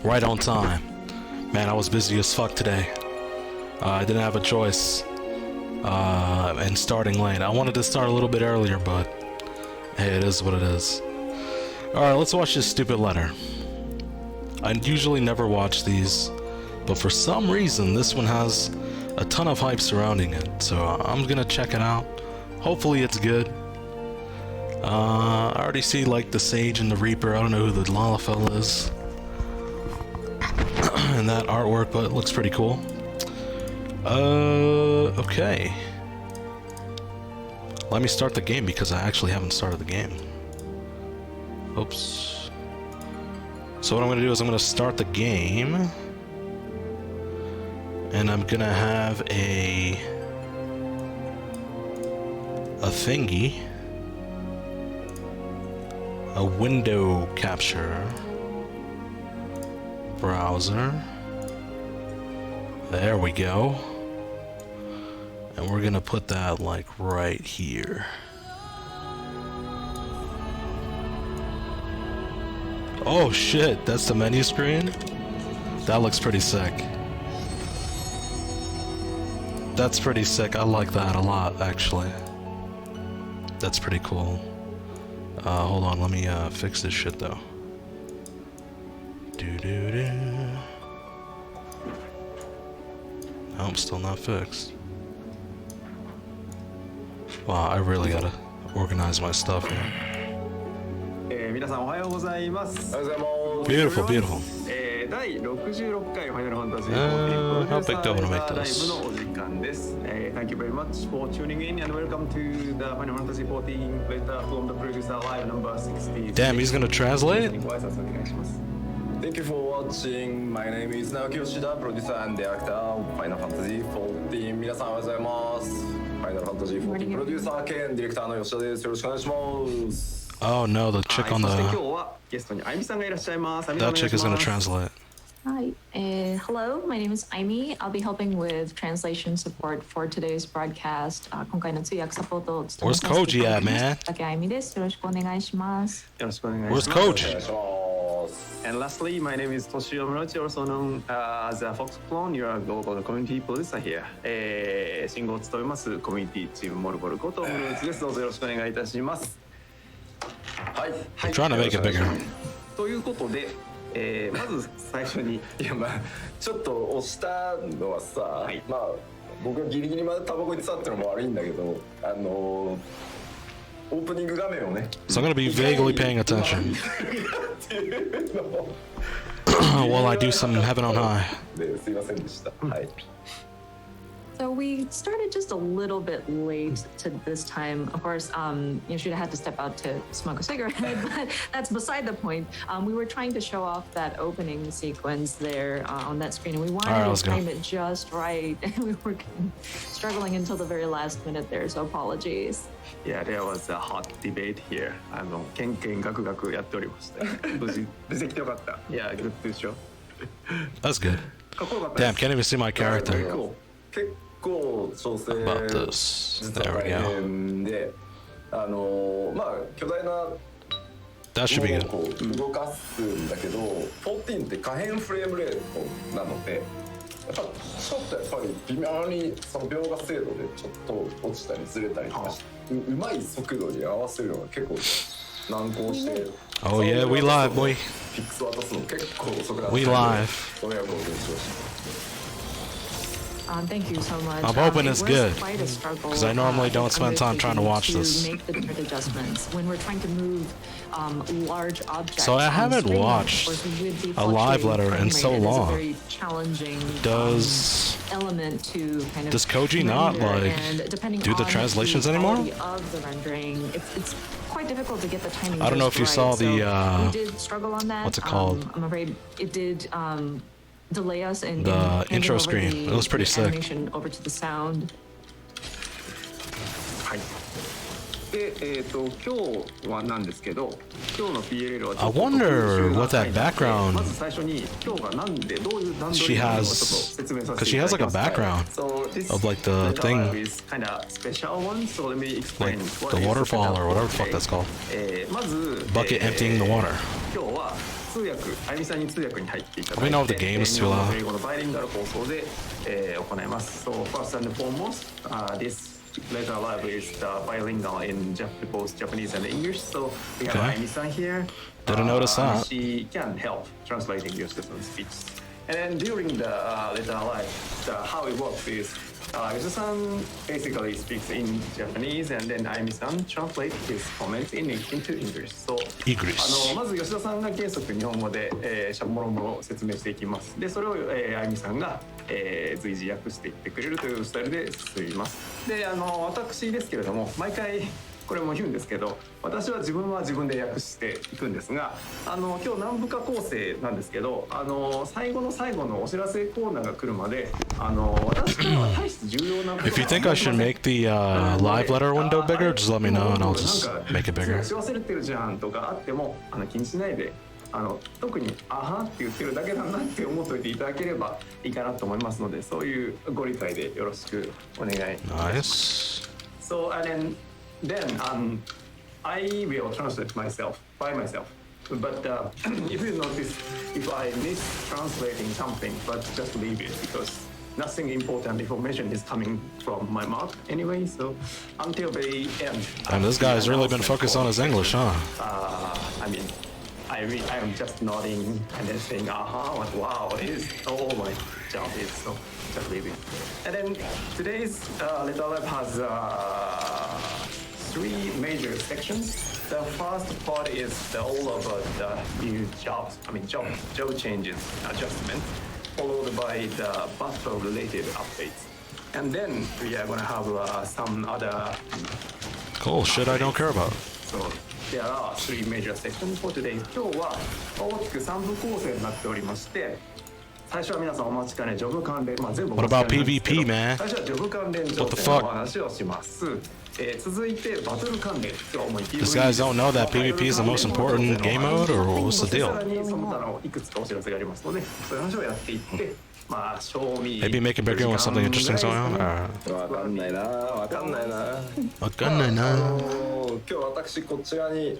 right on time. Man, I was busy as fuck today. I didn't have a choice. And starting late. I wanted to start a little bit earlier, but hey, it is what it is. Alright, let's watch this stupid letter. I usually never watch these, but for some reason this one has a ton of hype surrounding it, so I'm gonna check it out. Hopefully it's good. I already see like the Sage and the Reaper. I don't know who the Lalafell is and that artwork, but it looks pretty cool. Okay. Let me start the game because I actually haven't started the game. Oops. So what I'm gonna do is I'm gonna start the game, and I'm gonna have a thingy, a window capture browser. There we go. And we're gonna put that like right here. Oh shit, that's the menu screen? That looks pretty sick. That's pretty sick. I like that a lot, actually. That's pretty cool. Hold on, let me fix this shit though. Doo-doo-doo. No, I'm still not fixed. Wow, I really gotta organize my stuff here. Beautiful, beautiful. How big do I want to make this? Thank you very much for tuning in and welcome to the Final Fantasy XIV beta from the producer live number 60. Damn, he's gonna translate? Thank you for watching. My name is Naoki Yoshida, producer and director of Final Fantasy XIV. 皆さんおはようございます。Final Fantasy XIV プロデューサー兼ディレクターの吉田です。よろしくお願いします。Oh no, the chick on the... 今日はゲストにあゆみさんがいらっしゃいます。 That chick is gonna translate. Hi, hello, my name is Aimi. I'll be helping with translation support for today's broadcast. 今回の通訳サポートを務めさせていただきます。Where's Koji at, man? 竹あゆみです。よろしくお願いします。よろしくお願いします。 Where's Coach? And lastly, my name is Toshio Murachi, also known as a Fox Clone. You are global community producer here. 進行を務めますコミュニティチームモルボルことムルーツです。どうぞよろしくお願いいたします。はい。I'm trying to make it bigger. ということで、まず最初にいやまあちょっと押したのはさ、はい、まあ僕がギリギリまでタバコにさってのも悪いんだけど、オープニング画面をね。So I'm gonna be vaguely paying attention while I do some heaven on high. すいませんでした。はい。So we started just a little bit late to this time. Of course, Yoshida had to step out to smoke a cigarette, but that's beside the point. We were trying to show off that opening sequence there on that screen, and we wanted to time it just right, and we were struggling until the very last minute there, so apologies. Yeah, there was a hot debate here. ケンケンガクガクやっておりました。無事出てきてよかった。Yeah, good to show. That's good. Damn, can't even see my character. 結構調整 About this. 実は大変で、まあ巨大な That should be good. こう動かすんだけど、14って可変フレームレートなので、やっぱちょっとやっぱり微妙にその描画精度でちょっと落ちたりずれたりとかして、うまい速度に合わせるのが結構難航して。Oh yeah, we live, boy. フィックス渡すの結構遅くなって。We live. ご迷惑をおかけしました。Thank you so much. I'm hoping it's good, because I normally don't spend time trying to watch this. Make the different adjustments when we're trying to move large objects. So I haven't watched a live letter in so long. Does Koji not like do the translations anymore? Quite difficult to get the timing. I don't know if you saw the we did struggle on that. What's it called? I'm afraid it did delay us in the intro screen. It was pretty sick. Animation over to the sound. はい。で、今日はなんですけど、今日の PLL はちょ I っと wonder what that background まず最初に今日がなんでどういう段取 she りなのか has, ちょっと説明させ because て she いた has だ like き a ます。 background So this of like the thing, is kind of special one. So let me explain. like the waterfall or whatever the fuck that's called. まず Bucket emptying the water. 今日は通訳、あゆみさんに通訳に入っていただ We い know て、 the game is 日 too 本語 loud. と英語のバイリンガル放送で、行います。So first and foremost, this letter live is bilingual in both Japanese and English. So we have Okay. Ayumi-san here. Didn't notice that. She can help translating your citizen's speech. And then during the letter live, how it works is Yoshida-san basically speaks in Japanese, and then Ayumi-san translates his comments into English. So English. まず吉田さんが原則日本語で、もろもろ説明していきます。でそれを、あゆみさんが、随時訳していってくれるというスタイルで進みます。で私ですけれども毎回これも言うんですけど、私は自分で訳していくんですが、今日何部か構成なんですけど、最後のお知らせコーナーが来るまで、私からは大して重要なことは If you think I should make the live letter window bigger, just let me know and I'll just make it bigger. し忘れてるじゃんとかあっても気にしないで、特に「あは」って言ってるだけだなって思っておいていただければいいかなと思いますので、そういうご理解でよろしくお願いいたします。Nice. So then I will translate by myself. But if you notice, if I miss translating something, but just leave it because nothing important information is coming from my mouth anyway. So until very end. Damn, this guy's really been focused on his English, huh? I am just nodding and then saying, what wow, it is all my job is, so just leave it. And then today's Letter Lab has 3 major sections. The first part is all about the new job changes, adjustments, followed by the battle-related updates. And then we are gonna have some other Cool shit I don't care about. So there are 3 major sections for today. 今日は大きく3部構成になっておりまして、最初は皆さんお待ちかねジョブ関連、全部お What 待ち about かねなんですけど PvP, man? 最初はジョブ関連情勢のお話をします。続いてバトル関連、今日も These guys don't know that PvP is the most important game mode, or what's the さ deal? らにその他のいくつかお知らせがありますので、そういう話をやっていって、賞味 Maybe make it bigger when something interesting's going on? わかんないな。わかんないな。今日私こちらに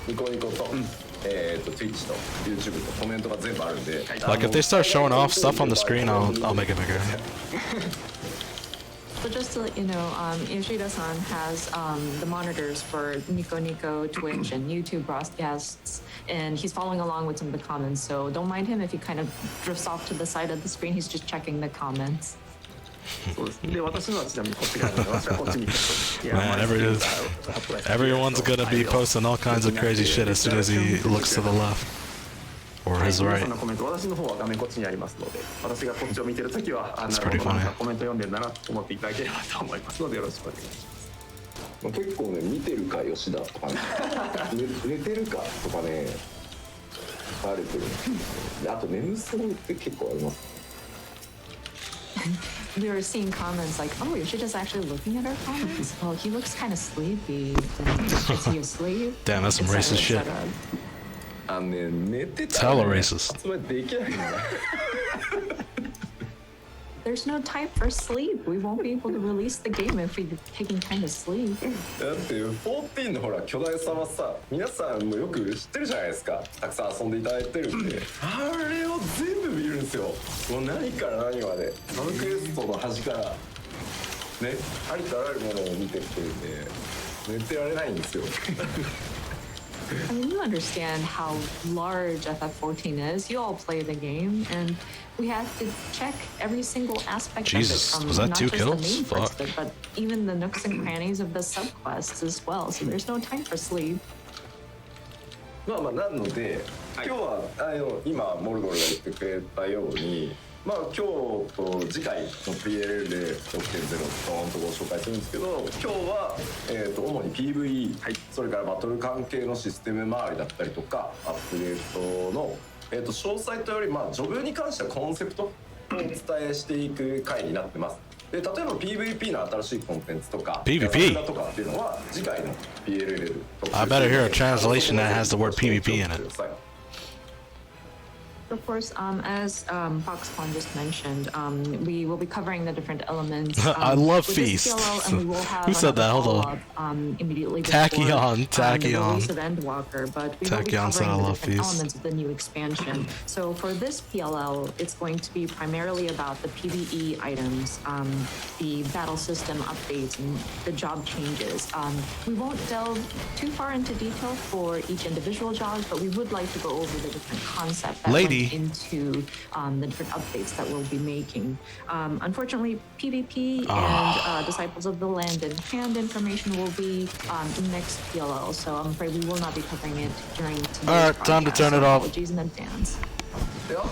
ニコニコとTwitch と YouTube とコメントが全部あるんで。Like if they start showing off stuff on the screen, I'll make it bigger. So just to let you know, Yoshida-san has the monitors for Nico Nico, Twitch, and YouTube broadcasts, and he's following along with some of the comments. So don't mind him if he kind of drifts off to the side of the screen. He's just checking the comments. そうです。で、私のはちなみにこっち側なので、私はこっちに行くと。Man, everyone's gonna be posting all kinds of crazy shit as soon as he looks to the left. Or his 皆 right. さんのコメント、私の方は画面こっちにありますので、私がこっちを見てるときは、なる pretty ほど、 funny. なんかコメント読んでんだなと思っていただければと思いますので、よろしくお願いします。結構ね、見てるか吉田とかね寝てるかとかね書かれてる。あと眠そうって結構あります。We were seeing comments like, oh, Yoshida's actually looking at our comments. Well, he looks kind of sleepy. Is he asleep? Damn, that's some racist shit. 寝てたら、ね、 Hella racist. 発売できないんだ。There's no time for sleep. We won't be able to release the game if we're taking time to sleep. だって14のほら巨大さはさ、皆さんもよく知ってるじゃないですか。たくさん遊んでいただいてるんで、あれを全部見るんですよ。もう何から何まで、ノルクエストの端からね、ありとあらゆるものを見てきてるんで、寝てられないんですよ。I mean, you understand how large FF14 is. You all play the game, and we have to check every single aspect Jesus, of it, from was that not 2 just the kills? main Fuck. quest, but even the nooks and crannies of the subquests as well. So there's no time for sleep. なので、今日は今モルゴルが言ってくれたように、今日と次回の PLL で 6.0 ドーンとご紹介するんですけど、今日は、主に PVE、それからバトル関係のシステム周りだったりとかアップデートの、詳細というよりジョブに関してはコンセプトをお伝えしていく回になってます。で、例えば PVP の新しいコンテンツとか PVP とかっていうのは次回の PLL とか I better hear a translation that has the word PvP in it. Of course, as Foxconn just mentioned, we will be covering the different elements. I love with this Feast. PLL, and we will have Who said that? Hold on. follow-up, immediately Tachyon, before the Tachyon. release of Endwalker, but we will be Tachyon said I covering the love different Feast. elements of the new expansion. So for this PLL, it's going to be primarily about the PvE items, the battle system updates, and the job changes. We won't delve too far into detail for each individual job, but we would like to go over the different concepts that Lady. went into the different updates that we'll be making. Unfortunately, PvP and Disciples of the Land and Hand information will be next PLL, so I'm afraid we will not be covering it during today's Alright, time to broadcast, turn so it off. Apologies in advance. であと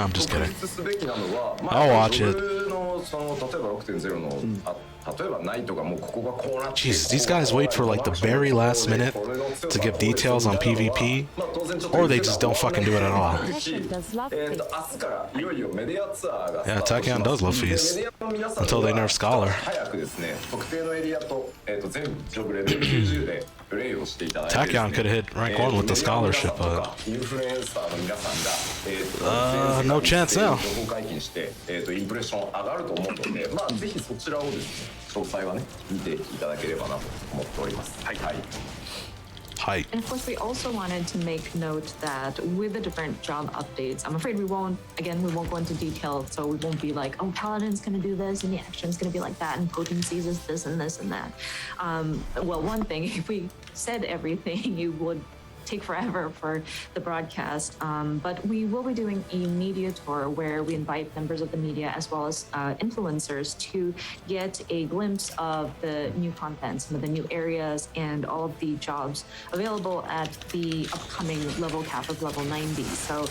I'm just kidding. 特筆すべきなのは、I'll watch it. 僕のその例えば 6.0 の、例えばナイトがもうここがこうなって Jesus, these guys wait for like the very last minute to give details on PvP, or they just don't fucking do it at all. 明日からいよいよメディアツアーが Yeah, Tachyon does love Feast. メディアの皆さん Until they nerf Scholar. 早くですね特定のエリアと、全部ジョブレベル90でプレイをしていただいてですね Tachyon could have hit rank 1 with the scholarship, but インフルエンサーの皆さんが、no chance now. 情報解禁して、インプレッション上がると思うので、まあぜひそちらをですね詳細はね見ていただければなと思っております。はいはい。 Hype. And of course, we also wanted to make note that with the different job updates, I'm afraid we won't go into detail, so we won't be like, oh, Paladin's going to do this, and the action's going to be like that, and potencies is this and this and that. Well, one thing, if we said everything, you would take forever for the broadcast, but we will be doing a media tour where we invite members of the media as well as influencers to get a glimpse of the new content, some of the new areas, and all of the jobs available at the upcoming level cap of level 90. So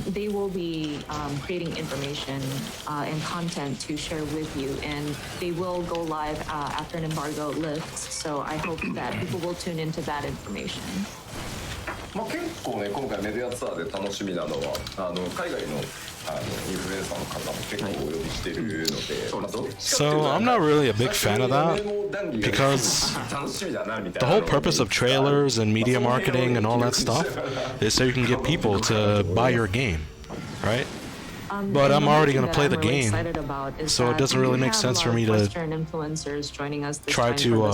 they will be creating information and content to share with you, and they will go live after an embargo lifts. So I hope that people will tune into that information. まあ結構ね今回メディアツアーで楽しみなのは海外のインフルエンサーの方も結構お呼びしているので、まあどっちかっていうと So I'm not really a big fan of that because 楽しみだなみた the いな whole purpose of trailers and media marketing and all that stuff is so you can get people to buy your game, right? But I'm already going to play the game, so it doesn't really make sense for me to try to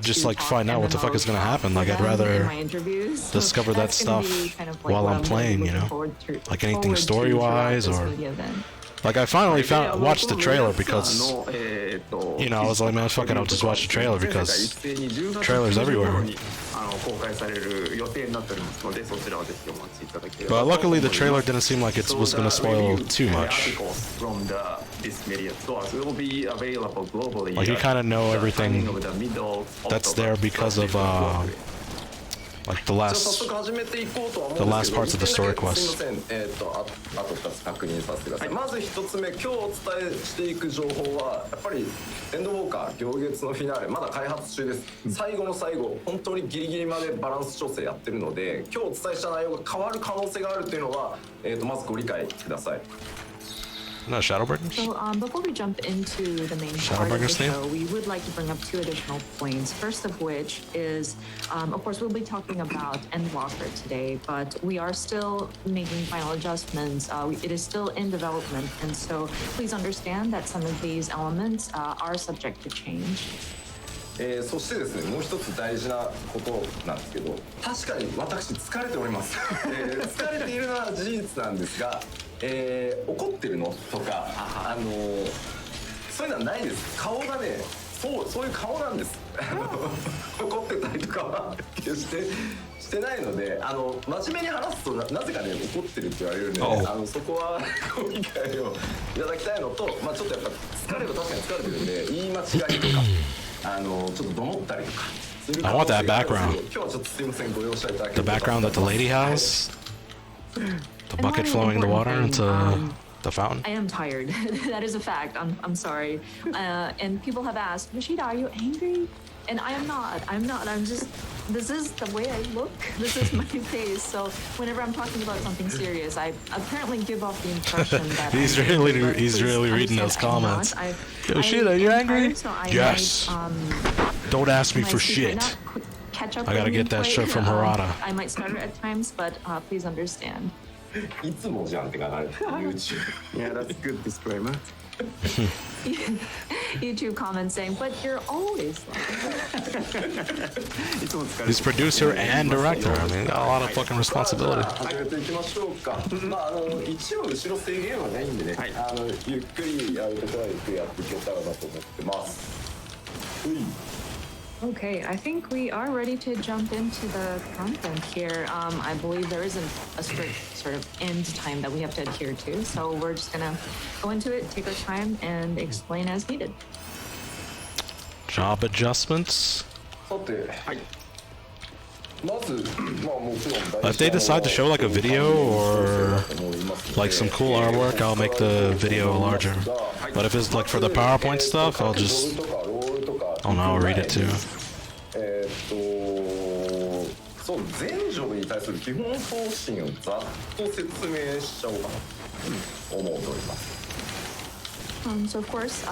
just like find out what the fuck is going to happen. Like I'd rather discover that stuff while I'm playing, you know, like anything story-wise or like I finally watched the trailer because, you know, I was like, man, fuck it, I'll just watch the trailer because trailers everywhere. But luckily the trailer didn't seem like it was going to spoil too much. Like you kind of know everything that's there because of like the last parts of the story quest. あと2つ確認させてください。まず1つ目、今日お伝えしていく情報はやっぱりエンドウォーカー行月のフィナーレまだ開発中です。最後の最後本当にギリギリまでバランス調整やってるので、今日お伝えした内容が変わる可能性があるというのはまずご理解ください。 No, Shadowbringers? So before we jump into the main part of the show, we would like to bring up two additional points. First of which is, of course, we'll be talking about Endwalker today, but we are still making final adjustments. It is still in development, and so please understand that some of these elements are subject to change. そしてですねもう一つ大事なことなんですけど確かに私疲れております疲れているのは事実なんですが、怒ってるのとかそういうのはないです。顔がねそういう顔なんです怒ってたりとかは決してしてないので真面目に話すと なぜかね怒ってるって言われるのでそこはご理解をいただきたいのと、まあ、ちょっとやっぱ疲れる確かに疲れてるんで言い間違いとかちょっとどもったりとか I want that background. The background that the lady has. The bucket flowing the water into the fountain. I am tired. That is a fact. I'm sorry. And people have asked, Rashida, are you angry? And I am not. I'm just, this is the way I look. This is my face. So whenever I'm talking about something serious, I apparently give off the impression that he's really reading those comments. Yo, shit, are you angry? Yes. Don't ask me for shit. catch up. I gotta with me get that quite. shit from Harada. I might stutter at times, but please understand. いつもじゃんって書かれてる YouTube Yeah, that's a good disclaimer. YouTube comments saying, but you're always like. いつも疲れてる He's producer and director. I mean, got a lot of fucking responsibility. 始めていきましょうかまあ一応後ろ制限はないんでね、ゆっくりやるとこはゆっくりやっていけたらなと思ってますうい Okay, I think we are ready to jump into the content here. I believe there isn't a strict sort of end time that we have to adhere to, so we're just gonna go into it, take our time, and explain as needed. Job adjustments. さてまずまあもちろん If they decide to show like a video or like some cool artwork, I'll make the video larger. But if it's like for the PowerPoint stuff, I'll just oh no, I'll read it too. そう全ジョブに対する基本方針をざっと説明しちゃおうかなと思っております。So of course,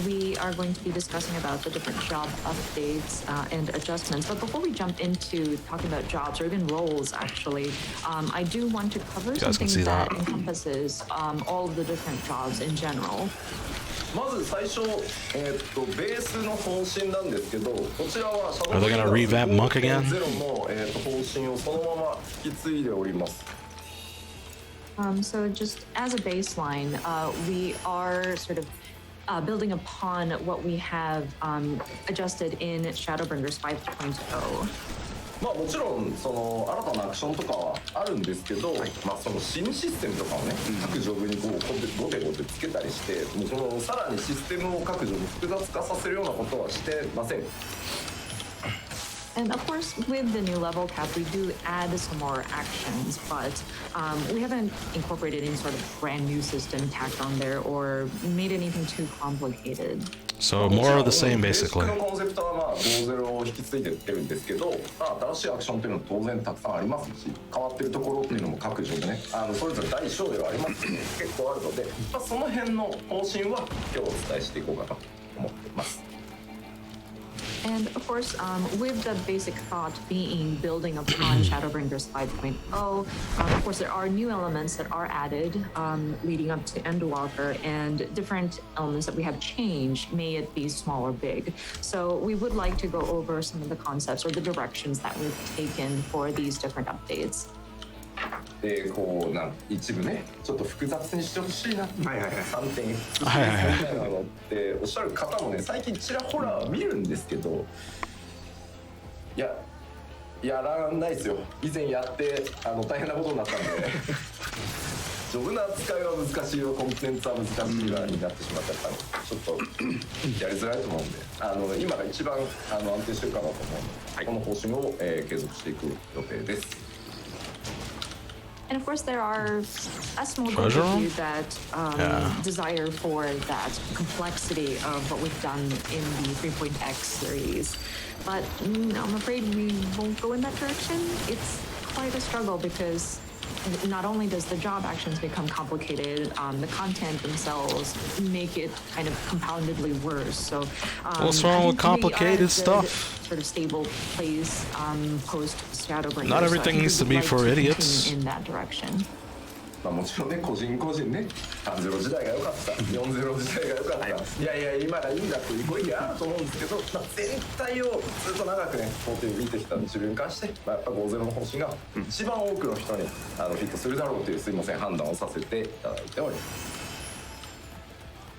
we are going to be discussing about the different job updates and adjustments. But before we jump into talking about jobs or even roles, actually, I do want to cover something that encompasses all of the different jobs in general. まず最初、ベースの方針なんですけど、こちらはシャドウ Are they gonna revamp Monk again? 0の、方針をそのまま引き継いでおります。So just as a baseline, we are sort of building upon what we have adjusted in Shadowbringers 5.0. まあもちろんその新たなアクションとかはあるんですけど、まあその新システムとかをね、各ジョブにこうゴテゴテつけたりして、もうそのさらにシステムを各ジョブ複雑化させるようなことはしてません。And of course, with the new level cap, we do add some more actions, but we haven't incorporated any sort of brand new system tacked on there or made anything too complicated. So more of the same, basically. ベーシックのコンセプトはまあ5-0を引き継いでってるんですけど、まあ、新しいアクションっていうのは当然たくさんありますし、変わってるところっていうのも各ジョブね、それぞれ大小ではありますけど、結構あるので、まあ、その辺の方針は今日お伝えしていこうかなと思っています。And of course, with the basic thought being building upon Shadowbringers 5.0, of course there are new elements that are added leading up to Endwalker, and different elements that we have changed, may it be small or big. So we would like to go over some of the concepts or the directions that we've taken for these different updates. でこう一部ねちょっと複雑にしてほしいな3点みたいなのっておっしゃる方もね最近ちらほら見るんですけどやらないですよ以前やって大変なことになったんでジョブの扱いは難しいよコンテンツは難しいわになってしまったからちょっとやりづらいと思うんで今が一番安定してるかなと思うので、この方針を、継続していく予定です。And of course, there are a small group of you that desire for that complexity of what we've done in the 3.x series. But I'm afraid we won't go in that direction. It's quite a struggle because not only does the job actions become complicated, the content themselves make it kind of compoundedly worse. So what's wrong with complicated stuff? Sort of stable place post Shadowbringers. Not everything needs to be for idiots. In that direction. まあもちろんね個人個人ね3-0時代が良かった4-0時代が良かったいや今がいいんだっていうご意見あると思うんですけど、まあ、全体をずっと長くね工程を見てきた自分に関して、まあ、やっぱ5-0の方針が一番多くの人にフィットするだろうというすいません判断をさせていただいております。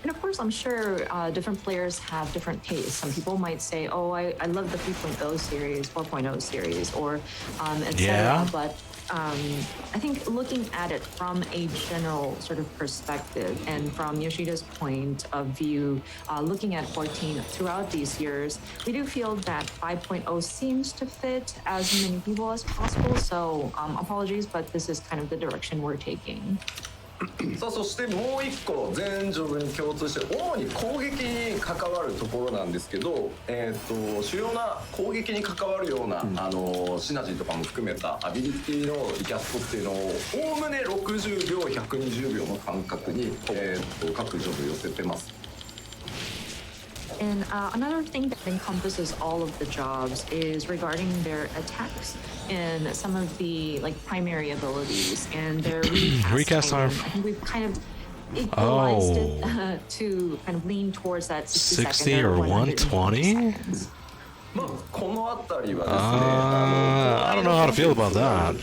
And of course, I'm sure different players have different tastes. Some people might say, oh, I love the 3.0 series, 4.0 series, or etc. Yeah. But I think looking at it from a general sort of perspective and from Yoshida's point of view, looking at 14 throughout these years, we do feel that 5.0 seems to fit as many people as possible. So apologies, but this is kind of the direction we're taking. さあそしてもう一個全ジョブに共通して主に攻撃に関わるところなんですけど、主要な攻撃に関わるような、シナジーとかも含めたアビリティのリキャストっていうのをおおむね60秒120秒の間隔に、各ジョブ寄せてます。And another thing that encompasses all of the jobs is regarding their attacks and some of the like primary abilities and their recast timing. I think we've kind of equalized it to kind of lean towards that 60 or 120?まあこのあたりはですね、I don't know how to feel about that.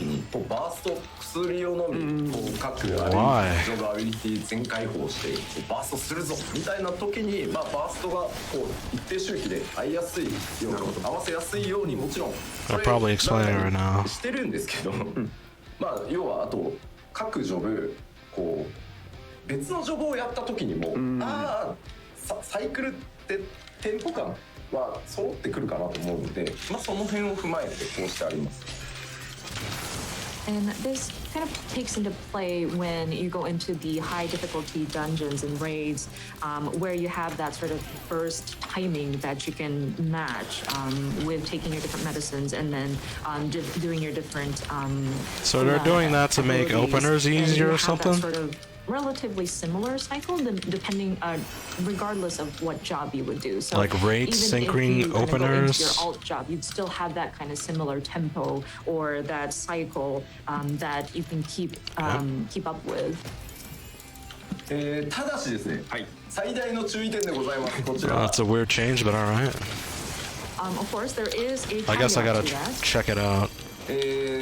バースト薬を飲み、各ジョブアビリティ全開放してバーストするぞみたいな時に、まあバーストがこう一定周期で合いやすいように合わせやすいようにもちろんI'll probably explain it right now. してるんですけど、まあ要はあと各ジョブこう別のジョブをやった時にも、サイクルってテンポ感は揃ってくるかなと思うので、まあその辺を踏まえてこうしてあります。And this kind of takes into play when you go into the high difficulty dungeons and raids, where you have that sort of burst timing that you can match with taking your different medicines and then doing your different. So they're doing that to make openers easier or something? Sort of relatively similar cycle depending regardless of what job you would do. So like rate syncing openers, your alt job, you'd still have that kind of similar tempo or that cycle that you can keep up with. ただしですね、最大の注意点でございます。こちら。That's a weird change, but all right. Of course, there is a I guess I gotta caveat to that. check it out.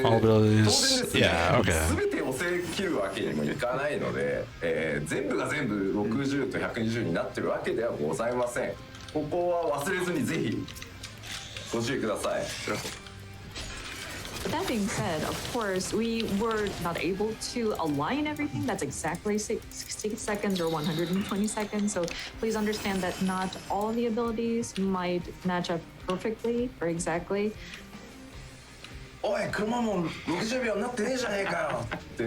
All abilities. Yeah, okay. 全てを制切るわけにもいかないので、全部が全部60と120になってるわけではございません。ここは忘れずにぜひご注意ください。But that being said, of course, we were not able to align everything that's exactly 60 seconds or 120 seconds. So please understand that not all of the abilities might match up perfectly or exactly. おい、車も60秒になってねえじゃねえかよって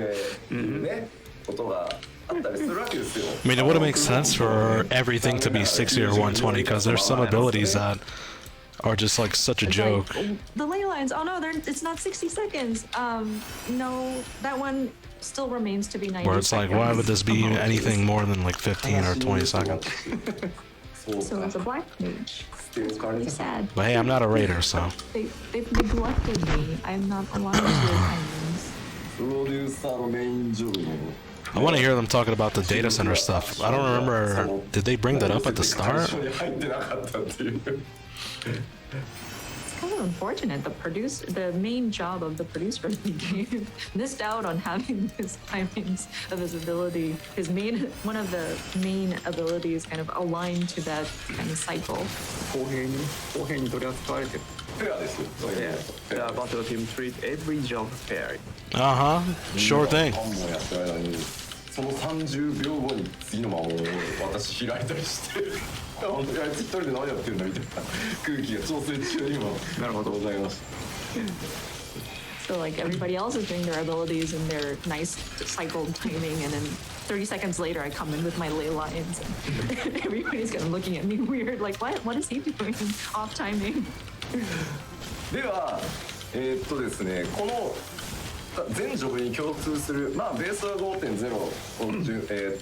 いうね、ことがあったりするわけですよ。I mean, it wouldn't make sense for everything to be 60 or 120 because there's some abilities that are just like such a joke. Like, the ley lines, oh no, it's not 60 seconds. No, that one still remains to be 90 Where it's like, why would this be anything more than like 15 or 20 seconds? So it's a black mage. It's really sad. But hey, I'm not a raider, so. They've neglected me. I'm not aligned to their timings. プロデューサーのメインジョブの I want to hear them talking about the data center stuff. I don't remember. Did they bring that up at the start? It's kind of unfortunate. The main job of the producer of the game missed out on having his timings of his ability. One of the main abilities kind of aligned to that kind of cycle. 公平に取り扱われてる。フェアですよ。The battle team treat every job fair. Sure thing. その30秒後に次の間を私開いたりして本当にあいつ一人で何やってるんだみたいな空気が調整中にもございました。 So like everybody else is doing their abilities and their nice cycled timing, and then 30 seconds later I come in with my ley lines and everybody's kind of looking at me weird, like what is he doing? Off timing. ではですね、この全ジョブに共通する、まあベースは 5.0 を、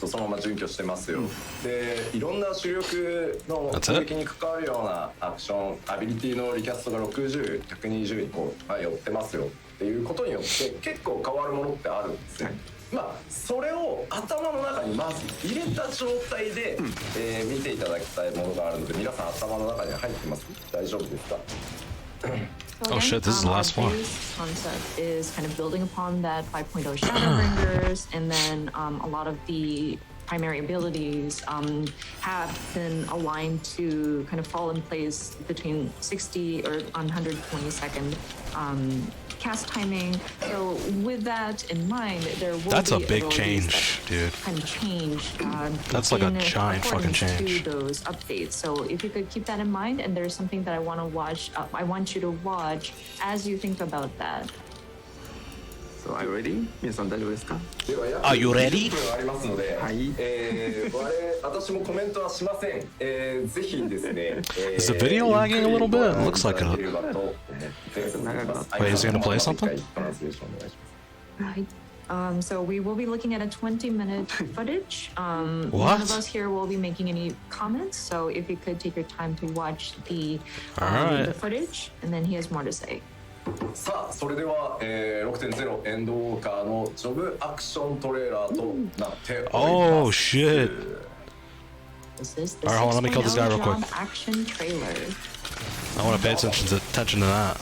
そのまま準拠してますよ。で、いろんな主力の攻撃に関わるようなアクション、アビリティのリキャストが60、120にこう、寄ってますよっていうことによって結構変わるものってあるんですね。まあそれを頭の中にまず入れた状態で、見ていただきたいものがあるので、皆さん頭の中に入ってます？大丈夫ですか？ Oh shit, this is the last one. Our base concept is kind of building upon that 5.0 Shadowbringers, and then a lot of the primary abilities have been aligned to kind of fall in place between 60 or 120 second cast timing. So with that in mind, there will That's a be big change, dude. Kind of change. That's like a giant fucking change. To those updates. So if you could keep that in mind, and there's something that I want to watch. I want you to watch as you think about that. So are you ready? 皆さん大丈夫ですか？ Are you ready? ありますので、はい。私もコメントはしません。ぜひですね。Is the video lagging a little bit? It looks like it. Wait, is he gonna play something? はい。So we will be looking at a 20-minute footage. None What? of us here will be making any comments. So if you could take your time to watch the Alright. footage, and then he has more to say. さあそれでは、6.0 エンドウォーカーのジョブアクショントレーラーとなっております。 Oh shit. This is the Alright, hold on, let me kill this guy real 6.0 quick. job action trailer. I want to pay attention to that.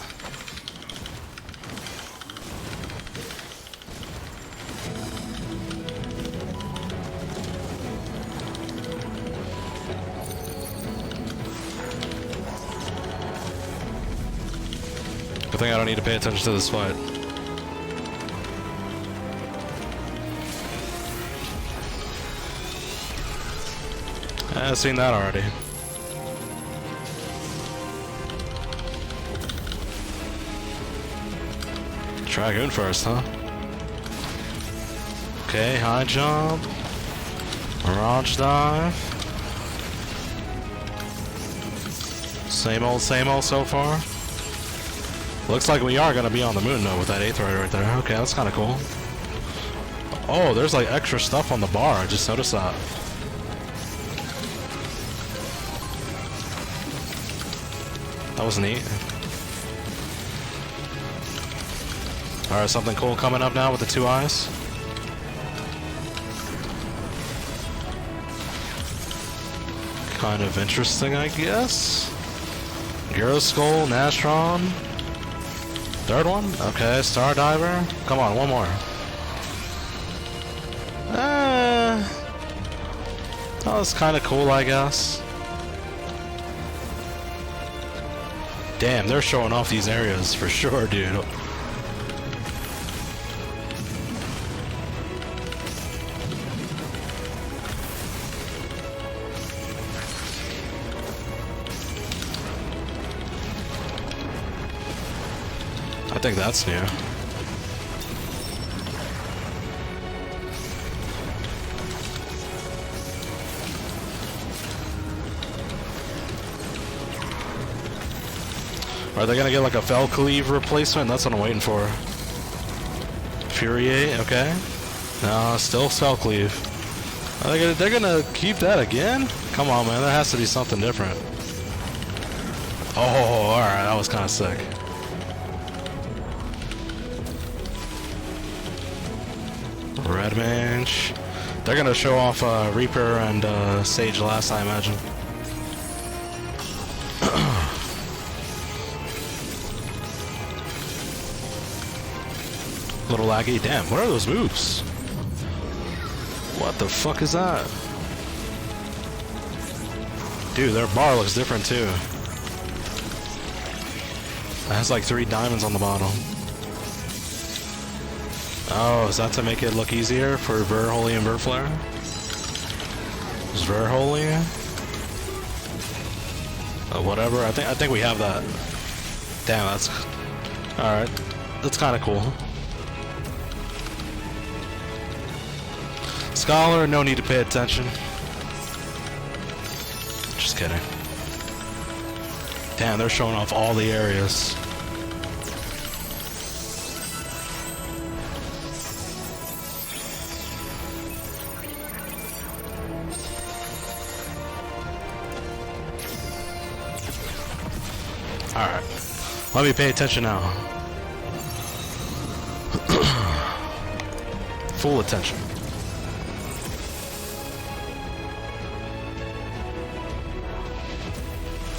Good thing I don't need to pay attention to this fight. I've seen that already. Dragoon first, huh? Okay, high jump. Mirage dive. Same old so far. Looks like we are gonna be on the moon though with that 8th rider right there. Okay, that's kinda cool. Oh, there's like extra stuff on the bar. I just noticed that. That was neat. Alright, something cool coming up now with the 2 eyes. Kind of interesting, I guess. Gyro Skull, Nastron. 3rd one? Okay, Star Diver. Come on, one more. That was kind of cool, I guess. Damn, they're showing off these areas for sure, dude. I think that's new. Are they gonna get like a Felcleave replacement? That's what I'm waiting for. Furiate, okay. No, still Felcleave. They're gonna keep that again? Come on, man, there has to be something different. Oh, alright, that was kind of sick. Red Mage. They're gonna show off Reaper and Sage last, I imagine. Little laggy. Damn, what are those moves? What the fuck is that? Dude, their bar looks different too. It has like 3 diamonds on the bottom. Oh, is that to make it look easier for Verholy and Verflare? Is Verholy? Whatever. I think we have that. Damn, that's alright. That's kind of cool. Scholar, no need to pay attention. Just kidding. Damn, they're showing off all the areas. Alright. Let me pay attention now. Full attention.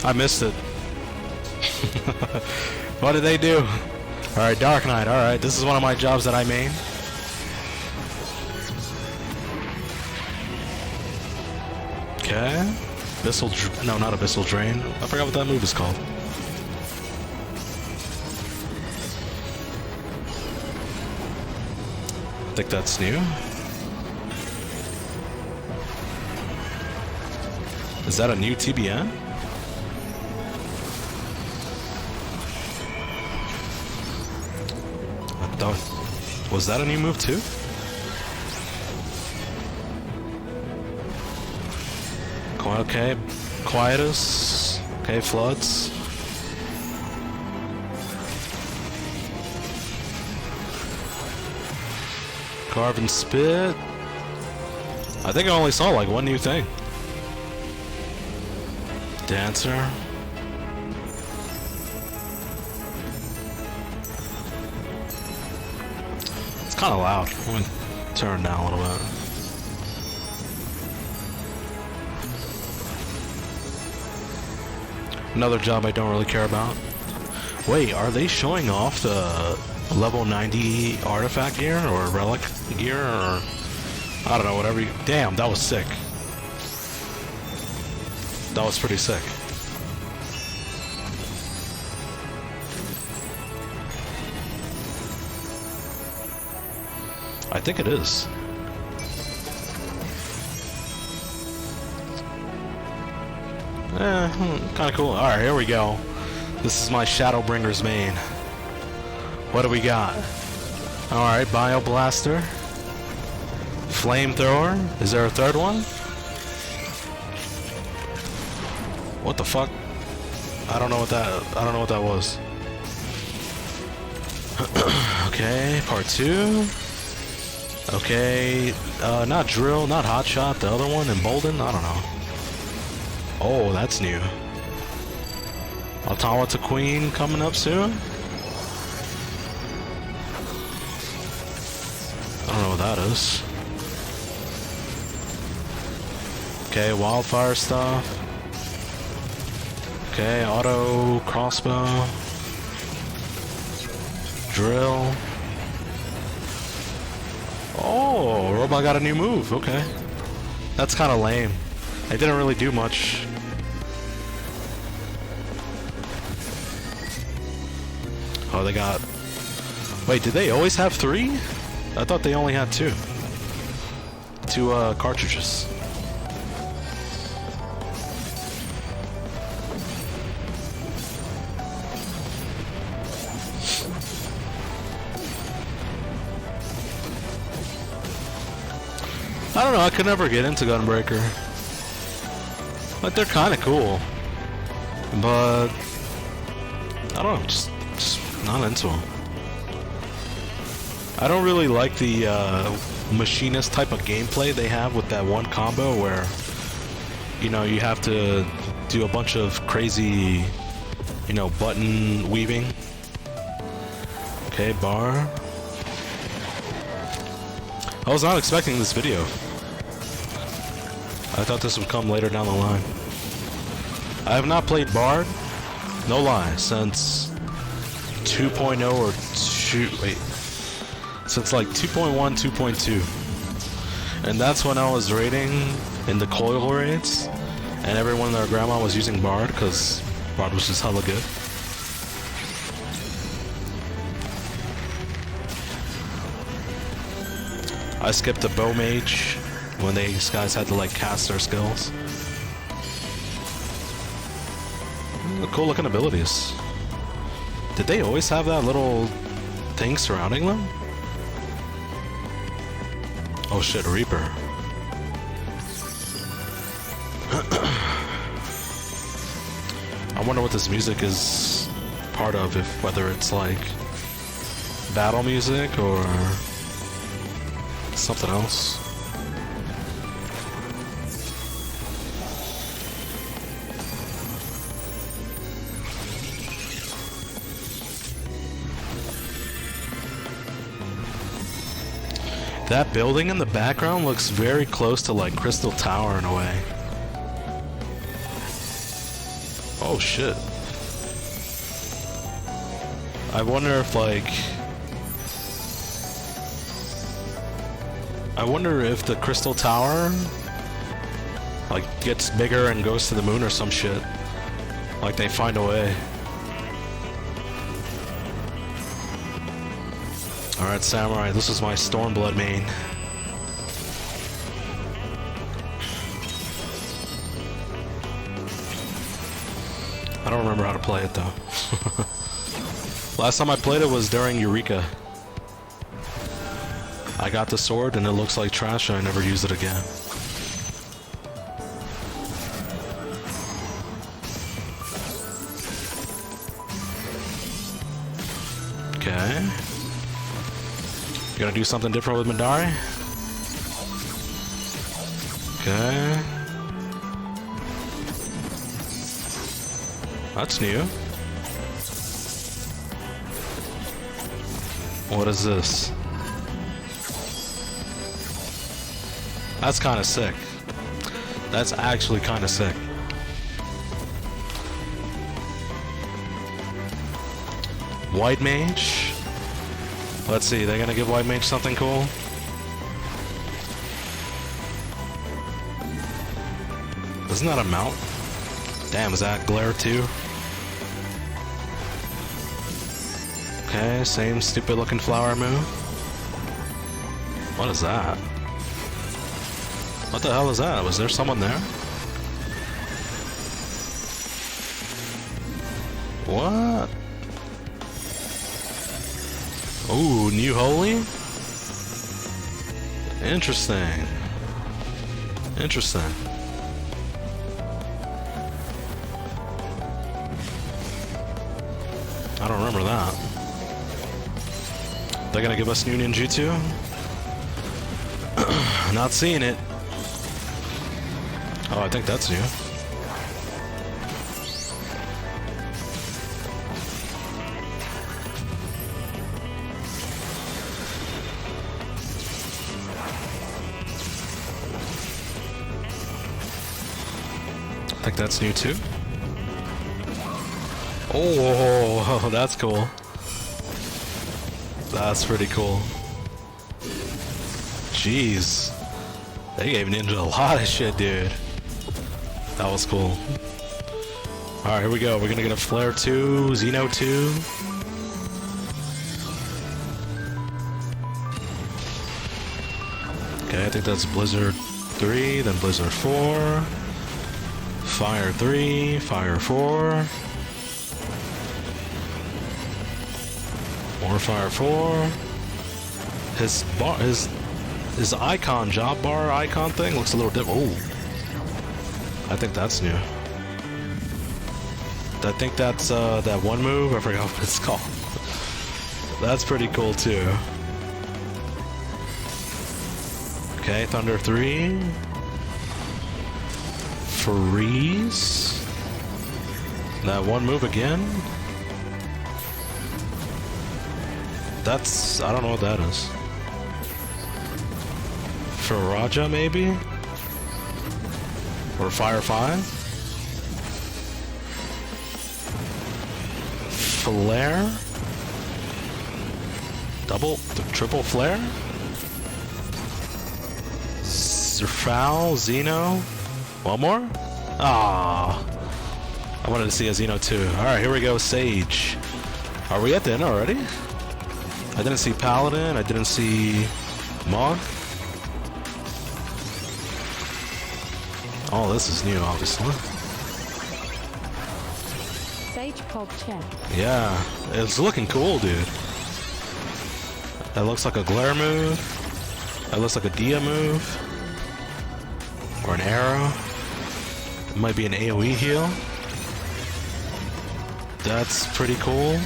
I missed it. What did they do? Alright, Dark Knight. Alright, this is one of my jobs that I main. Okay. No, not Abyssal Drain. I forgot what that move is called. I think that's new. Is that a new TBN? Was that a new move too? Okay, Quietus. Okay, Floods. Carven Spit. I think I only saw like one new thing. Dancer. It's kind of loud. I'm gonna turn it down a little bit. Another job I don't really care about. Wait, are they showing off the level 90 artifact gear or relic gear or I don't know, whatever you... Damn, that was sick. That was pretty sick. I think it is. Kind of cool. Alright, here we go. This is my Shadowbringer's main. What do we got? Alright, Bio Blaster. Flamethrower. Is there a third one? What the fuck? I don't know what that was. Okay, part 2. Okay, not Drill, not Hotshot, the other one, Embolden, I don't know. Oh, that's new. Automata Queen coming up soon? I don't know what that is. Okay, Wildfire stuff. Okay, Auto Crossbow. Drill. Oh, Robot got a new move, okay. That's kind of lame. They didn't really do much. Oh, they got... Wait, did they always have 3? I thought they only had 2. 2 cartridges. I don't know, I could never get into Gunbreaker. Like, they're kind of cool. But... I don't know, just not into them. I don't really like the machinist type of gameplay they have with that one combo where, you know, you have to do a bunch of crazy, you know, button weaving. Okay, bar. I was not expecting this video. I thought this would come later down the line. I have not played Bard, no lie, since 2.0 or 2... Wait. Since like 2.1, 2.2. And that's when I was raiding in the coil raids, and everyone and their grandma was using Bard, because Bard was just hella good. I skipped the bow mage when these guys had to like cast their skills. Cool looking abilities. Did they always have that little thing surrounding them? Oh shit, Reaper. I wonder what this music is part of, if whether it's like battle music or something else. That building in the background looks very close to like Crystal Tower in a way. Oh shit. I wonder if like... I wonder if the Crystal Tower like gets bigger and goes to the moon or some shit. Like they find a way. Alright, Samurai, this is my Stormblood main. I don't remember how to play it though. Last time I played it was during Eureka. I got the sword and it looks like trash and I never used it again. Okay. Gonna do something different with Madari? Okay. That's new. What is this? That's kind of sick. That's actually kind of sick. White Mage. Let's see, they're gonna give White Mage something cool. Isn't that a mount? Damn, is that Glare too? Okay, same stupid looking flower move. What is that? What the hell is that? Was there someone there? What? Ooh, new holy? Interesting. Interesting. I don't remember that. They're gonna give us new ninjutsu? Not seeing it. Oh, I think that's new. I think that's new too. Oh, that's cool. That's pretty cool. Jeez. They gave Ninja a lot of shit, dude. That was cool. Alright, here we go. We're gonna get a Flare 2, Xeno 2. Okay, I think that's Blizzard 3, then Blizzard 4. Fire 3, Fire 4. More Fire 4. His bar, his icon, job bar icon thing looks a little different. Ooh. I think that's new. I think that's that one move. I forgot what it's called. That's pretty cool too. Okay, Thunder 3. Freeze. That one move again. That's, I don't know what that is. For Raja maybe? Or Fire 5? Flare? Triple flare? Foul, Xeno? One more? Ah, I wanted to see a Xeno too. Alright, here we go, Sage. Are we at the end already? I didn't see Paladin, I didn't see Monk. Oh, this is new, obviously. Sage Cog check. Yeah, it's looking cool, dude. That looks like a glare move. That looks like a Dia move. Or an arrow. It might be an AoE heal. That's pretty cool.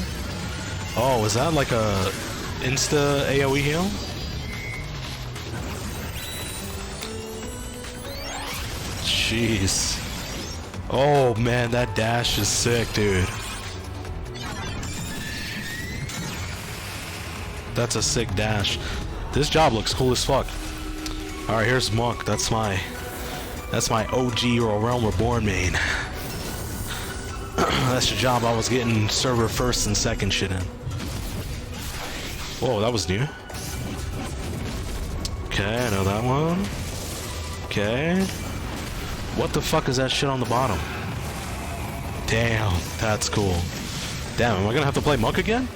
Oh, is that like a insta AoE heal? Jeez. Oh man, that dash is sick, dude. That's a sick dash. This job looks cool as fuck. Alright, here's Monk. That's my OG or Realm Reborn main. That's the job I was getting server first and second shit in. Whoa, that was new. Okay, I know that one. Okay. What the fuck is that shit on the bottom? Damn, that's cool. Damn, am I gonna have to play Monk again?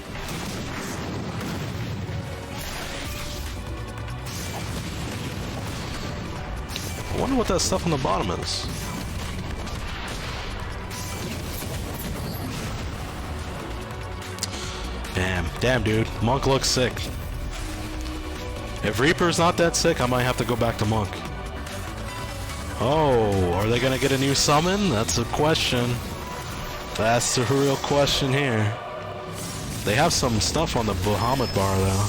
I wonder what that stuff on the bottom is. Damn, dude. Monk looks sick. If Reaper's not that sick, I might have to go back to Monk. Oh, are they gonna get a new summon? That's a question. That's the real question here. They have some stuff on the Bahamut bar, though.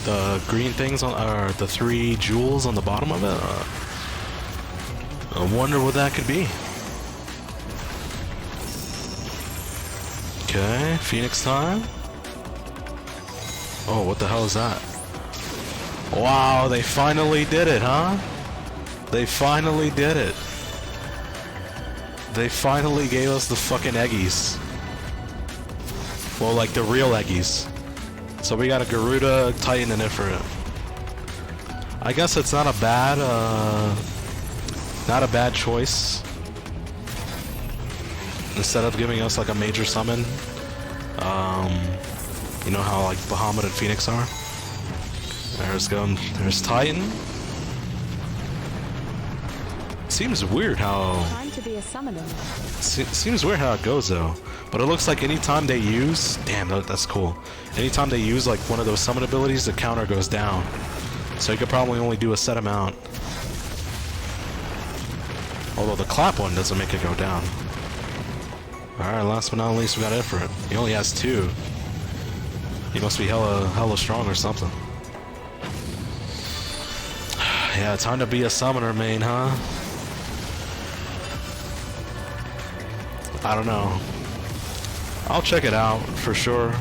the green things on, or the 3 jewels on the bottom of it. I wonder what that could be. Okay, Phoenix time. Oh, what the hell is that? Wow, they finally did it, huh? They finally did it. They finally gave us the fucking eggies. Well, like the real eggies. So we got a Garuda, Titan, and Ifrit. I guess it's not a bad choice. Instead of giving us like a major summon, you know how like Bahamut and Phoenix are. There's Titan. Seems weird how. Time to be a summoner. Seems weird how it goes though. But it looks like anytime they use, damn, that's cool. Anytime they use like one of those summon abilities, the counter goes down. So you could probably only do a set amount. Although the clap one doesn't make it go down. Alright, last but not least, we got Ifrit. He only has 2. He must be hella strong or something. Yeah, time to be a summoner main, huh? I don't know. I'll check it out for sure.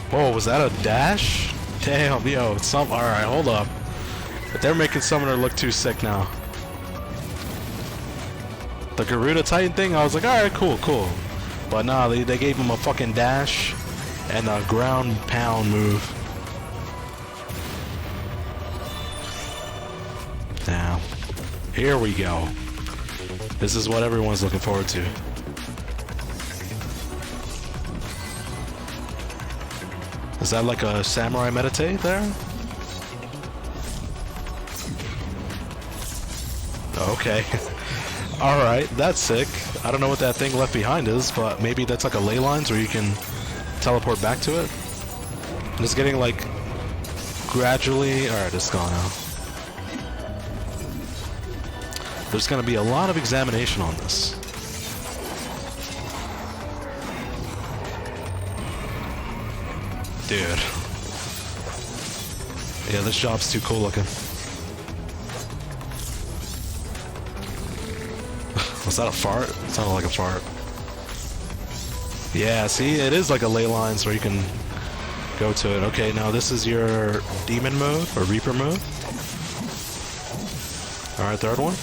Whoa, was that a dash? Damn, yo, alright, hold up. But they're making Summoner look too sick now. The Garuda Titan thing, I was like, alright, cool. But nah, they gave him a fucking dash and a ground pound move. Damn. Here we go. This is what everyone's looking forward to. Is that like a samurai meditate there? Okay. Alright, that's sick. I don't know what that thing left behind is, but maybe that's like a ley lines where you can teleport back to it. It's getting like gradually. Alright, it's gone now. There's gonna be a lot of examination on this. Dude. Yeah, this job's too cool looking. Was that a fart? It sounded like a fart. Yeah, see, it is like a ley lines where you can go to it. Okay, now this is your demon mode or reaper mode. Alright, third one.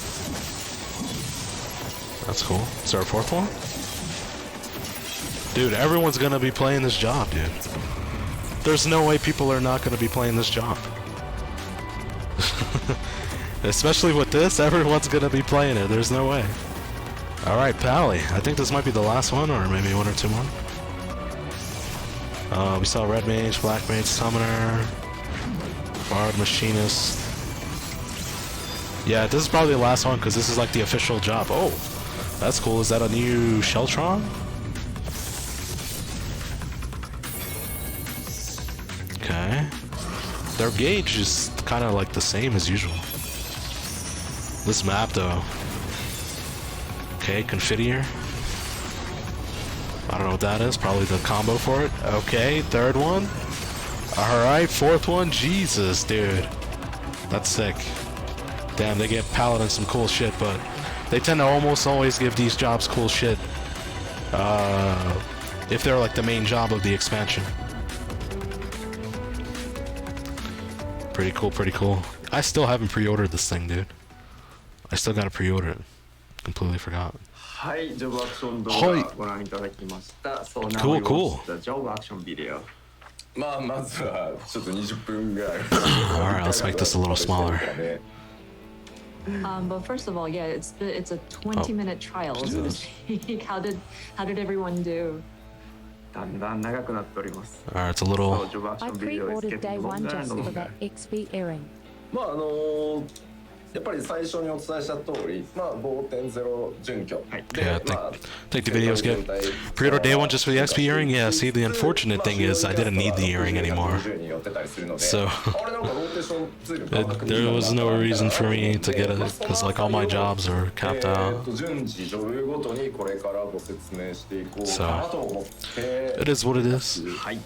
That's cool. Is there a 4th one? Dude, everyone's gonna be playing this job, dude. There's no way people are not gonna be playing this job. Especially with this, everyone's gonna be playing it. There's no way. Alright, Pally. I think this might be the last one, or maybe 1 or 2 more. We saw Red Mage, Black Mage, Summoner, Bard, Machinist. Yeah, this is probably the last one, because this is like the official job. Oh, that's cool. Is that a new Sheltron? Okay. Their gauge is kind of like the same as usual. This map, though. Okay, Confidier. I don't know what that is. Probably the combo for it. Okay, 3rd one. Alright, 4th one. Jesus, dude. That's sick. Damn, they give Paladin some cool shit, but they tend to almost always give these jobs cool shit. If they're like the main job of the expansion. Pretty cool, pretty cool. I still haven't pre-ordered this thing, dude. I still gotta pre-order it. Completely forgot. はい、ジョブアクション動はい。画ご覧いただきました。So now Cool, we cool. watch the job action video. まあまずはちょっと20分ぐらい Alright, let's make this a little smaller. But first of all, yeah, it's a 20-minute trial, so to speak. How did everyone do? だんだん長くなっております。 Alright, it's a So little... job I action video is pre-ordered day getting one longer just and for longer. that XP earring. まあやっぱり最初にお伝えした通り、まあ5.0準拠。 Yeah, I think the video's good. Pre-order day 1 just for the XP earring? Yeah, see, the unfortunate thing is I didn't need the earring anymore. So, there was no reason for me to get it, because like all my jobs are capped out. So, it is what it is. はい。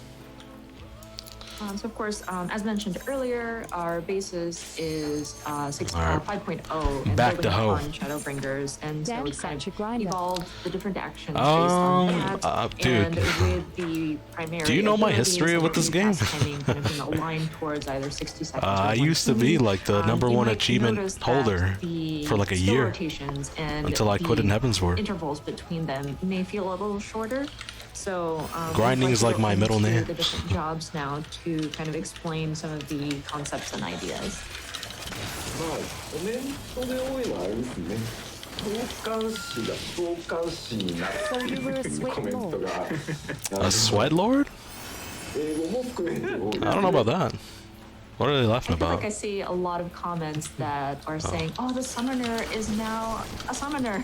So of course, as mentioned earlier, our basis is 5.0 and Back to building HoH. upon Shadowbringers, and so Damn, we've kind such a of grinder. evolved the different actions based on that. Dude. And with the primary Do you know my abilities history and with this game? cast timing kind of being aligned towards either 60 seconds. or I 1 used to be minute. like the number You one might achievement notice that holder the for like a skill year rotations and until I quit in the Heavensward. intervals between them may feel a little shorter. So Grinding we'd is to like go my middle into name. The different jobs now to kind of explain some of the concepts and ideas. まあコメントで多いのはあれですね。召喚師が召喚師になったっていうコメントが A sweat lord? 英語も含めて多い。 I don't know about that. What are they I laughing feel about? like I see a lot of comments that are saying, "Oh, the summoner is now a summoner."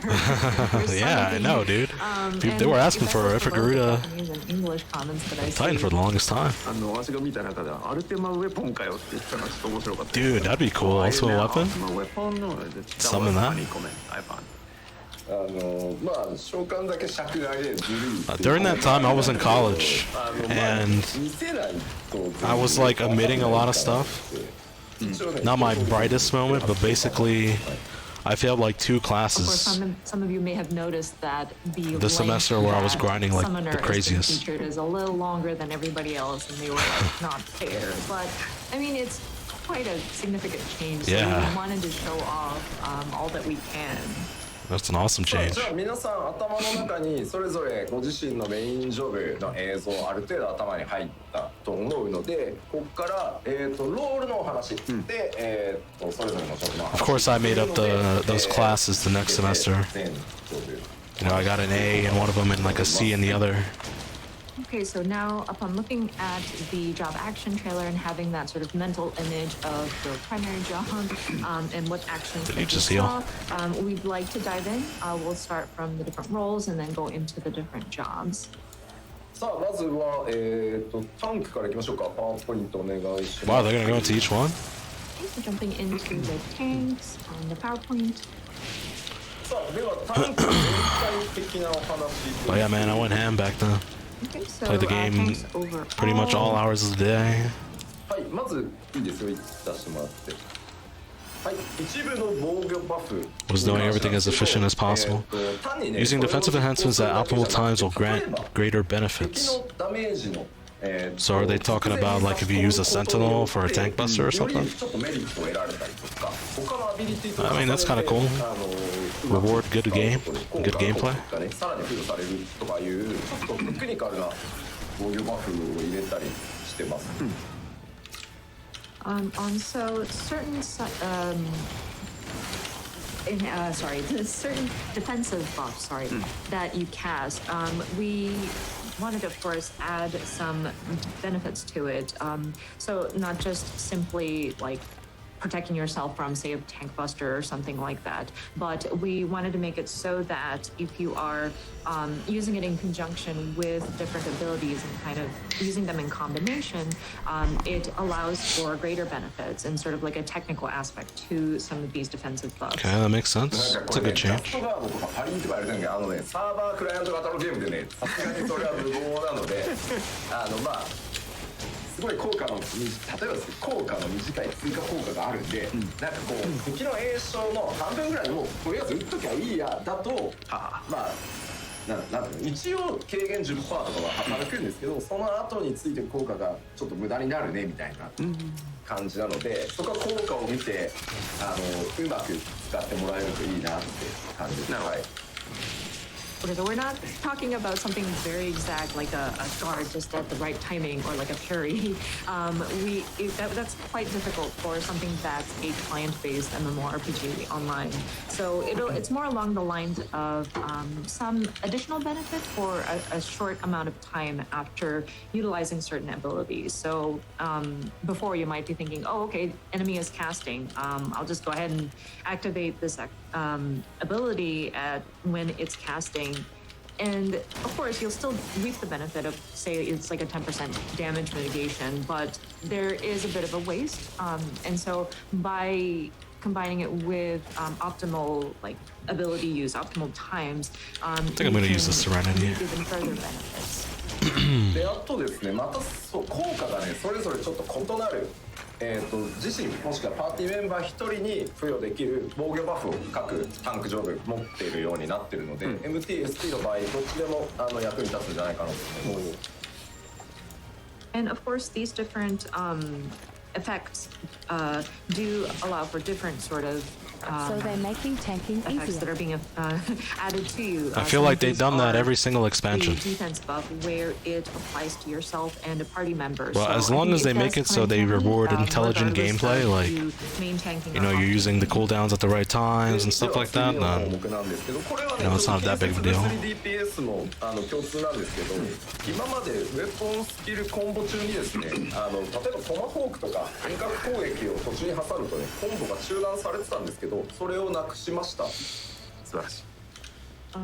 Or Yeah, I something. know, dude. Dude, they and were asking that for was below the FFXIV Japanese and English comments that I Titan see. for the longest time. 私が見た中ではアルテマウェポンかよって言ってたのがちょっと面白かった。 Dude, that'd be cool. Also a weapon? Weapon? No, Summon that? funny comment I found. まあ召喚だけ尺がずるいっていう。 During that time, I was in college, まあ and 見せないと I was like omitting a lot of stuff. 一応ね Not my brightest moment, but basically, I failed like 2 Of course, classes. some of you may have noticed that the The semester length where I was that grinding like Summoner the has been craziest. featured is a little longer than everybody else, and they were like not fair. But I mean, it's quite a significant change. So Yeah. we wanted to show off all that we can. That's an awesome さあ change. じゃあ皆さん頭の中にそれぞれご自身のメインジョブの映像ある程度頭に入ったと思うのでここから、ロールのお話で、それぞれのジョブの話 Of course, I made up those classes the next semester. 全ジョブ You know, I got an A in one of them and like a C in the other. Okay, so now upon looking at the job action trailer and having that sort of mental image of the primary job and what actions Did that you we just heal? saw, we'd like to dive in. We'll start from the different roles and then go into the different jobs. さあまずは、タンクからいきましょうかパワーポイントお願いし Wow, ます they're gonna go into each one? Okay, so jumping into the tanks and the PowerPoint. さあではタンク全体的なお話 But yeah, man, I went ham back then. Okay, so Played the game tanks overall. pretty much all hours of the day. はいまずいいですよ出してもらってはい一部の防御バフ Was doing everything as efficient as possible. Using defensive enhancements at optimal times will grant greater benefits. So are they talking about like if you use a sentinel for a tank buster or something? I mean, that's kind of cool. Reward good game, good gameplay. さらに付与されるとかいうちょっとテクニカルな防御バフを入れたりしてます。 So certain certain defensive buffs that you cast, we wanted to of course add some benefits to it, so not just simply like protecting yourself from, say, a tank buster or something like that. But we wanted to make it so that if you are using it in conjunction with different abilities and kind of using them in combination, it allows for greater benefits and sort of like a technical aspect to some of these defensive buffs. Okay, that makes sense. It's a good change. サーバークライアント型のゲームでね、さすがにそれは無謀なので、まあ。すごい効果の例えばですけど効果の短い追加効果があるんで、なんかこう敵の栄翔の半分ぐらいでもうとりあえず打っときゃいいやだと、まあなんていうの一応軽減 10% とかは働くんですけど、その後についてる効果がちょっと無駄になるねみたいな感じなので、そこは効果を見てうまく使ってもらえるといいなって感じです。はい。 Okay, so we're not talking about something very exact like a guard just at the right timing or like a parry. That's quite difficult for something that's a client-based MMORPG online. So it's more along the lines of some additional benefit for a short amount of time after utilizing certain abilities. So before you might be thinking, oh, okay, enemy is casting. I'll just go ahead and activate this ability when it's casting. And of course, you'll still reap the benefit of, say, it's like a 10% damage mitigation, but there is a bit of a waste. And so by combining it with optimal like ability use, optimal times, I think I'm going to use the Serenity. Even further benefits. であとですね、またそう効果がねそれぞれちょっと異なる、自身もしくはパーティーメンバー1人に付与できる防御バフを各タンク上部持っているようになっているので、MT、ST の場合どっちでも役に立つんじゃないかなと思います。And of course, these different effects do allow for different sort of So they're making tanking effects that easier. are being added to you. I feel like they've done that every single expansion. The defense buff where it applies to yourself and a party member. Well, so as long as they make it so they reward intelligent gameplay, like, you know, you're using the cooldowns at the right times and stuff like that, then, you know, it's not that big of a deal. DPS も共通なんですけど、今までウェポンスキルコンボ中にですね、例えばトマホークとか遠隔攻撃を途中に挟むとね、コンボが中断されてたんですけど、それをなくしました。素晴らしい。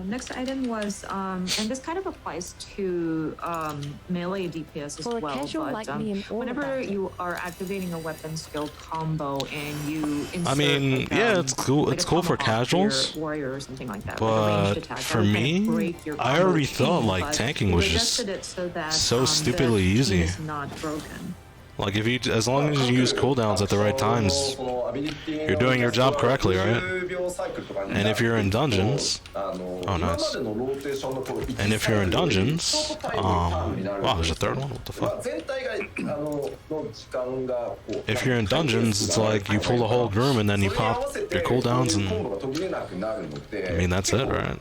Next item was, and this kind of applies to melee DPS as For a well, casual but like me in all whenever about you are activating a weapon skill combo and you insert, I mean, like, yeah, it's cool. like It's a cool for tomahawk casuals, to your warrior or something like that, like a ranged but attack, for that would kind of me, break your I combo already thought chain, like but tanking they was just adjusted it so that, so the stupidly chain easy. is not broken. Like, if you, as long as you use cooldowns at the right times, you're doing your job correctly, right? And if you're in dungeons, oh nice. And if you're in dungeons, wow, there's a third one. What the fuck? If you're in dungeons, it's like you pull the whole groom and then you pop your cooldowns, and I mean that's it, right?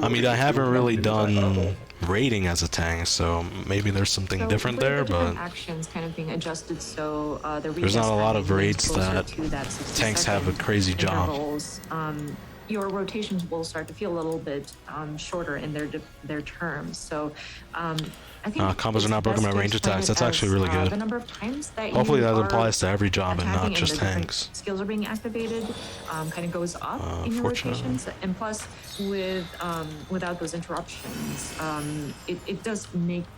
I mean, I haven't really done raiding as a tank, so maybe there's something So different with the there, different but actions kind of being adjusted, so the there's not a lot of raids that tanks tanks have a crazy job. Your rotations will start to feel a little bit shorter in their terms. So I think combos are not broken by range attacks. That's actually really The good. number of times that Hopefully you that are applies to every job and not attacking just and the different tanks. skills are being activated, kind of goes up in your Fortunately. rotations, and plus with without those interruptions, it does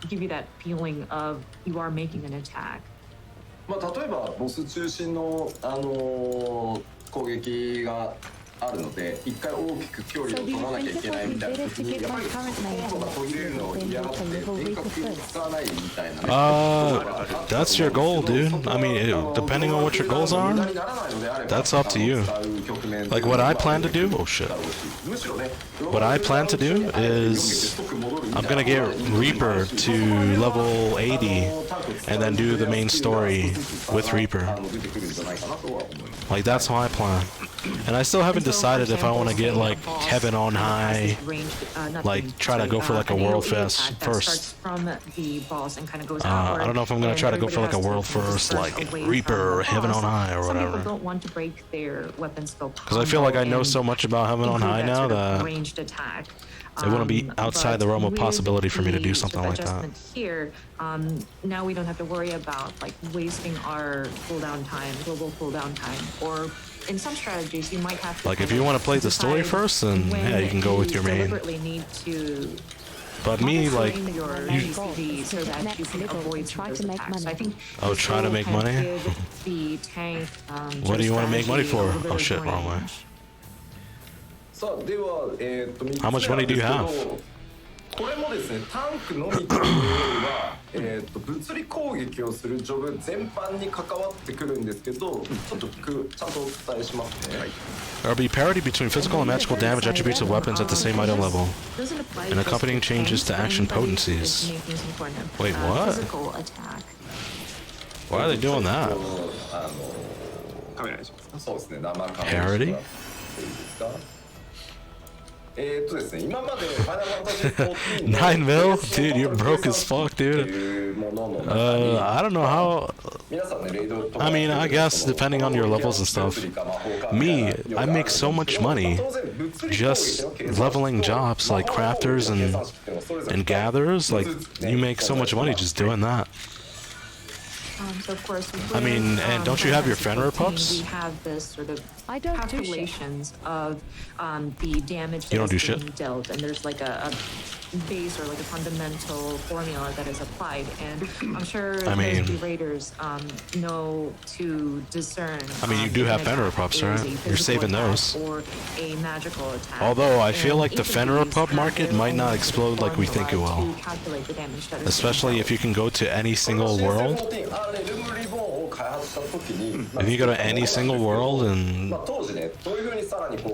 give you that feeling of you are making an attack. まあ例えばボス中心の攻撃があるので、一回大きく距離を取らなきゃいけないみたいな時にやっぱりコンボが途切れるのを嫌がって遠隔使わないみたいなね。That's your goal, dude. I mean, depending on what your goals are, that's up to you. Like what I plan to do, oh shit. What I plan to do is I'm gonna get Reaper to level 80 and then do the main story with Reaper. Like that's my plan. And I still haven't decided if I want to get like Heaven on High, like try to go for like a world fest first. I don't know if I'm gonna try to go for like a world first, like Reaper or Heaven on High or whatever. Because I feel like I know so much about Heaven on High now that it wouldn't be outside the realm of possibility for me to do something like that. Here, now we don't have to worry about like wasting our cooldown time, global cooldown time, or in some strategies you might have to like if you want to play the story first, then yeah, you can go with your main. But me, like, so that you can avoid try to make money. So I think oh, try to make money? the tank, What do you want to make money for? Oh shit, wrong way. How much money do you have? これもですね、タンクのみというよりは、物理攻撃をするジョブ全般に関わってくるんですけど、ちょっとちゃんとお伝えしますね。There will be parity between physical and magical damage attributes of weapons at the same item level, and accompanying changes to action potencies. Wait, what? Why are they doing that? そうですね、生カメラ Parity? ですね、今までファイナルファンタジー14 9 mil? Dude, you're broke as fuck, dude. I don't know how. I mean, I guess depending on your levels and stuff. Me, I make so much money just leveling jobs like crafters and gatherers. Like, you make so much money just doing that. So of course, I mean, and don't you have your Fenrir pups? We have this sort of I don't do shit. calculations of the damage that You don't do is being shit? dealt, and there's like a base or like a fundamental formula that is applied, and I'm sure I mean, the raiders know to discern. I mean, you do have Fenrir pups, right? You're saving those. Or a magical attack. Although I feel And like the each of Fenrir these pup have market their might own not explode like we think it formula will. to calculate the damage that is Especially if you can go to any single world. If you go to any single world, and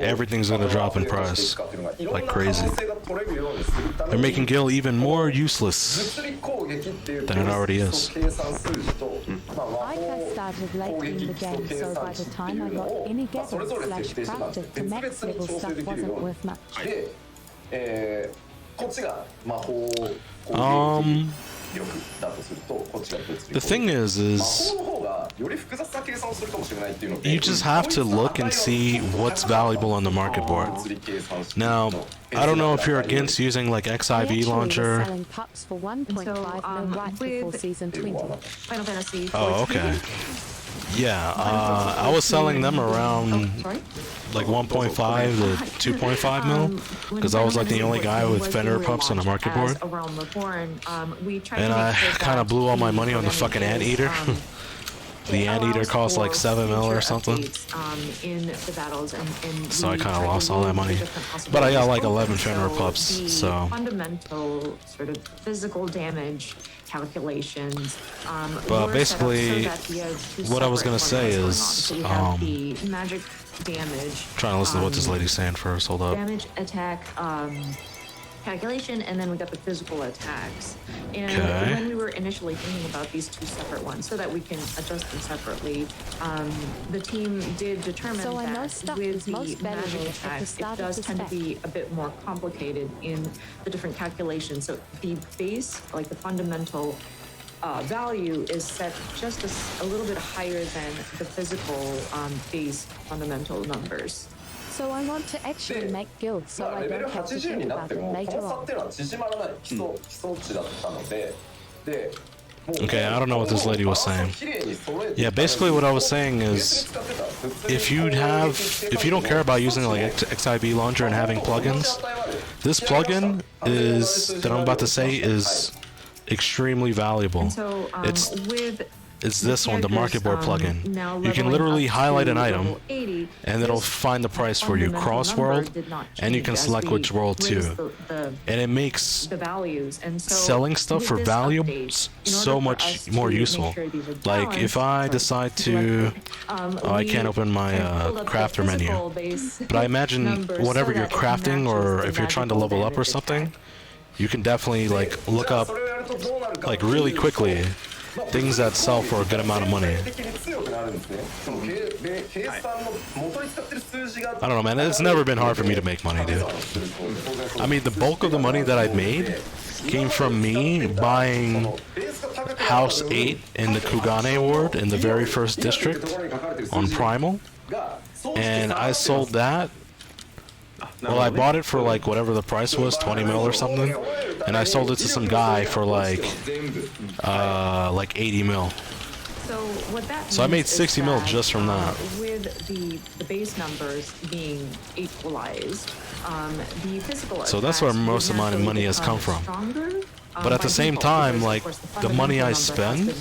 everything's gonna drop in price like crazy. They're making Gil even more useless than it already is. I first started late in the game, so by the time I got any gathered/crafted to max level stuff wasn't worth much. The thing is you just have to look and see what's valuable on the market board. Now, I don't know if you're against using like XIV launcher. Selling pups for 1.5 mil right before season 20. Final Fantasy. Oh, okay. Yeah, I was selling them around like 1.5 to 2.5 mil, because I was like the only guy with Fenrir pups on the market board. And I kind of blew all my money on the fucking anteater. The anteater cost like 7 mil or something. So I kind of lost all that money. But I got like 11 Fenrir pups, so. Fundamental sort of physical damage calculations. But basically, what I was gonna say is, magic damage. Trying to listen to what this lady's saying first. Hold up. Damage attack calculation, and then we got the physical attacks. And when we were initially thinking about these two separate ones, so that we can adjust them separately, the team did determine that with the magic attacks, it does tend to be a bit more complicated in the different calculations. So the base, like the fundamental value, is set just a little bit higher than the physical base fundamental numbers. So I want to actually make guilds so I don't have to think about it later on. Okay, I don't know what this lady was saying. Yeah, basically what I was saying is, if you don't care about using like XIV launcher and having plugins, this plugin that I'm about to say is extremely valuable. It's this one, the market board plugin. You can literally highlight an item, and it'll find the price for you cross world, and you can select which world too. And it makes selling stuff for value so much more useful. Like if I decide to, I can't open my crafter menu, but I imagine whatever you're crafting, or if you're trying to level up or something, you can definitely like look up like really quickly things that sell for a good amount of money. I don't know, man. It's never been hard for me to make money, dude. I mean, the bulk of the money that I made came from me buying House 8 in the Kugane Ward in the very first district on Primal. And I sold that. Well, I bought it for like whatever the price was, 20 mil or something, and I sold it to some guy for like 80 mil. So I made 60 mil just from that. With the base numbers being equalized, the physical. So that's where most of my money has come from. But at the same time, like the money I spend,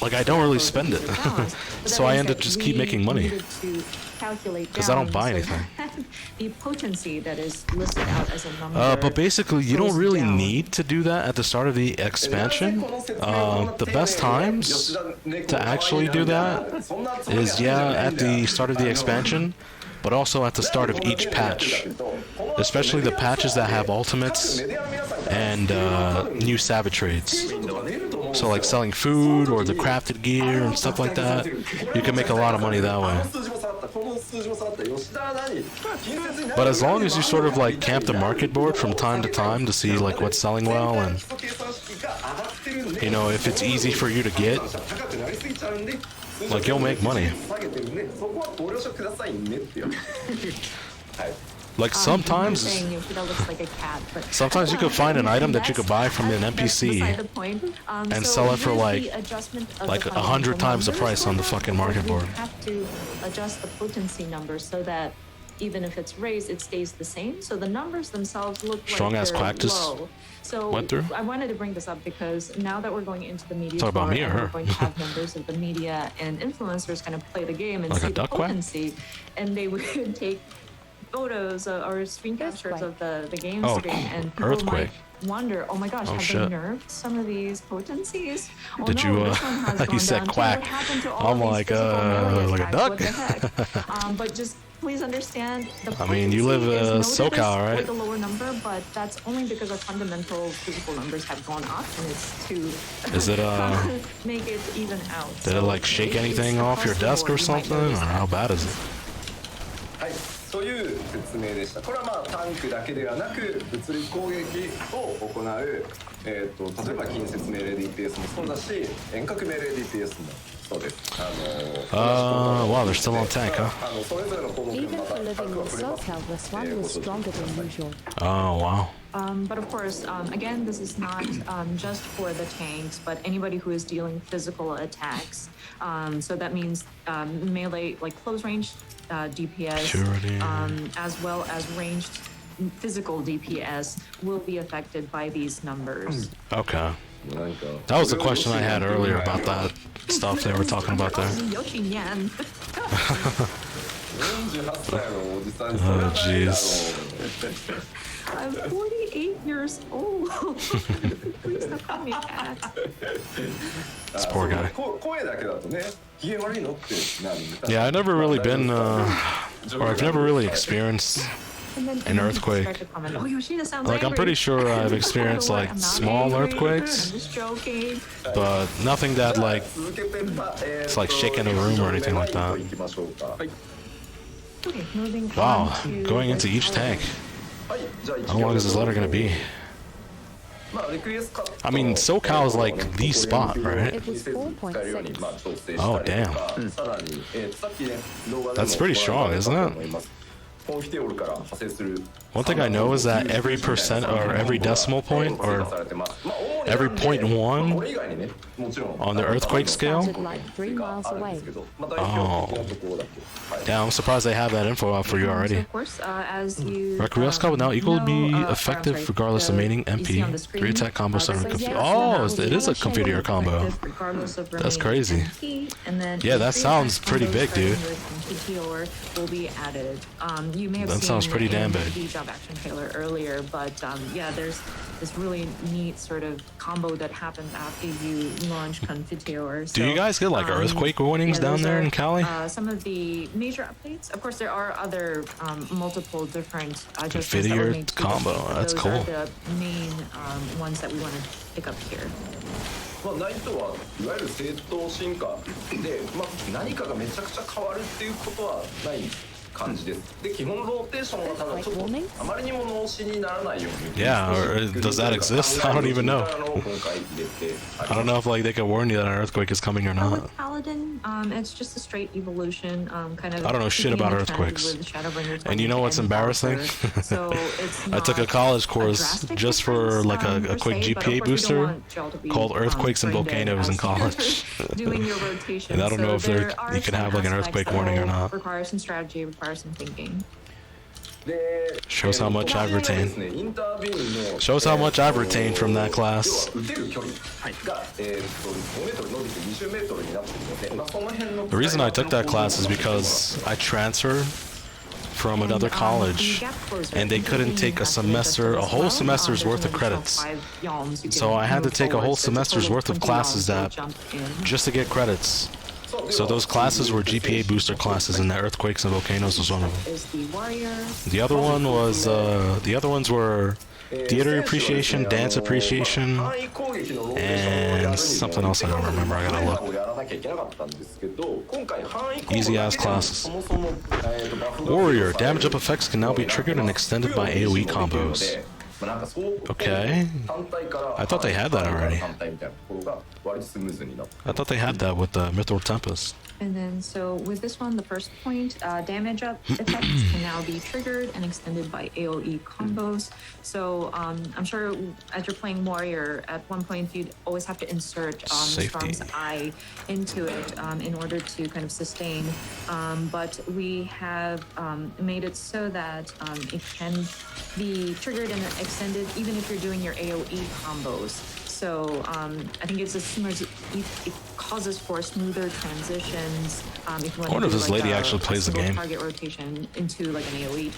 like I don't really spend it. So I end up just keep making money. Because I don't buy anything. The potency that is listed out as a number. But basically, you don't really need to do that at the start of the expansion. The best times to actually do that is, at the start of the expansion, but also at the start of each patch. Especially the patches that have ultimates and new savage trades. So like selling food or the crafted gear and stuff like that, you can make a lot of money that way. But as long as you sort of like camp the market board from time to time to see like what's selling well, and you know, if it's easy for you to get, like you'll make money. Like sometimes you could find an item that you could buy from an NPC and sell it for like 100 times the price on the fucking market board. You have to adjust the potency number so that even if it's raised, it stays the same. So the numbers themselves look Strong like ass they're quack just low. So went through? I wanted to bring this up because now that we're going into the media Talk about tour me or and her? we're going to have members of the media and influencers kind of play the game and Like a see the duck quack? potency, and they would take photos or screen captures of the game Oh, screen, and people earthquake. might wonder, oh my gosh, Oh, have shit. they nerfed some of these potencies? Oh Did no, you, this one has you gone said down. Hey, quack. what happened to all I'm of these like, physical melee like a attacks? duck? What the heck? But just please understand, the I mean, you live, potency is noted SoCal, as right? with a lower number, but that's only because our fundamental physical numbers have gone up, and it's to Is it, make it even out. did it like shake anything off your desk or something? Or how bad is it? はい、という説明でした。これはまあタンクだけではなく物理攻撃を行う、例えば近接命令 DPS もそうだし遠隔命令 DPS もそうです。Wow, they're still on tank, huh? それぞれの項目に Even また for living タンク in は触れます。 SoCal, this one was stronger than usual. Oh, wow. But of course, again, this is not just for the tanks, but anybody who is dealing physical attacks. So that means melee, like close range DPS, Purity. as well as ranged physical DPS will be affected by these numbers. Okay. That was the question I had earlier about that stuff they were talking about there. Yoshi Nyan. 48歳のおじさんにそれはないだろう。 jeez. I'm 48 years old. Please don't call me fat. This poor guy. 声だけだとね、機嫌悪いのってなる。 Yeah, I've never really been, or I've never really experienced And then an earthquake. start to comment, oh, Yoshida sounds Like, I'm angry. pretty sure I've experienced like I'm not small angry. earthquakes, I'm just joking. but nothing that like, 続けてit's like shaking a room or anything like that. 行きましょうか。はい Okay, moving Wow, on to going into the each tank. はい、じゃあ How long is this letter gonna be? まあリクエストカット I mean, SoCal is like the spot, right? It was 4.6. 使えるようにまあ調整したりと Oh, か damn. さらにさっきね動画でも That's pretty strong, isn't it? 思いますコンフィテオールから派生する One thing I know is that every percent or every decimal point or every 0.1 これ以外にねもちろん on the earthquake scale. Sounded like 3 miles あるん away. ですけどまあ代表的なところだけはい Damn, I'm surprised they have that info out for you So already. of course, as you Requiescat will now equally be know, effective I'm sorry, regardless of the- mating you see on MP. the screen, 3 attack combo this starting is confu- yes, Oh, and it is a Confiteor combo. regardless of That's remaining crazy. MP, and then Yeah, that three sounds attack pretty combos big, dude. starting with Confiteor will be added. You may have That seen sounds pretty damn in big. the job action trailer earlier, but yeah, there's this really neat sort of combo that happens after you launch Confiteor. Do you guys get like earthquake warnings down those there are, in Cali? Some of the major updates. Of course, there are other multiple different adjustments that Confiteor were made to the combo, game, but that's those cool. are the main ones that we want to pick up here. まあナイトはいわゆる正当進化でまあ何かがめちゃくちゃ変わるっていうことはない感じです。で基本ローテーションはただちょっとあまりにも脳死にならないように。 Yeah, or does that exist? I don't even know. 今回入れて I don't know if like they can warn you that an earthquake is coming or Well, not. with Paladin, it's just a straight evolution, kind of. I don't know shit keeping about the trend earthquakes. with Shadowbringers And you know what's and embarrassing? Valkyrie. So it's I took a not college a course drastic just for difference, like a per quick se, but of GPA course we don't booster want y'all to be, called Earthquakes and brain dead Volcanoes in as college. doing your rotation. And I don't know if So there- there are you can some have, like, an aspects earthquake that warning or will not. Require some strategy, require some thinking. で Shows how much I've この retained. インタービューの Shows how much I've retained from that class. 要は打てる距離が5メートル伸びて20メートルになってるので、まあその辺の The reason I took that class is because I transferred from another college and they couldn't take a semester, a whole semester's worth of credits. So I had to take a whole semester's worth of classes that just to get credits. So those classes were GPA booster classes, and the Earthquakes and Volcanoes was one of them. Is the warrior. The other one was, the other ones were theater appreciation, dance appreciation, and something else I don't remember. I gotta look. Easy ass classes. Warrior, damage up effects can now be triggered and extended by AoE combos. Okay. I thought they had that already. I thought they had that with the Mithril Tempest. And then, so with this one, the first point, damage up effects can now be triggered and extended by AoE combos. So I'm sure as you're playing warrior, at one point you'd always have to insert Storm's Eye into it in order to kind of sustain. But we have made it so that it can be triggered and extended even if you're doing your AoE combos. So I think it's as soon as it causes for smoother transitions. If you want I wonder to if do this like lady a actually plays the game. target rotation into like an AoE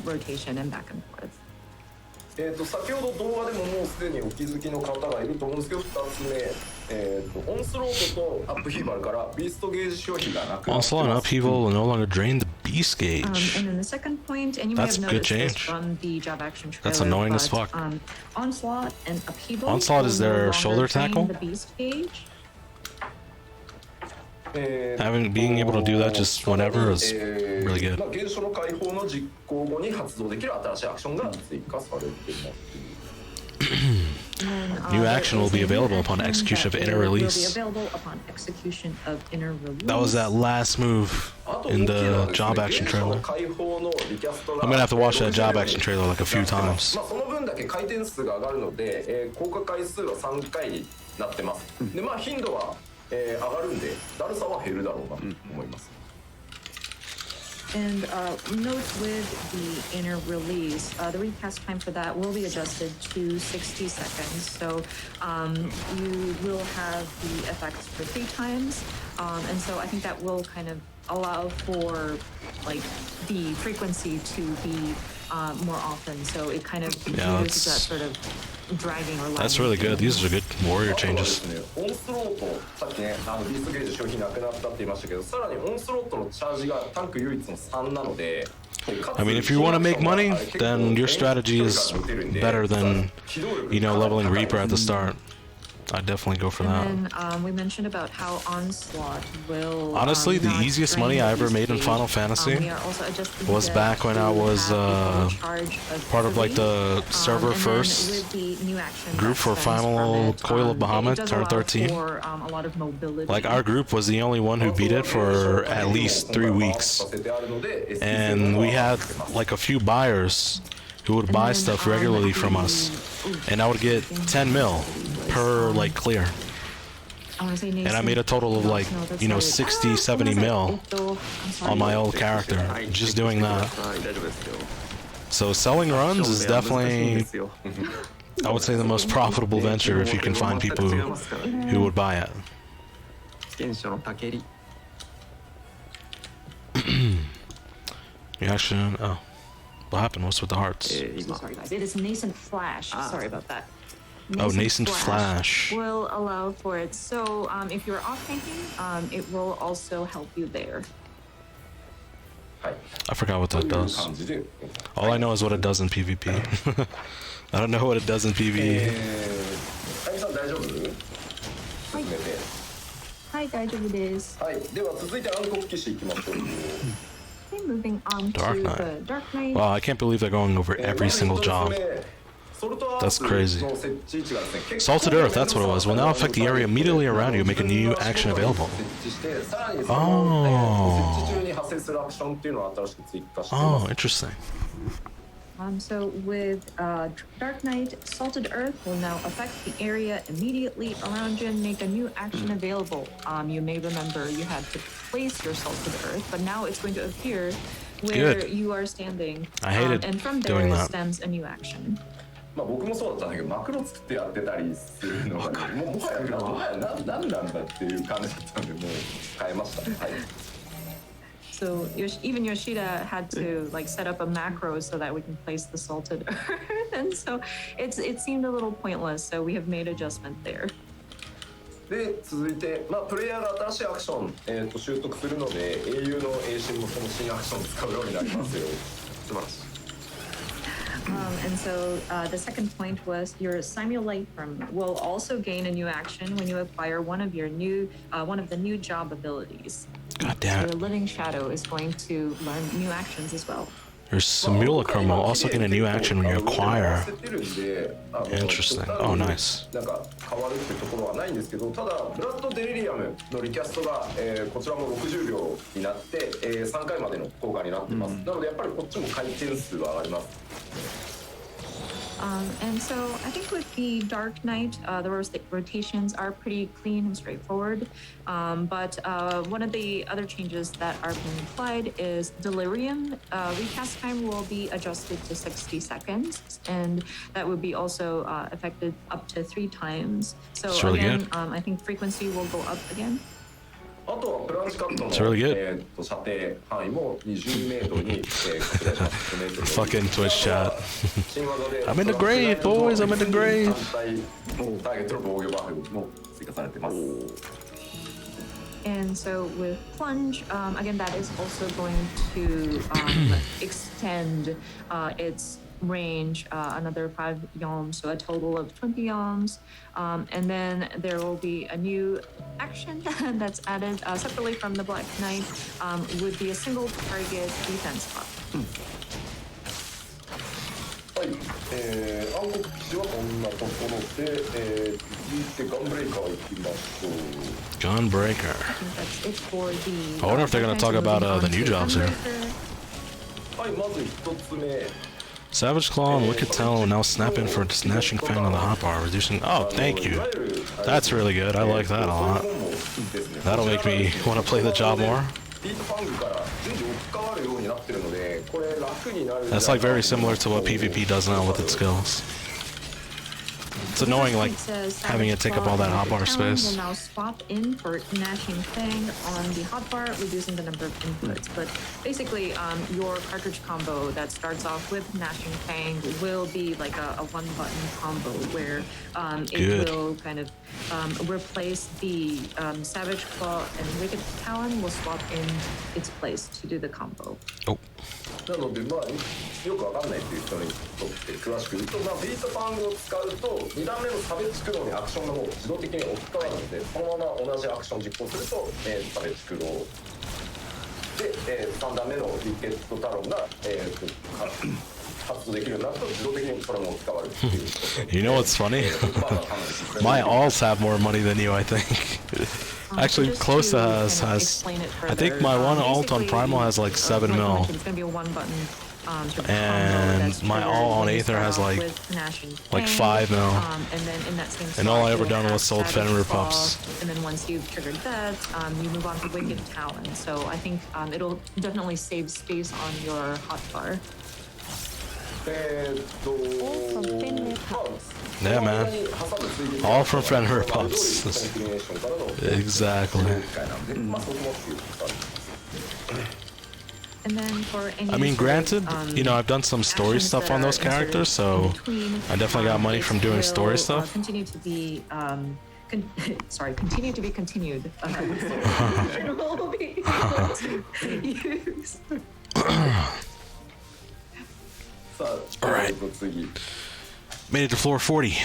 rotation and back and forth. 先ほど動画でももうすでにお気づきの方がいると思うんですけど、2つ目、オンスロートとアップヒーバルからビーストゲージ消費がなくなってます。Onslaught and upheaval will no longer drain the beast gauge. And then the second point, and you That's may a have good noticed this change. from the job action trailer, That's annoying but, as fuck. Onslaught and upheaval. Onslaught is will no their longer shoulder drain tackle? The beast gauge. Being able to do that just whenever is really good. 現象の解放の実行後に発動できる新しいアクションが追加されています。New action will be available upon execution of inner release. That was that last move in the job action trailer. I'm gonna have to watch that job action trailer like a few times. その分だけ回転数が上がるので、効果回数は3回になってます。で、頻度は上がるんで、だるさは減るだろうなと思います。And note with the inner release, the recast time for that will be adjusted to 60 seconds. So you will have the effects for 3 times. And so I think that will kind of allow for like the frequency to be more often. So it kind of reduces that sort of dragging or That's really good. These are good warrior changes. オンスロート、さっきね、ビーストゲージ消費なくなったって言いましたけど、さらにオンスロートのチャージがタンク唯一の3なので、 I mean, if you want to make money, then your strategy is better than, you know, leveling Reaper at the start. I'd definitely go for that. And then we mentioned about how Onslaught will... Honestly, the easiest money I ever made in Final Fantasy was back when I was part of like the server first group for Final Coil of Bahamut Turn 13. Like our group was the only one who beat it for at least 3 weeks. And we had like a few buyers who would buy stuff regularly from us. And I would get 10 mil per like clear. And I made a total of like, you know, 60, 70 mil on my old character, just doing that. So selling runs is definitely, I would say, the most profitable venture if you can find people who would buy it. Reaction, oh. What happened? What's with the hearts? Sorry guys, it is Nascent Flash. Sorry about that. Nascent Flash will allow for it. So if you're off tanking, it will also help you there. I forgot what that does. All I know is what it does in PvP. I don't know what it does in PvE. Hi, daijoubu desu. Moving on Dark to Knight. the Dark Knight. Wow, I can't believe they're going over every single job. That's crazy. Salted Earth, that's what it was. Will now affect the area immediately around you and make a new action available. Oh, interesting. So with Dark Knight, Salted Earth will now affect the area immediately around you and make a new action available. You may remember you had to place your Salted Earth, but now it's going to appear where you are standing. I hated and from doing there that. stems a new action. 僕もそうだったんだけど、マクロ作ってやってたりするのがね、もはや何なんだっていう感じだったんで、もう変えました。はい。So even Yoshida had to like set up a macro so that we can place the Salted Earth, and so it seemed a little pointless. So we have made adjustment there. で続いて、プレイヤーが新しいアクション、習得するので、英雄の英進もその新アクションを使うようになりますよ。素晴らしい。And so the second point was your Simulacrum will also gain a new action when you acquire one of the new job abilities. God damn So it. your Living Shadow is going to learn new actions as well. Your simulacrum will also gain a new action when you acquire. Interesting. Oh, nice. なんか変わるってところはないんですけど、ただブラッドデリリアムのリキャストが、こちらも60秒になって、3回までの効果になってます。なのでやっぱりこっちも回転数は上がります。And so I think with the Dark Knight, the rotations are pretty clean and straightforward. But one of the other changes that are being applied is Delirium. Recast time will be adjusted to 60 seconds, and that would be also affected up to 3 times. So really again, I think frequency will go up again. あとはプランチカットの、 really good. 射程範囲も20メートルに、拡大します。Fucking Twitch chat. I'm in the grave, boys. I'm in the grave. ターゲットの防御バフも追加されてます。 And so with Plunge, again, that is also going to extend its range another 5 yalms, so a total of 20 yalms. And then there will be a new action that's added separately from the Black Knight, would be a single target defense buff. はい、暗黒騎士はこんなところで、続いてガンブレイカー行きましょう。 Gunbreaker. I think that's it for the. I wonder if they're gonna talk about the new jobs here. はい、まず1つ目。 Savage Claw and Wicked Talon will now snap in for a Snatching Fang on the hotbar, reducing. Oh, thank you. That's really good. I like that a lot. That'll make me want to play the job more. That's like very similar to what PvP does now with its skills. It's annoying, like, having it take up all that hotbar space. Will now swap in for Gnashing Fang on the hotbar, reducing the number of inputs. But basically, your cartridge combo that starts off with Gnashing Fang will be like a one-button combo where it will kind of replace the Savage Claw, and Wicked Talon will swap in its place to do the combo. Oh. なのでまあよくわかんないっていう人にとって詳しく言うと、まあ、ビートパングを使うと2段目の差別駆動にアクションがもう自動的に置き換わるので、そのまま同じアクションを実行すると、差別駆動で、3段目のリケットタロンが、発動できるようになると自動的にそれも置き換わるっていう。You know what's funny? My alts have more money than you, I think. Actually, close to has. I think my one alt on Primal has like 7 mil. And my alt on Aether has like 5 mil. And all I ever done was sold Fenrir Pups. And then once you've triggered that, you move on to Wicked Talon. So I think it'll definitely save space on your hotbar. Yeah, man. All from Fenrir Pups. Exactly. And then for any I mean, granted, you know, I've done some story stuff on those characters, so I definitely got money from doing story stuff. Continue to be continue to be continued. Will be used. Alright. Made it to floor 40.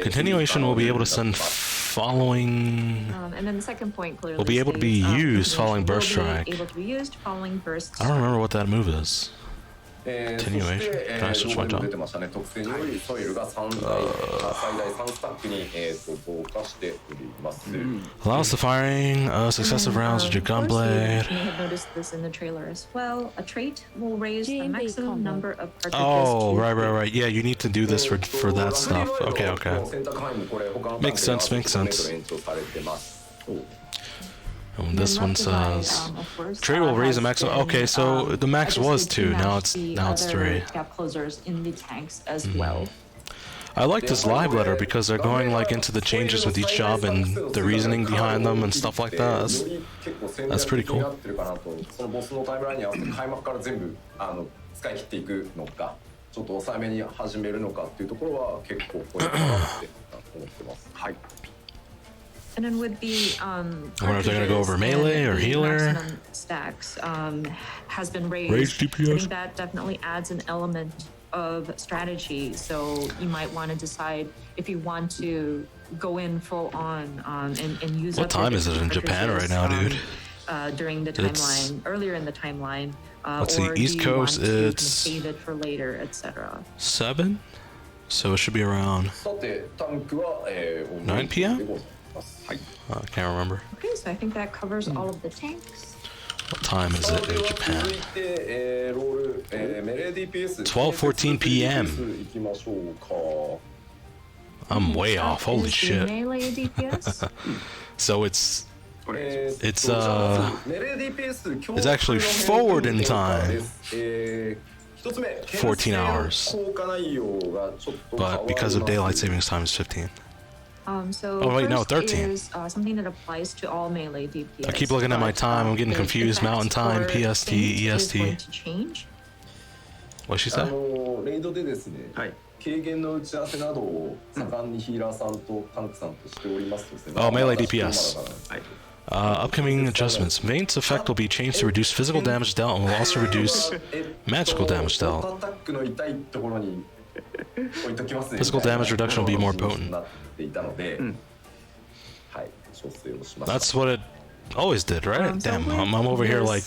Continuation will be able to send following. And then the second point clearly will be able to be used following Burst Strike. Able to be used following Burst I don't remember what that move is. Continuation. Can I switch my top? Allows the firing successive rounds with your gunblade. You may have noticed this in the trailer as well. A trait will raise the maximum number of cartridges. Oh, right. Yeah, you need to do this for that stuff. Okay. Makes sense. And this one says trait will raise the maximum. Okay, so the max was 2. Now it's 3. Gap closers in the tanks as well. I like this live letter because they're going like into the changes with each job and the reasoning behind them and stuff like that. That's pretty cool. And then with the I wonder if they're gonna go over melee or healer. Stacks has been raised. Raised DPS. I think that definitely adds an element of strategy. So you might want to decide if you want to go in full on and use. What time is it in Japan right now, dude? during the It's- timeline, earlier in the timeline, Let's see, or East do you Coast, want to it's- save it for later, etc.? 7? So it should be around さてタンクは、9 p.m.? でございますはい I can't remember. Okay, so I think that covers all of the tanks. What time is it で in は Japan? 続いて、ロール、メレー DPS 12:14 p.m. いきましょうか I'm way off. Holy Is the shit. melee DPS? So it's it's actually forward in time. 14 hours. But because of daylight savings time, it's 15. So Oh, wait, no, first 13. is something that applies to all melee DPS. I keep looking at my but, time, I'm getting the confused. Mountain effect time, for PST, Faint is EST. going to change. What'd she say? レイドでですね、はい軽減の打ち合わせなどを盛んにヒーラーさんとタンクさんとしておりますとですね、 Oh, melee まだ DPS はい Upcoming adjustments. Vayne's effect will be changed to reduce physical damage dealt and will also reduce magical damage dealt. アタックの痛いところに置いときますね Physical damage reduction will be more potent. なっていたので、はい、調整をしました。 That's what it always did, right? So Damn, with I'm over here this, like,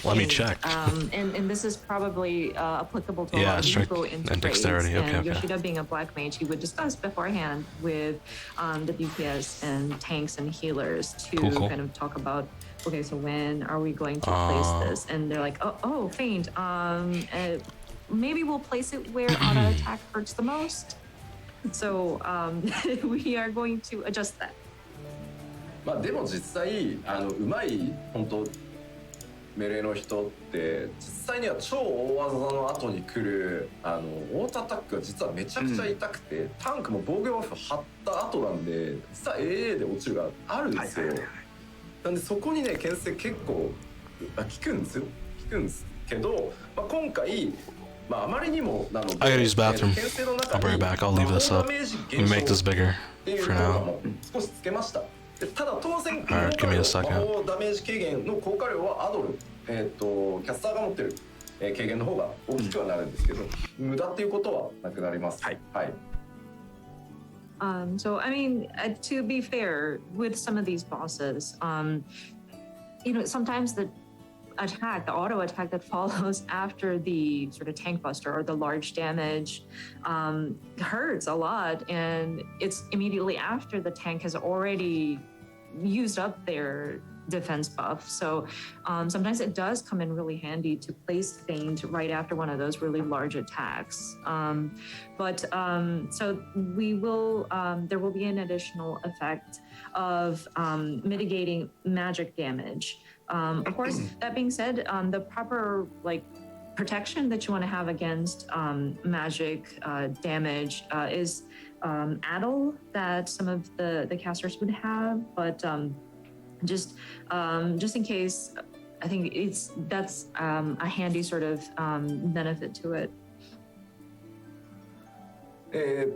let me Faint, check. And this is probably applicable to a Yeah, lot of strength people in and dexterity. trades. Okay, And okay. Yoshida being a black mage, he would discuss beforehand with the DPS and tanks and healers to Cool. kind of talk about, okay, so when are we going to place this? And they're like, oh, Faint. Maybe we'll place it where auto attack hurts the most. So we are going to adjust that. まあでも実際うまい本当メレーの人って実際には超大技の後に来るオートアタックが実はめちゃくちゃ痛くて、タンクも防御バフ張った後なんで実は AA で落ちるがあるんですよ。なんでそこにね牽制結構効くんですよ。効くんですけど、まあ、今回まああまりにもなので I gotta use bathroom. 牽制の中 I'll bring it back. I'll leave this up. Let me make this bigger っていう for の now. も少しつけました。でただ当然 Alright, give me a second. 魔法ダメージ軽減の効果量はアドル、キャスターが持ってる、軽減の方が大きくはなるんですけど、無駄っていうことはなくなります。はい。はい。So, I mean, to be fair, with some of these bosses, sometimes the auto attack that follows after the sort of tank buster or the large damage hurts a lot. And it's immediately after the tank has already used up their defense buff. So sometimes it does come in really handy to place Faint right after one of those really large attacks. So we will, there will be an additional effect of mitigating magic damage. Of course, that being said, the proper protection that you want to have against magic damage is Addle that some of the casters would have, but just in case, I think that's a handy sort of benefit to it.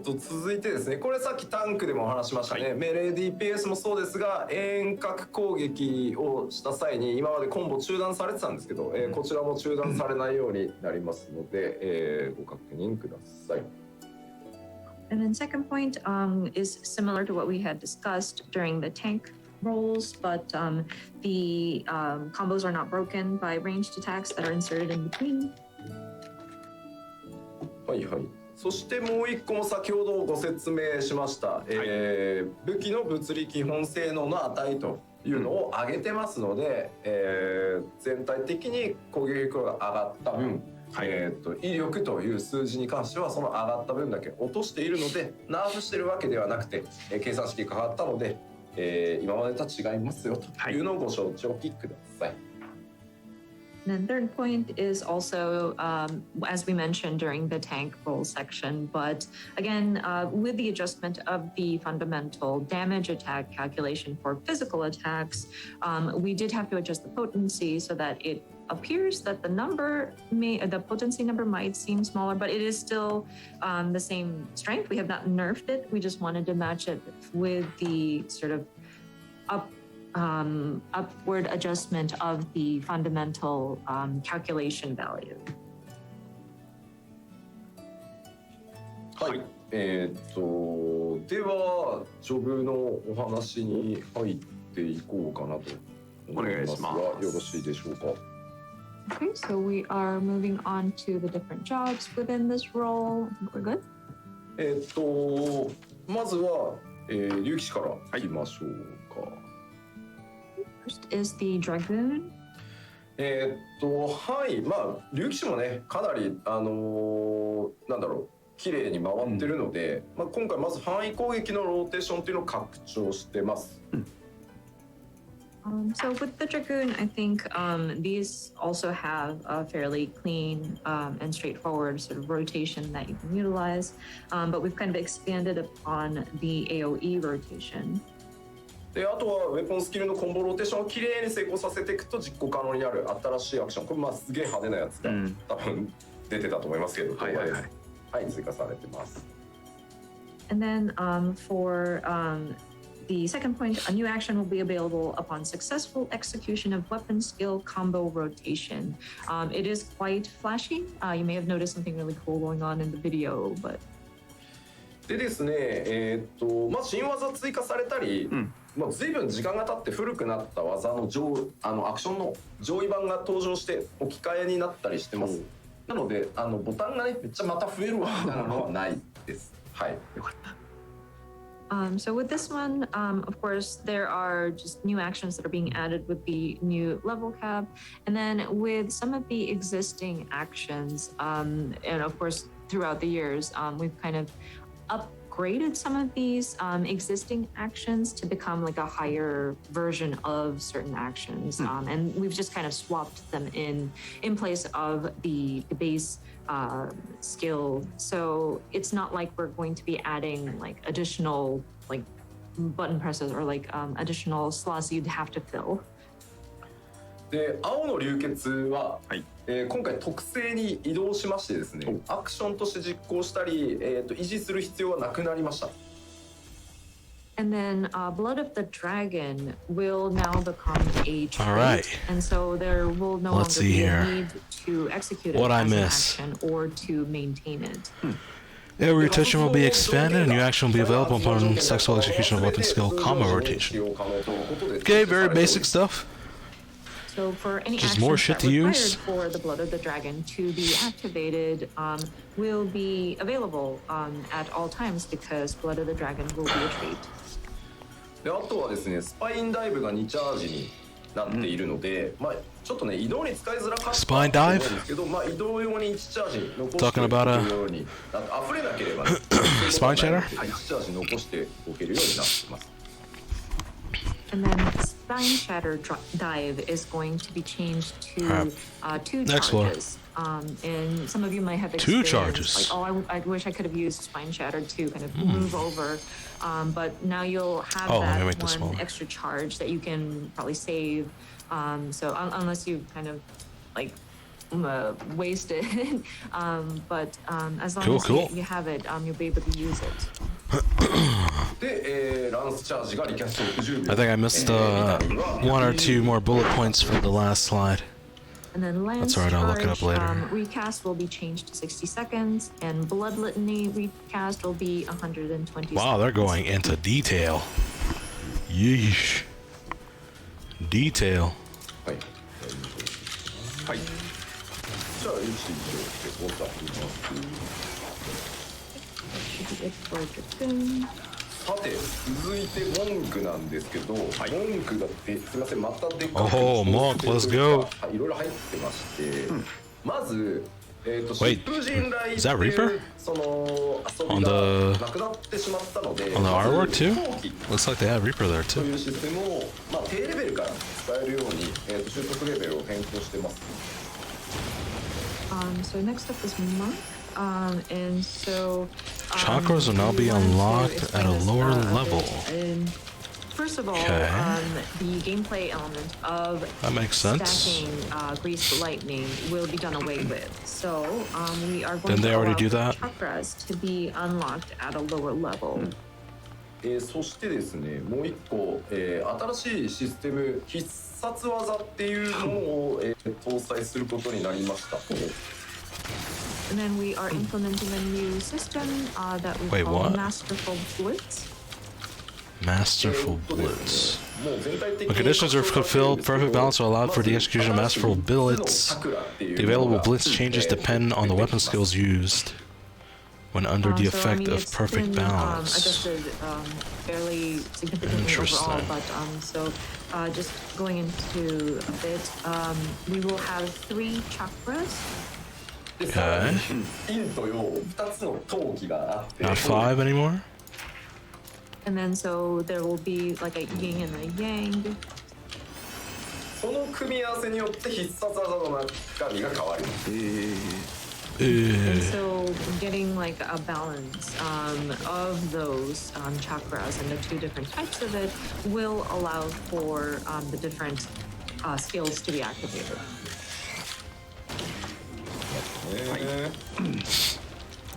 続いてですね、これさっきタンクでもお話しましたね、メレー DPS もそうですが遠隔攻撃をした際に今までコンボ中断されてたんですけど、こちらも中断されないようになりますので、ご確認ください。And then second point is similar to what we had discussed during the tank rolls, but the combos are not broken by ranged attacks that are inserted in between. はいはい。そしてもう一個も先ほどご説明しました、武器の物理基本性能の値というのを上げてますので、全体的に攻撃力が上がった分、威力という数字に関してはその上がった分だけ落としているのでナーフしてるわけではなくて、計算式が変わったので、今までとは違いますよというのをご承知おきください。And then third point is also, as we mentioned during the tank roll section, but again, with the adjustment of the fundamental damage attack calculation for physical attacks, we did have to adjust the potency so that it appears that the potency number might seem smaller, but it is still the same strength. We have not nerfed it. We just wanted to match it with the sort of upward adjustment of the fundamental calculation value. はい。ではジョブのお話に入っていこうかなと思いますが、よろしいでしょうか。Okay, so we are moving on to the different jobs within this role. I think we're good. まずは、竜騎士からいきましょうか。First is the Dragoon. はい、まあ竜騎士もね、かなりなんだろう、綺麗に回ってるので、まあ今回まず範囲攻撃のローテーションっていうのを拡張してます。So with the Dragoon, I think these also have a fairly clean and straightforward sort of rotation that you can utilize, but we've kind of expanded upon the AoE rotation. で、あとはウェポンスキルのコンボローテーションをきれいに成功させていくと実行可能になる新しいアクション。これまあすげえ派手なやつが、多分出てたと思いますけど、はい、追加されてます。And then for the second point, a new action will be available upon successful execution of weapon skill combo rotation. It is quite flashy. You may have noticed something really cool going on in the video, but でですね、まあ新技追加されたり、まあ随分時間が経って古くなった技のアクションの上位版が登場して置き換えになったりしてます。なのでボタンがねめっちゃまた増えるわみたいなのはないです。はい。よかった。So with this one, of course, there are just new actions that are being added with the new level cap. And then with some of the existing actions, and of course, throughout the years, we've kind of upgraded some of these existing actions to become like a higher version of certain actions. And we've just kind of swapped them in place of the base skill. So it's not like we're going to be adding like additional like button presses or like additional slots you'd have to fill. で、青の流血は、今回特性に移動しましてですね、アクションとして実行したり、維持する必要はなくなりました。And then Blood of the Dragon will now become a trait. All right. And so there will no longer be a need to execute it as an action or to maintain it. Every rotation will be expanded, and new action will be available upon successful execution of weapon skill combo rotation. Okay, very basic stuff. So for any Just actions more shit that to required use. for the Blood of the Dragon to be activated will be available at all times because Blood of the Dragon will be a trait. で、あとはですね、スパインダイブが2チャージになっているので、まあちょっとね移動に使いづらかったと思うんですけど、まあ移動用に1チャージ残しておけるように、溢れなければね、スパインシャダー1チャージ残しておけるようになっています。And then Spine Shatter Dive is going to be changed to 2 charges. And some of you might have experienced 2 charges. Like, oh, I wish I could have used Spine Shatter to kind of move over. But now you'll have that one extra charge that you can probably save. So unless you kind of like waste it, but as long as you have it, you'll be able to use it. I think I missed 1 or 2 more bullet points for the last slide. And then Lance That's alright, I'll look it up later. Recast will be changed to 60 seconds, and Blood Litany recast will be 120 Wow, they're going into detail. Yeesh. Detail. はい。はい。じゃあ、1、2、5、さて、続いて文句なんですけど、文句がすみません、またでかい。Oh, Monk, let's go. いろいろ入ってまして、まず、Wait, is that Reaper? その遊び On が the なくなってしまったので、 on the artwork too? Looks like they have Reaper there と too. いうシステムを、まあ、低レベルから使えるように、習得レベルを変更してます。So next up is Monk. And so Chakras will now be unlocked at a lower level. First of all, the gameplay element of That makes sense. stacking Greased Lightning will be done away with. So we are going Didn't they to already allow do that? chakras to be unlocked at a lower level. そしてですね、もう一個、新しいシステム必殺技っていうものを、搭載することになりました。And then we are implementing a new system that we Wait, call what? Masterful Blitz. Masterful Blitz. When conditions are fulfilled, perfect balance are allowed for the execution of Masterful Blitz. The available Blitz changes depend on the weapon skills used when under the effect of perfect balance. Adjusted fairly significantly overall, but just going into a bit, we will have 3 chakras. Okay. Not 5 anymore? And then so there will be like a yin and a yang. その組み合わせによって必殺技の中身が変わります。And so getting like a balance of those chakras and the 2 different types of it will allow for the different skills to be activated.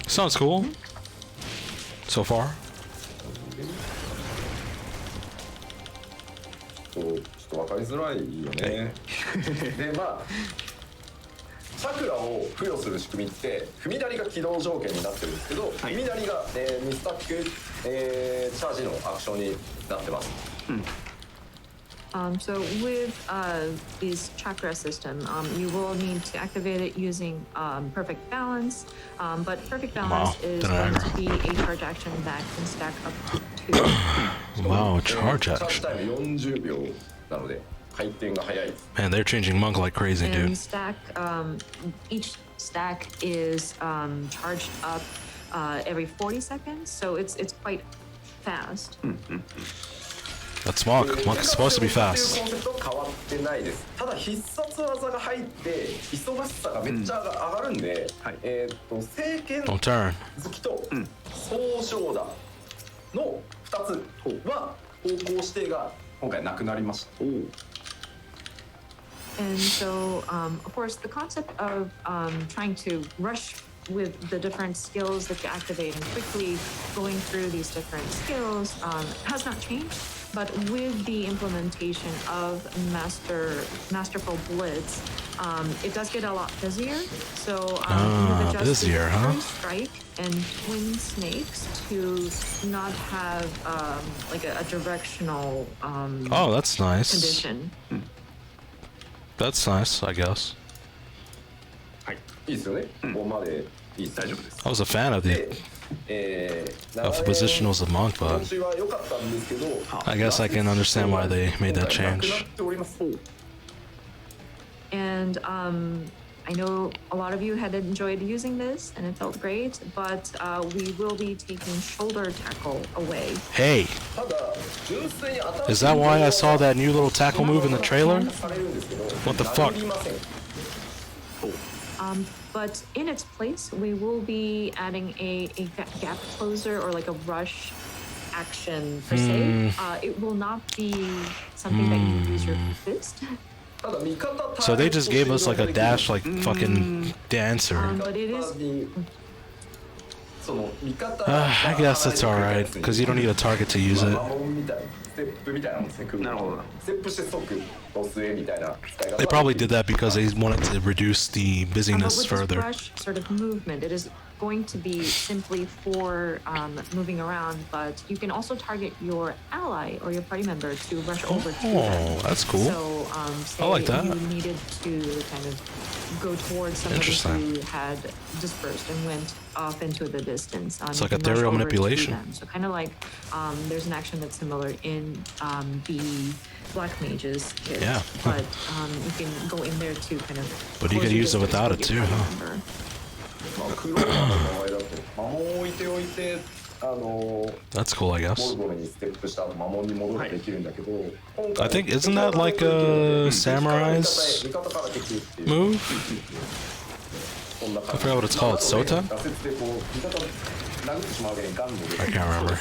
Sounds cool. So far. ちょっと分かりづらいよね。でまあチャクラを付与する仕組みって踏みなりが起動条件になってるんですけど、踏みなりが、2スタック、チャージのアクションになってます。So with this chakra system, you will need to activate it using perfect balance, but perfect balance is going to be a charge action that can stack up to 2. Wow, charge action. チャージタイム40秒なので回転が速いです。 Man, they're changing monk like crazy, And dude. stack, each stack is charged up every 40 seconds, so it's quite fast. That's monk. Monk is supposed to be fast. コンセプトは変わってないです。ただ必殺技が入って忙しさがめっちゃ上がるんで、聖剣 Don't turn. 好きと総称打の2つは方向指定が今回なくなりました。 And so, of course, the concept of trying to rush with the different skills that you activate and quickly going through these different skills has not changed. But with the implementation of Masterful Blitz, it does get a lot busier. So we've adjusted busier, huh? Strike and Twin Snakes to not have like a directional Oh, that's nice. condition. That's nice, I guess. いいですよね。ここまでいいです。大丈夫です。 I was a fan of the positionals of monk, but I guess I can understand why they made that change. And I know a lot of you had enjoyed using this and it felt great, but we will be taking shoulder tackle away. Hey, is that why I saw that new little tackle move in the trailer? What the fuck? But in its place, we will be adding a gap closer or like a rush action per se. It will not be something that you use your fist. So they just gave us like a dash, like fucking dancer. But it is. I guess it's alright, because you don't need a target to use it. They probably did that because they wanted to reduce the busyness further. With this rush sort of movement, it is going to be simply for moving around, but you can also target your ally or your party member to rush over to them. Oh, that's cool. So, say I like that. you needed to kind of go towards somebody who had dispersed and went off into the distance. It's like ethereal manipulation. So kind of like there's an action that's similar in the Black Mage's kit. Yeah. But you can go in there to kind of. But you could use it without it too, huh? That's cool, I guess. I think, isn't that like a samurai's move? I forgot what it's called, Sota? I can't remember.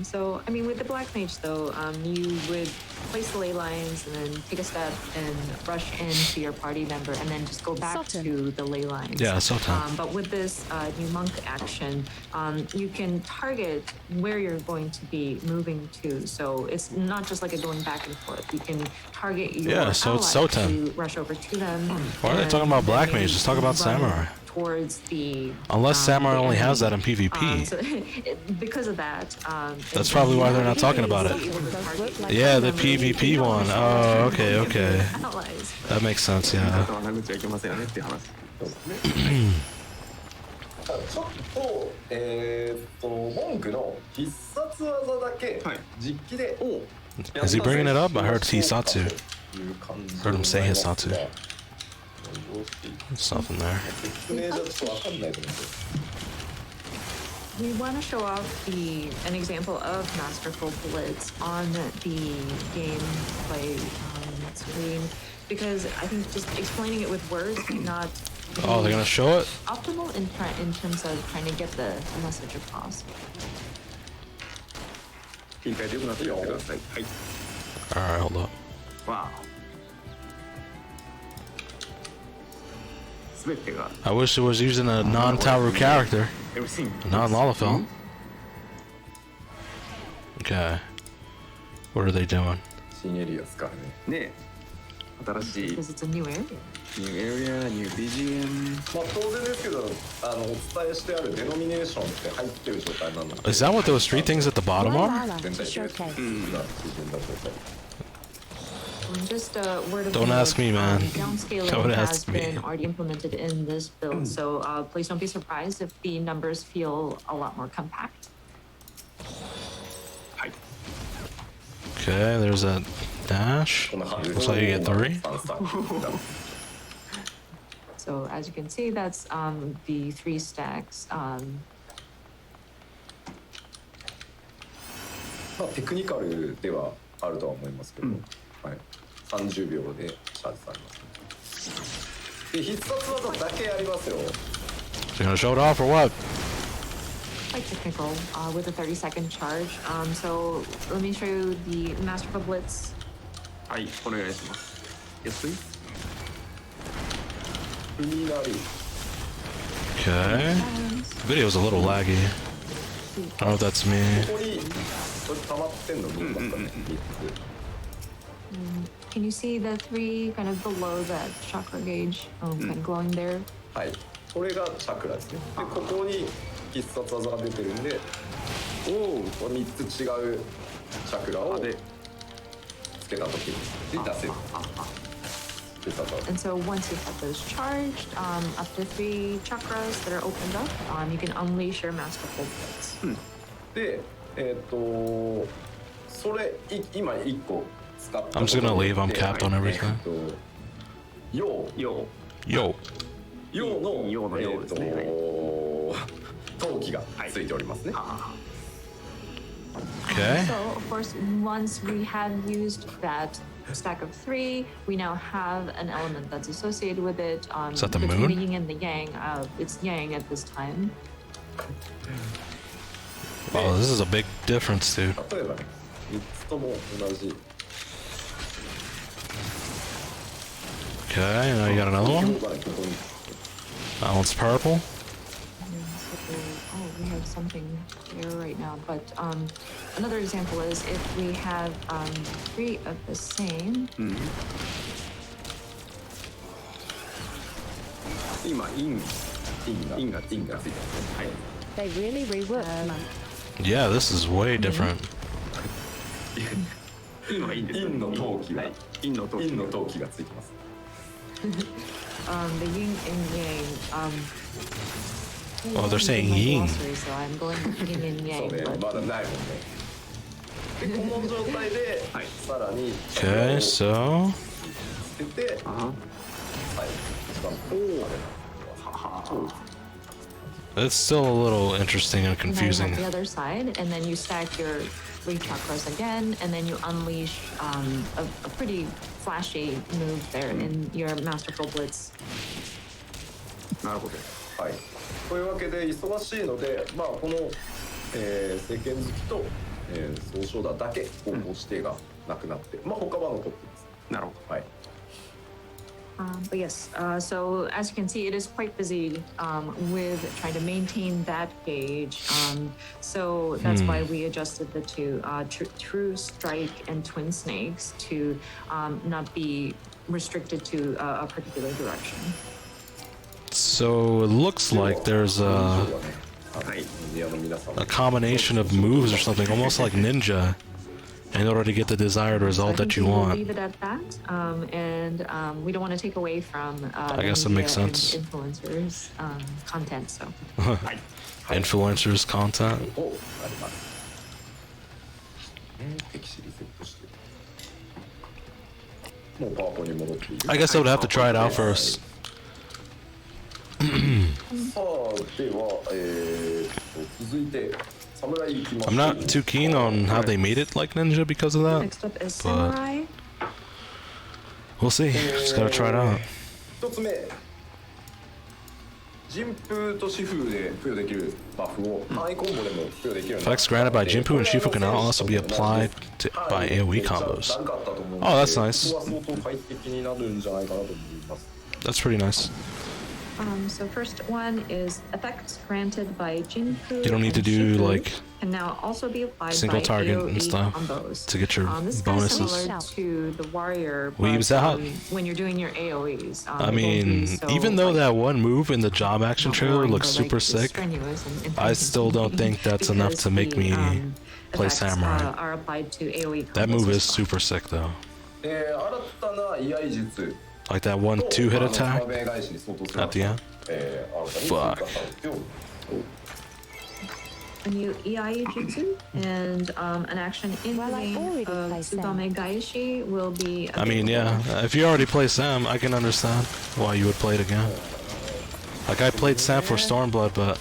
So, I mean, with the Black Mage, though, you would place the ley lines and then take a step and rush into your party member and then just go back to the ley lines. Yeah, Sota. But with this new monk action, you can target where you're going to be moving to. So it's not just like a going back and forth. You can target your ally to rush over to them. Why are they talking about Black Mage? Just talk about Samurai. towards the. Unless Samurai the only has that enemy. in PvP. So because of that. That's probably why they're not talking about it. Yeah, the PvP one. Oh, okay, okay. Allies. That makes sense, yeah. 鼻口はいけませんよねっていう話。ちょっと文句の必殺技だけ実機で、 Is he bringing it up? I heard Hisatsu. Heard him say Hisatsu. There's something there. 説明じゃちょっとわかんないと思うんですよ。 We want to show off an example of Masterful Blitz on the gameplay screen because I think just explaining it with words may not be Oh, they're gonna show it? optimal in terms of trying to get the message across. 切り替えてよくなってください。はい。 Alright, hold up. わあ。すべてが I wish it was using a non-Tauru character. everything. Non-Lalafell. Okay. What are they doing? 新エリアですからね。ねえ、新しい Because it's a new area. New area, new BGM. まあ当然ですけど、お伝えしてあるデノミネーションって入ってる状態なので。 Is that what those three things at the bottom are? Lala 全 to 体的に showcase. 基準だとさ。 Just a word of Don't note, ask me, man. Downscaling Don't has ask me. been already implemented in this build, so please don't be surprised if the numbers feel a lot more compact. はい。 Okay, there's that dash. こんな感じで。 Looks like you get 3. 3スタック。 So as you can see, that's the 3 stacks. まあテクニカルではあるとは思いますけど、はい。30秒でチャージされますね。で必殺技だけやりますよ。 You gonna show it off or what? Quite technical with a 30-second charge. So let me show you the Masterful Blitz. はい、お願いします。Yes, please. 踏みなり。 Okay. Video's a little laggy. I don't know if that's me. ここにこれ溜まってんの見えますかね。Can you see the 3 kind of below that chakra gauge, kind of glowing there? はい。これがチャクラですね。でここに必殺技が出てるんで、おお、これ3つ違うチャクラをつけた時に出せる。必殺技。 And so once you have those charged, up to 3 chakras that are opened up, you can unleash your Masterful Blitz. で、それ今1個使った。 I'm just gonna leave. I'm capped on everything. ヨー Yo. Yo. ヨーのヨーのヨーですね。陶器がついておりますね。 Okay. So of course, once we have used that stack of 3, we now have an element that's associated with it. Is that the between moon? the yin and the yang. It's yang at this time. Wow, this is a big difference, dude. 例えばね、3つとも同じ。 Okay, now you got another one. ここに That one's purple. And so, oh, we have something here right now. But another example is if we have 3 of the same. 今インがついてますね。はい。 They really reworked them. Yeah, this is way different. インはインですよね。インの陶器がはい。インの陶器。インの陶器がついてます。 The yin and yang. Oh, they're saying my yin. glossary, so I'm going with yin and そう yang. ね、 But まだないもんね。で、この状態で、さらに Okay, so つけて、あはい、一番は it's still a little interesting and and then you confusing. have the other side, and then you stack your 3 chakras again, and then you unleash a pretty flashy move there in your Masterful Blitz. なるほど。はい。というわけで忙しいので、まあこの、聖剣好きと、総称だだけ方法指定がなくなって、まあ他は残ってます。なるほど。はい。But yes, so as you can see, it is quite busy with trying to maintain that gauge. So that's why we adjusted the 2 True Strike and Twin Snakes to not be restricted to a particular direction. So it looks like there's a combination of moves or something, almost like ninja, in order to get the desired result that you want. Leave it at that, and we don't want to take away from I guess it makes sense. Influencers content. So Influencers content. I guess I would have to try it out first. I'm not too keen on how they made it like ninja because of that. Next up is Samurai. We'll see. Just gotta try it out. Effects granted by Jinpu and Shifu can now also be applied by AoE combos. Oh, that's nice. That's pretty nice. So first one is effects granted by Jinpu. You don't need to and do Shifu like can now also be applied single by target AoE and stuff combos. to get your this bonuses. Is similar to the warrior, We use that. when you're doing your AoEs. I mean, even though that one move in the job action trailer looks super sick, I still don't think that's enough to make me play Samurai. Are applied to AoE That move combos is as well. super sick though. Like that 1-2 hit attack at the end. Fuck. A new EI jutsu and an action in the Well, I vein already of played Sam. Tsubame Gaishi will be. I mean, yeah, if you already play Sam, I can understand why you would play it again. Like, I played Sam for Stormblood, but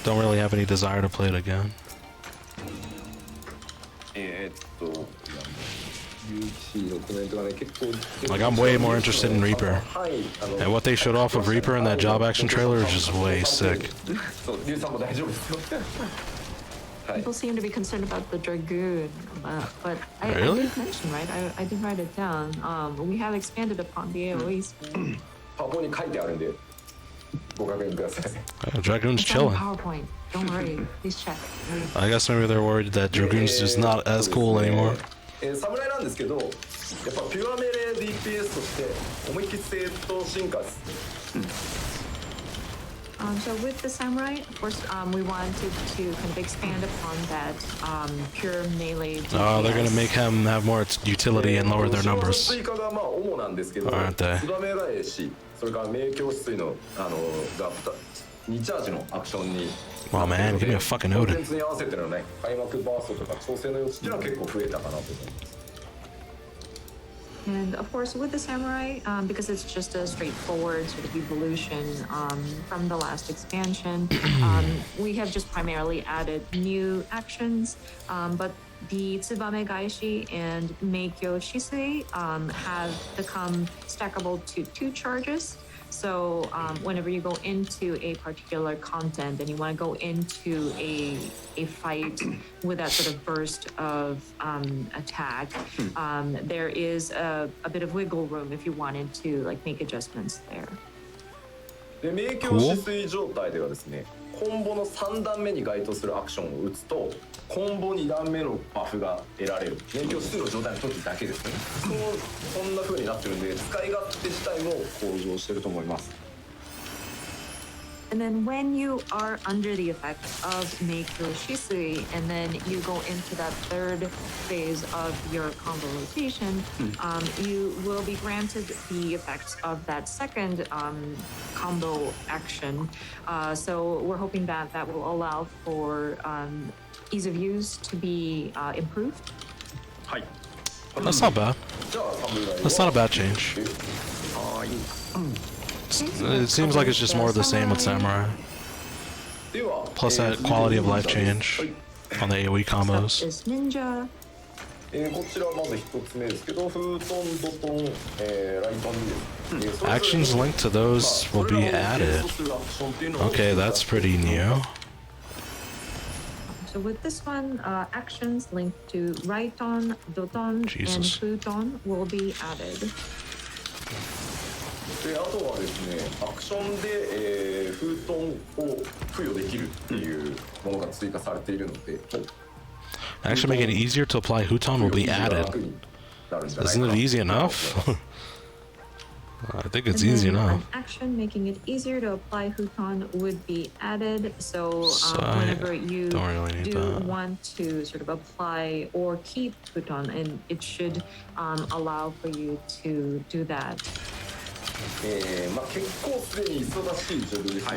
don't really have any desire to play it again. Like, I'm way more interested in Reaper. And what they showed off of Reaper in that job action trailer is just way sick. People seem to be concerned about the Dragoon, but I Really? did mention, right? I did write it down. We have expanded upon the AoEs. Dragoon's It's on chilling. PowerPoint. Don't worry. Please check. I guess maybe they're worried that Dragoon's just not as cool anymore. 侍なんですけど、やっぱピュアメレー DPS として思いっきり正当進化です。So with the samurai, of course, we wanted to kind of expand upon that pure melee DPS. Oh, they're gonna make him have more utility and lower their numbers. 追加がまあ主なんですけど、 Aren't they? ツバメ返し、それから名教水のが2チャージのアクションに。 Wow, man, give me a fucking Odin. コンテンツに合わせてのね、開幕バーストとか調整の余地っていうのは結構増えたかなと思います。 And of course, with the samurai, because it's just a straightforward sort of evolution from the last expansion, we have just primarily added new actions. But the Tsubame Gaishi and Meikyo Shisui have become stackable to 2 charges. So whenever you go into a particular content and you want to go into a fight with that sort of burst of attack, there is a bit of wiggle room if you wanted to like make adjustments there. で名教止水状態ではですね、コンボの3段目に該当するアクションを打つとコンボ2段目のバフが得られる。名教止水の状態の時だけですね。そんな風になってるんで使い勝手自体も向上してると思います。 And then when you are under the effect of Meikyo Shisui, and then you go into that third phase of your combo rotation, you will be granted the effects of that second combo action. So we're hoping that that will allow for ease of use to be improved. That's not bad. That's not a bad change. It seems like it's just more of the same with Samurai. Plus that quality of life change on the AoE combos. Is Ninja. こちらはまず1つ目ですけど、フートン、ドトン、ライトンです。 Actions linked to those will be added. Okay, that's pretty new. So with this one, actions linked to Raiton, Doton, Jesus. and Futon will be added. であとはですね、アクションで、フートンを付与できるっていうものが追加されているので、 Actually, making it easier to apply Huton will be added. Isn't it easy enough? I think it's And easy then now. An action making it easier to apply Huton would be added. So whenever you don't really need do that. want to sort of apply or keep Huton, and it should allow for you to do that. まあ結構すでに忙しいジョブですし、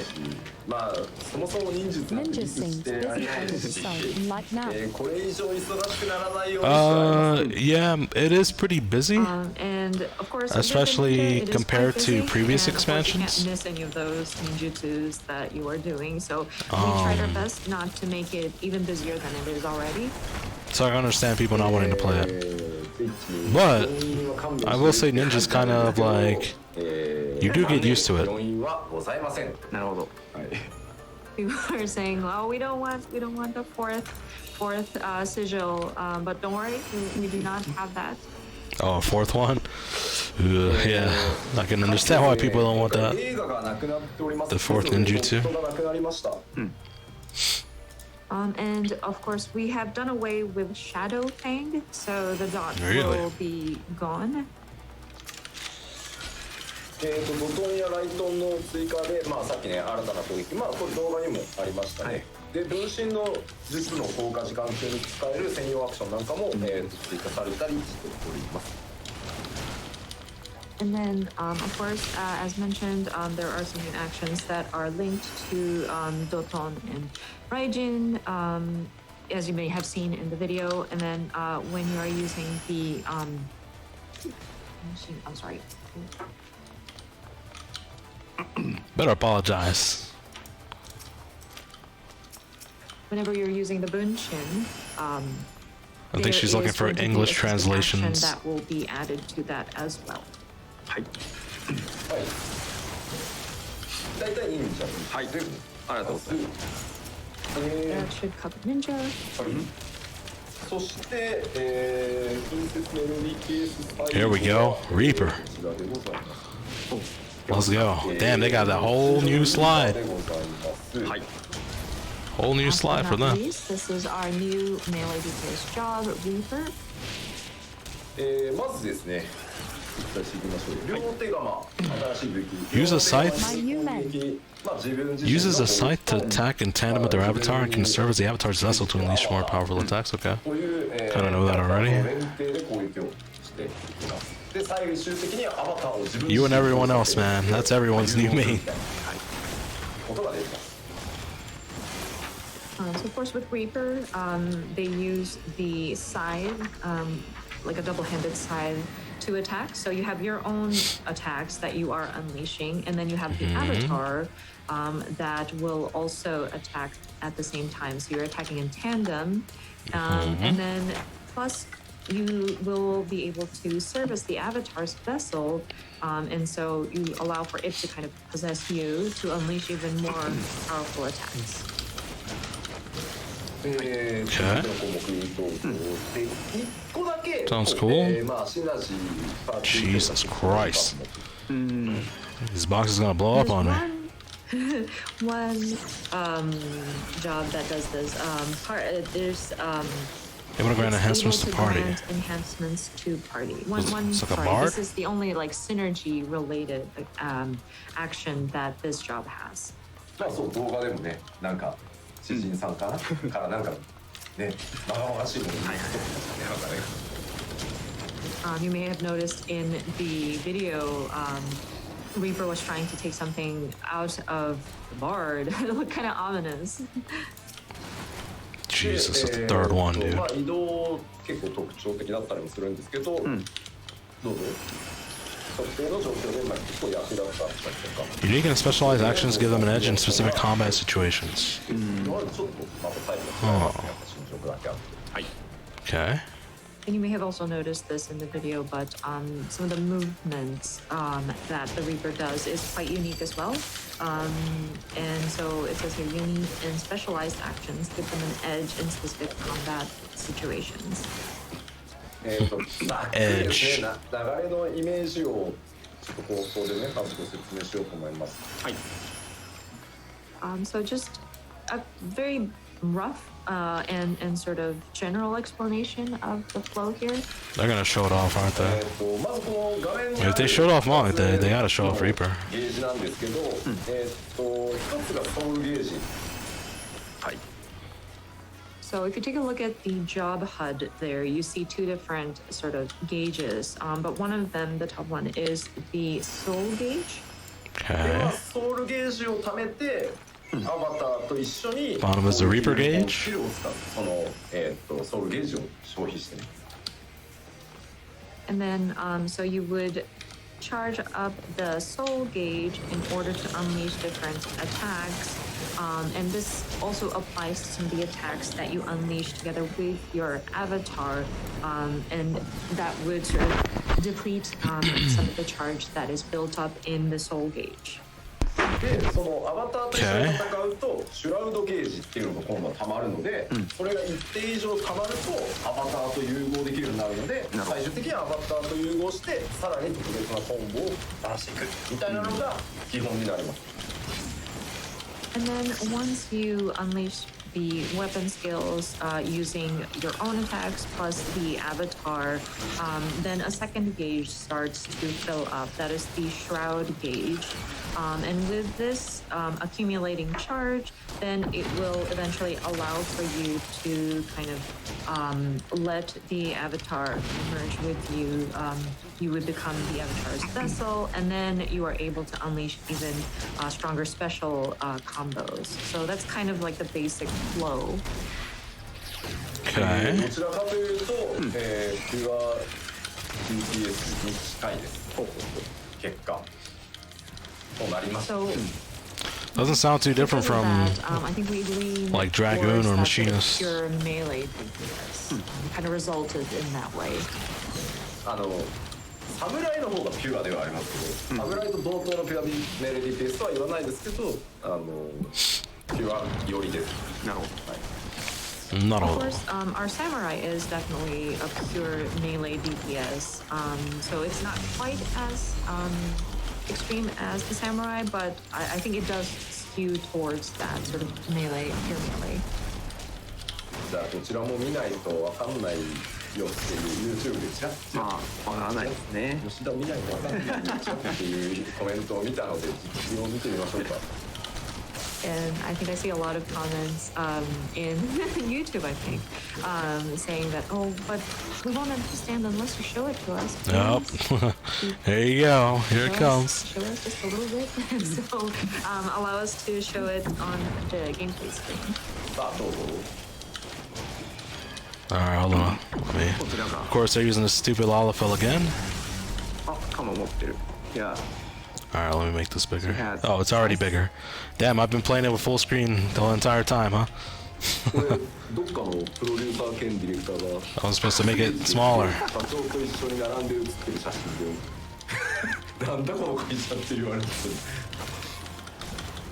まあそもそも忍術なんて Ninja 理屈 seems して busy あり all ない of で a すし、 sudden, like now. これ以上忙しくならないようにしてあります。 Yeah, it is pretty busy. And of course, Especially it is compared quite to busy, previous and of course you expansions. can't miss any of those ninjutsus that you are doing. So we tried our best not to make it even busier than it is already. So I understand people not wanting to play it. But I will say Ninja's kind of like, you do get used to it. 要因はございません。なるほど。はい。 People are saying, "Oh, we don't want the fourth sigil," but don't worry, we do not have that. Oh, a fourth one? Yeah, I can understand why people don't want that. 映画がなくなっております。 The fourth ninjutsu. がなくなりました。 And of course, we have done away with Shadow Fang, so the dot Really? will be gone. ドトンやライトンの追加で、まあさっきね、新たな攻撃、まあこれ動画にもありましたね。で、分身の術の効果時間中に使える専用アクションなんかも、追加されたりしております。 And then, of course, as mentioned, there are some new actions that are linked to Doton and Raijin, as you may have seen in the video. And then when you are using the machine, I'm sorry. Better apologize. Whenever you're using the Bunshin, I think she's looking for English translations. That will be added to that as well. はい。はい。大体いいんじゃん。はい。ありがとうございます。 That should cover Ninja. そして、近接メロディケース Here we go, Reaper. こちらでございます。 Let's go. Damn, they got that whole new slide. でございます。はい。 Whole new Last slide but for not them. least, this is our new melee DPS job, Reaper. まずですね、出していきましょう。両手釜、新しい武器。 Use a scythe. Uses Uses a scythe to attack in tandem with their avatar and can serve as the avatar's vessel to unleash more powerful attacks. Okay. Kinda know that already. You and everyone else, man. That's everyone's new main. So of course with Reaper, they use the scythe, like a double-handed scythe, to attack. So you have your own attacks that you are unleashing, and then you have the avatar that will also attack at the same time. So you're attacking in tandem, and then plus you will be able to service the avatar's vessel, and so you allow for it to kind of possess you to unleash even more powerful attacks. Sounds cool. Jesus Christ. This box is gonna blow up on me. One job that does this. There's They want to grant enhancements to party. Enhancements to party. One. It's like a Sorry, bard? this is the only like synergy related action that this job has. まあそう動画でもね、なんか知人さんかなからなんかね、まがまがしいものに撮ってましたね、なんかね。You may have noticed in the video, Reaper was trying to take something out of the bard. It looked kind of ominous. Jesus, that's the third one, dude. まあ移動結構特徴的だったりもするんですけど、どうぞ。特定の状況でまあ結構役立ったりとか。 Unique and specialized actions give them an edge in specific combat situations. ちょっとまたタイプが違いますね。進捗だけあって。はい。 Okay. And you may have also noticed this in the video, but some of the movements that the Reaper does is quite unique as well. And so it says here, unique and specialized actions give them an edge in specific combat situations. ざっくりですね、流れのイメージをちょっと放送でね、まずご説明しようと思います。はい。So just a very rough and sort of general explanation of the flow here. They're gonna show it off, aren't they? まずこの画面に If they showed off Mog, they gotta show off Reaper. ゲージなんですけど、一つがソウルゲージ。はい。 So if you take a look at the job HUD there, you see two different sort of gauges, but one of them, the top one, is the soul gauge. では Okay. ソウルゲージを貯めて、アバターと一緒に Bottom is the Reaper gauge? スキルを使うその、ソウルゲージを消費してね。 And then, so you would charge up the soul gauge in order to unleash different attacks. And this also applies to some of the attacks that you unleash together with your avatar. And that would sort of deplete some of the charge that is built up in the soul gauge. で、そのアバターと一緒に戦うと、シュラウドゲージっていうのが今度は溜まるので、それが一定以上溜まるとアバターと融合できるようになるので、最終的にはアバターと融合してさらに特別なコンボを出していくみたいなのが基本になります。 And then once you unleash the weapon skills using your own attacks plus the avatar, then a second gauge starts to fill up. That is the shroud gauge. And with this accumulating charge, then it will eventually allow for you to kind of let the avatar merge with you. You would become the avatar's vessel, and then you are able to unleash even stronger special combos. So that's kind of like the basic flow. Okay. どちらかというと、ピュア DPS に近いです。結果となります。 So Doesn't sound too different from I think we lean like Dragoon or Machinist. Pure melee DPS kind of resulted in that way. 侍の方がピュアではありますけど、侍と同等のピュアメレディペースとは言わないですけど、ピュアよりです。なるほど。はい。 Not Of all. course, our samurai is definitely a pure melee DPS, so it's not quite as extreme as the samurai, but I think it does skew towards that sort of melee, pure melee. じゃあどちらも見ないとわかんないよっていう YouTube でチラッチラッまあ、わからないですね。吉田見ないとわかんないよっていうコメントを見たので実況を見てみましょうか。 And I think I see a lot of comments in YouTube, I think, saying that, oh, but we won't understand unless you show it to us. Yep. There you go. Here it comes. Show us just a little bit. So allow us to show it on the gameplay screen. さあどうぞ。 Alright, hold on. Let me. こちらが Of course, they're using the stupid Lalafell again. あ、鎌持ってる。いや、 Alright, let me make this bigger. Yeah. Oh, it's already bigger. Damn, I've been playing it with full screen the whole entire time, huh? これどっかのプロデューサー兼ディレクターが I was supposed to make it smaller. 社長と一緒に並んで写ってる写真でなんだこの会社って言われてる。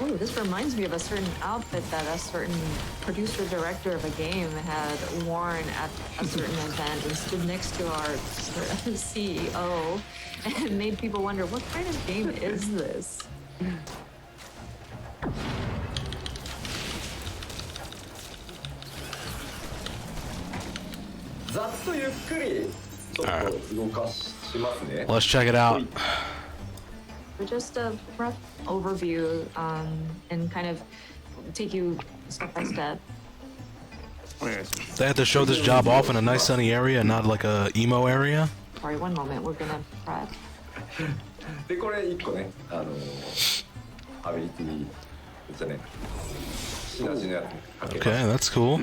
Oh, this reminds me of a certain outfit that a certain producer director of a game had worn at a certain event and stood next to our CEO and made people wonder, what kind of game is this? ざっとゆっくりちょっと動かしますね。 Let's check it out. So just a rough overview and kind of take you step by step. お願いします。 They had to show this job off in a nice sunny area, not like a emo area. Sorry, one moment. We're gonna prep. でこれ一個ねアビリティじゃねシナジのやつかけます。 Okay, that's cool.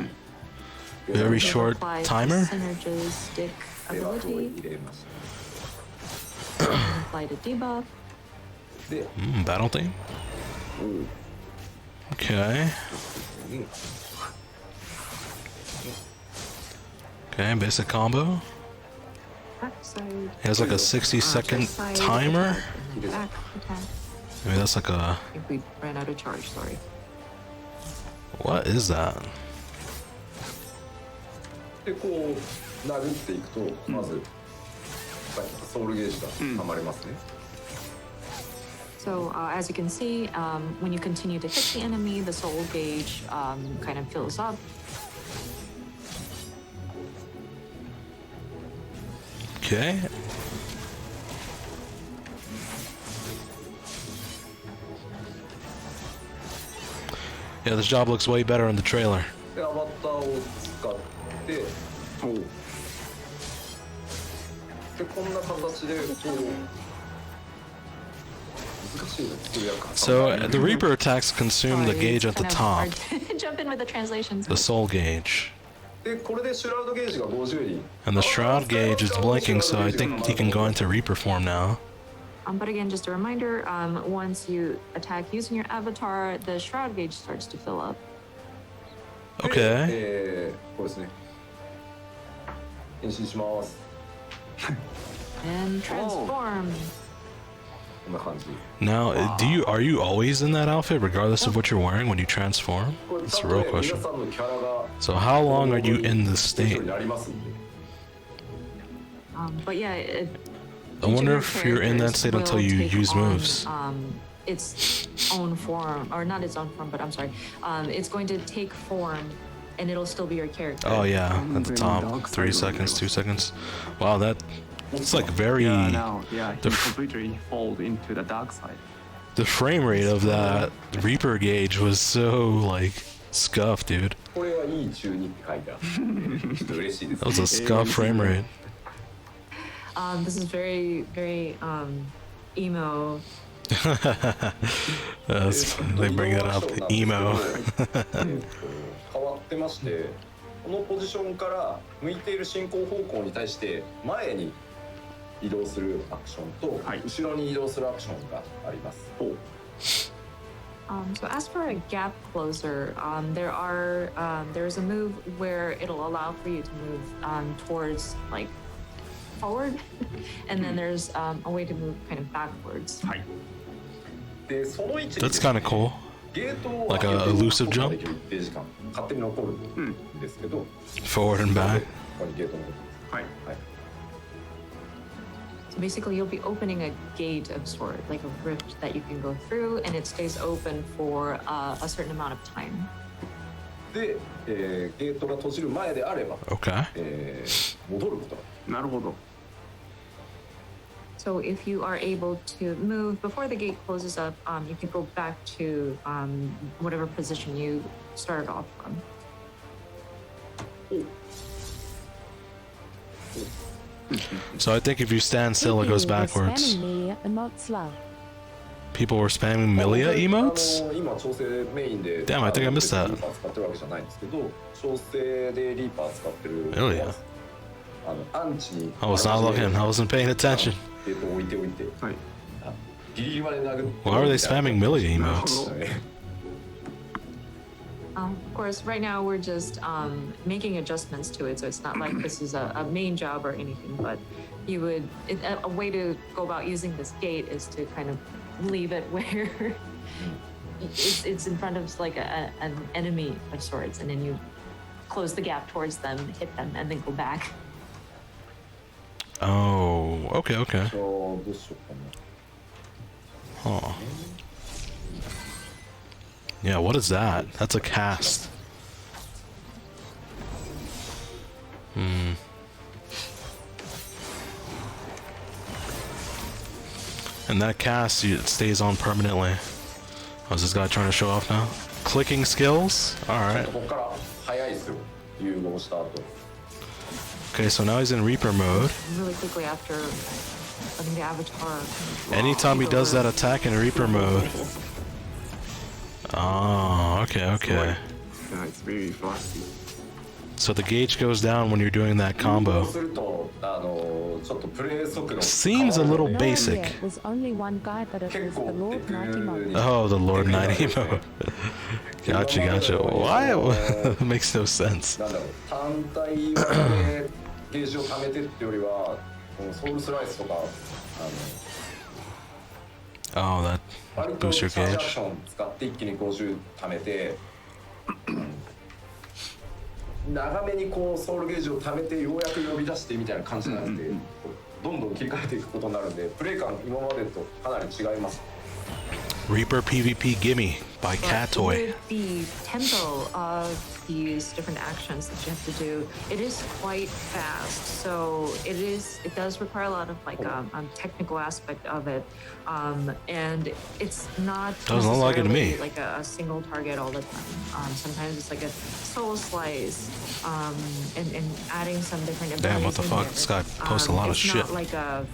Very short Apply timer. Synergistic では ability. 入れました。 Apply the debuff. で、 Battle theme. Okay. Okay, basic combo. Backside. He has like a 60-second Side timer. attack, back attack. Maybe that's like a... I think we ran out of charge. Sorry. What is that? でこう殴っていくとまずさっきのソウルゲージが溜まりますね。So as you can see, when you continue to hit the enemy, the soul gauge kind of fills up. Okay. Yeah, this job looks way better in the trailer. でアバターを使ってでこんな形でこう難しいの作りやか So the Reaper attacks consume the Sorry, gauge it's at the kind of top, hard to jump in with the translations. the soul gauge. でこれでシュラウドゲージが50に And the shroud gauge is blinking, so I think he can go into Reaper form now. But again, just a reminder, once you attack using your avatar, the shroud gauge starts to fill up. Okay. これですね変身します And transform. こんな感じ Now, are you always in that outfit, regardless of what you're wearing when you transform? これ That's 多 a real 分ね question. 皆さんのキャラが So how long are you in this 一緒 state? になりますんで But yeah, I wonder if you're in that state until you use moves. Its own form, or not its own form, but I'm sorry. It's going to take form, and it'll still be your character. Oh yeah, at the top. 3 seconds, 2 seconds. Wow, it's like very... Yeah, now, yeah, he The f- completely fall into the dark side. The frame rate of that Reaper gauge was so, like, scuffed, dude. これはいい中にって書いてあるちょっと嬉しいです That was a scuffed frame rate. This is very, very emo. They bring it up. Emo. 変わってましてこのポジションから向いている進行方向に対して前に移動するアクションと、後ろに移動するアクションがあります。So as for a gap closer, there's a move where it'll allow for you to move towards like forward, and then there's a way to move kind of backwards. でその位置に That's kind of cool. ゲートを Like a elusive jump? 一定時間勝手に残るんですけど、 Forward and back. ここにゲートを残る。はい。 So basically, you'll be opening a gate of sort, like a rift that you can go through, and it stays open for a certain amount of time. で、ゲートが閉じる前であれば、 Okay. 戻ることが。なるほど。 So if you are able to move before the gate closes up, you can go back to whatever position you started off from. So I think if you stand still, it goes backwards. People were spamming Milia emotes? 今調整メインで Damn, I think I missed that. リーパー使ってるわけじゃないんですけど、調整でリーパー使ってる。Milia? アンチに I was not looking. I wasn't paying attention. 置いておいて、はい。ギリギリまで殴って。 Why are they spamming Milia emotes? Of course, right now we're just making adjustments to it, so it's not like this is a main job or anything. But a way to go about using this gate is to kind of leave it where it's in front of like an enemy of sorts, and then you close the gap towards them, hit them, and then go back. Oh, okay, okay. どうしようかな。 Huh. Yeah, what is that? That's a cast. And that cast, it stays on permanently. Oh, is this guy trying to show off now? Clicking skills? Alright. ここから早いですよ。融合した後。 Okay, so now he's in Reaper mode. Really quickly after letting the avatar. Anytime he does that attack in Reaper mode. Oh, okay, okay. Yeah, it's very fast. So the gauge goes down when you're doing that combo. するとちょっとプレイ速度 Seems a little No, basic. yeah, there's only one guy, but it was the Lord Mighty Monk. Oh, the Lord Knight emo. Gotcha, gotcha. Why? It makes no sense. なんだろう単体でゲージを貯めてってよりはソウルスライスとかOh, that 割と boosts チャ your ージアク gauge. ション使って一気に50貯めて長めにこうソウルゲージを貯めてようやく呼び出してみたいな感じなんで、どんどん切り替えていくことになるんでプレイ感今までとかなり違います。Reaper PvP Gimme by Cat Toy. With the tempo of these different actions that you have to do, it is quite fast. So it does require a lot of like technical aspect of it, and it's not Doesn't look like it to me. necessarily like a single target all the time. Sometimes it's like a soul slice, and adding some different abilities. Damn, what the in fuck? there. This guy posts a lot of It's shit. not like an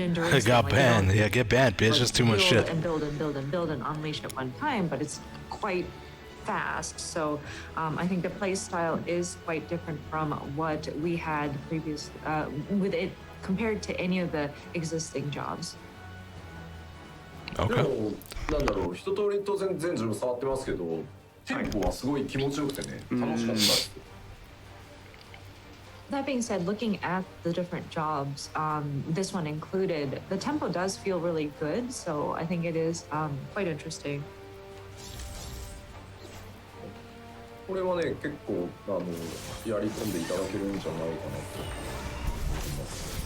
endurance. It got thing, like, you banned. don't, Yeah, get banned, bitch. like, That's too much build shit. and build and build and build and unleash at one time, but it's quite fast. So I think the play style is quite different from what we had previous with it compared to any of the existing jobs. で Okay. もなんだろう、一通り当然全ジム触ってますけど、テンポはすごい気持ちよくてね、楽しかったです。That being said, looking at the different jobs, this one included, the tempo does feel really good. So I think it is quite interesting. これはね、結構やり込んでいただけるんじゃないかなと思います。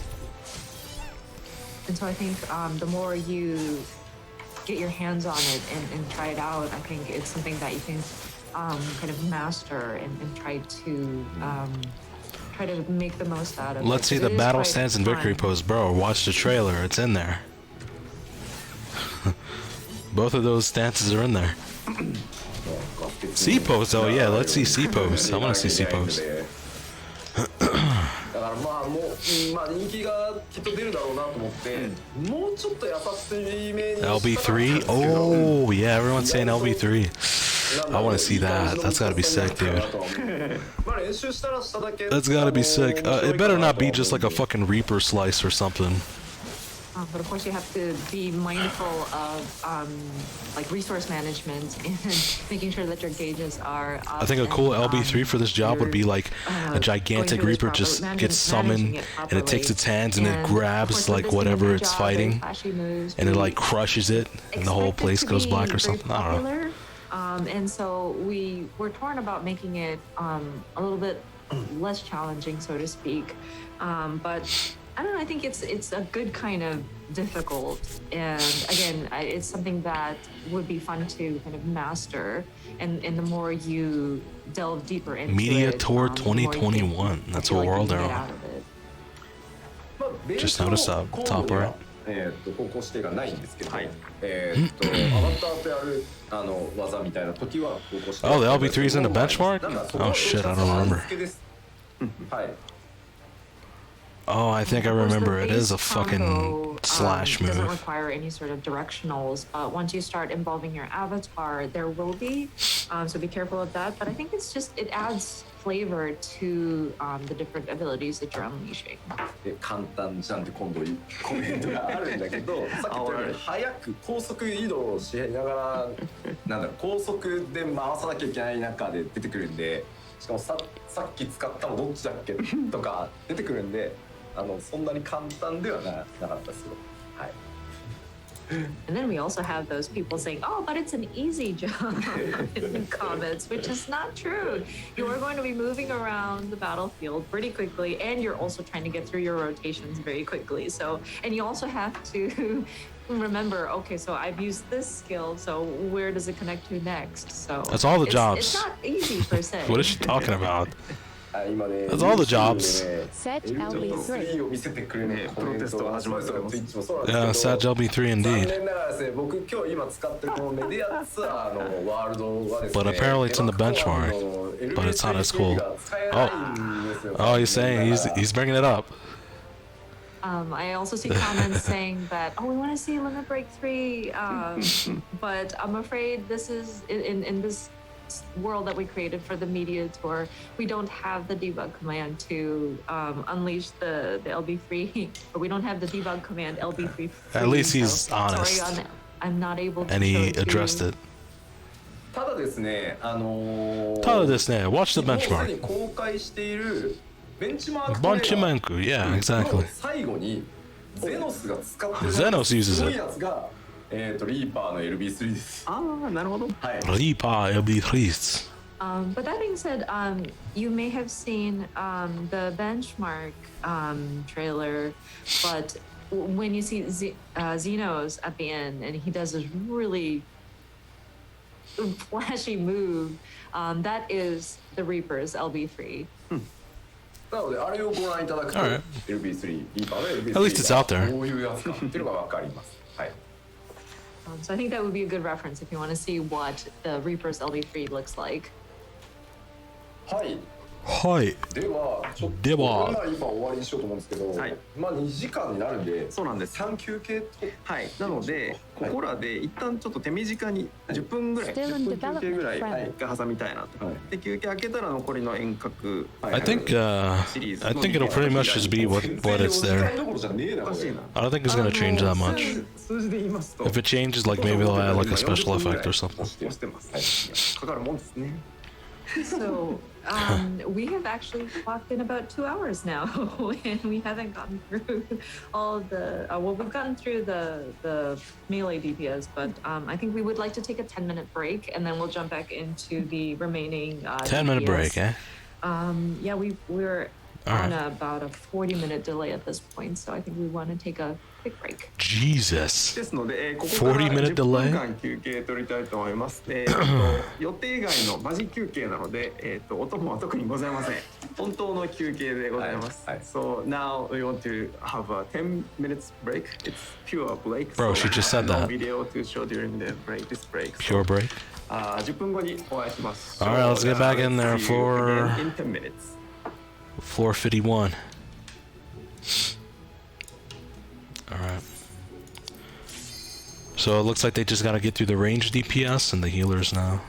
And so I think the more you get your hands on it and try it out, I think it's something that you can kind of master and try to make the most out of it. Let's see the battle stance and victory pose, bro. Watch the trailer. It's in there. Both of those stances are in there. C pose, oh yeah, let's see C pose. I want to see C pose. だからまあもうまあ人気がきっと出るだろうなと思って、もうちょっと優しい目に LB3? Oh yeah, everyone's saying LB3. I want to see that. That's gotta be sick, dude. That's gotta be sick. It better not be just like a fucking Reaper slice or something. But of course, you have to be mindful of like resource management and making sure that your gauges are up. I think a cool LB3 for this job would be like a gigantic Reaper just gets summoned and it takes its hands and it grabs like whatever it's fighting and it like crushes it and the whole place goes black or something. I don't know. And so we were torn about making it a little bit less challenging, so to speak. But I don't know, I think it's a good kind of difficult. And again, it's something that would be fun to kind of master. And the more you delve deeper into Media it, Tour the more you 2021. That's what world they're on. Just notice up, top right. 方向指定がないんですけど、アバターとやる技みたいな時は方向指定。 Oh, the LB3's in the benchmark? Oh shit, I don't remember. はい。 Oh, I think I remember. It is a fucking slash move. Doesn't require any sort of directionals. Once you start involving your avatar, there will be. So be careful of that. But I think it's just, it adds flavor to the different abilities that you're unleashing. 簡単じゃんって今度コメントがあるんだけど、さっき言ったように早く高速移動しながらなんだろう、高速で回さなきゃいけない中で出てくるんで、しかもさっき使ったのどっちだっけとか出てくるんで、そんなに簡単ではなかったですよ。はい。 And then we also have those people saying, oh, but it's an easy job in the comments, which is not true. You are going to be moving around the battlefield pretty quickly, and you're also trying to get through your rotations very quickly. So, and you also have to remember, okay, so I've used this skill, so where does it connect to next? So that's all the jobs. It's not easy per se. What is she talking about? That's all the jobs. Set LB3. Yeah, Sag LB3 indeed. But apparently it's in the benchmark. But it's not as cool. Oh, he's saying he's bringing it up. I also see comments saying that, oh, we want to see Limit Break 3, but I'm afraid this is in this world that we created for the media tour, we don't have the debug command to unleash the LB3, or we don't have the debug command LB3. At least he's honest. Sorry, I'm not able to. And he addressed it. ただですね、watch the benchmark. 公開しているベンチマーク Benchmark, yeah, exactly. 最後にゼノスが使ってる Zenos uses it. やつがリーパーの LB3 です。ああ、なるほど。はい。Reaper LB3s. But that being said, you may have seen the benchmark trailer, but when you see Xenos at the end, and he does this really flashy move, that is the Reaper's LB3. なのであれをご覧いただくと Alright. LB3 リーパーの LB3 At least it's out there. どういうやつかっていうのが分かります。はい。So I think that would be a good reference if you want to see what the Reaper's LB3 looks like. はい。はい。ではちょっとでは今終わりにしようと思うんですけど、はい、まあ2時間になるんで、そうなんです。3休憩と、はい。なのでここらで一旦ちょっと手短に10分ぐらい、10分休憩ぐらい一回挟みたいなと。で休憩開けたら残りの遠隔 I think it'll pretty much just be what it's there. I don't think it's gonna change that much. 数字で言いますと If it changes, like maybe they'll add like a special effect or something. してます。かかるもんですね。So we have actually clocked in about 2 hours now, and we haven't gotten through all of the. Well, we've gotten through the melee DPS, but I think we would like to take a 10-minute break, and then we'll jump back into the remaining 10-minute break, eh? Yeah, we're on about a 40-minute delay at this point, so I think we want to take a quick break. Jesus. ですので、ここから 40-minute 10分 delay? 間休憩取りたいと思います。予定外のマジ休憩なので、お供は特にございません。本当の休憩でございます。So now we want to have a 10 minutes break. It's pure break. Bro, she just said that. No video to show during the break. This break. Pure break? 10分後にお会いします。Alright, let's get back in there See you for again in 10 minutes. floor 51. Alright. So it looks like they just gotta get through the range DPS and the healers now.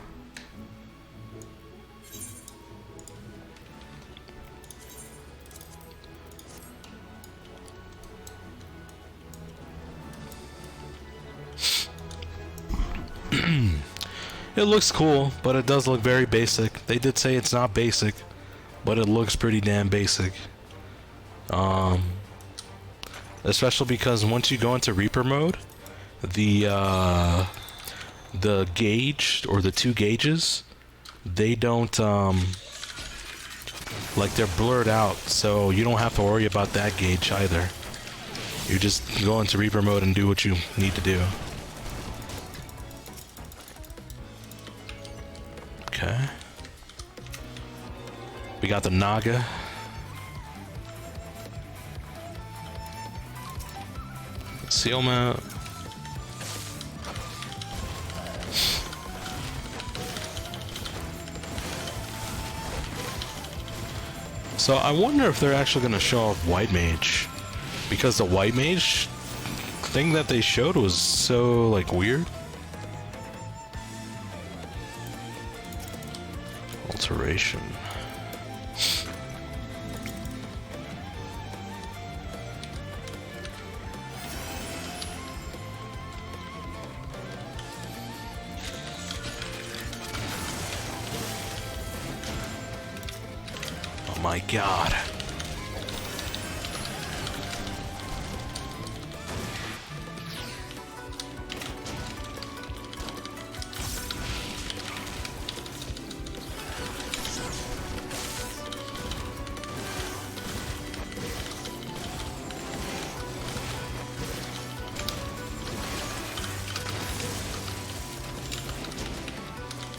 It looks cool, but it does look very basic. They did say it's not basic, but it looks pretty damn basic. Especially because once you go into Reaper mode, the gauge or the two gauges, they don't like they're blurred out, so you don't have to worry about that gauge either. You just go into Reaper mode and do what you need to do. Okay. We got the Naga. Concealment. So I wonder if they're actually going to show off White Mage, because the White Mage thing that they showed was so like weird. Alteration. Oh my god.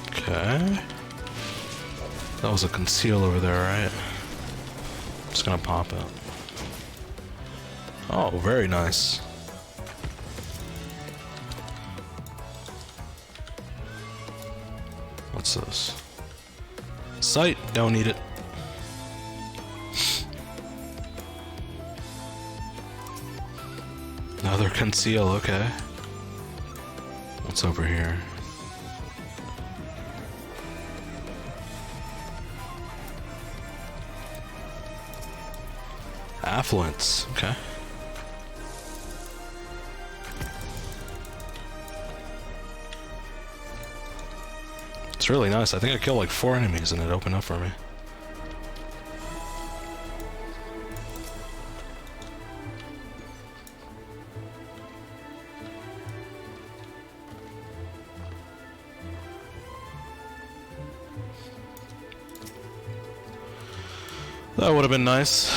Okay. That was a conceal over there, right? Just gonna pop it. Oh, very nice. What's this? Sight, don't need it. Another conceal, okay. What's over here? Affluence, okay. It's really nice. I think I killed like 4 enemies and it opened up for me. That would have been nice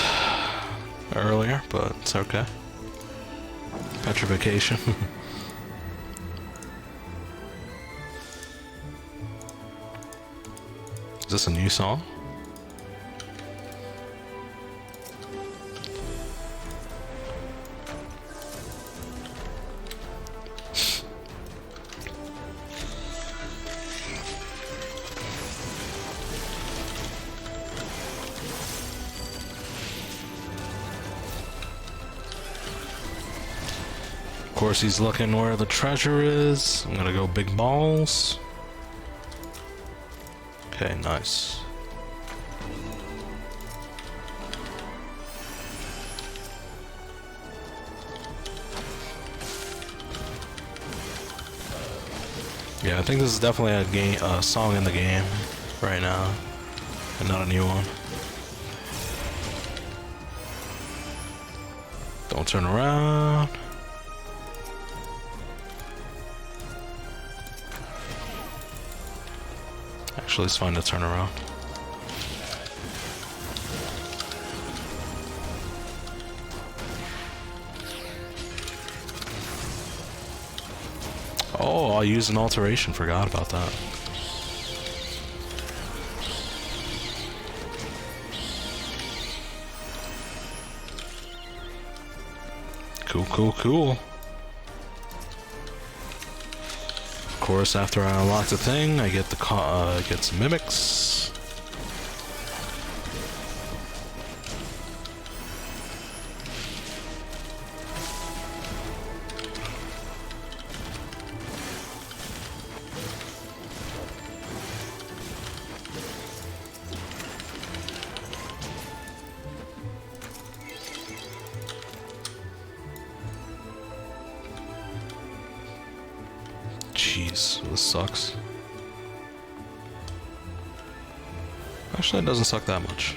earlier, but it's okay. Petrification. Is this a new song? Of course, he's looking where the treasure is. I'm gonna go big balls. Okay, nice. Yeah, I think this is definitely a song in the game right now, and not a new one. Don't turn around. Actually, it's fine to turn around. Oh, I'll use an alteration. Forgot about that. Cool, cool, cool. Of course, after I unlock the thing, I get the get some mimics. Jeez, this sucks. Actually, it doesn't suck that much.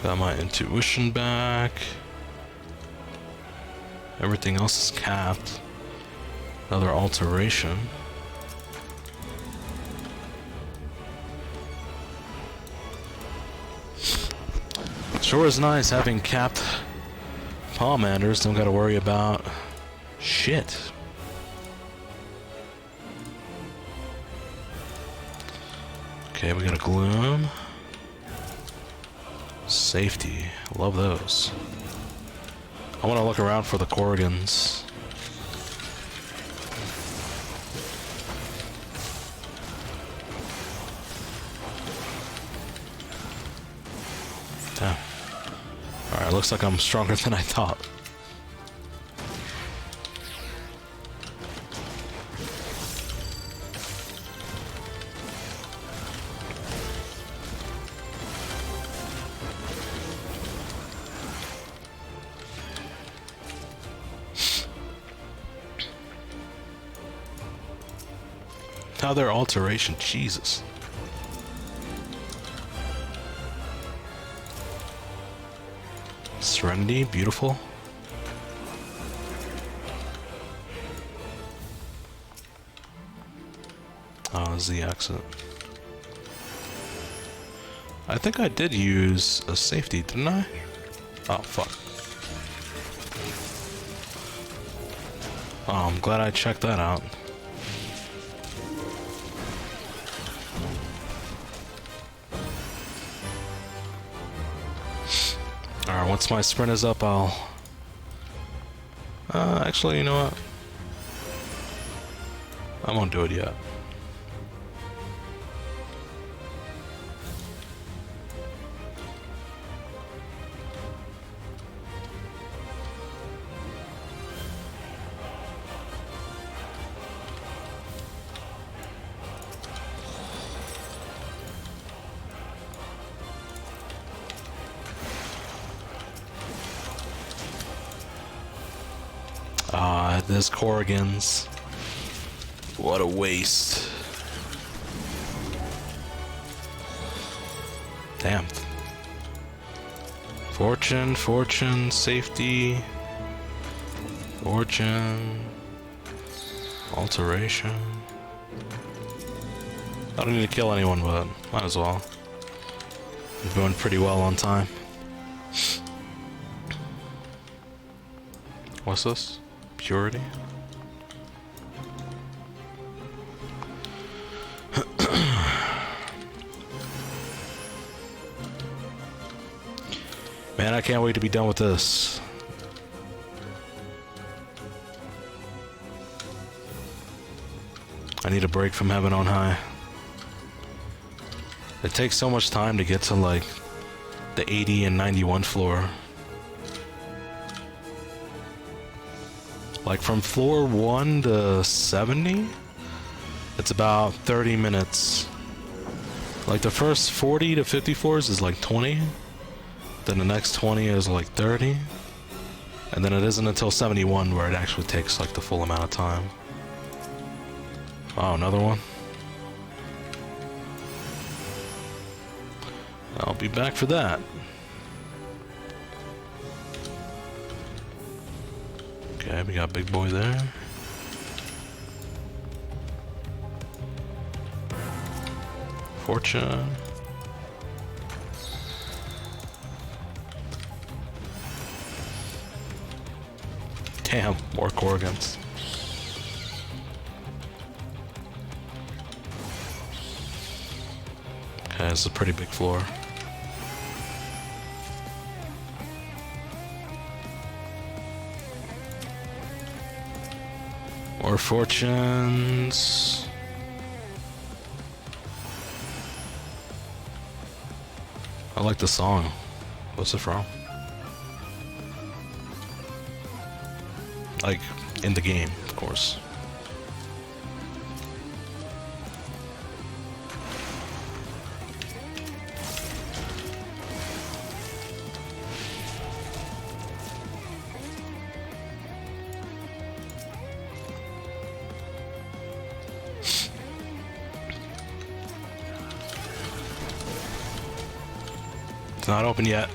Got my intuition back. Everything else is capped. Another alteration. Sure is nice having capped Pommanders. Don't gotta worry about shit. Okay, we got a Gloom. Safety. Love those. I want to look around for the Corrigans. Damn. Alright, looks like I'm stronger than I thought. Another alteration, Jesus. Serenity, beautiful. Oh, this is the exit. I think I did use a safety, didn't I? Oh, fuck. Oh, I'm glad I checked that out. Alright, once my sprint is up, I'll... actually, you know what? I won't do it yet. There's Corrigans. What a waste. Damn. Fortune, fortune, safety. Fortune. Alteration. I don't need to kill anyone, but might as well. I'm doing pretty well on time. What's this? Purity? Man, I can't wait to be done with this. I need a break from heaven on high. It takes so much time to get to like the 80 and 91 floor. Like from floor 1 to 70, it's about 30 minutes. Like the first 40 to 50 floors is like 20. Then the next 20 is like 30. And then it isn't until 71 where it actually takes like the full amount of time. Oh, another one. I'll be back for that. Okay, we got big boy there. Fortune. Damn, more Corrigans. Okay, this is a pretty big floor. More fortunes. I like the song. What's it from? Like, in the game, of course. It's not open yet.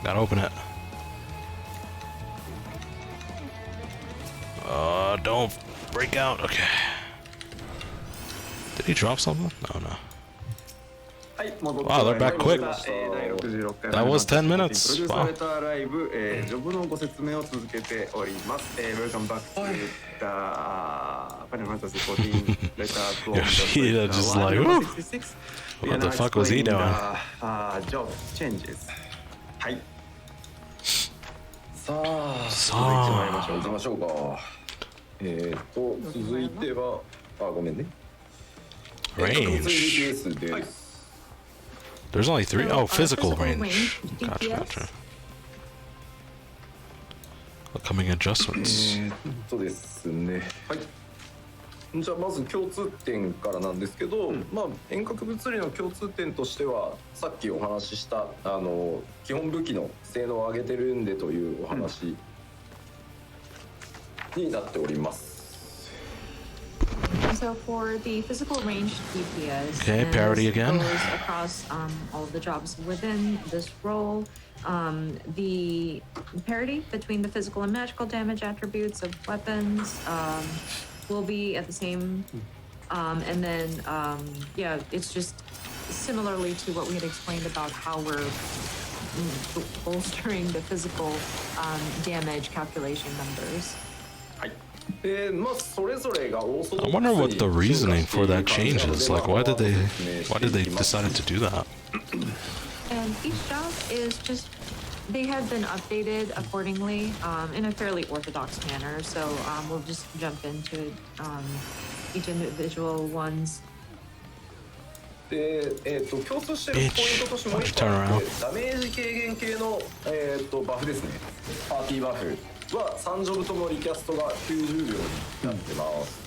Gotta open it. Don't break out. Okay. Did he drop something? No, no. Wow, they're back quick. That was 10 minutes. Wow. Yoshida just like, woo. What the fuck was he doing? Job changes. はい。さあ、行きましょうか。続いては、ごめんね。Range. There's only 3. Oh, physical range. Gotcha, gotcha. Upcoming adjustments. ですね。はい。じゃあまず共通点からなんですけど、まあ遠隔物理の共通点としてはさっきお話しした基本武器の性能を上げてるんでというお話になっております。So for the physical range DPS, okay, parity again. Goes across all of the jobs within this role. The parity between the physical and magical damage attributes of weapons will be at the same, and then yeah, it's just similarly to what we had explained about how we're bolstering the physical damage calculation numbers. I wonder what the reasoning for that change is. Like, why did they decide to do that? And each job is just, they have been updated accordingly in a fairly orthodox manner. So we'll just jump into each individual ones. 共通しているポイントとしてもう一個あってダメージ軽減系の、バフですね。パーティーバフは3ジョブともリキャストが90秒になってます。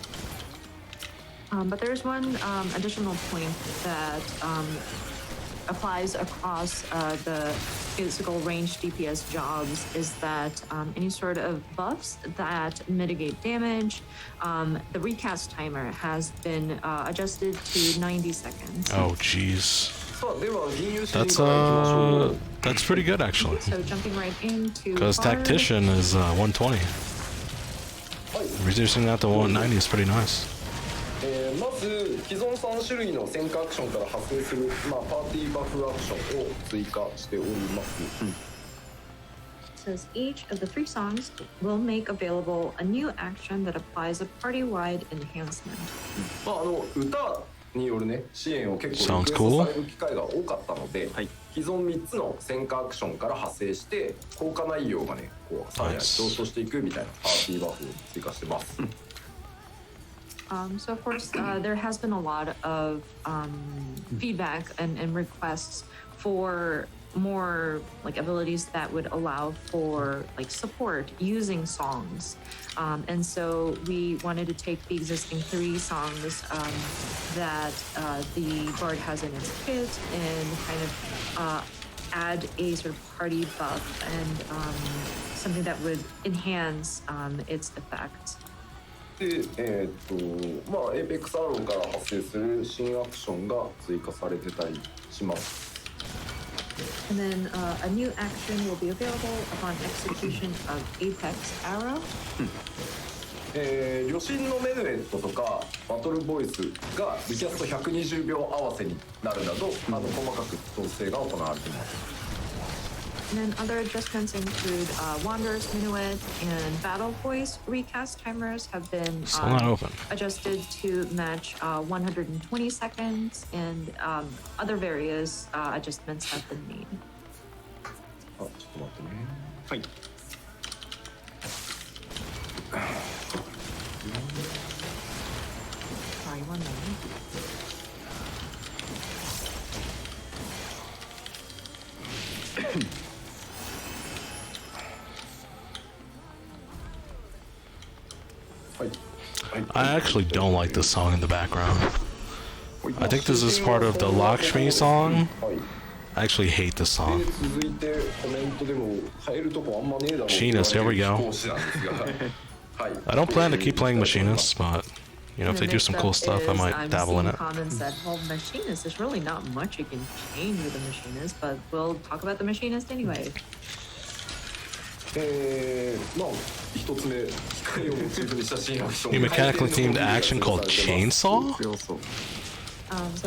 But there's one additional point that applies across the physical range DPS jobs is that any sort of buffs that mitigate damage, the recast timer has been adjusted to 90 seconds. Oh, jeez. That's pretty good actually. So jumping right into because tactician is 120. Reducing that to 190 is pretty nice. まず既存3種類の戦火アクションから発生する、パーティーバフアクションを追加しております。says each of the 3 songs will make available a new action that applies a party-wide enhancement. まあ歌によるね支援を結構 Sounds リクエス cool. トされる機会が多かったので、既存3つの戦果アクションから派生して効果内容がねこうさらに上昇していくみたいなパーティーバフを追加してます。So of course, there has been a lot of feedback and requests for more like abilities that would allow for like support using songs. And so we wanted to take the existing 3 songs that the Bard has in its kit and kind of add a sort of party buff and something that would enhance its effect. で、まあエイペックスアローから発生する新アクションが追加されてたりします。And then a new action will be available upon execution of Apex Arrow. 旅心のメヌエットとかバトルボイスがリキャスト120秒合わせになるなど、細かく調整が行われています。And then other adjustments include Wanderer's Minuet and Battle Voice recast timers have been Still not open. adjusted to match 120 seconds, and other various adjustments have been made. あ、ちょっと待ってね。はい。Sorry, one moment. I actually don't like this song in the background. I think this is part of the Lakshmi song. I actually hate this song. Machinist, here we go. I don't plan to keep playing Machinist, but you know, if they do some cool stuff, I might dabble in it. Comments that, well, Machinist, there's really not much you can change with the Machinist, but we'll talk about the Machinist anyway. まあ一つ目機械をモチーフにした新アクション New mechanically themed action called Chainsaw? So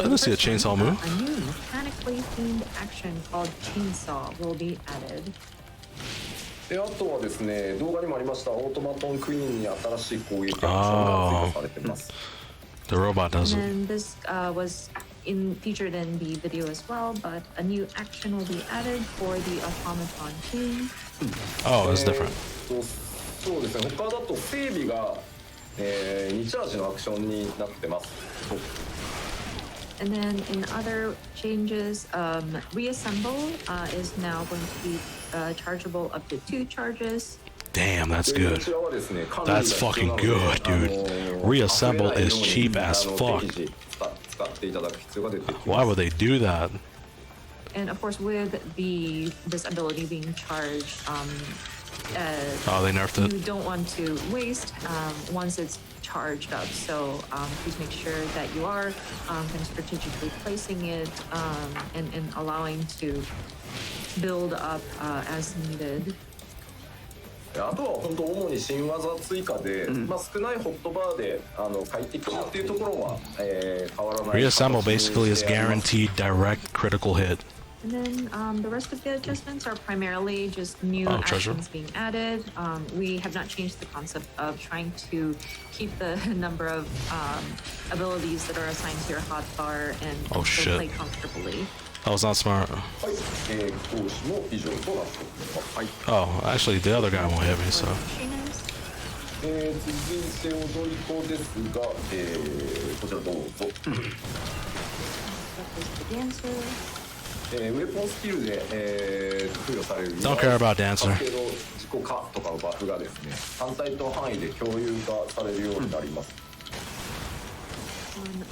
I didn't see a chainsaw move. A new mechanically themed action called Chainsaw will be added. であとはですね動画にもありましたオートマトンクイーンに新しい攻撃アクションが追加されています。The robot does it. And this was featured in the video as well, but a new action will be added for the automaton king. Oh, it's different. そうですね他だと整備が、2チャージのアクションになってます。And then in other changes, reassemble is now going to be chargeable up to 2 charges. Damn, that's good. That's fucking good, dude. Reassemble is cheap as fuck. Why would they do that? And of course, with this ability being charged, Oh, they nerfed you it. don't want to waste once it's charged up. So please make sure that you are kind of strategically placing it and allowing to build up as needed. あとは本当主に新技追加で、まあ少ないホットバーで快適さっていうところは、変わらない。 Reassemble basically is guaranteed direct critical hit. And then the rest of the adjustments are primarily just new actions being added. We have not changed the concept of trying to keep the number of abilities that are assigned to your hotbar and still play comfortably. That was not smart. Oh, actually, the other guy won't hit me, so. 続いて踊り子ですが、こちらどうぞ。ウェポンスキルで、付与される Don't care about dancer. 自己化とかのバフがですね、単体と範囲で共有化されるようになります。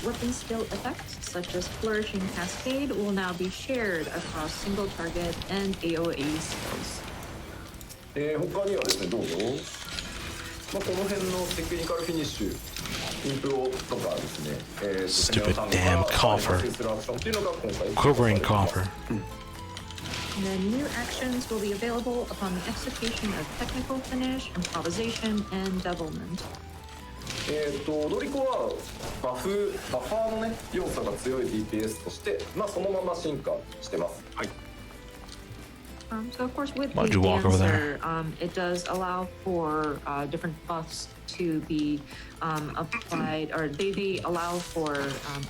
Weapon skill effects such as Flourishing Cascade will now be shared across single target and AoE skills. 他にはですね、どうぞ。まあこの辺のテクニカルフィニッシュ、インプロとかですね、Stupid damn coffer. Quivering coffer. And then new actions will be available upon the execution of technical finish, improvisation, and devilment. 踊り子はバファーのね要素が強い DPS として、まあそのまま進化してます。はい。So of course with Why'd the you walk over there? dancer, it does allow for different buffs to be applied, or they allow for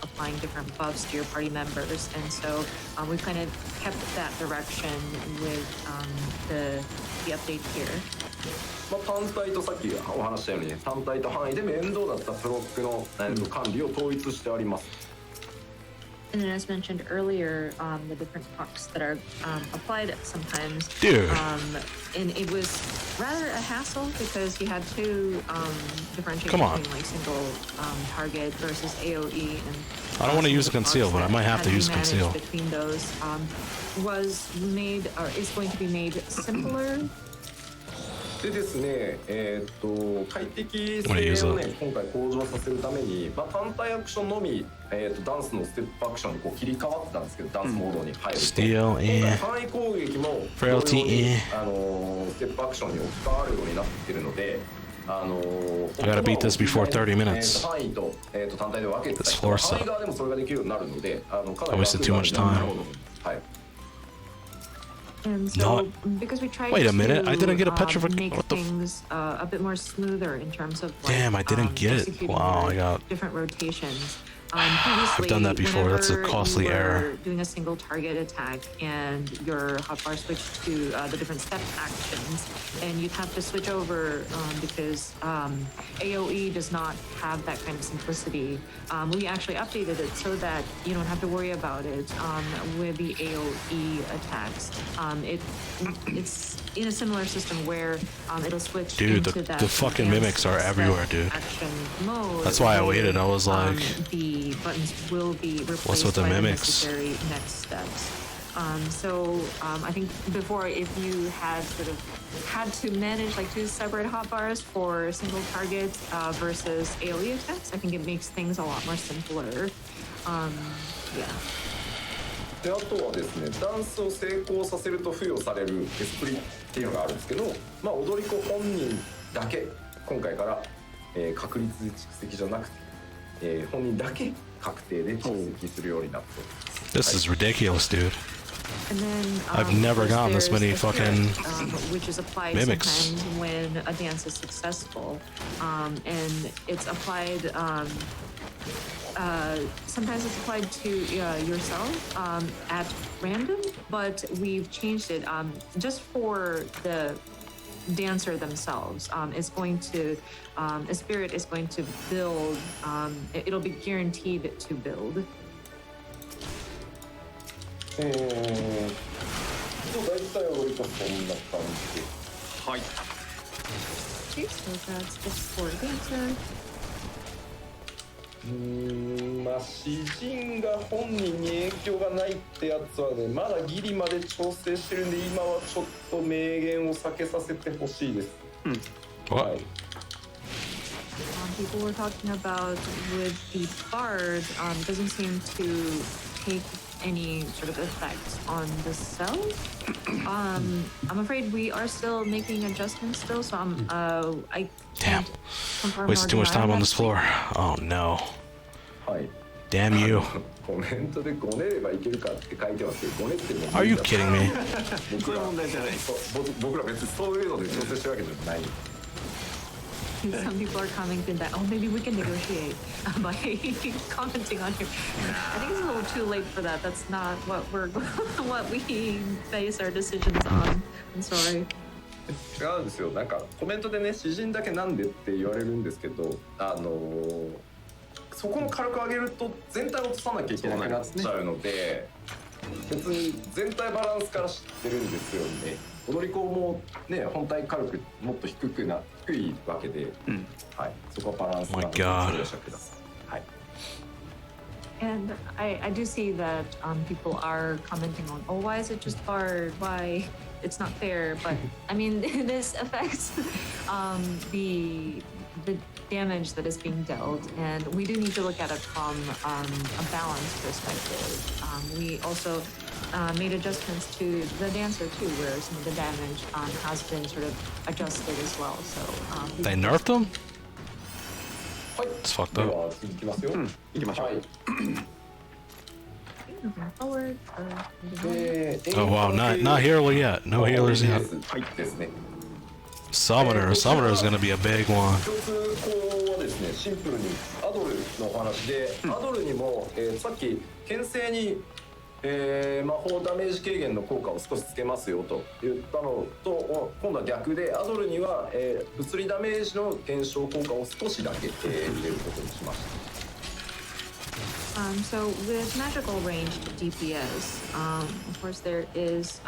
applying different buffs to your party members, and so we've kind of kept that direction with the update here. まあ、単体とさっきお話したようにね、単体と範囲で面倒だったプロックの、管理を統一してあります。And then, as mentioned earlier, the different procs that are applied sometimes. Dude. And it was rather a hassle because you had to differentiate Come on. between like single target versus AOE. And I don't want to use some of the conceal, procs but I that might have had to be use managed conceal. Between those was made, or is going to be made simpler. でですね、快適性をね、今回向上させるために、まあ、単体アクションのみ、ダンスのステップアクションにこう切り替わってたんですけど、ダンスモードに入ると、Steal 今回範囲攻撃も同様に Frailty ステップアクションに置き換わるようになってるので、I gotta beat this before 30 minutes. 範囲と、単体で分けてたり、 It's Forza. 範囲側でもそれができるようになるので、かなり I wasted too much time. はい。 And so, No. because we tried Wait a to minute, I didn't get a petrific- make what the things a bit more smoother in terms of like, Damn, I didn't get it. executing Wow, your I got- different rotations. I've done that before. That's a whenever costly you were error. Doing a single target attack and your hotbar switched to the different step actions, and you'd have to switch over because AOE does not have that kind of simplicity. We actually updated it so that you don't have to worry about it with the AOE attacks. It's in a similar system where it'll switch Dude, into that the fucking advanced mimics are step everywhere, dude. action mode. That's why I where, waited. I was like, the buttons will be replaced with the by mimics? the necessary next steps. So I think before, if you had sort of had to manage like two separate hotbars for single targets versus AOE attacks, I think it makes things a lot more simpler. Yeah. であとはですね、ダンスを成功させると付与されるエスプリっていうのがあるんですけど、まあ、踊り子本人だけ今回から、確率蓄積じゃなくて、本人だけ確定で蓄積するようになっております。 this is ridiculous, dude. And then, I've never gotten this many there's the fucking threat, which is applied mimics. sometimes when a dance is successful, and it's applied. Sometimes it's applied to yourself at random, but we've changed it just for the dancer themselves. It's going to a spirit is going to build. It'll be guaranteed to build. 大体踊り子そんな感じで。はい。 Okay, so that's just for dancer. まあ詩人が本人に影響がないってやつはね、まだギリまで調整してるんで、今はちょっと明言を避けさせてほしいです。What? はい。People were talking about with the bard doesn't seem to take any sort of effect on the cell. I'm afraid we are still making adjustments still, so I Damn. can't confirm Wasted too nor much deny time on that. this floor. Oh no. はい。 Damn you. コメントでごねればいけるかって書いてますけど、ごねっても Are you kidding me? 僕ら問題じゃない。僕ら別にそういうので調整してるわけじゃない。 Some people are commenting that, oh, maybe we can negotiate by commenting on here. I think it's a little too late for that. That's not what what we base our decisions on. I'm sorry. 違うんですよ。なんかコメントでね、詩人だけなんでって言われるんですけど、そこの火力上げると全体を落とさなきゃいけなくなっちゃうので、別に全体バランスから知ってるんですよね。踊り子もね、本体火力もっと低いわけで、はい、そこはバランスなのでご了承ください。はい。 And I do see that people are commenting on, oh, why is it just barred? Why? It's not fair. But I mean, this affects the damage that is being dealt, and we do need to look at it from a balanced perspective. We also made adjustments to the dancer too, where some of the damage has been sort of adjusted as well. So They nerfed him? はい。 It's fucked で up. は次いきますよ。行きましょう。はい。moving forward, or Oh wow, not healer yet. No healers yet. ですね。 Summoner is gonna be a big one. 一つこうですね、シンプルにアドルのお話で、アドルにも、さっき牽制に、魔法ダメージ軽減の効果を少しつけますよと言ったのと、今度は逆でアドルには、物理ダメージの減少効果を少しだけ、入れることにしました。So with magical ranged DPS, of course there is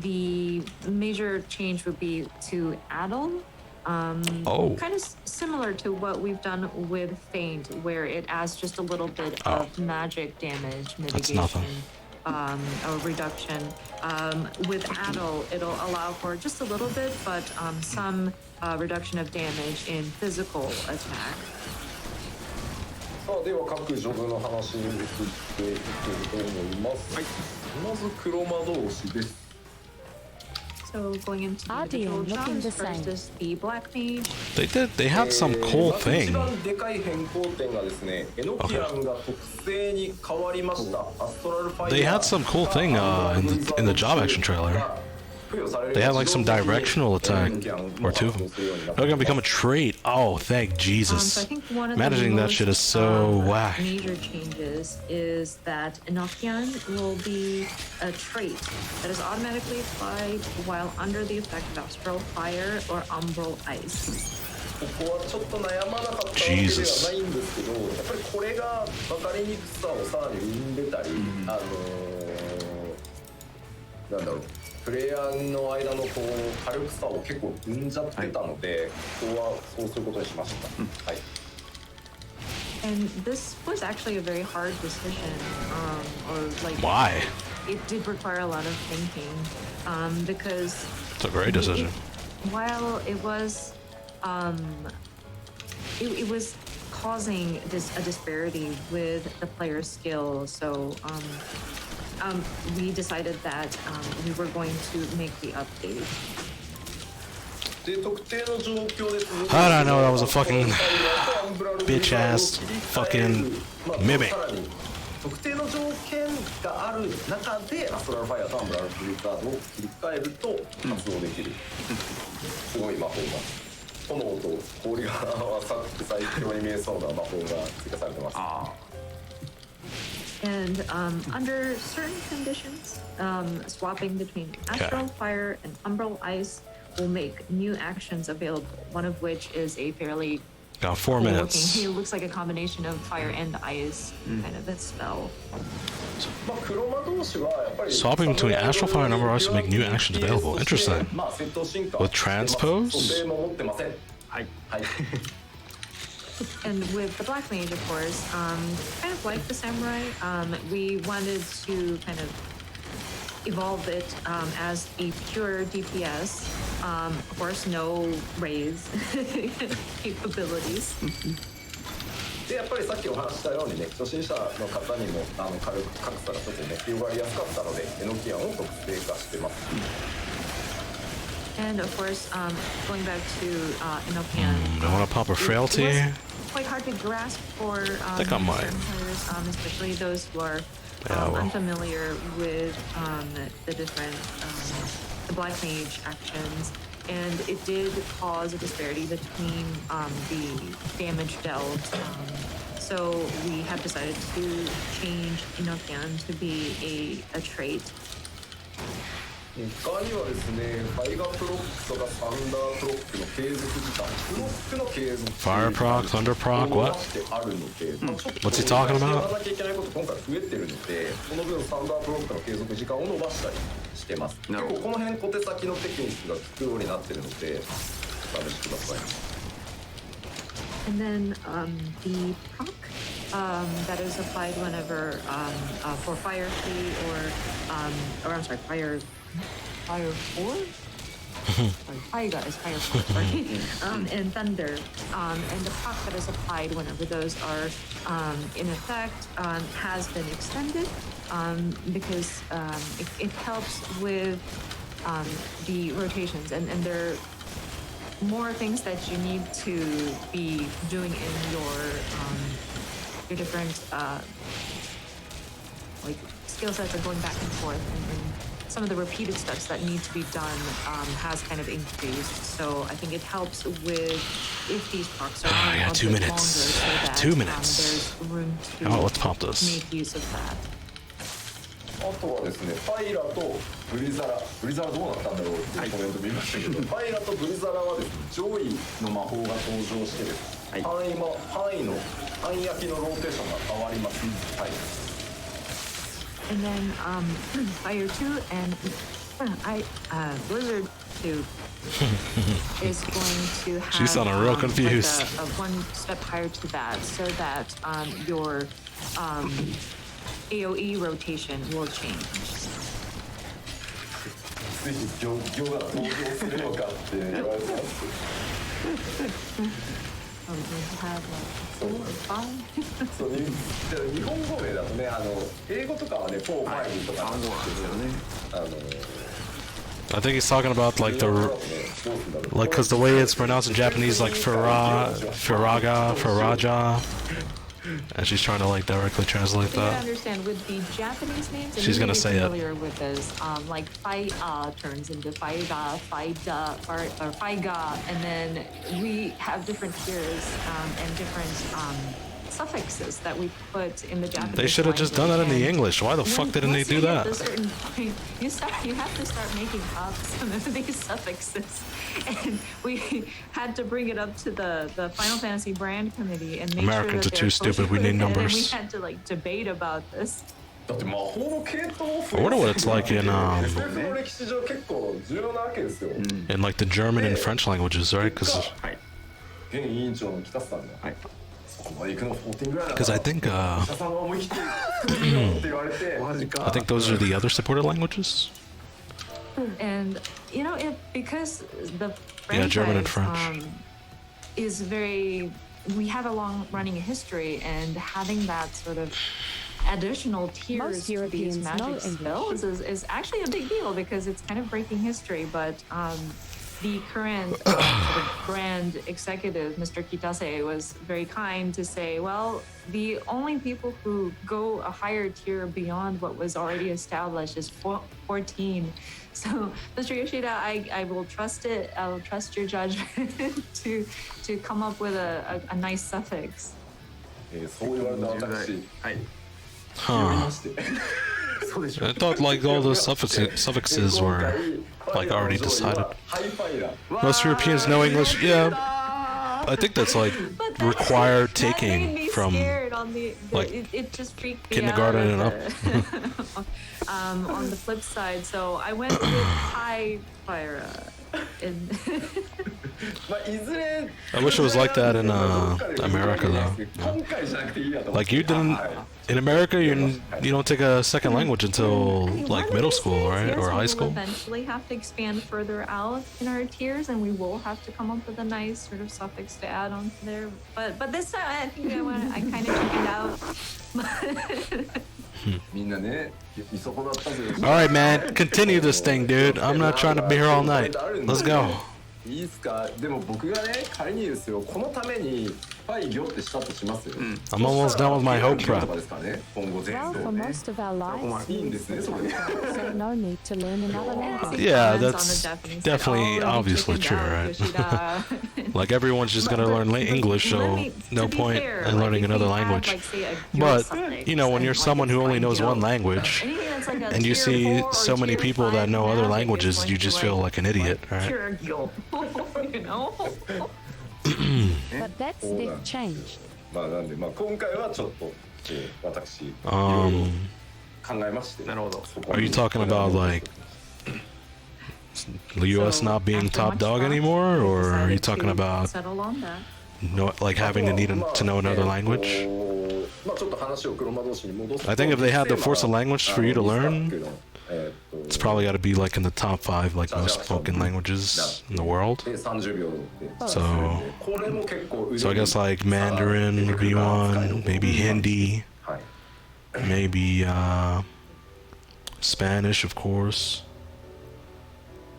the major change would be to add-on. Kind of similar to what we've done with Feint, where it adds just a little bit of magic damage mitigation or reduction. With Addle, it'll allow for just a little bit, but some reduction of damage in physical attack. さあでは各ジョブの話に移っていきたいと思います。はい、まず黒魔導士です。So going into the individual jobs, first is the Black Mage. They had some cool 一 thing. 番でかい変更点がですね、エノキアンが特性に変わりました。アストラルファイア They had some cool thing in the job action trailer. They had like some directional attack or two. They're gonna become a trait. Oh, thank So I Jesus. think one of Managing the that shit is so whack. major changes is that Enochian will be a trait that is automatically applied while under the effect of astral fire or umbral ice. ここはちょっと悩まなかったわけではないんですけど、やっぱりこれが分かりにくさをさらに生んでたり、なんだろう、プレイヤーの間のこう軽くさを結構生んじゃってたので、ここはそうすることにしました。はい。And this was actually a very hard decision, or like Why? it did require a lot of thinking, because It's a great decision. while it was it was causing a disparity with the player's skill. So we decided that we were going to make the update. で特定の状況です。 I don't know, that was a fucking bitch ass fucking mimic. 特定の条件がある中でアストラルファイアとアンブラルブリザードを切り替えると発動できる、すごい魔法が、炎と氷が最強に見えそうな魔法が追加されてます。And under certain conditions, swapping between astral fire and umbral ice will make new actions available, one of which is a fairly Got 4 minutes. It looks like a combination of fire and ice kind of a spell. Swapping between astral fire and umbral ice will make new actions available. Interesting. With transpose? And with the Black Mage, of course, kind of like the Samurai, we wanted to kind of evolve it as a pure DPS. Of course, no raise capabilities. でやっぱりさっきお話したようにね、初心者の方にも軽く格差がちょっとね広がりやすかったので、エノキアンを特性化してます。And of course, going back to Enochian, Don't want to pop a frailty. it was quite hard to grasp for think I might. certain players, especially those who are unfamiliar with the different the Black Mage actions. And it did cause a disparity between the damage dealt. So we have decided to change Enochian to be a trait. 他にはですね、ファイガープロックとかサンダープロックの継続時間、プロックの継続 Fire proc, thunder proc, what? What's he talking about? やらなきゃいけないこと今回増えてるので、その分サンダープロックの継続時間を伸ばしたりしてます。結構この辺小手先のテクニックが効くようになってるので、お試しください。And then the proc that is applied whenever for fire 3 or I'm sorry, fire 4? Fire is fire 4, sorry. And thunder. And the proc that is applied whenever those are in effect has been extended because it helps with the rotations and there are more things that you need to be doing in your different like skill sets are going back and forth, and some of the repeated steps that need to be done has kind of increased. So I think it helps with if these procs are yeah, a 2 bit minutes. longer, so that 2 minutes. there's room to Oh, let's pop this. make use of that. あとはですね、ファイラとブリザラどうなったんだろうっていうコメント見ましたけど、ファイラとブリザラはですね、上位の魔法が登場してですね、範囲焼きのローテーションが変わります。はい。And then Fire 2 and Blizzard 2 is going to have She's sounding real confused. Like a one step higher to that, so that your AoE rotation will change. ぜひ行が登場するのかって言われてます。Oh, we have like 4 or 5? そう、日本語名だとね、英語とかはね、4、5とかなんですけどね。I think he's talking about like like because the way it's pronounced in Japanese, like Faraja, and she's trying to like directly translate You that. understand with the Japanese names, and She's you may gonna be say it. familiar with this, like Fai turns into Faiga, Faida, or Faiga, and then we have different tiers and different suffixes that we put in the Japanese. They should have just done that in the language. English. Why the fuck didn't they Once do you get to a that? certain point, you have to start making up some of these suffixes, and we had to bring it up to the Final Fantasy brand committee and make Americans sure are that too stupid. We need numbers. And we had to like debate about this. だって魔法の系統を I wonder what it's like in SF の歴史上結構重要なわけですよ。 in like the German and French languages, right? Because 現委員長の北瀬さんが、そこまで行くの14ぐらいだ because I think 医者さんは思い切って作るよって言われて、 I think those are the other supported languages. And you know, because the Yeah, German and franchise, French. Is very. We have a long-running history, and having that sort of additional tiers Most to these Europeans know magic English. spells is actually a big deal because it's kind of breaking history. But the current sort of brand executive, Mr. Kitase, was very kind to say, well, the only people who go a higher tier beyond what was already established is 14. So, Mr. Yoshida, I will trust it. I will trust your judgment to come up with a nice suffix. そう言われた私、はい Huh. そうでしょ I thought like all those suffixes were like already decided. ハイファイラ Most Europeans know English. Yeah, I think that's like But that- required that made taking me from scared on like, it just freaked me kindergarten out and up. on the flip side, so I went with high fire. And まあいずれ I wish it was like that in America though. 今回じゃなくていいやと思って Like you didn't in America, you don't take a second language until I mean, like one of middle these school, days, right, yes, or we high will school. eventually have to expand further out in our tiers, and we will have to come up with a nice sort of suffix to add on there. But this time, I think I kind of chickened out. みんなねいそこだったぜ All right, man, continue this thing, dude. I'm not trying to be here all night. Let's go. いいっすかでも僕がね仮にですよこのためにファイギョってしたとしますよ、 I'm almost done with my HoH とか prep. ですかね今後全 Well, 部 for ね most of our lives, いいんですねそれで so no need to learn another language. Yeah, Comments on the that's Japanese side. definitely Oh, you obviously chickened true, out, right? Yoshida. Like everyone's just gonna learn English, Let so me- no to be point fair, in like, learning if another we had, language. like, say, a guild But suffix you know, when and, you're like, someone who it's only knows guild, one language, anything that's like a and you tier see 4 or so many tier people that 5 know other magic is languages, going you to, just feel like an idiot, right? pure guild, you know? But that's they've changed. まあなんでまあ今回はちょっと、私 Um, 考えましてなるほど are you talking about like the U.S. So, not being after top much dog thought, anymore, we or are you decided talking to about settle on that. like having to need to know another language? まあちょっと話を車同士に戻すと I think if they had to force a language for you to learn, ミスタックのit's probably got to be like in the top 5 like most spoken languages in the world. で30秒で So, これも結構 so I guess like Mandarin would be one, maybe Hindi, はい maybe Spanish, of course,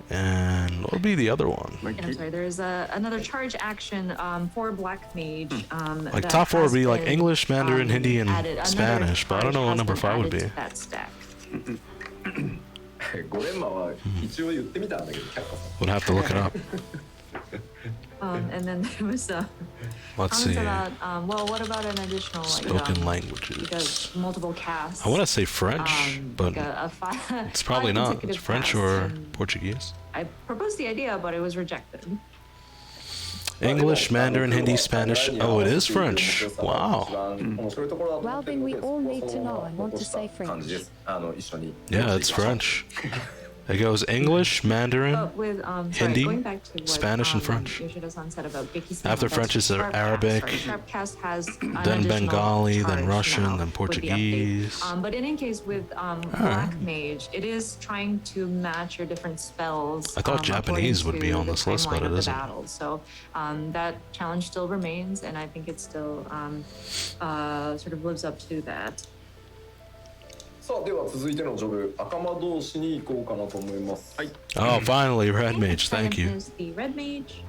And what would be the other one? And I'm sorry, there's another charge action for Black Mage. Like that top 4 would has be like been, English, Mandarin, Hindi, and added. Another Spanish, but I don't know what charge number has 5 been would be. added to that stack. 5連マは一応言ってみたんだけど却下さ Would have to look it up. And then there was Let's comments see. about, well, what about an additional Spoken like languages. multiple casts? I want to say French, but like a five, it's probably not. It's consecutive French casts, or and Portuguese. I proposed the idea, but it was rejected. English, Mandarin, Hindi, Spanish. Oh, it is French. Wow. Well, then we all need to know. I want to say 感じで French. す一緒に Yeah, it's French. It goes English, Mandarin, But with Hindi, going back to what, Spanish, and French. Yoshida-san said about Biki-sama, After that's French is Sharpcast, Arabic, right? Sharpcast has an then additional Bengali, then charge Russian, now then with the Portuguese. update. But in any case, with Black Mage, it is trying to match your different spells. I thought Japanese would be on the this list, but timeline it of the isn't. battle. So that challenge still remains, and I think it still sort of lives up to that. さあでは続いてのジョブ赤間同士に行こうかなと思いますはい Oh, finally, Red Mage. Second Thank you. is the Red Mage.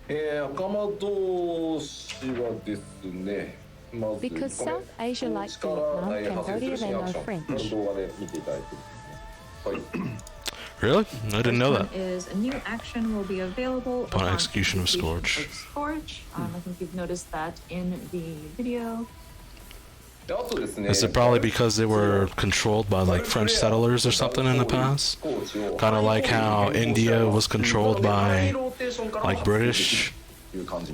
赤間同士はですねまず Because South Asia, like こっちから Vietnam, 派生 Cambodia, する they 新ア know クション French. この動画で見ていただいてですねはい Really? I didn't know that. One is a new action will be available Upon execution of Scourge. Scourge. I think you've noticed that in the video. であとですね Is it probably because they were controlled by like French settlers or something in the past? Kind of like how India was controlled by like British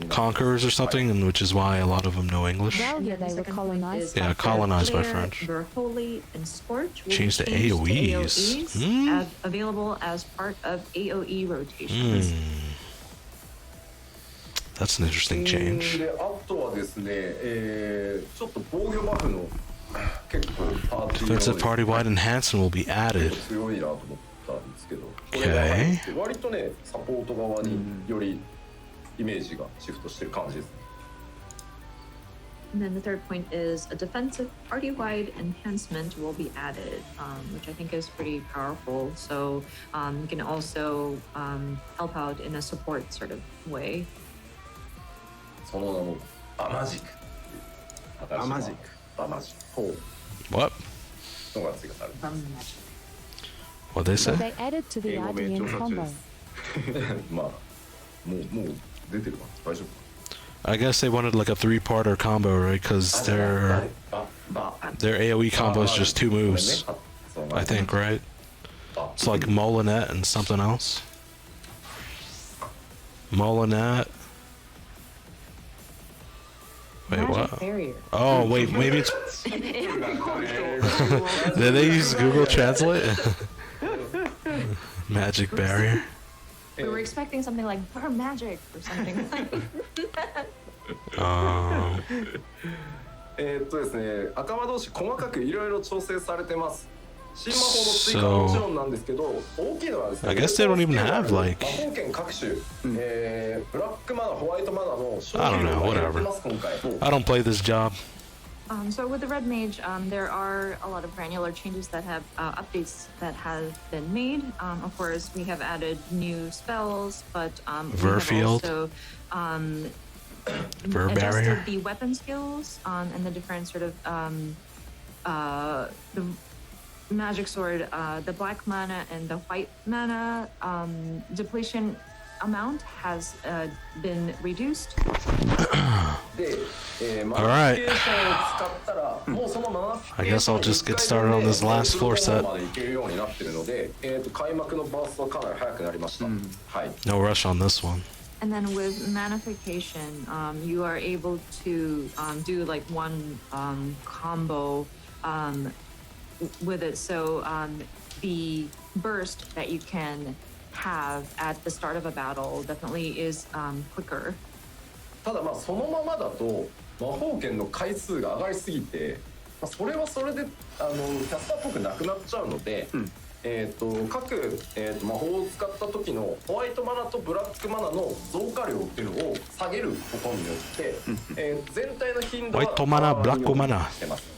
conquerors or something, and which is why a lot of them know English. Well, yeah, they were Second point is colonized. Yeah, that colonized by Flare, French. Verholy, and Scorch will Changed to be changed AoEs. to AoEs, available as part of AoE rotations. That's an interesting change. であとはですねちょっと防御バフの結構パーティーの Defensive party wide enhancement will be added. 強いなと思ったんですけど、 Okay. 割とねサポート側によりイメージがシフトしてる感じですね。 And then the third point is a defensive party-wide enhancement will be added, which I think is pretty powerful. So you can also help out in a support sort of way. その名もアマジック。アマジック。アマジック。ほう What? のが追加されてます What'd they So say? they added to the RDN combo. まあもう出てるかな大丈夫 I guess they wanted like a 3-parter combo, right? Because their AoE combo is just 2 moves, I think, right? It's like Molinet and something else. Molinet. Wait, Magic what? barrier. Oh, wait, maybe it's. Did they use Google Translate? Magic barrier. We were expecting something like burr magic or something like that. ですね赤間同士細かくいろいろ調整されてます新魔法の追加はもちろんなんですけど大きいのはですね I guess they don't even have like 魔法剣各種、ブラックマナホワイトマナの I don't know, whatever. I don't play this job. So with the Red Mage, there are a lot of granular changes that have updates that have been made. Of course, we have added new spells, but Verfield. we have also Ver adjusted barrier. the weapon skills and the different sort of the magic sword, the black mana and the white mana depletion amount has been reduced. Alright. I guess I'll just get started on this last floor set. No rush on this one. And then with manification, you are able to do like one combo with it. So the burst that you can have at the start of a battle definitely is quicker. ただまあそのままだと魔法剣の回数が上がりすぎて、それはそれでキャスターっぽくなくなっちゃうので、各、魔法を使った時のホワイトマナとブラックマナの増加量っていうのを下げることによって、全体の頻度はホワイトマナ、ブラックマナ。してます。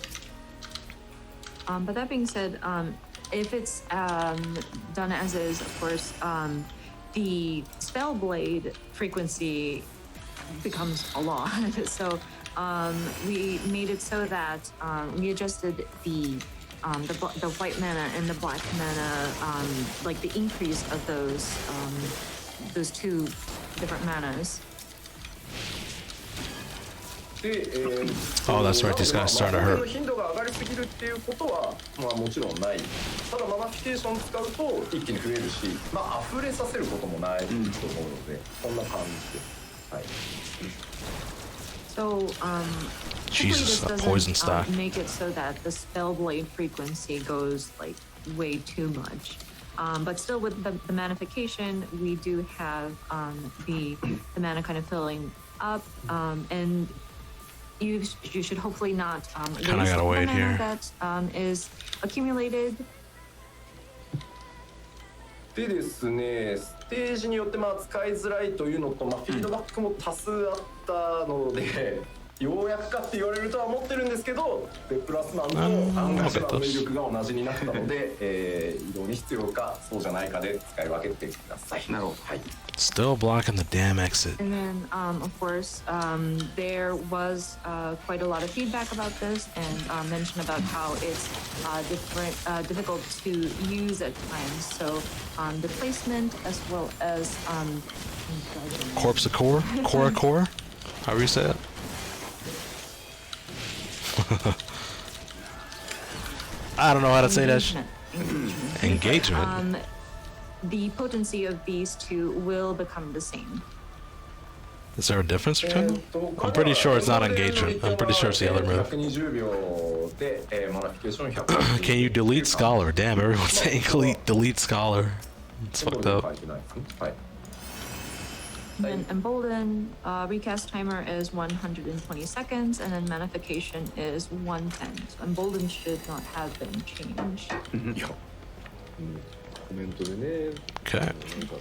But that being said, if it's done as is, of course, the spell blade frequency becomes a lot. So we made it so that we adjusted the white mana and the black mana, like the increase of those two different manas. Oh, that's right. These guys starting to hurt. 頻度が上がりすぎるっていうことはまあもちろんない。ただマナフィケーション使うと一気に増えるし、まあ溢れさせることもないと思うので、こんな感じで。はい。So, Jesus, hopefully a this poison doesn't stack. make it so that the spell blade frequency goes like way too much. But still, with the manification, we do have the mana kind of filling up, and you should hopefully not waste gotta the wait mana here. that is accumulated. でですね、ステージによってまあ使いづらいというのと、まあ、フィードバックも多数あったので、ようやくかって言われるとは思ってるんですけど、でプラスマンとアンガジマンの威力が同じになったので、移動に必要かそうじゃないかで使い分けてください。なるほど。はい。Still blocking the damn exit. And then, of course, there was quite a lot of feedback about this and mention about how it's difficult to use at times. So the placement as well as Corpse of core? Core? However you say it? I don't know how to say that shit. Engagement. The potency of these two will become the same. Is there a difference between them? I'm pretty sure it's not engagement. I'm pretty sure it's the other move. Can you delete Scholar? Damn, everyone's saying delete Scholar. It's fucked up. And then Embolden, recast timer is 120 seconds, and then manification is 110. So Embolden should not have been changed. コメントでね、 Okay. なんか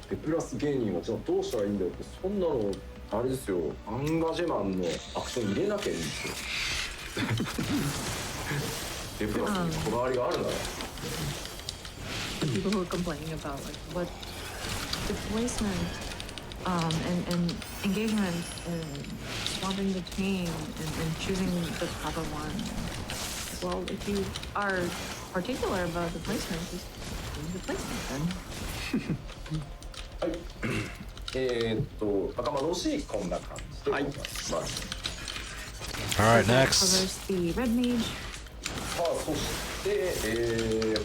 デプラス芸人はじゃあどうしたらいいんだよって、そんなのあれですよ、アンガジェマンのアクション入れなきゃいいんですよ。デプラスにこだわりがあるなら。People who are complaining about like what displacement and engagement and swapping between and choosing the proper one. Well, if you are particular about the placement, just choose the placement then. はい。赤間のしこんな感じでございます。はい。 Alright, That next. covers the red mage. さあそして、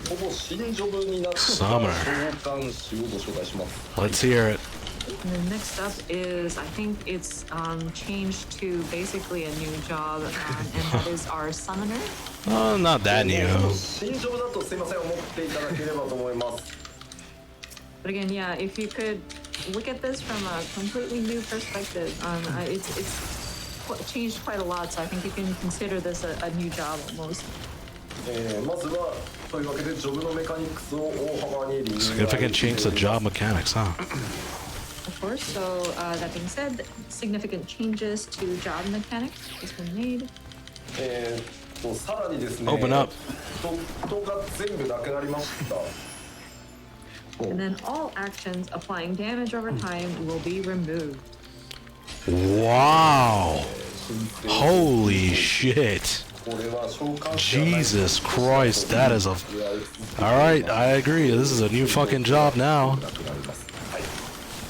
ほぼ新ジョブになった召 Summer. 喚師をご紹介します。 Let's hear it. And then next up is, I think it's changed to basically a new job, and that is our summoner. Oh, not that new. 新ジョブだとすいません思っていただければと思います。 But again, yeah, if you could look at this from a completely new perspective, it's changed quite a lot. So I think you can consider this a new job almost. まずはというわけでジョブのメカニクスを大幅にリニューアル Significant change to job mechanics, huh? Of course. So that being said, significant changes to job mechanics has been made. さらにですね Open up. ドットが全部なくなりました。 And then all actions applying damage over time will be removed. Wow. Holy shit. これは召喚師じゃない Jesus Christ, that is a... Alright, I agree. This is a new fucking job now. なくなります。はい。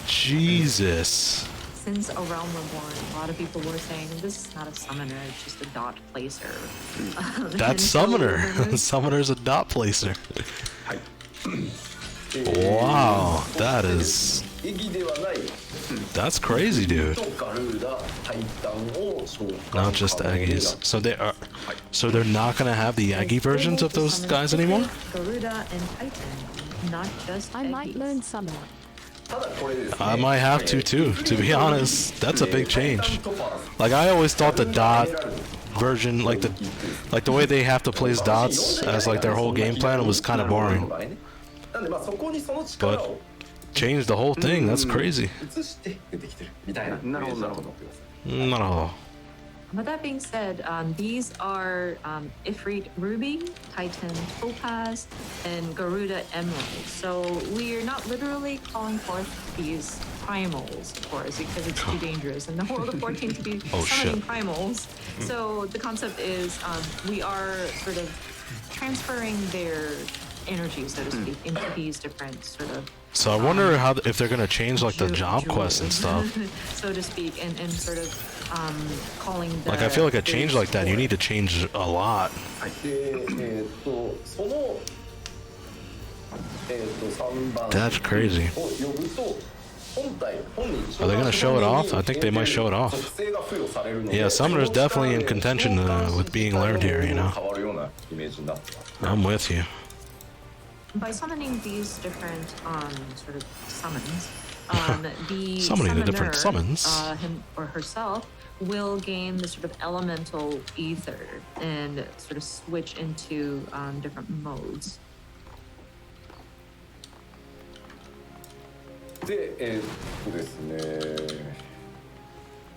Jesus. Since A Realm Reborn, a lot of people were saying this is not a summoner, it's just a dot placer. And That's so Summoner. removed- Summoner's a dot placer. はい。 Wow, that is... 意義ではない That's crazy, dude. とガルーダタイタンを召喚 Not just Aggies. So they are... So they're not gonna have the Aggie versions of those guys anymore? Garuda and Titan, not just I might Aggies. learn summoner. ただこれですね I might have to too, to be honest. That's a big change. Like I always thought the dot version, like the way they have to place dots as like their whole game plan was kind of boring. なんでまあそこにその力を Changed the whole thing. That's crazy. 移して出てきてるみたいななるほどイメージだと思ってください。 No. But that being said, these are Ifrit Ruby, Titan Topaz, and Garuda Emerald. So we're not literally calling forth these primals, of course, because it's too dangerous in the world of 14 to be summoning primals. So the concept is we are sort of transferring their energy, so to speak, into these different sort of. So I wonder how if they're gonna change like the job quests and stuff, so to speak, and sort of calling the. Like I feel like a change like that, you need to change a lot. でその3番 That's crazy. を呼ぶと本体本人 Are they gonna show it off? I think they might show it off. 属性が付与されるので Yeah, Summoner's definitely in contention with being learned here, you know. 変わるようなイメージになってます I'm with you. By summoning these different sort of summons, the Summoning the summoner, different summons. Him or herself, will gain the sort of elemental ether and sort of switch into different modes. でですね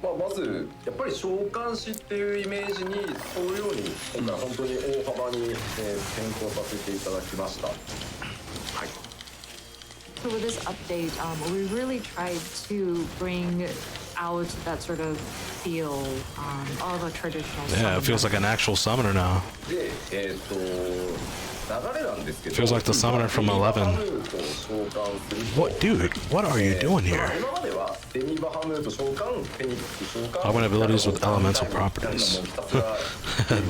まずやっぱり召喚師っていうイメージに沿うように今回本当に大幅に変更させていただきました。はい。 So with this update, we really tried to bring out that sort of feel of a traditional. Yeah, it feels like an actual summoner now. で流れなんですけど Feels like the summoner from 11. What, dude? What are you doing here? 今まではデミバハムート召喚、フェニックス召喚 Augment abilities with elemental properties.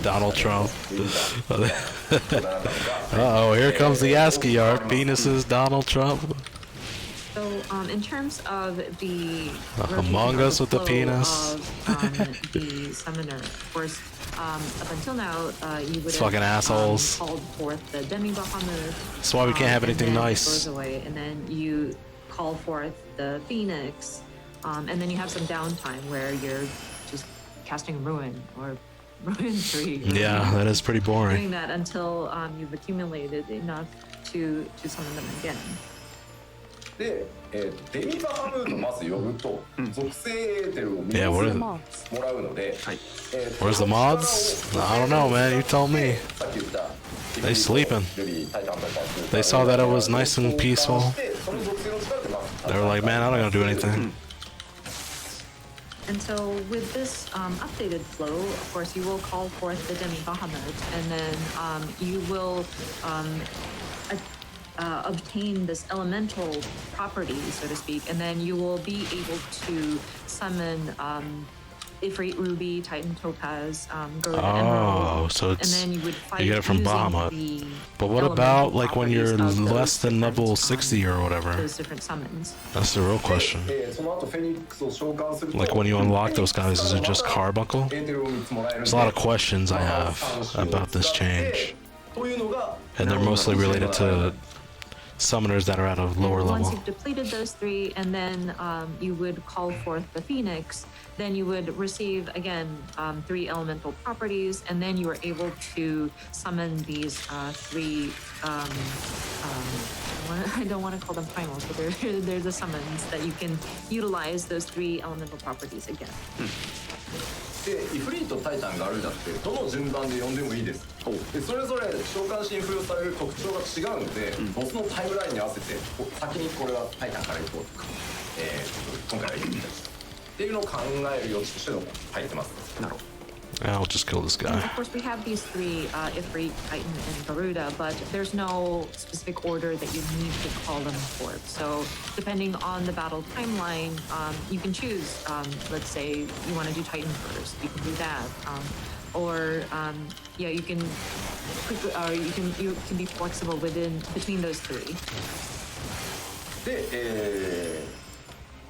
Donald Trump. Uh-oh, here comes the ASCII art. Penises, Donald Trump. So, in terms of the Among Us with the flow penis. Of, the summoner, of course, up until now, you would It's have fucking assholes. called forth the Demi Bahamut. That's why we can't have anything and then nice. It goes away, and then you call forth the Phoenix, and then you have some downtime where you're just casting Ruin or Ruin 3. Yeah, that is pretty boring. Doing that until you've accumulated enough to summon them again. で、デミバハムートまず呼ぶと、属性エーテルを見 Yeah, も what is らうので、Where's the mods? I don't know, man. You tell me. さっき言った They sleeping. They saw that it was nice and peaceful. They were like, man, I'm not gonna do anything. And so with this updated flow, of course, you will call forth the Demi Bahamut, and then you will obtain this elemental property, so to speak, and then you will be able to summon Ifrit Ruby, Titan Topaz, Garuda Emerald, So and it's then you would fight you get it from using Bahamut. the But what elemental about like when you're properties of less those than level different, 60 or whatever? those different summons. That's the real question. その後フェニックスを召喚すると Like when you unlock those guys, is it just Carbuncle? エーテルを3つもらえるんで There's a lot of questions I have about this change, and they're mostly related to summoners that are at a lower And once level. you've depleted those 3, and then you would call forth the Phoenix, then you would receive again 3 elemental properties, and then you are able to summon these 3. I don't want to call them primals, but they're the summons that you can utilize those 3 elemental properties again. でイフリート、タイタン、ガルーダってどの順番で呼んでもいいです。でそれぞれ召喚師に付与される特徴が違うので、ボスのタイムラインに合わせて先にこれはタイタンから行こうとか、今回はイフリートっていうのを考える余地としての入ってます。なるほど。I'll just kill this And guy. of course, we have these 3, Ifrit, Titan, and Garuda, but there's no specific order that you need to call them forth. So depending on the battle timeline, you can choose, let's say you want to do Titan first, you can do that. Or yeah, you can quickly, you can be flexible between those 3. で、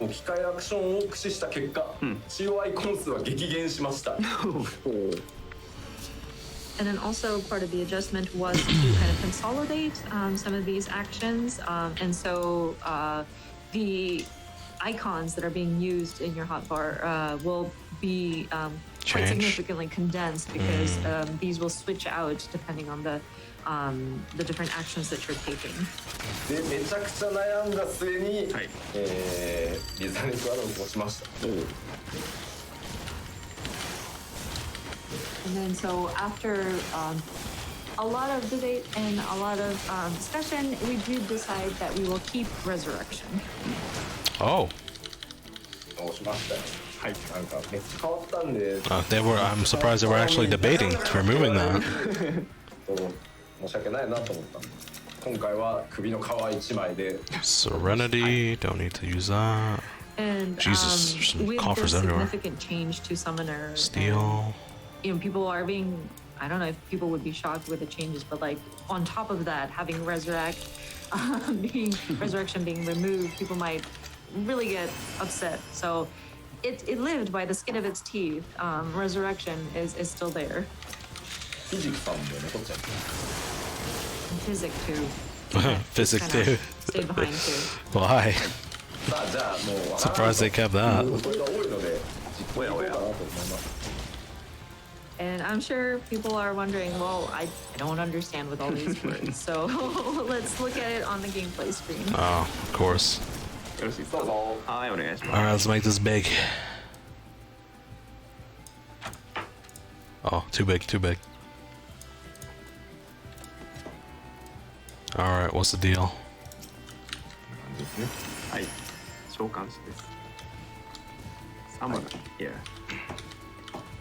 置き換えアクションを駆使した結果、COI コン数は激減しました。 And then also part of the adjustment was to kind of consolidate some of these actions. And so the icons that are being used in your hotbar will be quite significantly condensed because these will switch out depending on the different actions that you're taking. でめちゃくちゃ悩んだ末に、リザネクアドを押しました。And then so after a lot of debate and a lot of discussion, we do decide that we will keep Resurrection. Oh. どうしましたよ。はい。なんかめっちゃ変わったんで。They were. I'm surprised they were actually debating removing that. 申し訳ないなと思ったんで。今回は首の皮一枚で。Serenity. Don't need to use that. And Jesus, there's some with coffers the everywhere. significant change to Summoner, Steel. and, people are being. I don't know if people would be shocked with the changes, but like on top of that, having Resurrection being removed, people might really get upset. So it lived by the skin of its teeth. Resurrection is still there. フィジクさんも残っちゃった。 Physic too. Physics Kinda too. Stayed behind too. Why? さあじゃあもう Surprised they kept that. これが多いので実行いこうかなと思います。 And I'm sure people are wondering, well, I don't understand with all these words. So let's look at it on the gameplay screen. Oh, of course. よろしいですか。はい、お願いします。 All right, let's make this big. Oh, too big, too big. All right, what's the deal? ですね。はい。召喚師です。サムナ、here。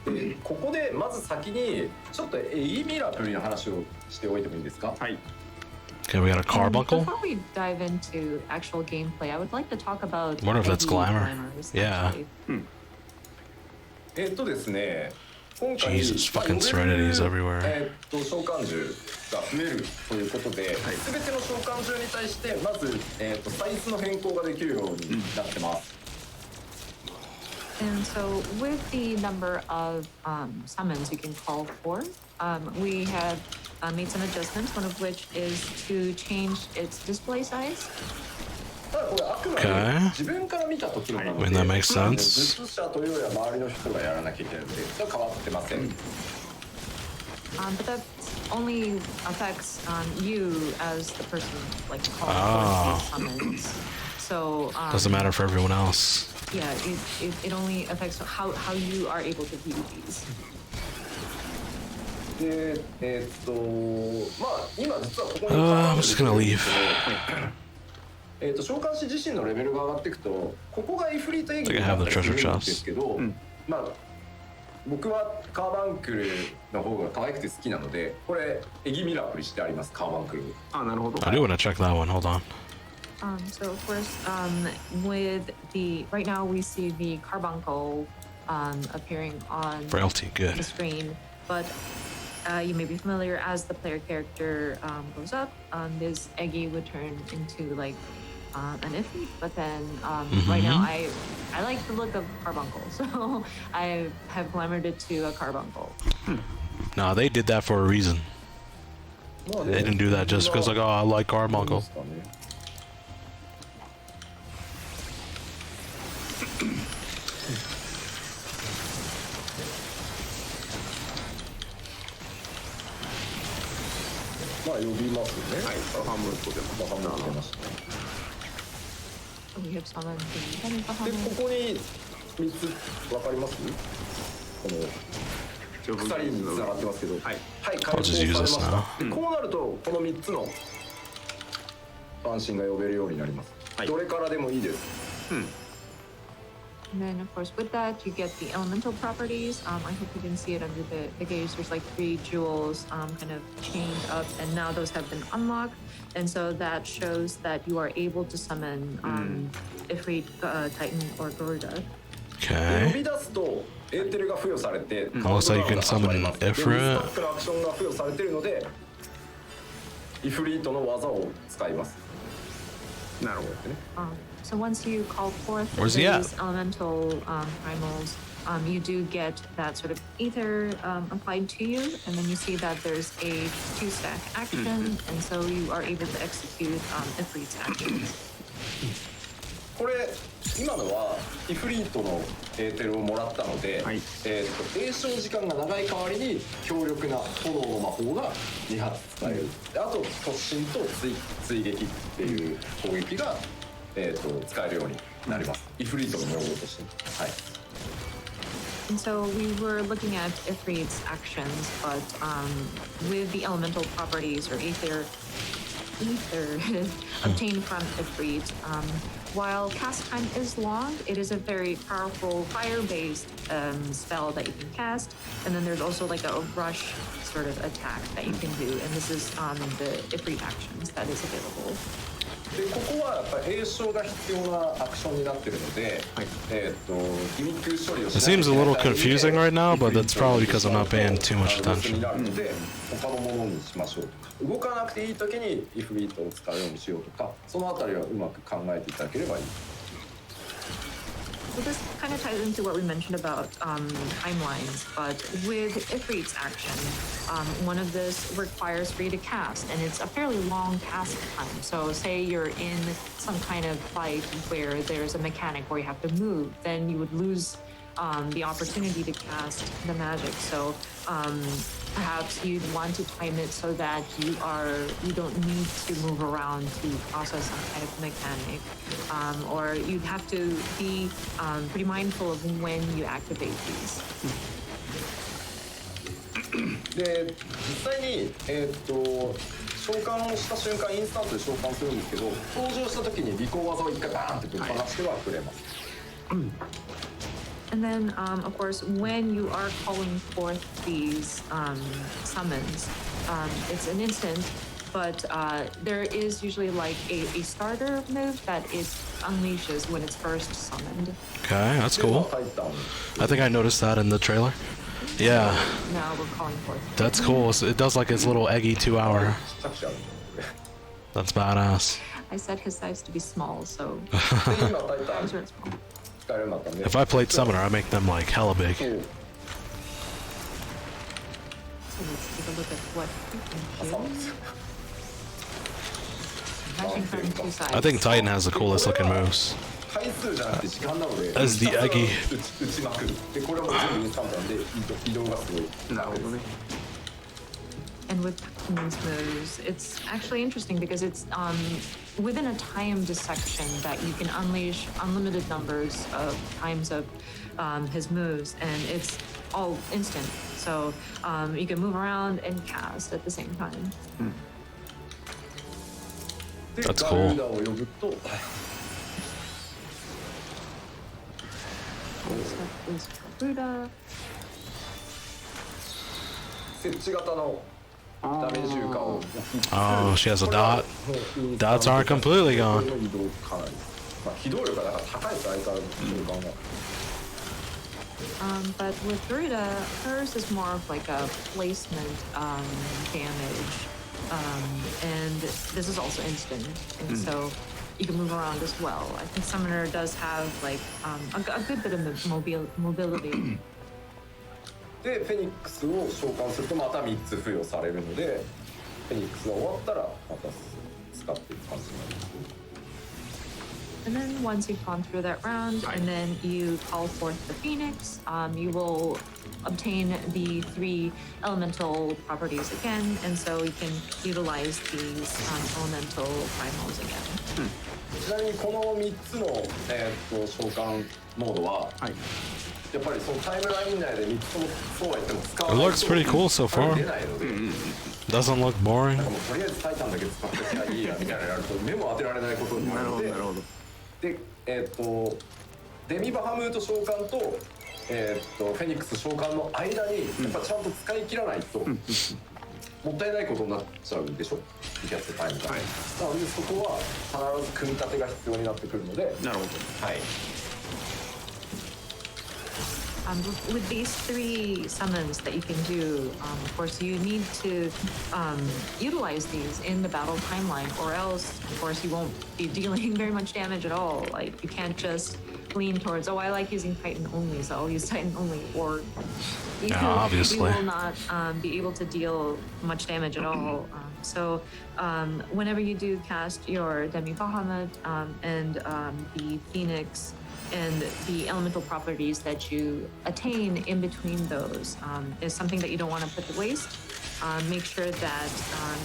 でここでまず先にちょっとエイミラプリの話をしておいてもいいですか？はい。 Okay, we got a carbuncle. Before we dive into actual gameplay, I would like to talk about. Wonder if that's Eggy glamour. glamours, Yeah. actually. ですね、今回 Jesus, fucking serenities everywhere. 召喚獣が増えるということで、すべての召喚獣に対してまずサイズの変更ができるようになってます。 And so, with the number of summons you can call for, we have made some adjustments. One of which is to change its display size. ただこれあくまで Okay. 自分から見た時のなの I で、 mean, that makes 物 sense. 質者というよりは周りの人がやらなきゃいけないので、それは変わってません。 But that only affects you as the person like calling Ah. for these summons. So Doesn't matter for everyone else. yeah, it only affects how you are able to view these. で、まあ今実はここに I'm just gonna leave. 召喚師自身のレベルが上がっていくと、ここがイフリート演技 Like に I な have った the りする treasure んですけど、まあ僕はカーバンクルの方が可愛くて好きなので、これエギミラプリしてあります。カーバンクル。あ、なるほど。 I do want to check that one. Hold on. So of course, with the right now we see the carbuncle appearing on Frailty, good. the screen, but you may be familiar as the player character goes up, this Eggy would turn into like an Ifrit, but then right now I like the look of carbuncle, so I have glamored it to a carbuncle. No, they did that for a reason. They didn't do that just because like, oh, I like carbuncle. まあ呼びますよね。はい、半分と出ます。半分出ました。 So we have summoned the で、ここに3つわかります？この鎖に繋がってますけど、はい、はい、解放されました。で、こうなるとこの3つの安心が呼べるようになります。どれからでもいいです。And then, of course, with that, you get the elemental properties. I hope you can see it under the gauge. There's like 3 jewels kind of chained up, and now those have been unlocked. And so that shows that you are able to summon Ifrit, Titan, or Garuda. Okay. 呼び出すとエーテルが付与されて、Looks like you can summon Ifrit. スタッフのアクションが付与されているので、イフリートの技を使います。なるほどね。So once you call forth Where's these he at? elemental primals, you do get that sort of ether applied to you, and then you see that there's a 2-stack action, and so you are able to execute Ifrit's actions. これ今のはイフリートのエーテルをもらったので、詠春時間が長い代わりに強力な炎の魔法が2発使える。であと突進と追撃っていう攻撃が使えるようになります。イフリートの用語として。はい。And so we were looking at Ifrit's actions, but with the elemental properties or ether obtained from Ifrit, while cast time is long, it is a very powerful fire-based spell that you can cast. And then there's also like a rush sort of attack that you can do. And this is the Ifrit actions that is available. でここはやっぱり詠唱が必要なアクションになってるので、ギミック処理をし It ない seems a little confusing right now, but that's probably because I'm not paying too much に attention. なるので他のものにしましょうとか、動かなくていい時にイフリートを使うようにしようとか、そのあたりはうまく考えていただければいい。 So this kind of ties into what we mentioned about timelines, but with Ifrit's action, one of this requires for you to cast, and it's a fairly long cast time. So say you're in some kind of fight where there's a mechanic where you have to move, then you would lose the opportunity to cast the magic. So perhaps you'd want to time it so that you don't need to move around to process some kind of mechanic, or you'd have to be pretty mindful of when you activate these. で実際に召喚をした瞬間インスタントで召喚するんですけど、登場した時に離婚技を一回バーンってかましてはくれます。And then, of course, when you are calling forth these summons, it's an instant, but there is usually like a starter move that it unleashes when it's first summoned. Okay, that's cool. I think I noticed that in the trailer. Yeah. Now we're calling forth. That's cool. So it does like its little eggy 2-hour. That's badass. I set his size to be small, so. If I played Summoner, I make them like hella big. So let's take a look at what we can do. I think Titan has the coolest looking moves. As the Eggy. And with Titan's moves, it's actually interesting because it's within a timed section that you can unleash unlimited numbers of times of his moves, and it's all instant. So you can move around and cast at the same time. That's cool. Next up is Garuda. Oh, she has a dot. Dots aren't completely gone. But with Garuda, hers is more of like a placement damage. And this is also instant. And so you can move around as well. I think Summoner does have like a good bit of mobility. でフェニックスを召喚するとまた3つ付与されるので、フェニックスが終わったらまた使っていく感じになります。 And then once you've gone through that round, and then you call forth the Phoenix, you will obtain the 3 elemental properties again, and so you can utilize these elemental primals again. ちなみにこの3つの、召喚モードは、やっぱりそのタイムライン内で3つともそうは言っても使わないと It looks pretty cool so far. 出ないので、Doesn't look boring. なんかもうとりあえずタイタンだけ使ってきゃいいやみたいなのやると目も当てられないことになるので、でデミバハムート召喚とフェニックス召喚の間にやっぱちゃんと使い切らないともったいないことになっちゃうでしょ、キャッツタイムが。なのでそこは必ず組み立てが必要になってくるので。なるほど。はい。With these 3 summons that you can do, of course, you need to utilize these in the battle timeline, or else, of course, you won't be dealing very much damage at all. Like, you can't just lean towards, oh, I like using Titan only, so I'll use Titan only, or you obviously. will not be able to deal much damage at all. So whenever you do cast your Demi Bahamut and the Phoenix, and the elemental properties that you attain in between those is something that you don't want to put to waste. Make sure that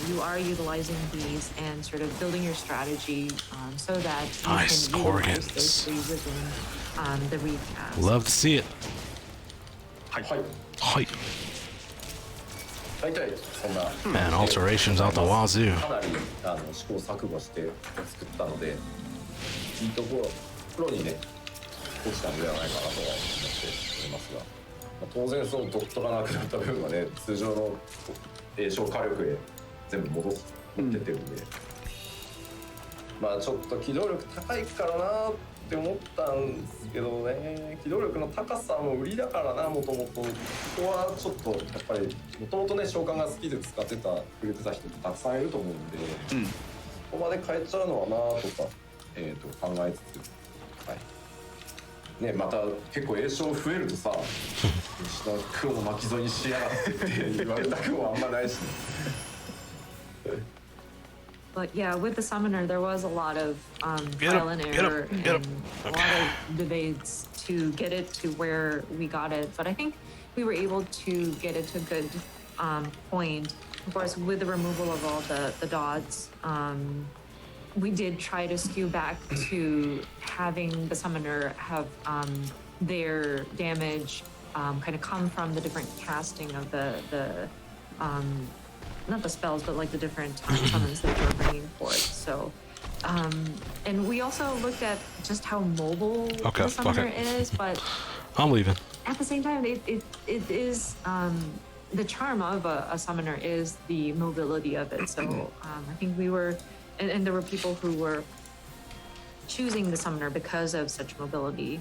you are utilizing these and sort of building your strategy so that you nice can utilize Corgans. those 3 within the recast. Love to see it. はい、 Hi. 大体そんな Man, alterations out the wazoo. かなり試行錯誤して作ったのでいいところにね落ちたんではないかなとは思っておりますが、当然そのドットがなくなった分はね通常の栄唱火力へ全部持ってってるんで、まあちょっと機動力高いからなって思ったんですけどね、機動力の高さも売りだからな、もともとここはちょっとやっぱりもともとね召喚が好きで使ってたくれてた人ってたくさんいると思うんで、ここまで変えちゃうのはなとか、考えつつ、はいね、また結構栄唱増えるとさ吉田黒の巻き添えにしやがってって言われたくもあんまないしね。But yeah, with the summoner, there was a lot of trial and error and a lot of debates to get it to where we got it. But I think we were able to get it to a good point. Of course, with the removal of all the dots, we did try to skew back to having the summoner have their damage kind of come from the different casting of the not the spells, but like the different summons that you're bringing forth. So, and we also looked at just how mobile the summoner is, but I'm leaving. At the same time, it is the charm of a summoner is the mobility of it. So I think we were, and there were people who were choosing the summoner because of such mobility.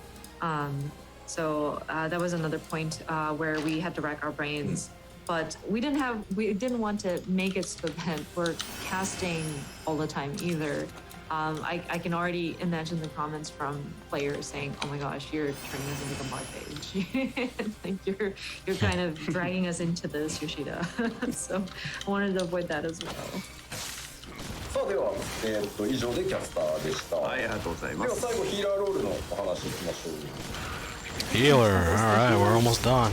So that was another point where we had to rack our brains. But we didn't want to make it so that we're casting all the time either. I can already imagine the comments from players saying, "Oh my gosh, you're turning us into the mod page. Like you're kind of dragging us into this, Yoshida." So I wanted to avoid that as well. さあでは、以上でキャスターでした。はい、ありがとうございます。では最後ヒーラーロールのお話いきましょう。 Healer. Alright, we're almost done.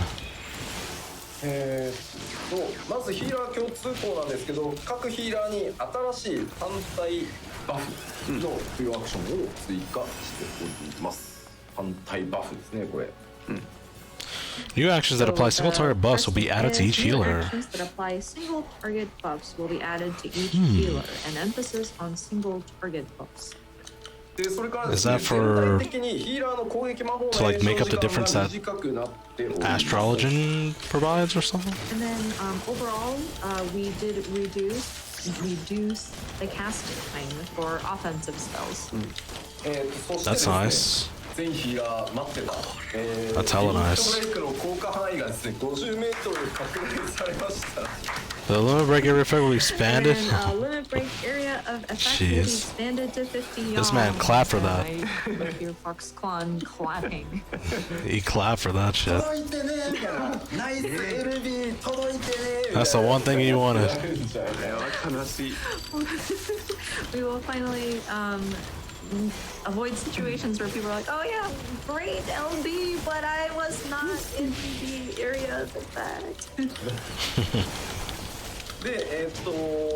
まずヒーラー共通項なんですけど、各ヒーラーに新しい単体バフの付与アクションを追加しております。単体バフですね、これ。New actions that apply single target buffs will be added to each healer. Actions that apply single target buffs will be added to each healer, and emphasis on single target buffs. でそれから Is that for 全体的にヒーラーの攻撃魔法の to like make up the difference that 短くなっております。 Astrologian provides or something? And then overall, we did reduce the casting time for offensive spells. そしてで That's すね nice. 全ヒーラー待ってた。That's hella nice. リミットブレイクの効果範囲がですね、50メートル拡大されました。 The limit break area effect will be And expanded. then limit break area of effect will be Jeez. expanded to 50 yards. This man clapped for that. With your Fox Clan clapping. He clapped for that shit. 届いてねみたいな。ナイス LB 届いてね。 That's the one thing you wanted. 悲しい。 We will finally avoid situations where people are like, "Oh yeah, great LB, but I was not in the area of effect." で、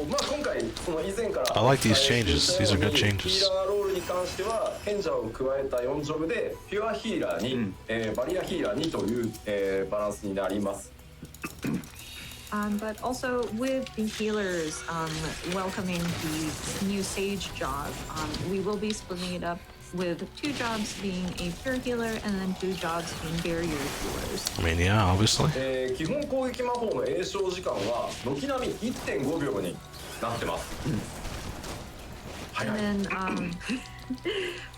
まあ今回その以前から I like these changes. These are good ヒ changes. ーラーロールに関しては賢者を加えた4ジョブでピュアヒーラーに、バリアヒーラーにという、バランスになります。 But also with the healers welcoming the new Sage job, we will be splitting it up with 2 jobs being a pure healer and then 2 jobs being barrier healers. I mean, yeah, obviously. 基本攻撃魔法の詠唱時間は軒並み 1.5 秒になってます。And then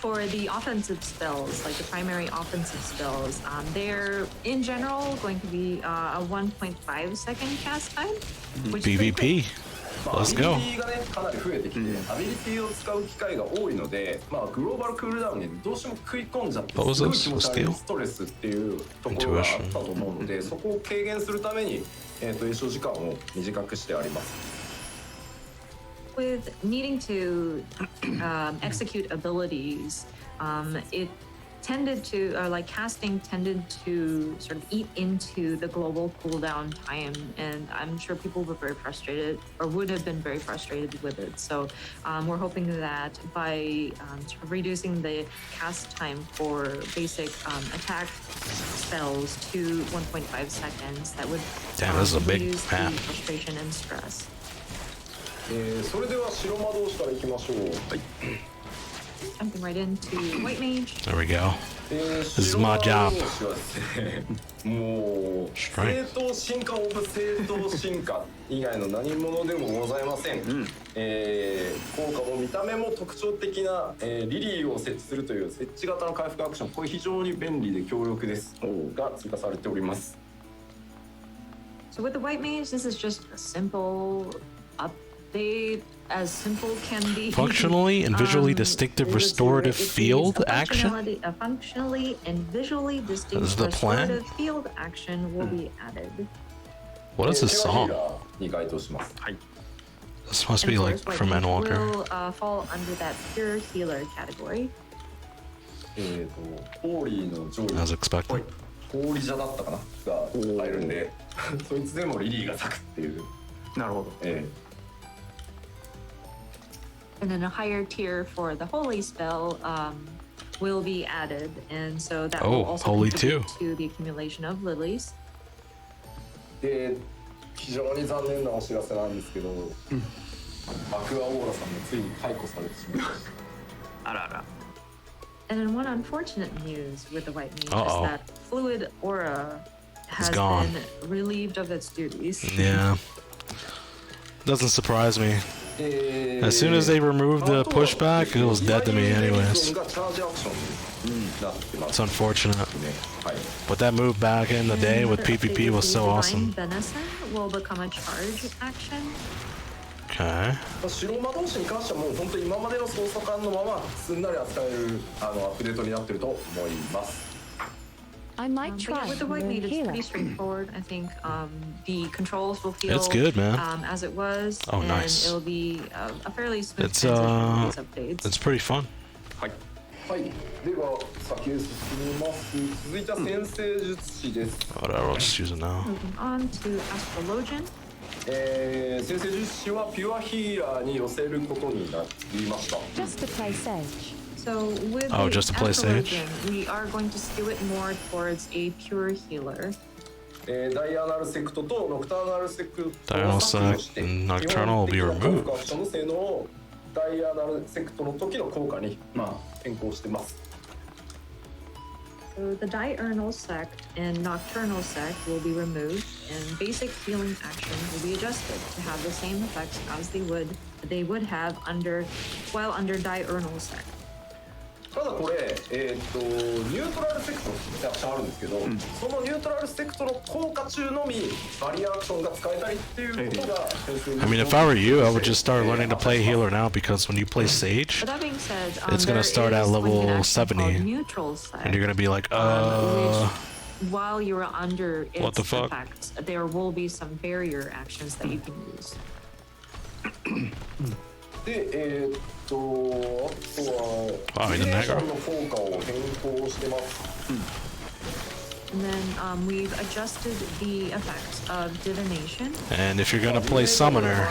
for the offensive spells, like the primary offensive spells, they're in general going to be a 1.5 second cast time. Which is pretty PvP. Let's go. アビリティがねかなり増えてきて、アビリティを使う機会が多いので、まあグローバルクールダウンにどうしても食い込んじゃって、すごい気持ち悪いストレスっていうところがあったと思うので、そこを軽減するために詠唱時間を短くしてあります。 With needing to execute abilities, it tended to, like casting tended to sort of eat into the global cooldown time, and I'm sure people were very frustrated, or would have been very frustrated with it. So we're hoping that by sort of reducing the cast time for basic attack spells to 1.5 seconds, that would Damn, this is a big reduce map. the frustration and stress. それでは白魔導士からいきましょう。 Jumping right into White Mage. There we go. This is my job. もう正 Strength. 当進化オブ正当進化以外の何者でもございません。効果も見た目も特徴的な、リリーを設置するという設置型の回復アクション、これ非常に便利で強力ですが追加されております。 So with the White Mage, this is just a simple update, as simple can be. Functionally and visually distinctive restorative field action? Functionally and visually This is distinct the plan? restorative field action will be added. What is this 手話ヒー song? ラーに該当します。 This must And be of like course, White from Mage Endwalker. will fall under that pure healer category. ホーリーの上位 As expected. 氷蛇だったかなが入るんでそいつでもリリーが咲くっていう。なるほど。 And then a higher tier for the holy spell will be added, and so that will Oh, also holy contribute too. to the accumulation of lilies. で非常に残念なお知らせなんですけど、アクアオーラさんがついに解雇されてしまいました。あらあら。 And then one unfortunate news with the White Mage Uh-oh. is that Fluid Aura has gone. been relieved of its duties. Yeah. Doesn't surprise me. As soon as they removed the pushback, it was dead to me anyways. It's unfortunate. But that move back in the day with PvP was so awesome. Divine Venison will become a charge action. Okay. 白馬同士に関してはもう本当に今までの操作感のまますんなり扱えるアップデートになってると思います。 I might But try yeah, with the White Moon Mage, it's Healer. pretty straightforward. I think the controls will feel It's good, man. As it was, Oh, and nice. it'll be a fairly smooth It's transition with these updates. it's pretty fun. はい、では先へ進みます。続いては先生術師です。 Whatever, I'll just use it now. Moving on to Astrologian. 先生術師はピュアヒーラーに寄せることになりました。 Just to play Sage. So with Oh, the just to play Sage? Astrologian, we are going to skew it more towards a pure healer. ダイアナルセクトとノクターナルセクト Diurnal を削除して Sect and Nocturnal will be 基本的な removed. 効果アクションの性能をダイアナルセクトの時の効果に変更してます。 So the diurnal sect and nocturnal sect will be removed, and basic healing actions will be adjusted to have the same effects as they would have while under diurnal sect. ただこれ、ニュートラルセクトってアクションあるんですけど、そのニュートラルセクトの効果中のみバリアアクションが使えたりっていうことが I mean, if I were you, I would just start learning to play healer now because when you play Sage, But that being said, It's gonna there start at is like level an action 70, called neutral sect, and you're gonna be like, which, while you're under its what the fuck? effects, there will be some barrier actions that you can use. で、あとはあクリエーションの効果を変更してます。 And then we've adjusted the effects of divination. and if you're gonna play Summoner,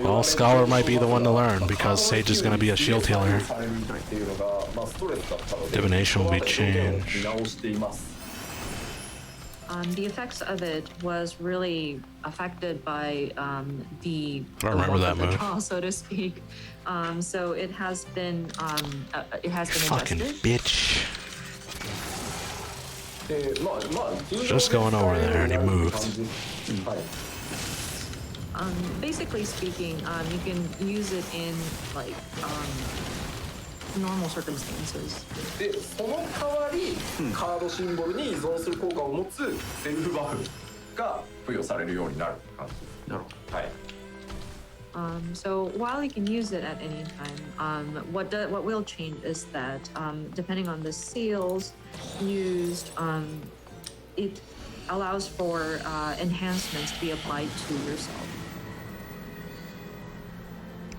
well, Scholar might be the one to learn because Sage is gonna be a shield healer. Divination will be changed. The effects of it was really affected by the I don't remember luck that of the move. draw, so to speak. So it has been Fucking adjusted. bitch. Just going over there and he moved. Basically speaking, you can use it in like normal circumstances. でその代わりカードシンボルに依存する効果を持つセルフバフが付与されるようになる感じです。なるほど。はい。So while you can use it at any time, what will change is that depending on the seals used, it allows for enhancements to be applied to yourself.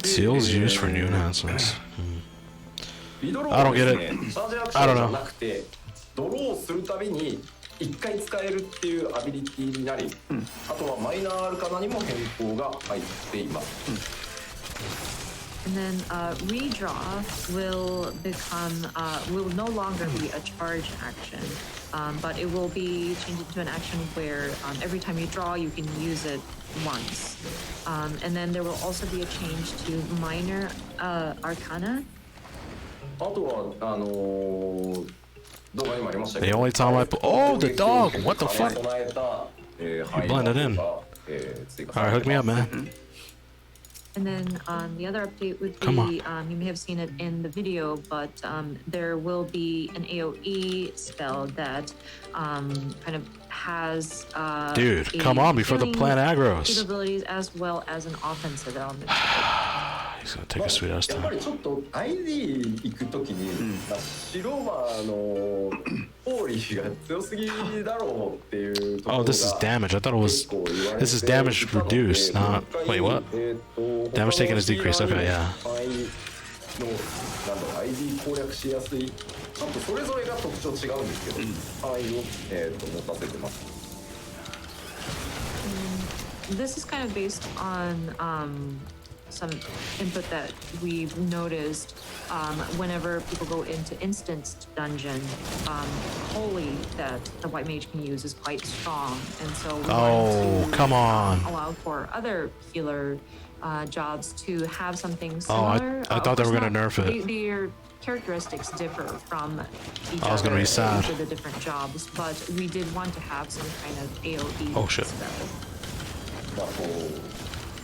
Seals used for new enhancements. リリドローはですね、 I don't get it. チャージアクションじゃなくてドローするたびに1回使えるっていうアビリティになり、あとはマイナーアルカナにも変更が入っています。 And then redraw will become will no longer be a charge action, but it will be changed into an action where every time you draw, you can use it once. And then there will also be a change to minor arcana. あとは動画にもありましたけ The ど、 only time I oh, the dog! What the fuck? 備えた、You blended in. 追加 Alright, hook me up, man. And then the other update would Come on. be, you may have seen it in the video, but there will be an AoE spell that kind of has Dude, a come on before the healing plant aggros. capabilities as well as an offensive element. He's gonna take a sweet ass やっぱ time. りちょっと ID 行くときに、白馬のホーリーが強すぎだろうっていうところ Oh, が this is damage. I thought it was. 結構言われて This is damage いたので reduced, not. Wait, what? Damage taken is decreased. Okay, yeah. 範囲のなんだろう ID 攻略しやすい、ちょっとそれぞれが特徴違うんですけど、範囲を持たせてます。 This is kind of based on some input that we've noticed whenever people go into instanced dungeon. Holy that the white mage can use is quite strong, and so we Oh, wanted to come on. allow for other healer jobs to have something Oh, similar. I thought they were gonna Of course nerf it. Their characteristics differ from each I was gonna other be sad. for the different jobs, but we did want to have some kind of AoE Oh, shit. spell. まあこう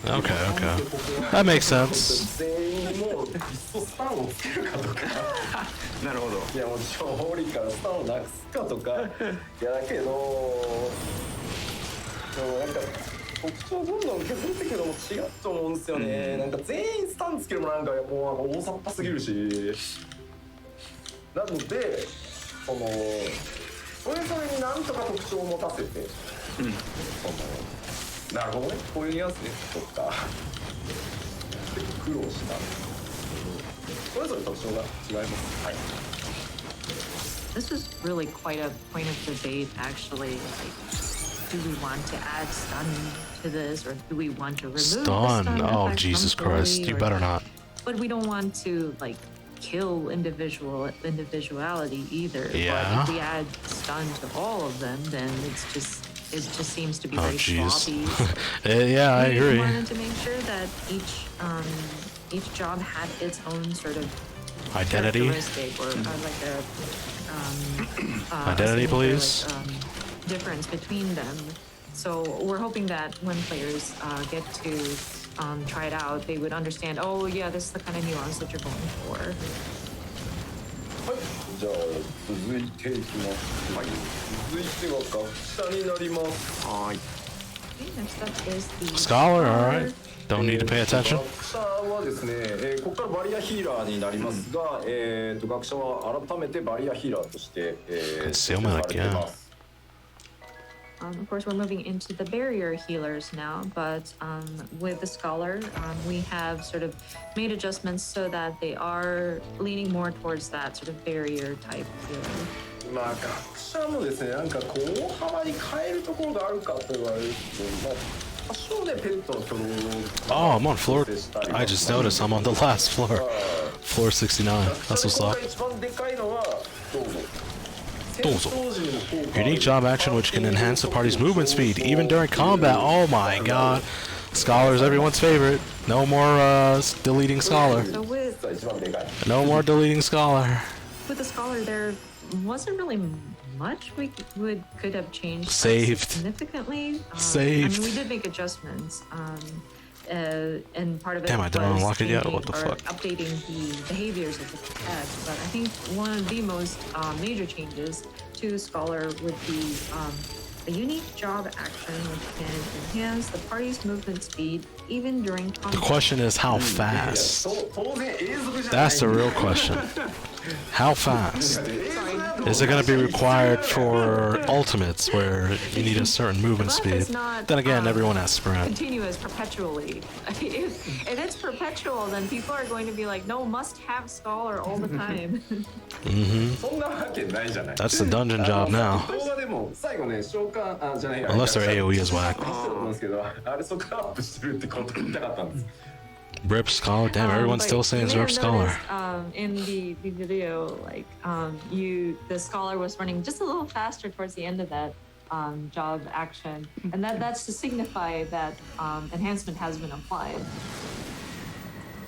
Okay, okay. That makes sense. 全員にもういっそスタンをつけるかとかなるほど。いやもちろんホーリーからスタンをなくすかとかいやだけどでもなんか特徴どんどん削れてくるのも違うと思うんですよね。なんか全員スタンつけるのもなんかもう大雑把すぎるし、なのでそのそれぞれになんとか特徴を持たせて、そのなるほどね、こういうニュアンスねとか結構苦労したんですけど、それぞれ特徴が違います。はい。 This is really quite a point of debate, actually. Like, do we want to add stun to this, or do we want to remove the Stun. stun Oh, effect Jesus completely, Christ. You or- better not. But we don't want to like kill individuality either. Yeah. But if we add stun to all of them, then it just seems to be Oh, very jeez. sloppy. Yeah, I We agree. wanted to make sure that each job had its own sort of Identity. characteristic or like a Identity, a similar, please. like, difference between them. So we're hoping that when players get to try it out, they would understand. Oh, yeah, this is the kind of nuance that you're going for. はい、じゃあ続いていきます。はい、続いては学者になります。はい。 Okay, next up is the Scholar, alright. Don't need to pay attention. 学者はですね、ここからバリアヒーラーになりますが、学者は改めてバリアヒーラーとして、Concealment されてます。 Of course, we're moving into the barrier healers now, but with the scholar, we have sort of made adjustments so that they are leaning more towards that sort of barrier type healer. まあ学者もですね、なんかこう大幅に変えるところがあるかと言われると、まあ多少ねペットの挙動 Oh, I'm on floor. I just noticed I'm on the last floor. Floor 69. That's what's 今 up. 回一番でかいのはどうぞ。 Dozo. Unique job action which can enhance the party's movement speed, even during combat. Oh my god. Scholar's everyone's favorite. No more deleting Scholar. So with 一番でかい。 No more deleting Scholar. the scholar, there wasn't really much we could have changed Saved. significantly. Saved. I mean, we did make adjustments. And part of it Damn, I didn't was unlock it yet. changing What the or fuck? updating the behaviors of the pet. But I think one of the most major changes to Scholar would be a unique job action which can enhance the party's movement speed even during The combat. question is how fast? 当然永続じゃない That's the real question. How fast? Is it going to be required for ultimates where you need a certain movement Buff speed? is not, Then again, everyone has sprint. continuous perpetually. If it's perpetual, then people are going to be like, no, must have scholar all the time. そんなわけないじゃない That's the dungeon job now. 動画でも最後ね召喚じゃないや Unless their AoE is whack. してると思うんですけどあれそこからアップしてるってこと言いたかったんです Rip Scholar? Damn, everyone's But still saying you may it's have Rip Scholar. noticed, in the video, like the scholar was running just a little faster towards the end of that job action, and that's to signify that enhancement has been applied.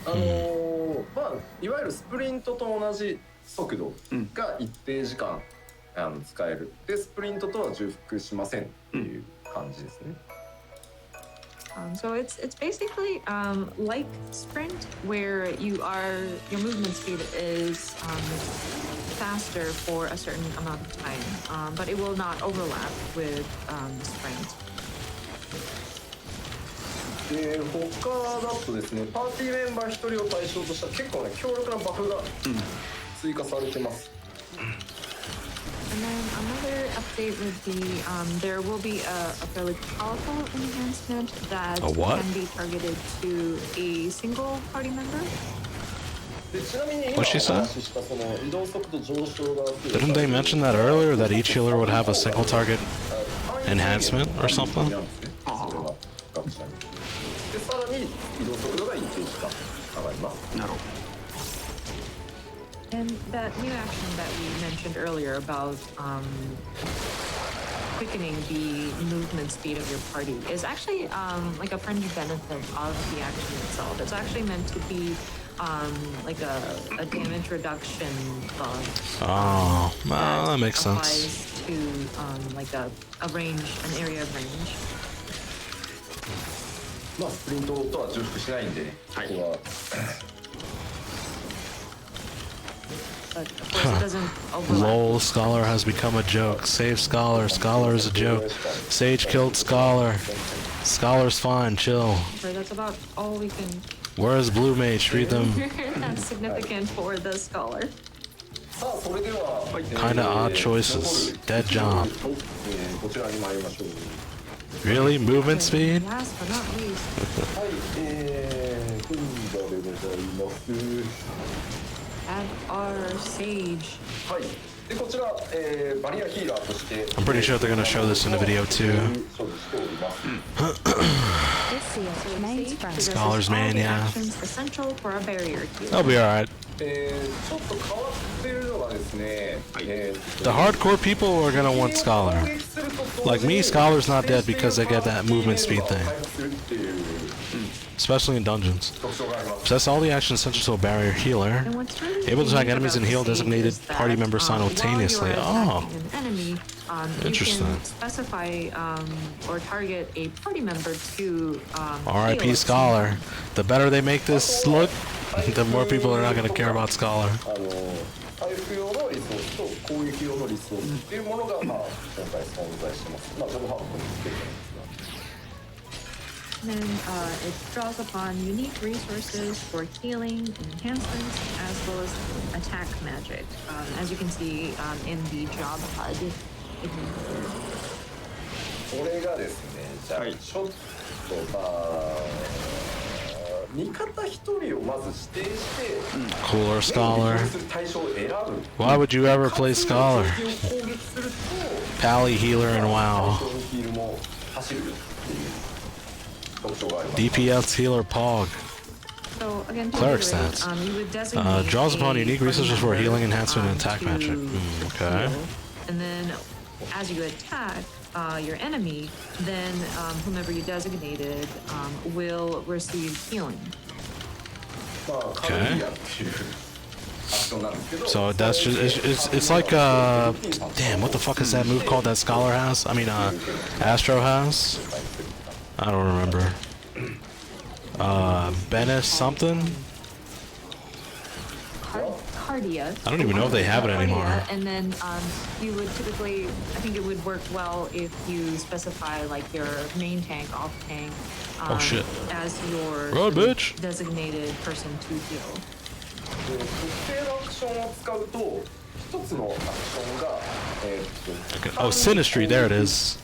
まあいわゆるスプリントと同じ速度が一定時間使えるでスプリントとは重複しませんっていう感じですね So it's basically like sprint, where your movement speed is faster for a certain amount of time, but it will not overlap with sprint. で他だとですねパーティーメンバー1人を対象とした結構ね強力なバフが追加されてます And then another update would be there will be a fairly powerful enhancement that A what? can be targeted to a single party member. でちなみに今お What'd she say? 話ししたその移動速度上昇が Didn't they mention that earlier, that each healer would have a single target enhancement or something? なんですねそれが学者にでさらに移動速度が一定時間上がります なるほ And that new action that we mentioned earlier about quickening the movement speed of your party is actually like a fringe benefit of the action itself. It's actually meant to be like a damage reduction bug. Oh, well, that makes sense. Applies to like a range, an area of range. まあスプリントとは重複しないんでねここは But of course it doesn't overlap. Lol, Scholar has become a joke. Save Scholar. Scholar is a joke. Sage killed Scholar. Scholar's fine, chill. So that's about all we can. Where's Blue Mage? Read them. That's significant for the scholar. さあそれでは Kinda odd choices. Dead job. こちらに参りましょう Really? Movement speed? Last but not least, はいフンダでございます add our sage. はいでこちら、バリアヒーラーとして I'm pretty sure they're gonna show this in the video too. 所持しております This year's main Sage sprint. possesses Scholar's all main, the yeah. actions essential for a barrier heal. They'll be alright. ちょっと変わっているのがですね、The hardcore people are gonna want Scholar. Like me, Scholar's not dead because they get that movement speed thing. Especially in dungeons. Possess all the actions essential to a barrier healer. And what's really Able to attack unique enemies about and heal Sage designated is that, party members simultaneously. while you are Oh. attacking an enemy, Interesting. You can specify or target a party member to RIP heal. Scholar. The better they make this look, the more people are not gonna care about Scholar. 回復用のリソースと攻撃用のリソースっていうものが、まあ、今回存在してます。まあ、ジョブハーブにつけてるんですが。And it draws upon unique resources for healing, enhancements, as well as attack magic. As you can see in the job HUD. これがですね、じゃあ、ちょっとまあ味方一人をまず指定して、Cooler Scholar. する対象を選ぶ。 Why would you ever play Scholar? 敵を攻撃すると、 Pally Healer and WoW. 対象のヒールも走るっていう特徴があります。 DPS Healer Pog. So again, to Cleric reiterate, stats. you would designate Draws upon a unique party resources for member, healing, enhancement, and attack to magic. Okay. heal. And then, as you attack your enemy, then whomever you designated will receive healing. まあ、カルディアっていうアクションなんですけど、 So that's just it's like damn, what the fuck is that move called that Scholar has? I mean Astro has? I don't remember. Benish something? Cardia. I don't even know if they have it anymore. And then you would typically, I think it would work well if you specify like your main tank, off tank, Oh shit. as your Run, bitch. designated person to heal. 特定のアクションを使うと一つのアクションがOkay. Oh, Sinistry. There it is.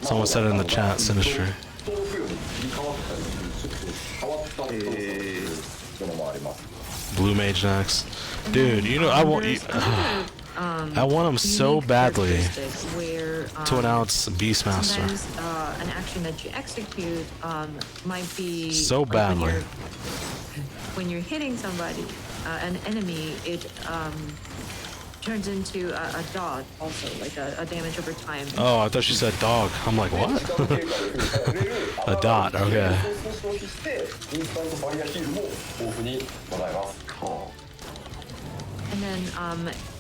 Someone said it in the chat. Sinistry. 豆腐より切り替わったりするちょっと変わった動作をするものもあります。 Blue Mage next. Dude, you know I want you. I want him so badly where, to announce Beastmaster. sometimes an action that you execute might be So like, badly. when you're hitting somebody, an enemy, it turns into a dot also, like a damage over time. Oh, I thought she said dog. I'm like, what? A dot. Okay. 消費してインスタントバリアヒールも豊富にございます。 And then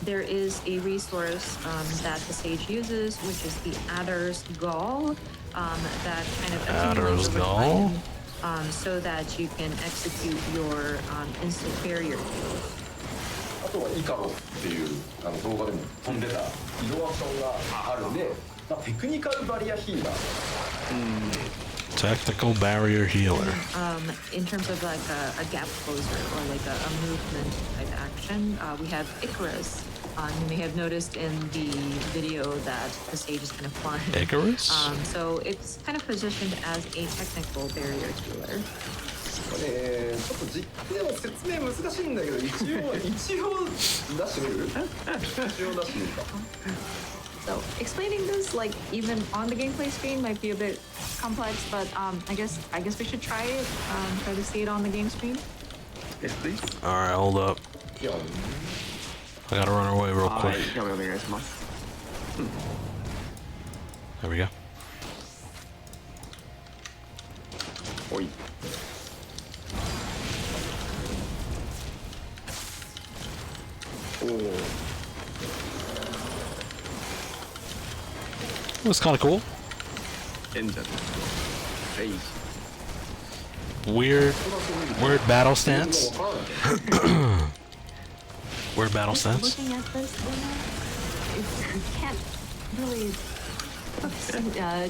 there is a resource that the sage uses, which is the Adder's Gall, that kind of accumulates Adder's over Gall? time, so that you can execute your instant barrier kills. あとはイカロっていう動画でも飛んでた移動アクションがあるんで、テクニカルバリアヒーラー。 Technical barrier healer. In terms of like a gap closer or like a movement type action, we have Icarus. You may have noticed in the video that the sage is kind of flying. Icarus? So it's kind of positioned as a technical barrier healer. ちょっと実況の説明難しいんだけど、一応出してみる？一応出してみるか。 So explaining this, like even on the gameplay screen, might be a bit complex, but I guess we should try it. Try to see it on the game screen. Yes, please. All right, hold up. I gotta run away real quick. はい、お願いします。 There we go. おい。 It was kind of cool. エンジェル。はい。 Weird battle stance. Weird battle stance. Looking at this, you can't really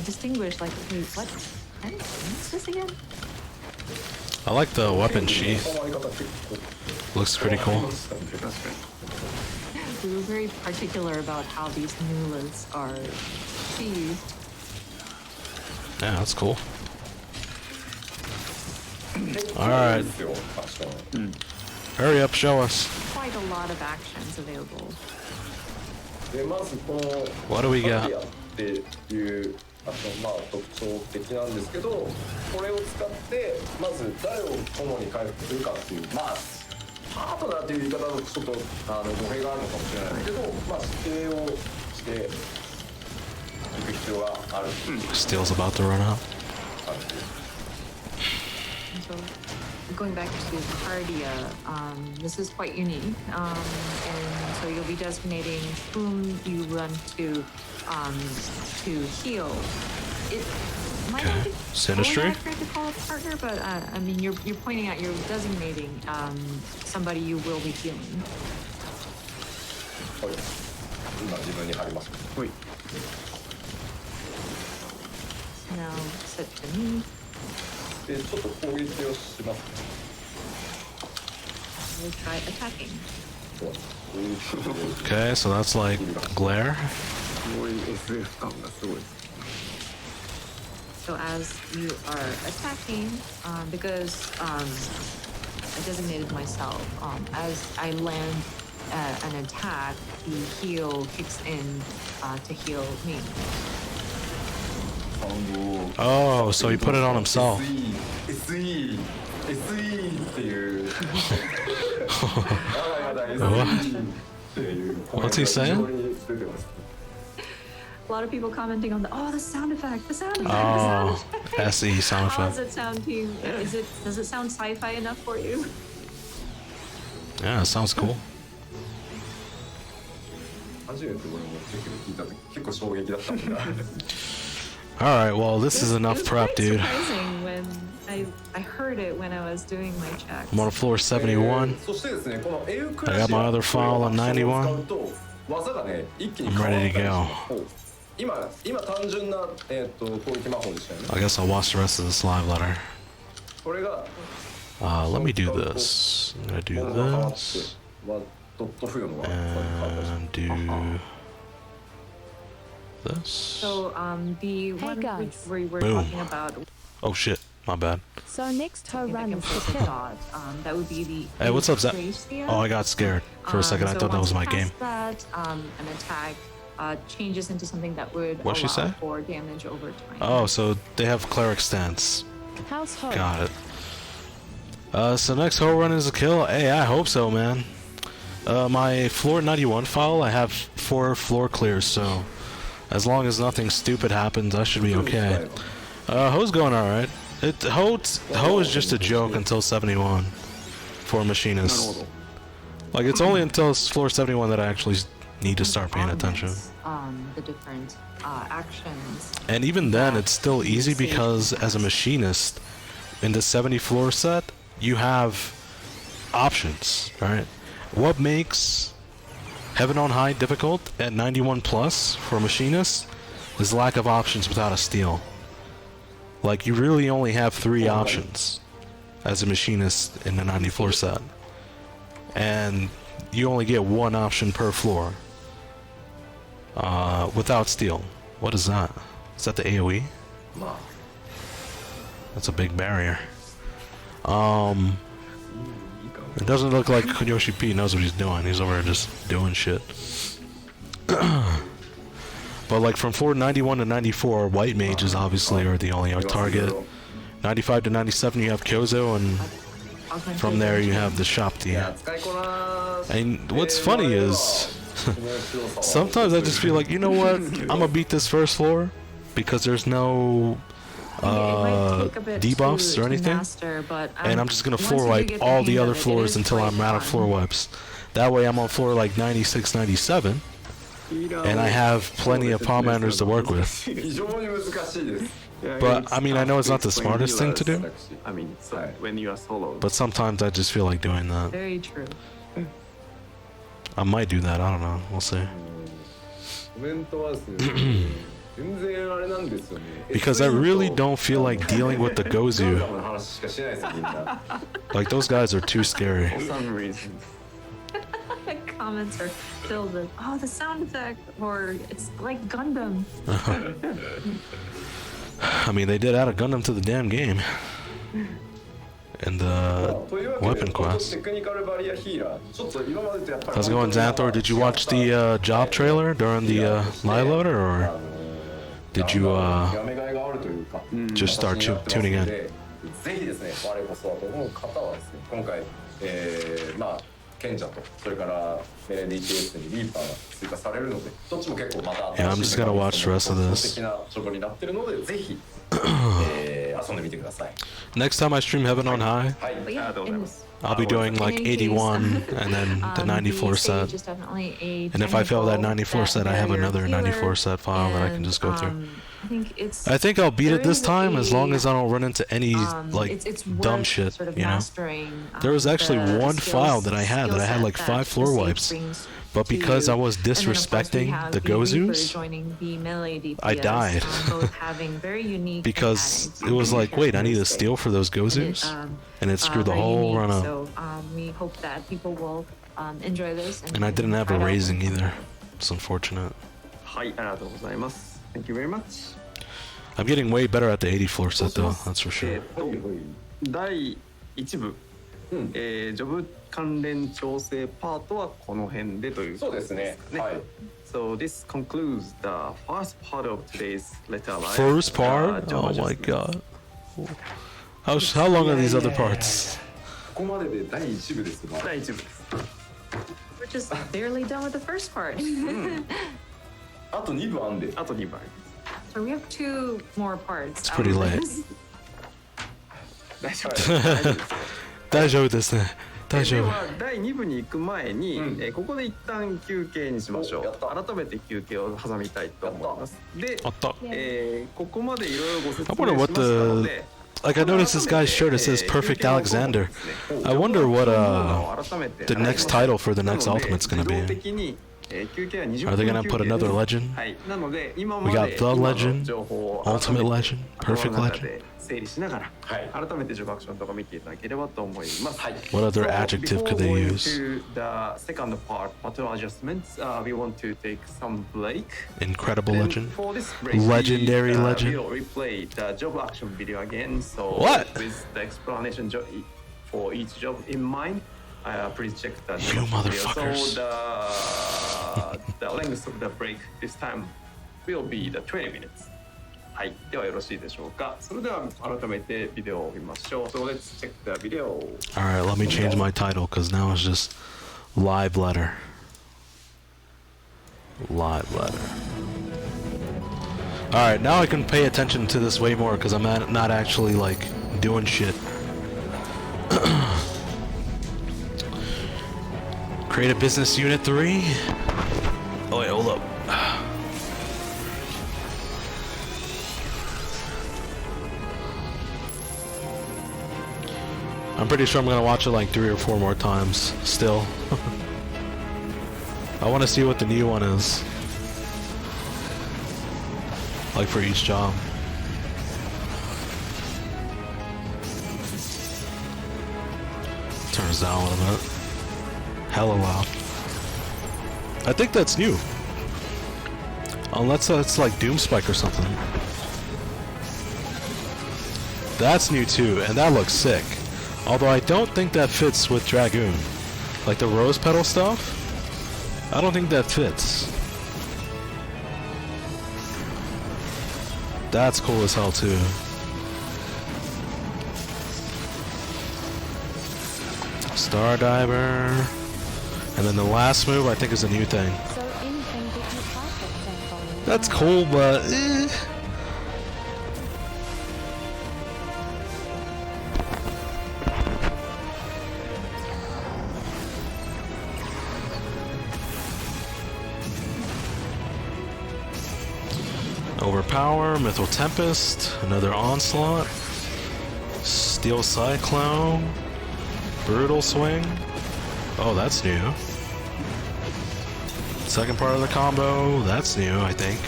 distinguish. Like, wait, what's this again? I like the weapon sheath. Looks pretty cool. 確かに。 We were very particular about how these nulas are sheathed. Yeah, that's cool. All right. Hurry up, show us. Quite a lot of actions available. でまずこの What do we バ got? リアっていう特徴的なんですけど、これを使ってまず誰を主に回復するかっていうパートナーっていう言い方だとちょっと語弊があるのかもしれないですけど、指定をしていく必要がある。 Steel's about to run out. And so, going back to Cardia, this is quite unique. And so you'll be designating whom you run to heal. It might not be Sinistry? accurate to call a partner, but I mean, you're pointing out, you're designating somebody you will be healing. はい。今自分に貼ります。おい。 Now set to me. でちょっと攻撃をします。 We'll try attacking. Okay, so that's like glare. すごい SF 感がすごい。 So as you are attacking, because I designated myself, as I land an attack, the heal kicks in to heal me. Oh, so he put it on himself. SE っていう。 What's he saying? A lot of people commenting on the sound effect, the sound effect, the sound Oh, effect. SE sound How does effect. it sound to you? Does it sound sci-fi enough for you? Yeah, it sounds cool. 初めてこれも聞いた時結構衝撃だったんだ。Alright, well, this is enough prep, dude. It was quite surprising when I heard it when I was doing my checks. I'm on floor 71. I got my other file on 91. I'm ready to go. I guess I'll watch the rest of this live letter. Let me do this. I'm gonna do this. And do this. So the one which we were Boom. talking about. Oh shit, my bad. So next Ho run is the the kill. dot, that would be the. Hey, what's up, Zach? Gracia. Oh, I got scared for a second. I So thought that was once my you game. pass that, an attack changes into something that would What'd she allow say? for damage over time. Oh, so they have cleric stance. How's Ho? Got it. So next whole run is a kill. Hey, I hope so, man. My floor 91 file, I have 4 floor clears, so as long as nothing stupid happens, I should be okay. Ho's going alright. Ho is just a joke until 71 for machinists. Like, it's only until floor 71 that I actually need to start paying attention. The different actions. And even then, it's still easy because as a machinist, in the 70 floor set, you have options, right? What makes Heaven on High difficult at 91 plus for a machinist is lack of options without a steal. Like, you really only have 3 options as a machinist in the 90 floor set. And you only get 1 option per floor. Without steal. What is that? Is that the AoE? That's a big barrier. It doesn't look like Yoshi P knows what he's doing. He's over there just doing shit. But like from floor 91 to 94, white mages obviously are the only target. 95 to 97 you have Kyozo, and from there you have the Shopti. And what's funny is sometimes I just feel like, you know what, I'm gonna beat this first floor because there's no debuffs or anything, and I'm just gonna floor wipe all the other floors until I'm out of floor wipes. That way I'm on floor like 96, 97, and I have plenty of palmanders to work with. But I mean, I know it's not the smartest thing to do, I mean, so when you are solo. but sometimes I just feel like doing that. Very true. I might do that, I don't know, we'll see. Because I really don't feel like dealing with the Gozu. Like, those guys are too scary. For some reason. The comments are filled with, oh, the sound effect, or it's like Gundam. I mean, they did add a Gundam to the damn game. And the weapon quest. How's it going, Xanthor? Did you watch the job trailer during the live loader, or did you just start tuning in? 賢者とそれからメレディ TS にリーパーが追加されるのでどっちも結構また Yeah, I'm just gonna watch the rest of this. 素敵な処分になってるのでぜひ遊んでみてください Next time I stream Heaven on High, はい But yeah, I'll be doing like 81 and then the 94 set. And if I fail that 94 set, I have another 94 set file that I can just go through. I think I'll beat it this time as long as I don't run into any like dumb shit, you know. There was actually one file that I had like 5 floor wipes, but because I was disrespecting the Gozus, I died. Because it was like, wait, I need a steal for those Gozus, and it screwed the whole run up. So we hope that people will enjoy this. And I didn't have a raising either. It's unfortunate. はい、ありがとうございます。Thank you very much. I'm getting way better at the 80 floor set though, that's for sure. 第1部、ジョブ関連調整パートはこの辺でということですね。そうですね。はい。So this concludes the first part of today's letter live. First part? Oh my god. How long are these other parts? ここまでで第1部ですが。第1部です。We're just barely done with the first part. あと2部あんで。あと2部あります。So we have 2 more parts. It's pretty late. 大丈夫です。大丈夫ですね。大丈夫。では第2部に行く前に、ここで一旦休憩にしましょう。改めて休憩を挟みたいと思います。で、ここまでいろいろご説明しましたので、Like I noticed this guy's shirt, it says Perfect Alexander. I wonder what the next title for the next Ultimate's gonna be. Are they gonna put another legend? We got the legend, Ultimate legend, Perfect legend. What other adjective could they use? To the second part, battle adjustments, we want to take some break. Incredible legend, For this break, legendary we legend. will replay the job action video again. So What? with the explanation for each job in mind, please check the You job video. motherfuckers. So the length of the break this time will be the 20 minutes. はい、ではよろしいでしょうか。それでは改めてビデオを見ましょう。So let's check the video. Alright, let me change my title because now it's just live letter. Live letter. Alright, now I can pay attention to this way more because I'm not actually like doing shit. Create a business unit 3. Oh wait, hold up. I'm pretty sure I'm gonna watch it like 3 or 4 more times still. I want to see what the new one is like for each job. Turns down a little bit. Hella loud. I think that's new. Unless it's like Doomspike or something. That's new too, and that looks sick. Although I don't think that fits with Dragoon. Like the rose petal stuff, I don't think that fits. That's cool as hell too. Star Diver. And then the last move I think is a new thing. So anything that you perfect then, Colin? That's cool, but Overpower, Mythal Tempest, another Onslaught, Steel Cyclone, Brutal Swing. Oh, that's new. Second part of the combo, that's new, I think.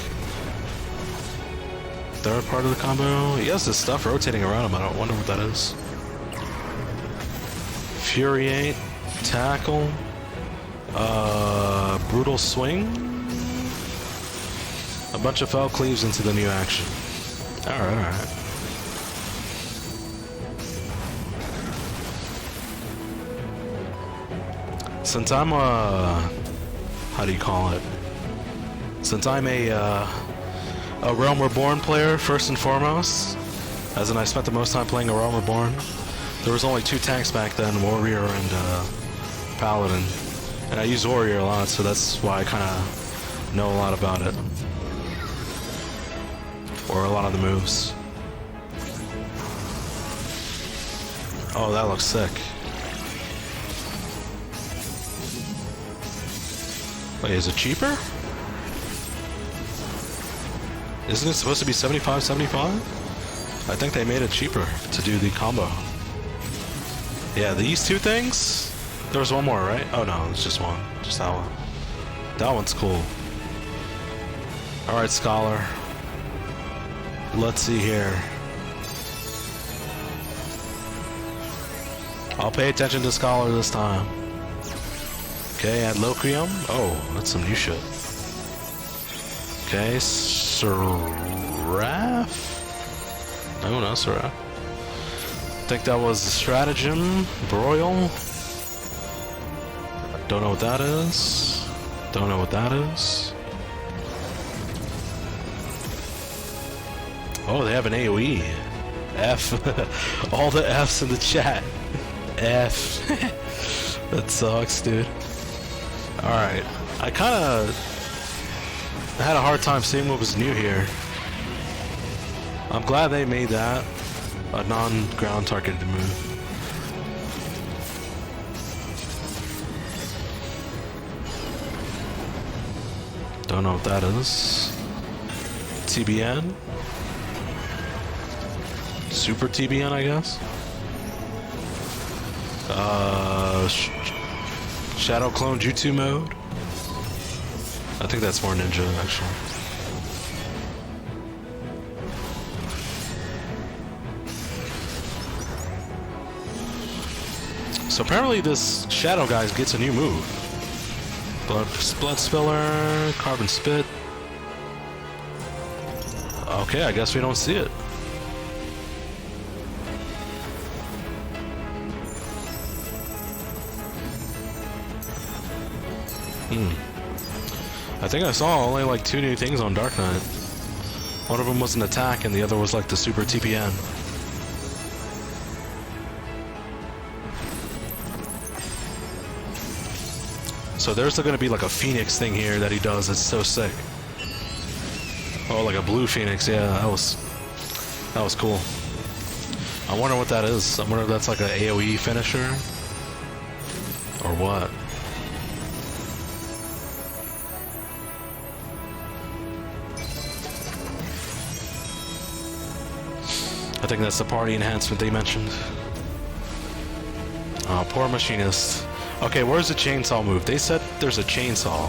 Third part of the combo, he has this stuff rotating around him, I don't wonder what that is. Furiate, Tackle, Brutal Swing. A bunch of fell cleaves into the new action. Alright. Since I'm how do you call it? Since I'm a Realm Reborn player first and foremost, as in I spent the most time playing a Realm Reborn, there was only 2 tanks back then, Warrior and Paladin. And I use Warrior a lot, so that's why I kinda know a lot about it. Or a lot of the moves. Oh, that looks sick. Wait, is it cheaper? Isn't it supposed to be 75.75? I think they made it cheaper to do the combo. Yeah, these 2 things? There was one more, right? Oh no, it's just one. Just that one. That one's cool. Alright, Scholar. Let's see here. I'll pay attention to Scholar this time. Okay, add Locrium. Oh, that's some new shit. Okay, Seraph? No, not Seraph. I think that was the Stratagem. Broil. Don't know what that is. Don't know what that is. Oh, they have an AoE. F. All the F's in the chat. F. That sucks, dude. Alright. I kinda had a hard time seeing what was new here. I'm glad they made that a non-ground targeted move. Don't know what that is. TBN? Super TBN, I guess? Shadow Clone Jutsu mode? I think that's more ninja, actually. So apparently this Shadow guy gets a new move. Blood Spiller, Carbon Spit. Okay, I guess we don't see it. I think I saw only like 2 new things on Dark Knight. One of them was an attack and the other was like the Super TPN. So there's gonna be like a Phoenix thing here that he does. It's so sick. Oh, like a blue Phoenix. Yeah, that was cool. I wonder what that is. I wonder if that's like an AoE finisher or what. I think that's the party enhancement they mentioned. Oh, poor machinist. Okay, where's the chainsaw move? They said there's a chainsaw.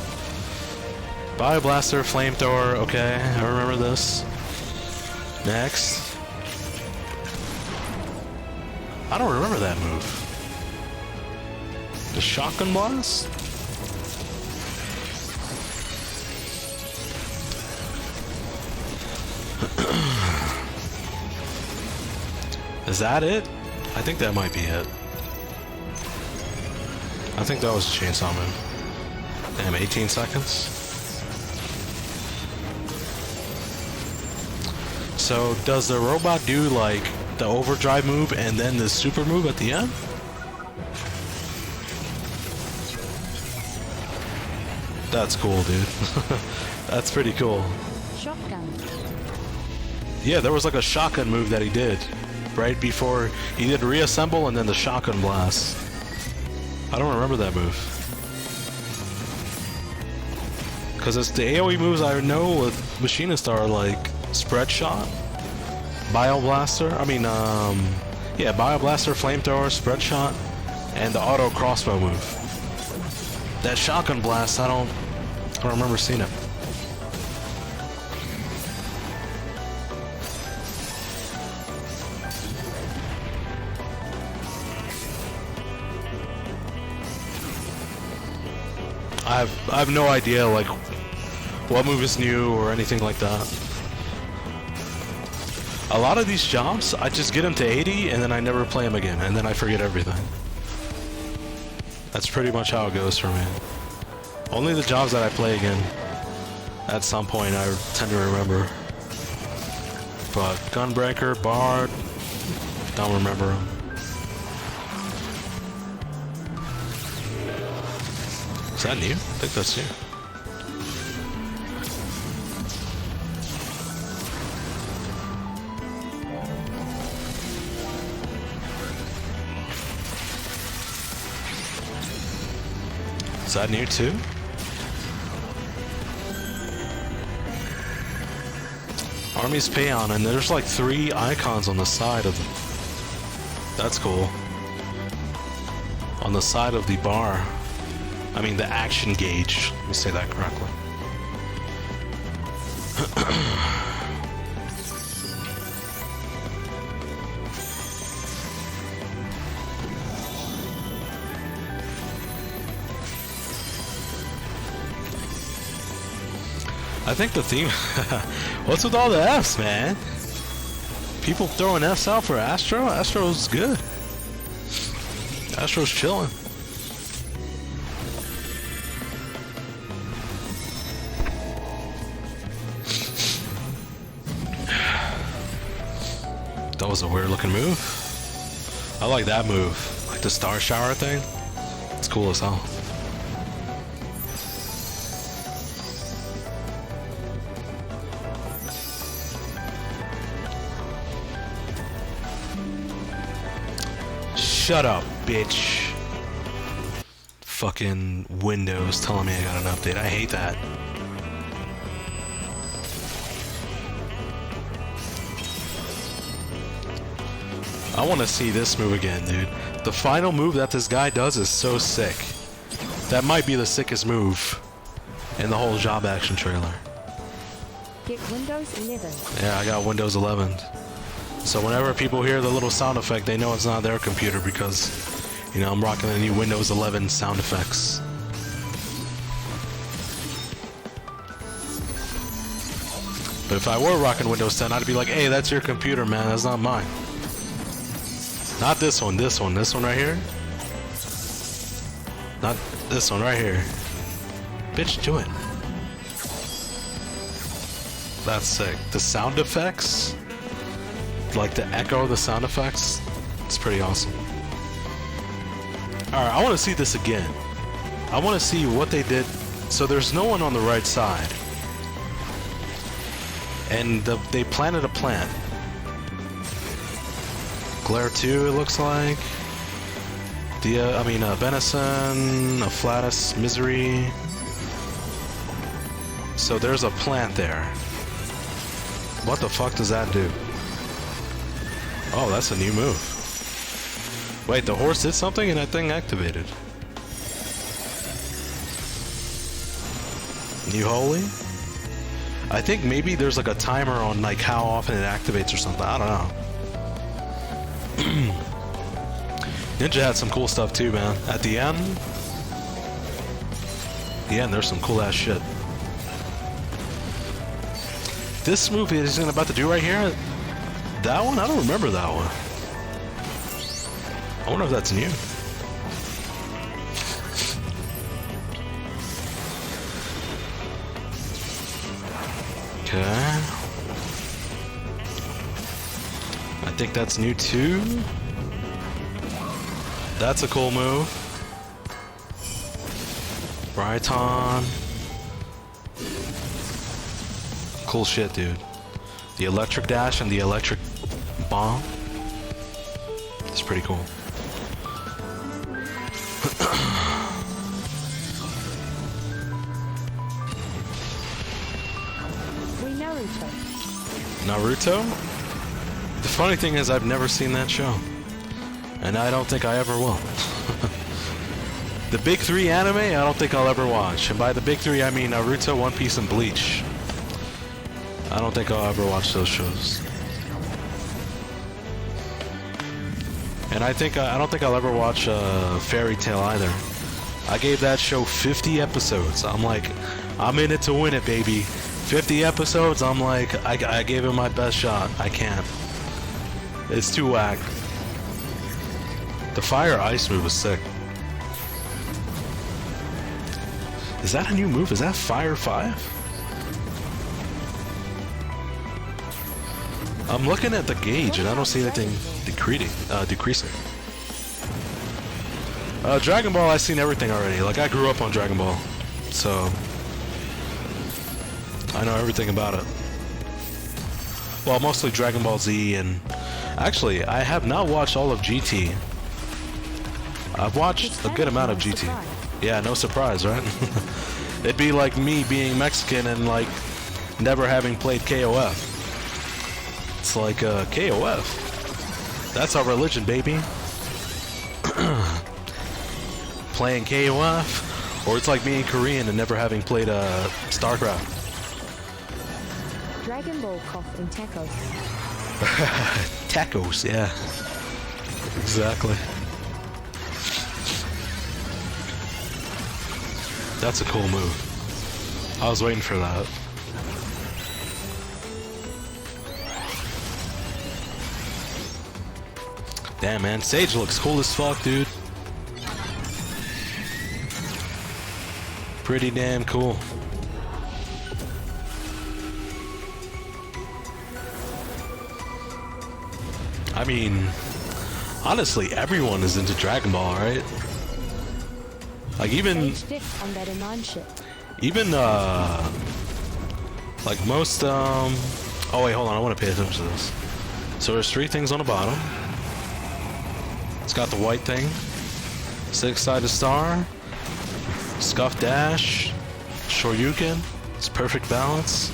Bioblaster, flamethrower, okay, I remember this. Next. I don't remember that move. The shotgun blast? Is that it? I think that might be it. I think that was a chainsaw move. Damn, 18 seconds. So does the robot do like the overdrive move and then the super move at the end? That's cool, dude. That's pretty cool. Shotgun. Yeah, there was like a shotgun move that he did right before he did reassemble and then the shotgun blast. I don't remember that move. Because it's the AoE moves I know with Machinist are like Spread Shot, Bioblaster, yeah, Bioblaster, Flamethrower, Spread Shot, and the auto crossbow move. That shotgun blast, I don't remember seeing it. I have no idea like what move is new or anything like that. A lot of these jobs, I just get them to 80 and then I never play them again, and then I forget everything. That's pretty much how it goes for me. Only the jobs that I play again, at some point I tend to remember. But Gunbreaker, Bard, don't remember them. Is that new? I think that's new. Is that new too? Army's Payon, and there's like 3 icons on the side of the... That's cool. On the side of the bar. I mean the action gauge. Let me say that correctly. I think the theme... What's with all the Fs, man? People throwing Fs out for Astro? Astro's good. Astro's chilling. That was a weird looking move. I like that move. Like the star shower thing. It's cool as hell. Shut up, bitch. Fucking Windows telling me I got an update. I hate that. I want to see this move again, dude. The final move that this guy does is so sick. That might be the sickest move in the whole job action trailer. Get Windows 11. Yeah, I got Windows 11. So whenever people hear the little sound effect, they know it's not their computer because, you know, I'm rocking the new Windows 11 sound effects. But if I were rocking Windows 10, I'd be like, hey, that's your computer, man. That's not mine. Not this one, this one. This one right here. Not this one right here. Bitch, do it. That's sick. The sound effects, like the echo of the sound effects, it's pretty awesome. Alright, I want to see this again. I want to see what they did. So there's no one on the right side. And they planted a plant. Glare 2, it looks like. Venison, Afflatus, Misery. So there's a plant there. What the fuck does that do? Oh, that's a new move. Wait, the horse did something and that thing activated. New Holy? I think maybe there's like a timer on like how often it activates or something. I don't know. Ninja had some cool stuff too, man. At the end, there's some cool ass shit. This move he's about to do right here, that one? I don't remember that one. I wonder if that's new. Okay. I think that's new too. That's a cool move. Brighton. Cool shit, dude. The electric dash and the electric bomb. It's pretty cool. Naruto? The funny thing is I've never seen that show. And I don't think I ever will. The big three anime, I don't think I'll ever watch. And by the big three, I mean Naruto, One Piece, and Bleach. I don't think I'll ever watch those shows. And I don't think I'll ever watch Fairy Tail either. I gave that show 50 episodes. I'm like, I'm in it to win it, baby. 50 episodes, I'm like, I gave it my best shot. I can't. It's too whack. The fire ice move was sick. Is that a new move? Is that Fire 5? I'm looking at the gauge and I don't see anything decreasing. Dragon Ball, I've seen everything already. Like, I grew up on Dragon Ball. So I know everything about it. Well, mostly Dragon Ball Z, and actually, I have not watched all of GT. I've watched a good amount of GT. Yeah, no surprise, right? It'd be like me being Mexican and like never having played KOF. It's like KOF. That's our religion, baby. Playing KOF, or it's like being Korean and never having played StarCraft. Dragon Ball cough and tacos. Tacos, yeah. Exactly. That's a cool move. I was waiting for that. Damn, man. Sage looks cool as fuck, dude. Pretty damn cool. I mean, honestly, everyone is into Dragon Ball, right? Like even like most oh wait, hold on, I want to pay attention to this. So there's 3 things on the bottom. It's got the white thing, 6-sided star, scuff dash, shoryuken, it's perfect balance,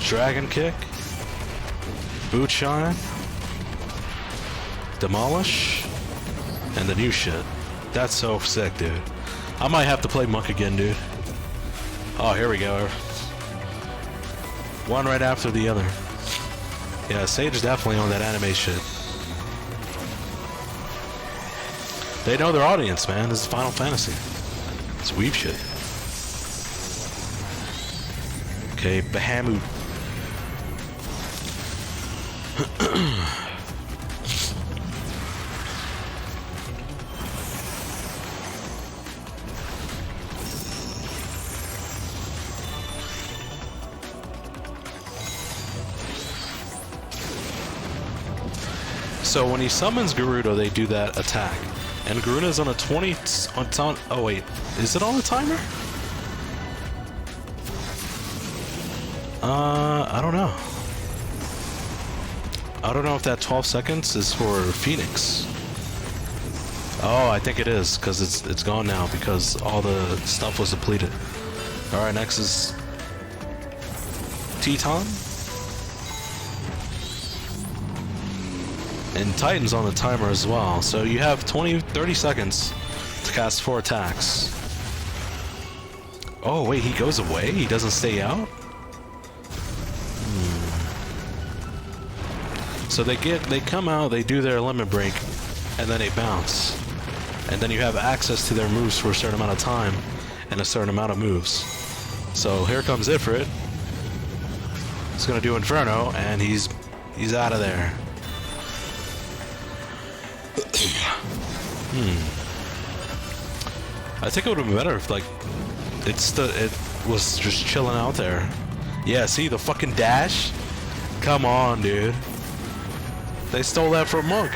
dragon kick, boot shine, Demolish, and the new shit. That's so sick, dude. I might have to play Monk again, dude. Oh, here we go. One right after the other. Yeah, Sage is definitely on that anime shit. They know their audience, man. This is Final Fantasy. It's weeb shit. Okay, Bahamut. So when he summons Gerudo, they do that attack. And Garuda's on a 20... It's on, oh wait, is it on a timer? I don't know. I don't know if that 12 seconds is for Phoenix. Oh, I think it is, because it's gone now, because all the stuff was depleted. Alright, next is... Teton? And Titan's on the timer as well, so you have 30 seconds to cast 4 attacks. Oh wait, he goes away? He doesn't stay out? So they come out, they do their limit break, and then they bounce. And then you have access to their moves for a certain amount of time, and a certain amount of moves. So here comes Ifrit. He's gonna do Inferno, and he's out of there. I think it would have been better if, like, it was just chilling out there. Yeah, see the fucking dash? Come on, dude. They stole that from Monk.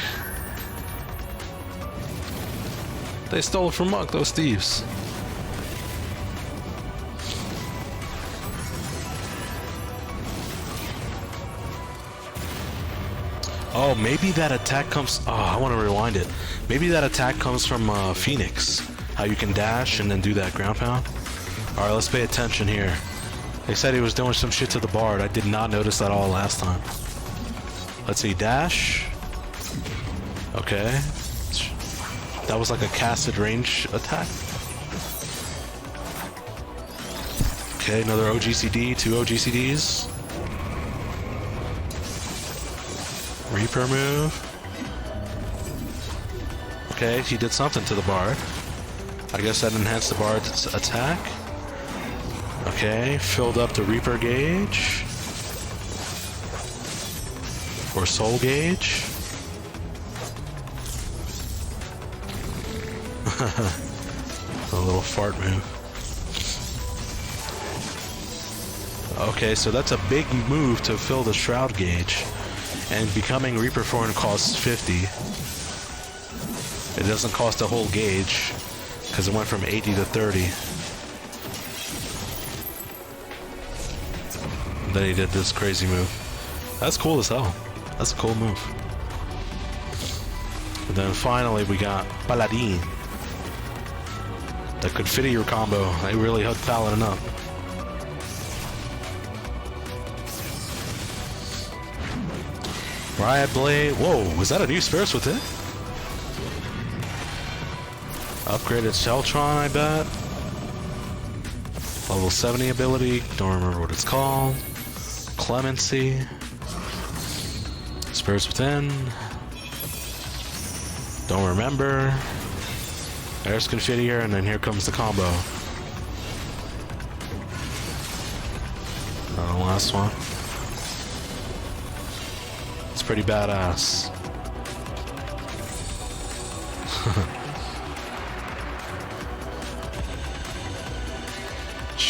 They stole it from Monk, those thieves. Oh, maybe that attack comes... Oh, I want to rewind it. Maybe that attack comes from Phoenix. How you can dash and then do that ground pound. Alright, let's pay attention here. They said he was doing some shit to the Bard. I did not notice that all last time. Let's see, dash. Okay. That was like a casted range attack. Okay, another OGCD, 2 OGCDs. Reaper move. Okay, he did something to the Bard. I guess that enhanced the Bard's attack. Okay, filled up the Reaper gauge. Or Soul gauge. A little fart move. Okay, so that's a big move to fill the Shroud gauge. And becoming Reaper form costs 50. It doesn't cost a whole gauge, because it went from 80 to 30. And then he did this crazy move. That's cool as hell. That's a cool move. And then finally we got Paladin. That could fit your combo. They really hooked Paladin up. Riot Blade. Whoa, was that a new Spirits Within? Upgraded Sheltron, I bet. Level 70 ability. Don't remember what it's called. Clemency. Spirits Within. Don't remember. There's Confiteor, and then here comes the combo. The last one. It's pretty badass.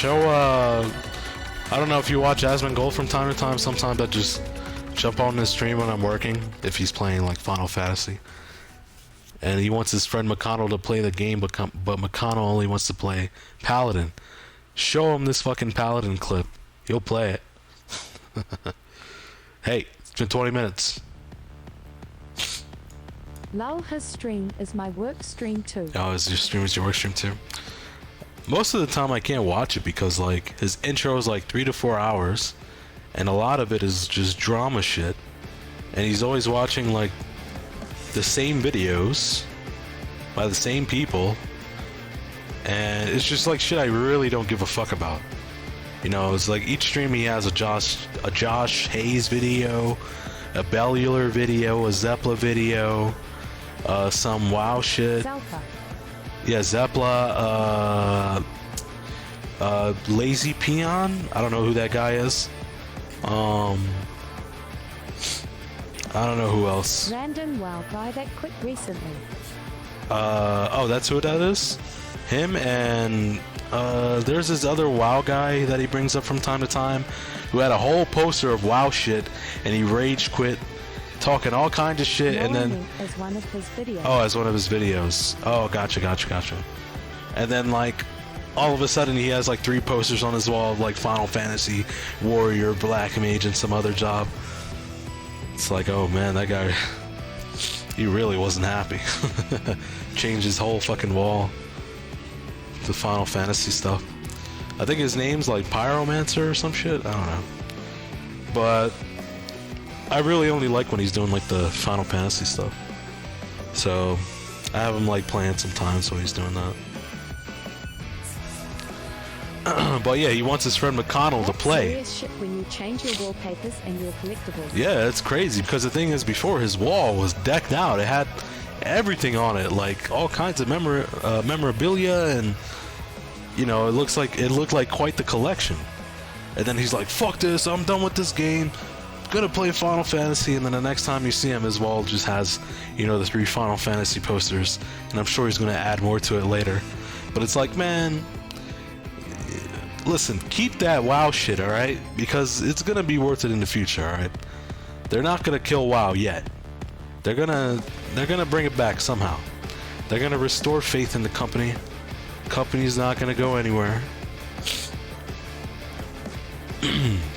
I don't know if you watch Asmongold from time to time. Sometimes I just jump on his stream when I'm working, if he's playing like Final Fantasy. And he wants his friend McConnell to play the game, but McConnell only wants to play Paladin. Show him this fucking Paladin clip. He'll play it. Hey, it's been 20 minutes. Lol, his stream is my work stream too. Oh, is your work stream too? Most of the time I can't watch it because like his intro is like 3 to 4 hours, and a lot of it is just drama shit. And he's always watching like the same videos by the same people, and it's just like shit I really don't give a fuck about. You know, it's like each stream he has a Josh Hayes video, a Bellular video, a Zepla video, some WoW shit. Zelfa. Yeah, Zepla, Lazy Peon. I don't know who that guy is. I don't know who else. Random WoW guy that quit recently. Oh, that's who that is? Him and there's this other WoW guy that he brings up from time to time who had a whole poster of WoW shit and he rage quit talking all kinds of shit and then as one of his videos. Oh, as one of his videos. Oh, gotcha. And then like all of a sudden he has like 3 posters on his wall of like Final Fantasy, Warrior, Black Mage, and some other job. It's like, oh man, that guy, he really wasn't happy. Changed his whole fucking wall to Final Fantasy stuff. I think his name's like Pyromancer or some shit. I don't know. But I really only like when he's doing like the Final Fantasy stuff. So I have him like playing sometimes when he's doing that. But yeah, he wants his friend McConnell to play. Serious shit when you change your wallpapers and your collectibles. Yeah, it's crazy because the thing is, before his wall was decked out, it had everything on it, like all kinds of memorabilia, and you know, it looked like quite the collection. And then he's like, "Fuck this! I'm done with this game. I'm gonna play Final Fantasy." And then the next time you see him, his wall just has, you know, the 3 Final Fantasy posters, and I'm sure he's gonna add more to it later. But it's like, man, listen, keep that WoW shit, all right? Because it's gonna be worth it in the future, all right? They're not gonna kill WoW yet. They're gonna bring it back somehow. They're gonna restore faith in the company. Company's not gonna go anywhere.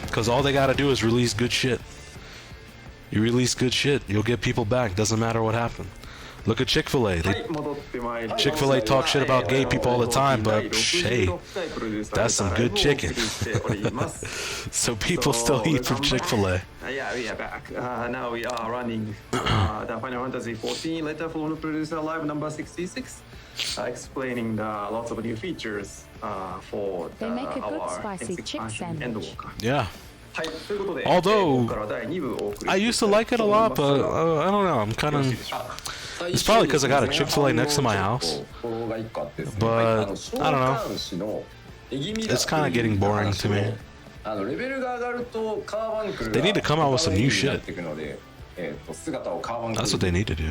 Because all they gotta do is release good shit. You release good shit, you'll get people back. Doesn't matter what happened. Look at Chick-fil-A. Chick-fil-A talk shit about gay people all the time, but hey, that's some good chicken. So people still eat from Chick-fil-A. Yeah, we are back. Now we are running the Final Fantasy XIV letter from the producer live number 66, explaining lots of new features for They make a good our spicy chick sandwich. Yeah. Although I used to like it a lot, but I don't know. I'm kind of. It's probably because I got a Chick-fil-A next to my house, but I don't know. It's kind of getting boring to me. They need to come out with some new shit. That's what they need to do.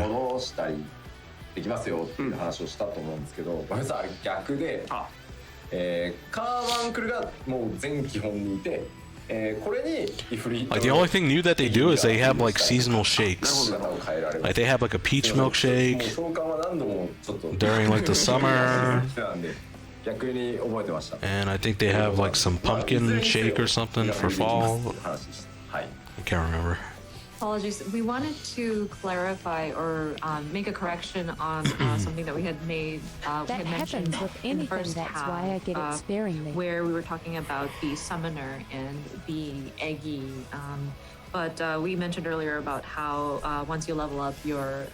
できますよっていう話をしたと思うんですけど、ごめんなさい、逆で、カーバンクルがもう全基本にいて、これにイフリート。Like the only thing new that they do is they have like seasonal shakes. Like they have like a peach milkshake during like the summer. 逆に覚えてました。 And I think they have like some pumpkin shake or something for fall. I can't remember. Apologies. We wanted to clarify or make a correction on something that we had made. We had mentioned with in the anything, first that's half, why I get it sparingly. where we were talking about the summoner and being eggy. But we mentioned earlier about how once you level up, your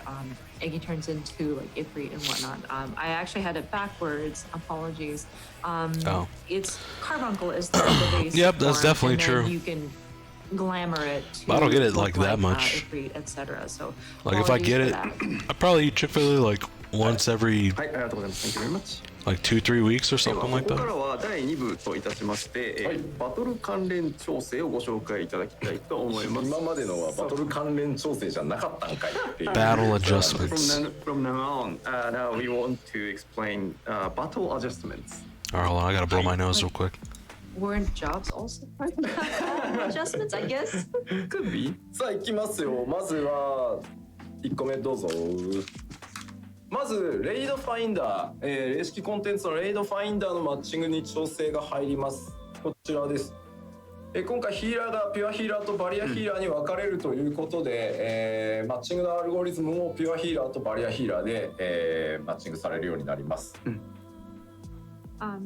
eggy turns into like Ifrit and whatnot. I actually had it backwards. Apologies. It's Carbuncle is the base. Yep, that's form, definitely and then true. You can glamour it. I don't get it like that much. Ifrit, etc. So Like if I get it, I probably eat Chick-fil-A like once every はい、ありがとうございます。Thank you very much. like 2-3 weeks or では something like ここから that. は第2部といたしまして、バトル関連調整をご紹介いただきたいと思います。今までのはバトル関連調整じゃなかったんかいっていう。 Battle adjustments. From now on, now we want to explain battle adjustments. Alright, hold on, I gotta blow my nose real quick. Weren't jobs also part of that adjustments? I guess. Could be. さあ行きますよ。まずは1個目どうぞ。まずレイドファインダー、霊式コンテンツのレイドファインダーのマッチングに調整が入ります。こちらです。今回ヒーラーがピュアヒーラーとバリアヒーラーに分かれるということで、マッチングのアルゴリズムもピュアヒーラーとバリアヒーラーで、マッチングされるようになります。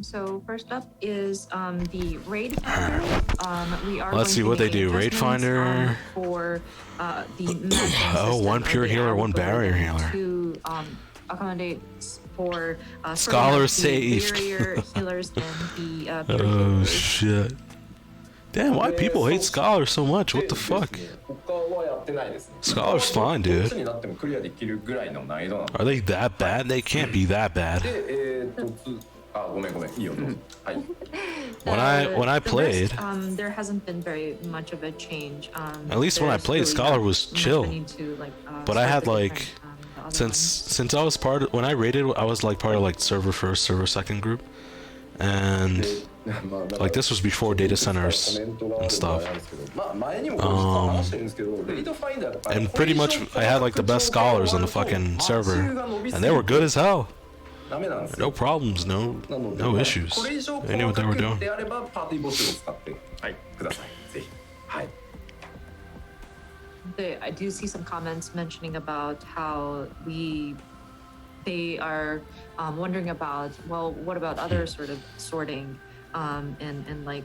So first up is the Raid Finder. We are Let's see what they do. Raid Finder. For the matching one pure healer, one barrier healer. To accommodate for Scholar saved. saved. Healers and the Oh shit. Damn, why people hate Scholar so much? What the fuck? Scholar's fine, dude. Are they that bad? They can't be that bad. When I played, there hasn't been very much of a change. At least when I played, Scholar was chill. But I had like, since since I was when I raided, I was like part of like server first, server second group, and like this was before data centers and stuff. And pretty much I had like the best scholars on the fucking server, and they were good as hell. No problems, no issues. They knew what they were doing. I do see some comments mentioning about how they are wondering about, well, what about other sort of sorting and like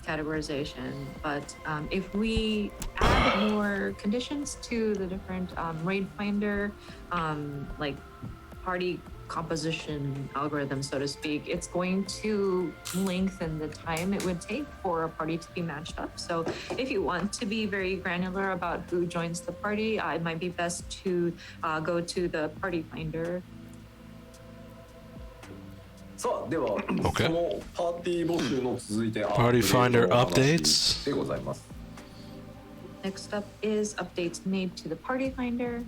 categorization? But if we add more conditions to the different raid finder, like party composition algorithm, so to speak, it's going to lengthen the time it would take for a party to be matched up. So if you want to be very granular about who joins the party, it might be best to go to the party finder. Okay. Party finder updates. Next up is updates made to the party finder.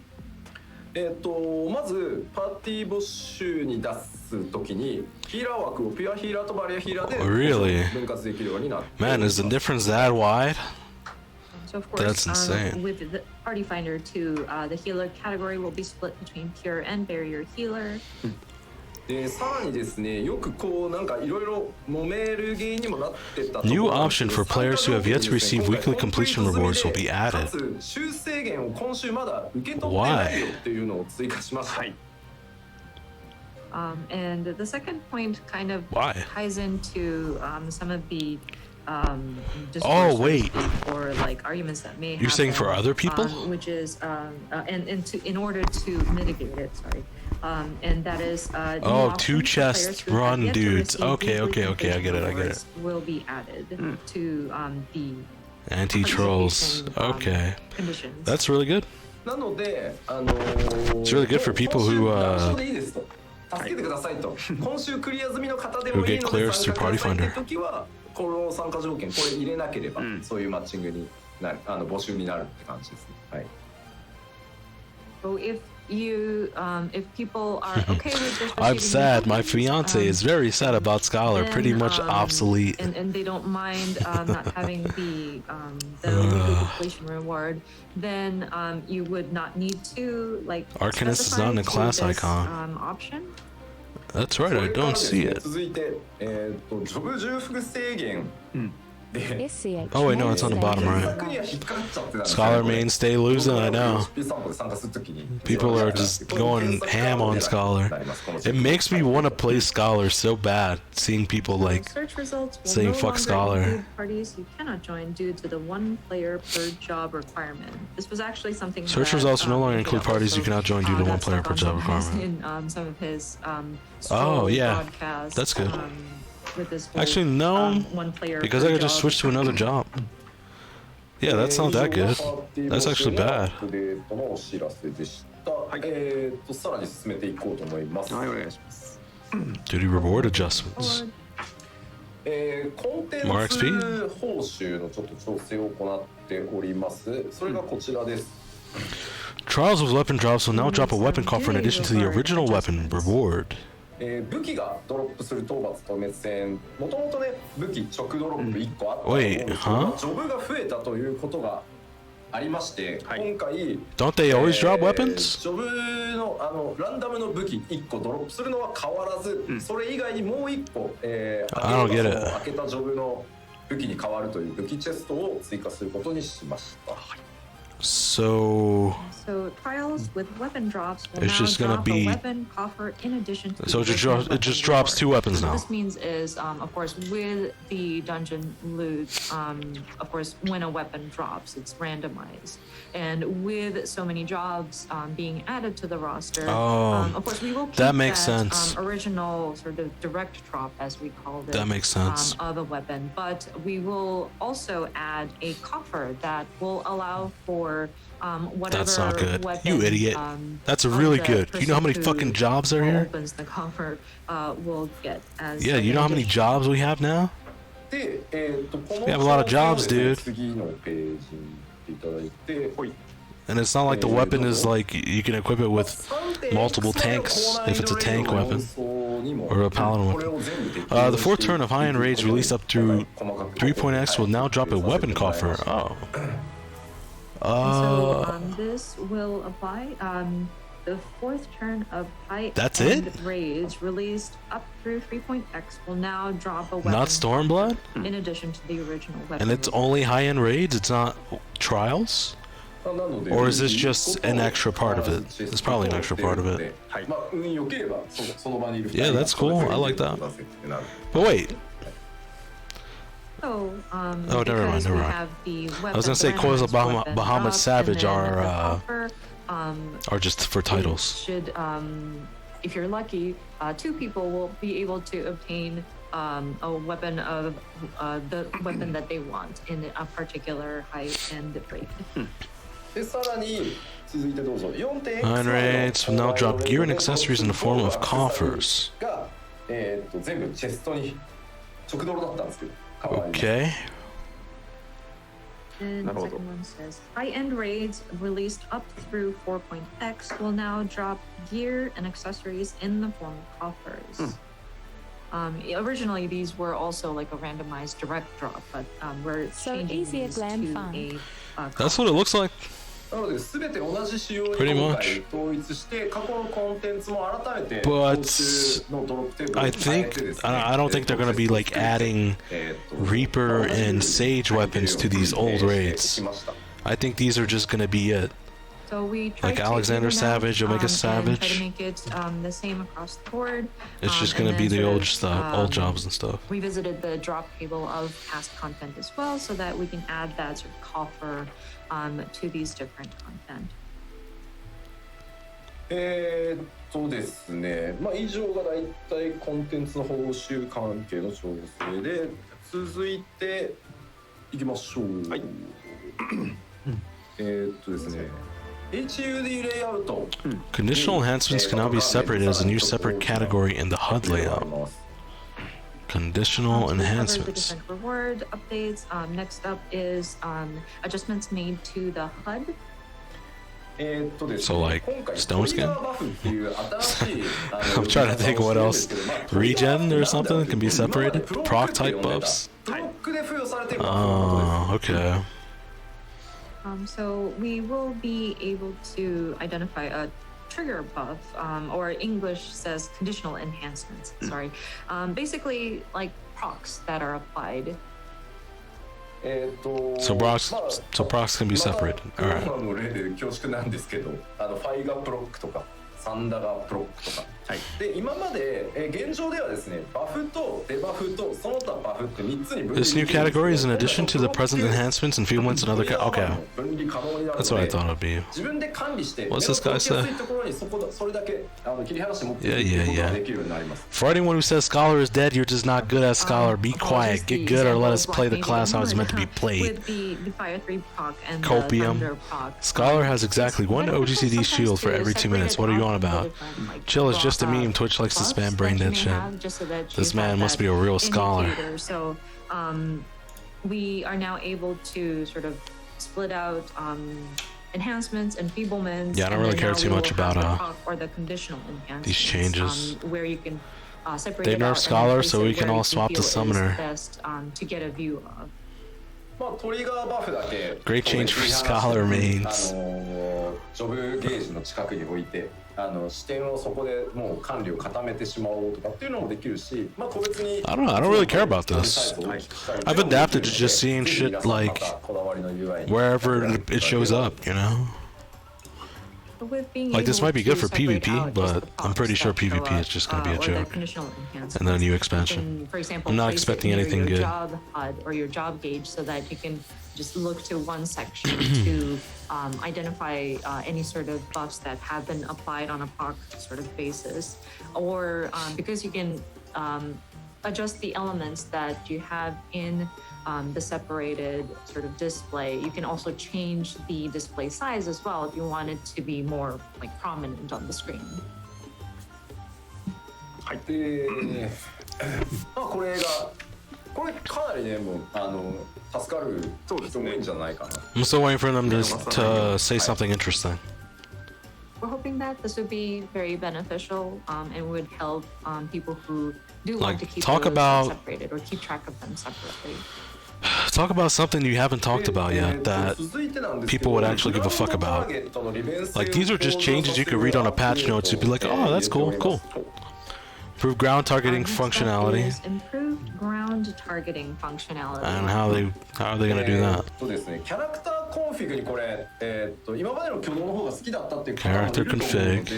まずパーティー募集に出すときにヒーラー枠をピュアヒーラーとバリアヒーラーで Really? 分割できるようになって Man, is the difference that wide? So of course, That's insane. With the party finder too, the healer category will be split between pure and barrier healer. でさらにですね、よくこうなんかいろいろ揉める原因にもなってたと New option for players who have yet to receive weekly completion rewards will be added. 修正源を今週まだ受け取ってないよっていうのを追加しました。And the second point kind of Why? ties into some of the Oh, wait. or like arguments that may You're saying for other people? Which is in order to mitigate it, sorry. And that is Oh, two chest run dudes. Okay, I get it. Will be added to the Anti-trolls. Okay. Conditions. That's really good. なので、It's really good for people who 助けてくださいと。今週クリア済みの方で who もいい get ので clears 参 through 加 party くださいって finder. 時はこの参加条件これ入れなければ、そういうマッチングになる募集になるって感じですね。はい。So if people are okay with just I'm receiving sad. My tokens, fiance is very sad about Scholar. Pretty then, much obsolete. and they don't mind not having the weekly completion reward, then you would not need to like Arcanist is specify not in the to class this, icon. Option. That's right. I don't see it. 続いて、ジョブ重複制限で SCH. Oh wait, no, it's on the bottom right. には引っかかっちゃってたんです Scholar main stay losing. I know. People are just going ham on Scholar. It makes me want to play Scholar so bad. Seeing people like Search results will saying no fuck longer Scholar. include parties you cannot join due to the one player per job requirement. This was actually something. Search that, results will no longer include parties you cannot join due to one got player stuck per on job some of his- requirement. In some of his Oh, yeah. broadcasts, That's good. With this whole, Actually, no, one player because per I could just job. switch to another job. Yeah, that's not that good. That's actually bad. さらに進めていこうと思います。はい、お願いします。 Duty reward adjustments. コンテン More ツ XP? 報酬のちょっと調整を行っております。それがこちらです。 Trials of weapon drops will now drop a weapon call for an addition to the original weapon reward. 武器がドロップする討伐と滅戦、もともとね武器直ドロップ1個あったと思うんですけど、ジョブが増えたということがありまして、今回 Don't they always drop weapons? ジョブのランダムの武器1個ドロップするのは変わらず、それ以外にもう1個、開けたジョブの武器に変わるという武器チェストを追加することにしました。So trials with weapon drops will it's now just gonna drop be- a weapon coffer in addition to so the it just, original it just weapon drops reward. 2 weapons What now. this means is, of course, with the dungeon loot, of course, when a weapon drops, it's randomized. And with so many jobs being added to the roster, of course, we will keep that makes sense. Original sort of direct drop, as we called it. That makes sense. Of a weapon, but we will also add a coffer that will allow for whatever That's not good. weapon, You idiot. That's of really the good. You know how many person who fucking jobs are here? opens the coffer will get as Yeah, like you an know how many addition. jobs we have now? で、この We have a lot of jobs, dude. 次のページに行っていただいて、 And it's not like the weapon is like you can equip it with multiple tanks if it's a tank weapon or a paladin weapon. The 4th turn of high-end raids released up through 3.x will now drop a weapon coffer. Oh. So this will apply. The 4th turn of That's high-end it? raids released up through 3.x will now drop a weapon Not Stormblood? in addition to the original weapon. And it's reward. only high-end raids? It's not trials? Or is this just an extra part of it? It's probably an extra part of it. Yeah, that's cool. I like that. But wait. So, Oh, never mind, because never we mind. have the I was gonna say weapon Koza randomized Bahamut weapon Savage up, and then are, the coffer, Or just for titles. should, if you're lucky, 2 people will be able to obtain a weapon of the weapon that they want in a particular high-end raid. で、さらに続いてどうぞ。 High-end raids will now drop gear and accessories in the form of coffers. が、全部チェストに直ドロだったんですけど。 Okay. And the second one says, high-end raids released up through 4.x will now drop gear and accessories in the form of coffers. Originally, these were also like a randomized direct drop, but we're So changing easier these glam to fun. a That's what it looks like. なので全て同じ仕様に Pretty 今 much. 回統一して過去のコンテンツも改めて But 報酬のドロップテーブル I に変え think てですね I don't think they're gonna be like adding Reaper and Sage weapons to these old raids. I think these are just gonna be it. So we tried Like to Alexander even out, Savage, Omega and Savage. try to make it the same across the board. It's just And gonna be then the sort old of, stuff, old jobs and stuff. We visited the drop table of past content as well, so that we can add that sort of coffer to these different content. ですね、まあ以上がだいたいコンテンツの報酬関係の調整で、続いていきましょう。はい。ですね、HUD レイアウト。 Conditional enhancements can now be separated as a new separate category in the HUD layout. Conditional To cover the enhancements. different reward updates. Next up is adjustments made to the HUD. So like stone skin? I'm I'm trying to think what else. Regen or something can be separated? Proc type buffs? Oh, okay. So we will be able to identify a trigger buff, or English says conditional enhancements. Sorry. Basically, like procs that are applied. So procs can be separated. All right. の例で恐縮なんですけど、ファイガプロックとかサンダガプロックとか。で今まで現状ではですね、バフとデバフとその他バフって3つに分離。 This new category is in addition to the present enhancements and enfeeblements and other. Okay. That's what I thought it'd be. What's this guy say? Yeah. For anyone who says Scholar is dead, you're just not good at Scholar. Be quiet. Get good or let us play the class how it's meant to be played. With the Fire 3 proc and Copium. the Thunder proc. Scholar has exactly one OGCD shield for every 2 minutes. What are you on about? Chill is just a meme. Twitch likes to spam brain dead shit. This man must be a real scholar. So we are now able to sort of split out enhancements, enfeeblements. Yeah, I don't really care too much about or the conditional enhancements, these changes. Where you can separate They it nerfed out and Scholar, place so it we can where all you swap the feel is summoner. best, to get a view of. Great change for Scholar mains. ジョブゲージの近くに置いて視点をそこでもう管理を固めてしまおうとかっていうのもできるし、まあ個別に I don't really care about this. I've adapted to just seeing shit like wherever it shows up, you know? Like this might be good for PvP, but I'm pretty sure PvP is just going to be a joke. And then a new expansion. For example, I'm not expecting anything good. Job HUD or your job gauge, so that you can just look to one section to identify any sort of buffs that have been applied on a POC sort of basis, or because you can adjust the elements that you have in the separated sort of display. You can also change the display size as well if you want it to be more like prominent on the screen. はい。まあこれかなりねもう助かる人多いんじゃないかな。I'm still waiting for them to say something interesting. We're hoping that this would be very beneficial and would help people who do want to keep talk those about separated or keep track of them separately. Talk about something you haven't talked about yet that people would actually give a fuck about. Like these are just changes you could read on a patch notes. You'd be like, oh, that's cool. Improved ground targeting functionality. Improved ground targeting functionality. And how are they gonna do that? Character config.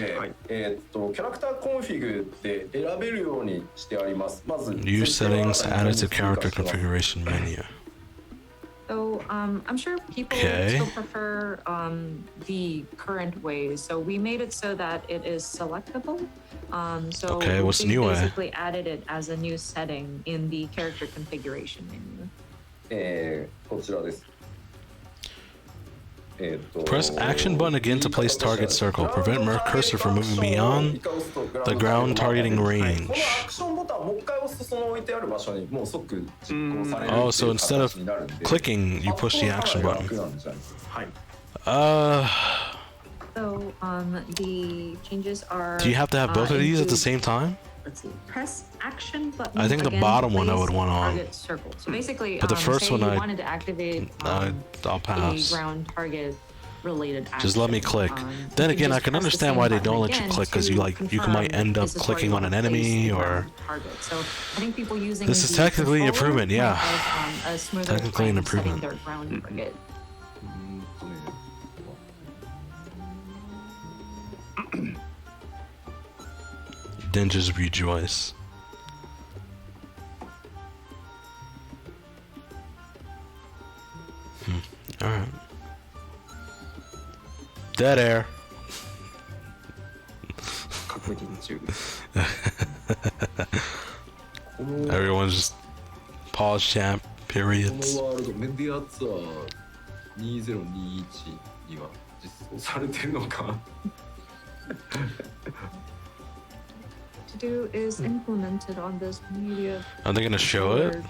New settings added to character configuration menu. So I'm sure people still prefer the current ways. So we made it so that it is selectable. So what's we new basically added it as a new setting in the character configuration menu. Press action button again to place target circle. Prevent cursor from moving beyond the ground targeting range. Oh, so instead of clicking, you push the action button. So the changes are. Do you have to have both of these at the same time? Let's see. Press action button. I think the bottom one I would want on. Circle. So basically, but the first one I wanted to activate I'll pass. A ground target related action. Just let me click. Then again, I can understand why they don't let you click, because you might end up clicking on an enemy or. So I think people using this is technically an improvement, yeah. Technically an improvement. Their ground target. Then just rejoice. Alright. Dead air. Everyone's just pause champ periods. To do is implemented on this media. Are they gonna show it?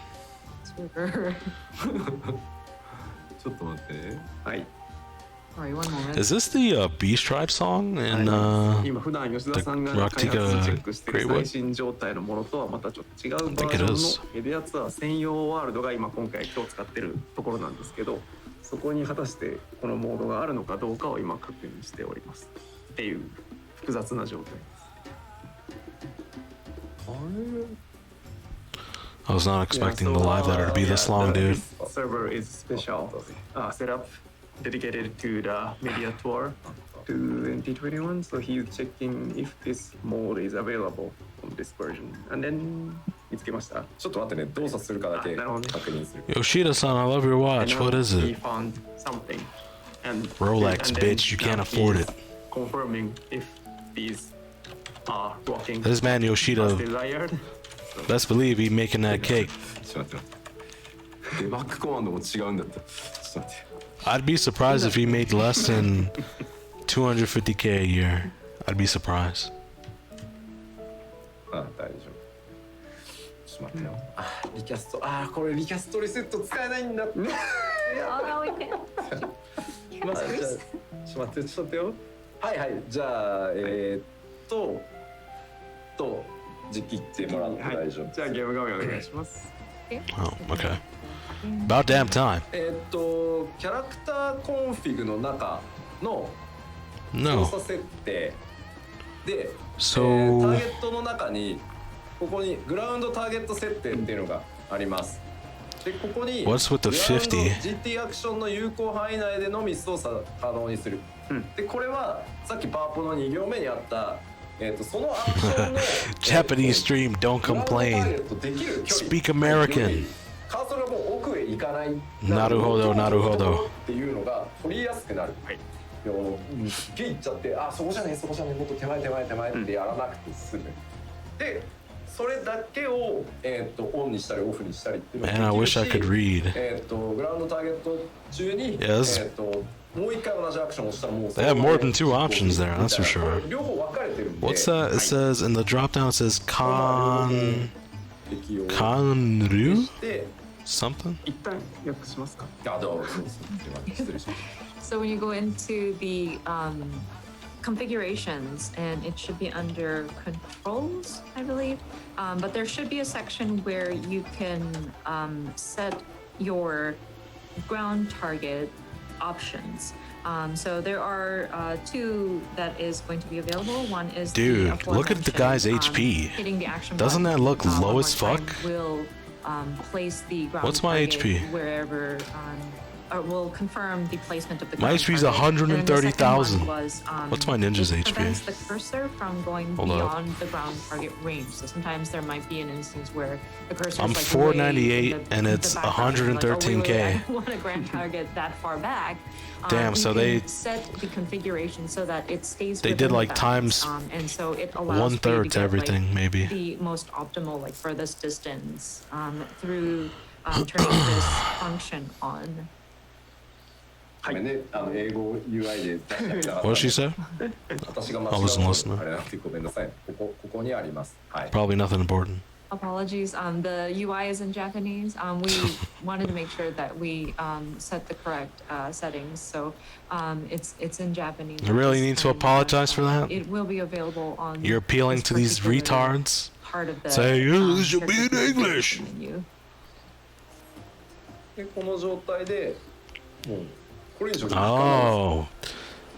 Sorry, one moment. Is this the Beast Tribe song in the Raktika Greatwood? I think it is. メディアツアー専用ワールドが今回使ってるところなんですけど、そこに果たしてこのモードがあるのかどうかを今確認しておりますっていう複雑な状態です。I was not expecting the live letter to be this long, dude. Server is special setup dedicated to the media tour 2021, so he's checking if this mode is available on this version. And then 見つけました。ちょっと待ってね、動作するかだけ確認する。Yoshida-san, I love your watch. What is He it? found something. And Rolex, bitch. You can't afford it. Confirming if these are working. This man Yoshida, as desired. best believe he making that cake. ちょっと待って。デバッグコマンドも違うんだった。ちょっと待って。I'd be surprised if he made less than 250k a year. I'd be surprised. あ、大丈夫。ちょっと待ってよ。リキャスト。これリキャストリセット使えないんだ。Oh, no, we can't. まあ、じゃあ、ちょっと待ってよ。はいはい。じゃあ、実機ってもらって大丈夫。じゃあゲーム画面お願いします。Oh, okay. About damn time. キャラクターコンフィグの中の No. 操作設定で、So- ターゲットの中にここにグラウンドターゲット設定っていうのがあります。でここに What's with the グラウンド 50? GT アクションの有効範囲内でのみ操作可能にする。でこれはさっきパワポの2行目にあった、そのアクションの Japanese stream, don't グラウンドターゲ complain. ットできる距離 Speak American. カーソルがもう奥へ行かない。なるほどなるほどっていうのが取りやすくなる。はい。すっげえ行っちゃって、あそこじゃねえそこじゃねえもっと手前ってやらなくて済む。でそれだけをオンにしたりオフにしたりっていうの Man, I ができ wish る I し could read. グラウンドターゲット中に Yes. もう一回同じアクションをしたらもう They have more than 2 options there, that's for sure. 両方分かれてるんで。 What's that? It says in the drop down, it says Kanryu? で Something? 一旦訳しますか。あどうぞ失礼しました。 So when you go into the configurations, and it should be under controls, I believe, but there should be a section where you can set your ground target options. So there are 2 that is going to be available. One is Dude, the look at the guy's aforementioned, HP. Hitting the action Doesn't button, that look one low more as fuck? time will place the ground What's my target HP? wherever, or will confirm the placement of the My ground HP is target. And then the second 130,000. one was, What's my ninja's it HP? prevents the cursor from going Hold up. beyond the ground target range. So sometimes there might be an instance where the cursor I'm is like 498 way in and the it's background. You're like, oh, wait, 113K. I don't want a ground target that far back. Damn, You so can they- set the configuration so that it stays. They within did, the like, bounds, times and so it allows 1/3 for you to get, like, everything, maybe. the most optimal, like furthest distance through turning this function on. ごめんね、英語 UI で出してなかったん What で did she say? 私が間違 I'll listen, う listen. あれなんてごめんなさい。ここにあります。はい。 Probably nothing important. Apologies. The UI is in Japanese. We wanted to make sure that we set the correct settings, so it's in Japanese. You really need to And, apologize for that? It will be available on. You're appealing this to these particular retards? Part of the, Say, "You should be in character English." menu. でこの状態でもうこれ以上時間ないです。 Oh.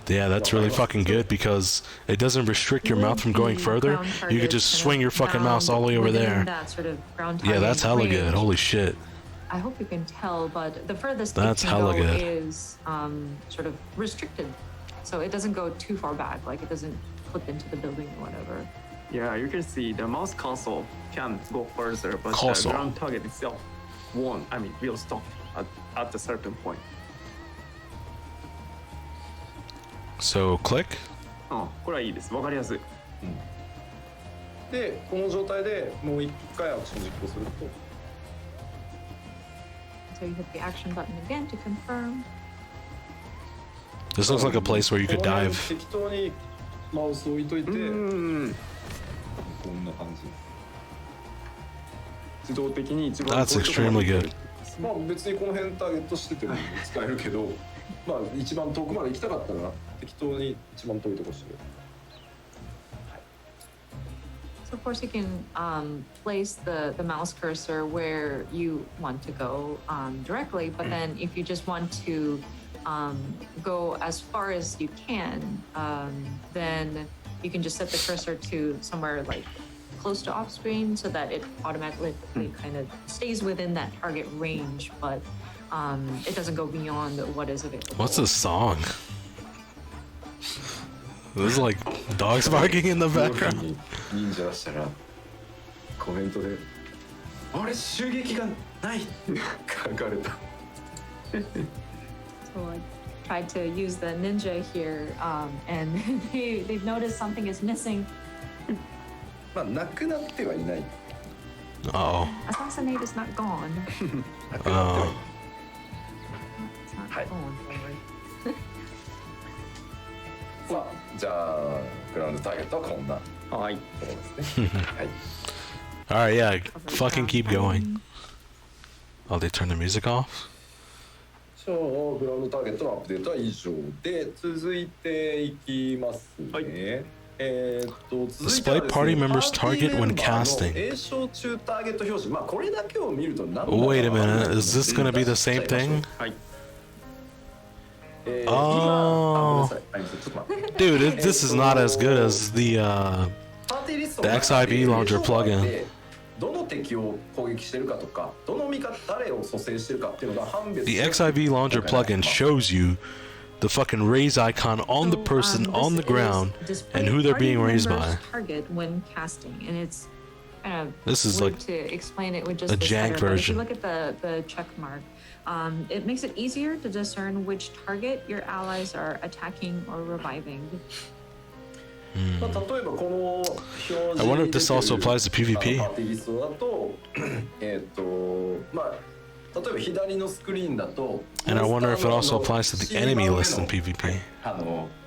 Yeah, that's really fucking good because it doesn't restrict your mouth from going The further. ground You could target just kind swing of your fucking mouse all bound the way over within there. That sort of ground Yeah, that's hella target good. range. Holy shit. I hope you can tell, but the furthest That's it can hella go good. is sort of restricted. So it doesn't go too far back, like it doesn't flip into the building or whatever. Yeah, you can see the mouse console can go further, but the Console. ground target itself won't. I mean, will stop at a certain point. So click. これはいいです。わかりやすい。でこの状態でもう一回アクション実行すると So you hit the action button again to confirm. This looks like a place where you could この辺 dive. 適当にマウス置いといてこんな感じ。自動的に一番 That's 遠いところま extremely で good. まあ別にこの辺ターゲットしてても使えるけどまあ一番遠くまで行きたかったら適当に一番遠いところしてる。 So of course you can place the mouse cursor where you want to go directly, but then if you just want to go as far as you can, then you can just set the cursor to somewhere like close to off screen so that it automatically kind of stays within that target range, but it doesn't go beyond what is available. What's this song? There's like dogs barking in the background. 忍者出したらコメントで「あれ襲撃がない」って書かれた。 So I tried to use the ninja here, and they've noticed something is missing. まあなくなってはいない。 Oh. Assassinate is not gone. なくなってはいない It's not Hi. going forward. さあじゃあグラウンドターゲットはこんなとはい。ころですね。はい Alright, yeah. Fucking keep going. Oh, they turned the music off? じゃあグラウンドターゲットのアップデートは以上で続いていきますね。はい続いては Display party members' パーティ target ーメ when ンバーの casting. 詠唱中ターゲット表示。まあこれだけを見ると何だか分かんない Wait a minute, is this gonna be the same thing? はい。今あごめんなさい。Dude, this is not as good as the XIV launcher plugin. どの敵を攻撃してるかとか、どの味方誰を蘇生してるかっていうのが判別。 The XIV launcher plugin shows you the fucking raise icon on the person on the ground and who they're being raised by. Target when casting, and it's kind of This is weird like to explain it with just a this jank header, but if you version. look at the check mark, it makes it easier to discern which target your allies are attacking or reviving. I wonder if this also applies to PvP. パーティーリストだと、まあ例えば左のスクリーンだと、 And I wonder if it also applies to the enemy list in PvP.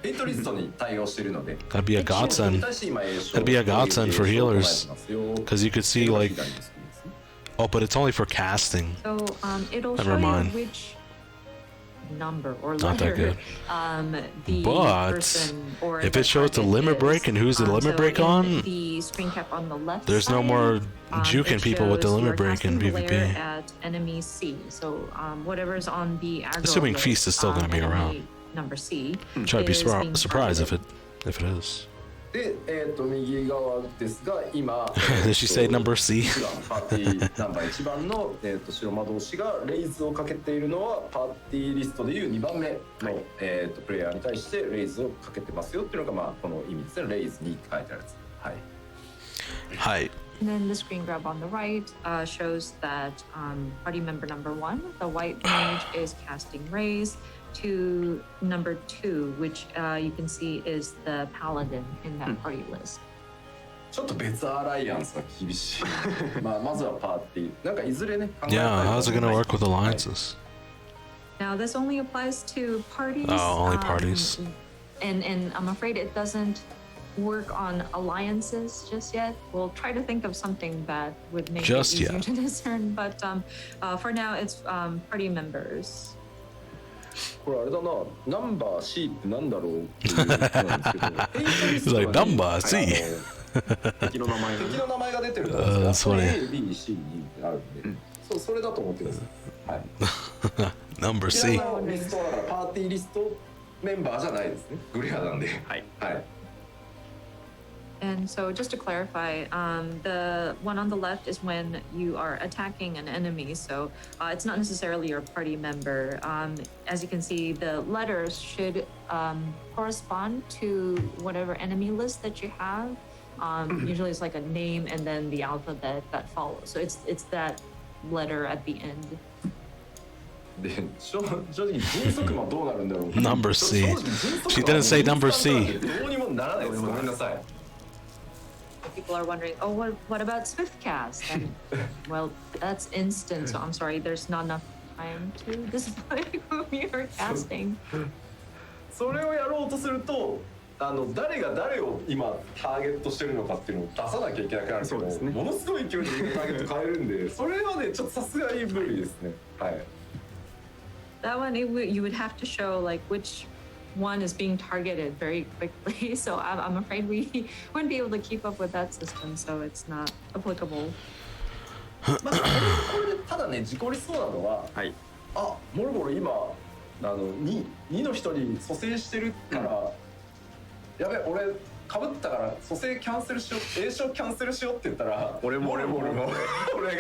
ヘイトリストに対応しているので、 That'd be a godsend. That'd be a godsend for healers, because you could see like, oh, but it's only for casting. So it'll Never show mind. you which number or Not that letter good. The But person or if the it shows the target limit is. break and who's the limit So break in on, the screen cap on the left there's no side, more juking it people with the shows limit you're break in casting the layer PvP. at enemy C. So whatever's on the aggro Assuming list, Feast is still gonna be enemy around. Number C. Try to be is being surprised if targeted. it is. で、右側ですが今 Did she say number C? パーティーナンバー1番の、白魔導士がレイズをかけているのはパーティーリストでいう2番目の、プレイヤーに対してレイズをかけてますよっていうのが、まあ、この意味ですね。レイズに書いてあるやつ。はい。Hi. And then the screen grab on the right shows that party member number 1, the white mage, is casting raise to number 2, which you can see is the paladin in that party list. ちょっと別アライアンスが厳しい。まあまずはパーティー。なんかいずれね。 Yeah, how's it gonna work with alliances? Now this only applies to parties. Oh, only parties. And I'm afraid it doesn't work on alliances just yet. We'll try to think of something that would make Just it easier yet. to discern, but for now it's party members. これあれだな、ナンバー C ってなんだろうっていうことなんですけど It's like number C. 敵の名前が敵の名前が出てるじゃないですか。それ A、B、C にあるんで、それだと思ってください。はい。 Number こ C. ちらのリストはだからパーティーリストメンバーじゃないですね。グレアなんで。はいはい。 And so just to clarify, the one on the left is when you are attacking an enemy. So it's not necessarily your party member. As you can see, the letters should correspond to whatever enemy list that you have. Usually it's like a name and then the alphabet that follows. So it's that letter at the end. で、正直迅速魔どうなるんだろう。 Number C. 正直迅速魔 She didn't say number C. どうにもならないです。ごめんなさい。 People are wondering, oh, what about Swift cast? And well, that's instant. So I'm sorry, there's not enough time to display whom you're casting. それをやろうとすると、誰が誰を今ターゲットしてるのかっていうのを出さなきゃいけなくなるけど、ものすごい勢いでターゲット変えるんで、それはねちょっとさすがに無理ですね。はい。 That one, you would have to show like which one is being targeted very quickly. So I'm afraid we wouldn't be able to keep up with that system. So it's not applicable. まあこれでただね事故りそうなのは、はいあ、モルボル今2の人に蘇生してるから、やべ俺かぶったから蘇生キャンセルしよう、栄唱キャンセルしようって言ったら、俺も俺が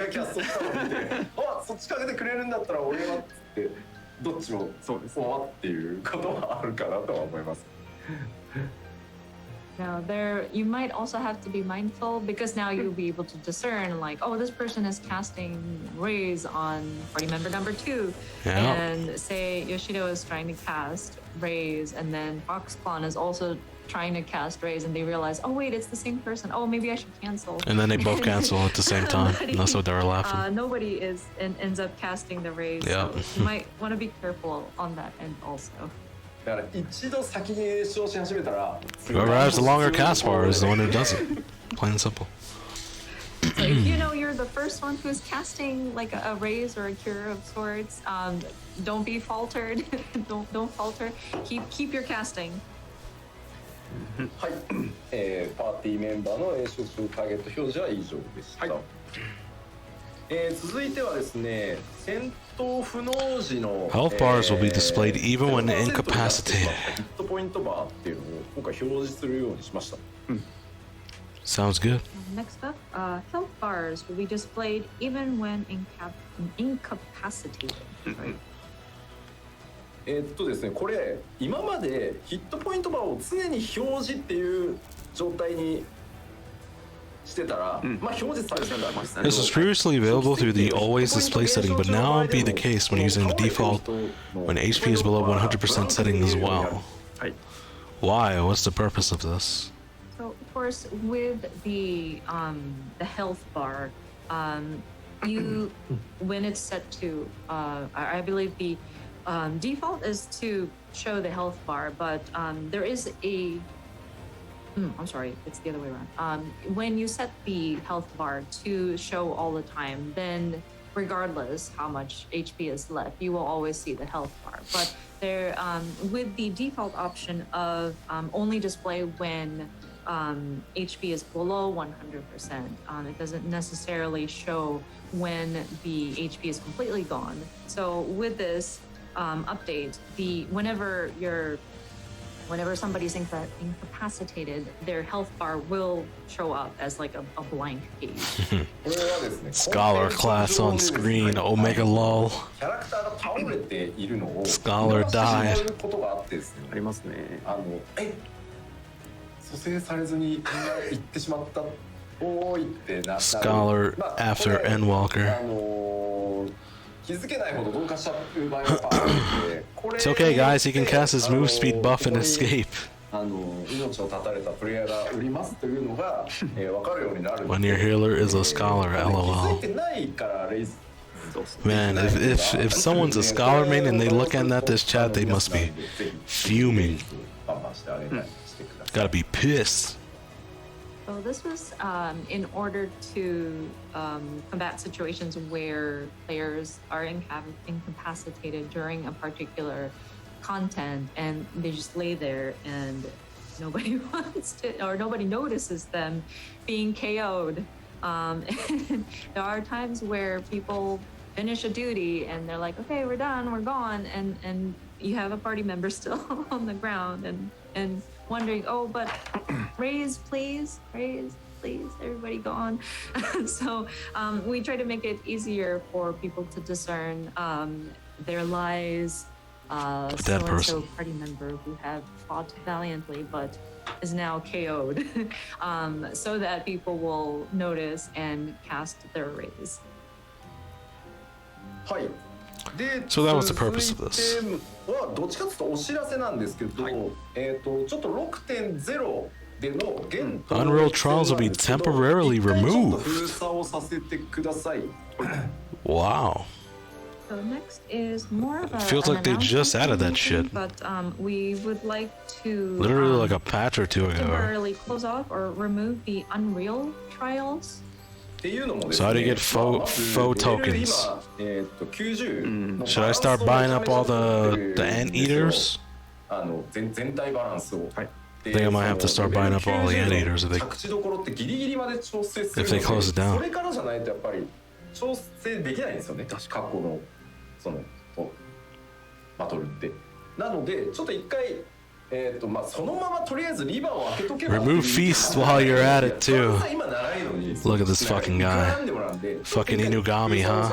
キャストしたのを見て、あ、そっちかけてくれるんだったら俺はっつって。どっちもそうですわっていうことはあるかなとは思います。 Now there, you might also have to be mindful because now you'll be able to discern like, oh, this person is casting raise on party member number 2, Yeah. and say Yoshido is trying to cast raise, and then Foxclaw is also trying to cast raise, and they realize, oh wait, it's the same person. Oh, maybe I should cancel. And then they both cancel at the same time. And that's what they were laughing. Nobody ends up casting the raise. Yeah. So you might want to be careful on that end also. だから一度先に栄唱し始めたら、 Whoever has the longer cast bar is the one who does it. Plain and simple. So if you know you're the first one who's casting like a raise or a cure of sorts, don't be faltered. don't falter. Keep your casting. はい、パーティーメンバーの栄唱中ターゲット表示は以上でした。はい続いてはですね、戦闘不能時の Health bars will be displayed even when 0% incapacitated. ヒットポイントバーっていうのを今回表示するようにしました。Sounds good. Next up, health bars will be displayed even when incapacitated. Right? ですね、これ今までヒットポイントバーを常に表示っていう状態にしてたら、まあ表示されてたんですね。 This was previously available through the always display setting, but now it'll be the case when using the default when HP is below 100% setting as well. はい。 Why? What's the purpose of this? So of course, with the health bar, you when it's set to, I believe the default is to show the health bar, but there is a I'm sorry, it's the other way around. When you set the health bar to show all the time, then regardless how much HP is left, you will always see the health bar. But there, with the default option of only display when HP is below 100%, it doesn't necessarily show when the HP is completely gone. So with this update, whenever somebody's incapacitated, their health bar will show up as like a blank page. Scholar class on screen, Omega lol. キャラクターが倒れているのを Scholar died. 見逃してしまうことがあってですね。ありますね。蘇生されずにみんな行ってしまった。おーいってな。Scholar after Endwalker. 気づけないほど同化しちゃう場合があるので、これ It's okay, guys. He can cast his move speed buff and escape. 命を絶たれたプレイヤーが売りますというのが分かるようになる。 When your healer is a scholar, 気づ lol. いてないからレイズ。 Man, if someone's a scholar main and they look at this chat, they must be fuming. Gotta be pissed. So this was in order to combat situations where players are incapacitated during a particular content and they just lay there and nobody wants to, or nobody notices them being KO'd. And there are times where people finish a duty and they're like, okay, we're done, we're gone, and you have a party member still on the ground and wondering, oh, but raise, please, everybody gone. So we try to make it easier for people to discern their lies. So-and-so party member who have fought valiantly but is now KO'd, so that people will notice and cast their raise. So that was the purpose of this. はどっちかというとお知らせなんですけど、ちょっと 6.0 での現 Unreal Trials will be temporarily removed. 封鎖をさせてください。 Wow. So next is more of a Feels like they just added that shit. But we would like to Literally like a patch or two ago. temporarily close off or remove the Unreal Trials. So how do you get faux tokens? Should I start buying up all the anteaters? I think I might have to start buying up all the anteaters if they close it down. それからじゃないとやっぱり調整できないんですよね。過去のそのバトルって。なのでちょっと一回まあそのままとりあえずリバーを開けとけば。Remove feast while you're at it too. Look at this fucking guy. Fucking Inugami, huh?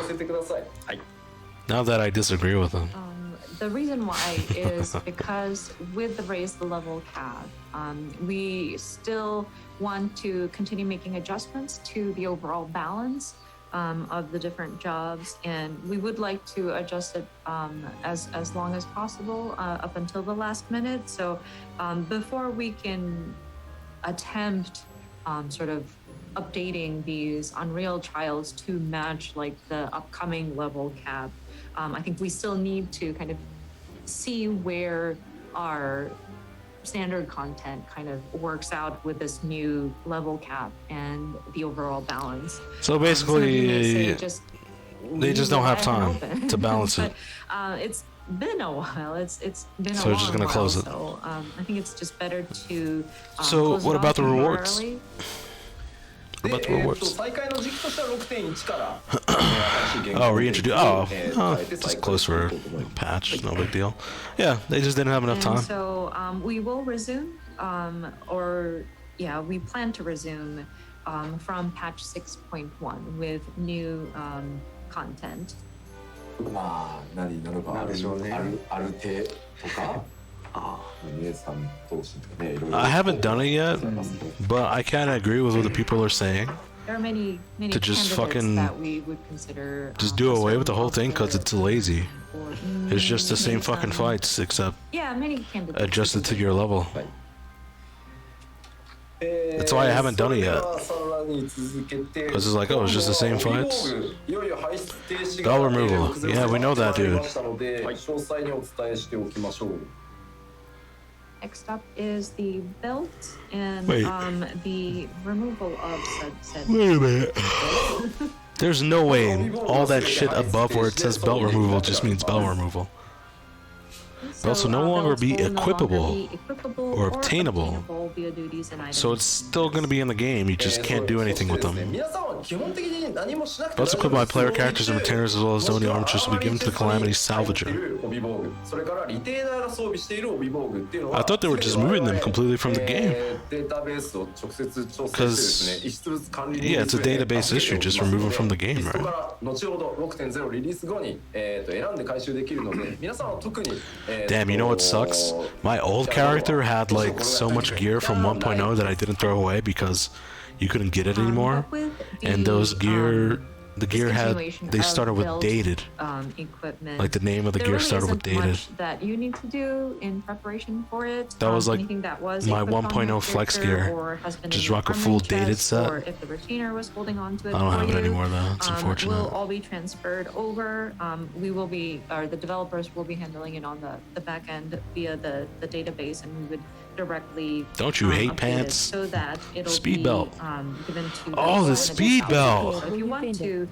Now that I disagree with him. The reason why is because with the raise the level cap, we still want to continue making adjustments to the overall balance of the different jobs, and we would like to adjust it as long as possible up until the last minute. So before we can attempt sort of updating these Unreal Trials to match like the upcoming level cap, I think we still need to kind of see where our standard content kind of works out with this new level cap and the overall balance. So basically, they just don't have time to balance it. It's been a while. It's been so a we're just gonna while, close it. So I think it's just better to. So close what it about off the rewards? early. What about the rewards? 再開の時期としては 6.1 から、新しい言 Oh, 語 reintroduce. を Oh, 変え oh, て just 再開 close して for いこうと思います patch. No big deal. Yeah, they just didn't have enough And time. so we will resume, or yeah, we plan to resume from patch 6.1 with new content. まあ何なのかなんでしょうね。ある手とか皆さん同士とかねいろいろ I haven't done it yet, but I kind of agree with what the people are saying. There are many To just candidates fucking that we would consider Just do for away with the whole thing certain because it's outfits lazy. or It's just the same maybe fucking some- fights, except Yeah, many candidates. adjusted to your level. はい That's why I haven't done it yet. それではさらに続けて 'Cause it's like, oh, it's just the same fights? いよいよ排出停止 Bell が removal. Yeah, we know that, dude. ましたので詳細にお伝えしておきましょう Next up is the belt and Wait. the removal of said. Wait a minute. There's no way all that shit above where it says belt removal just means belt removal. Belts will no longer belts be will no longer equipable be equipable or obtainable. via duties and So items. it's still going to be in the game, you just can't do anything with them. 皆さんは基本的に何もしなくて Belts equipped by player characters and retainers as well as only armatures will be given to the Calamity Salvager. 帯防具それからリテイナーが装備している帯防具っていうのは I thought they were just moving them completely from the game. データベースを直接調整してですね遺失物管理 Yeah, it's a database issue, just remove them from the game, そこ right? から後ほど 6.0 リリース後に選んで回収できるので皆さんは特に Damn, you know what sucks? My old character had like so much gear from 1.0 that I didn't throw away because you couldn't get it anymore. But with And those the gear had, they started with dated. Equipment. Like the name of the There gear really started with isn't dated. much that you need to do in preparation for it. That was like anything that was my equipped on 1.0 your flex character gear. or has been in Just your rock a armory full dated chest, set. Or if the retainer was holding on to it. I don't for have it you, anymore though, it's Will unfortunate. all be transferred over. We will be, or the developers will be handling it on the back end via the database, and we would directly. Don't you hate update it pants? So that it'll Speed be, belt. Given to Oh, the developers. speed belt. So if you want to.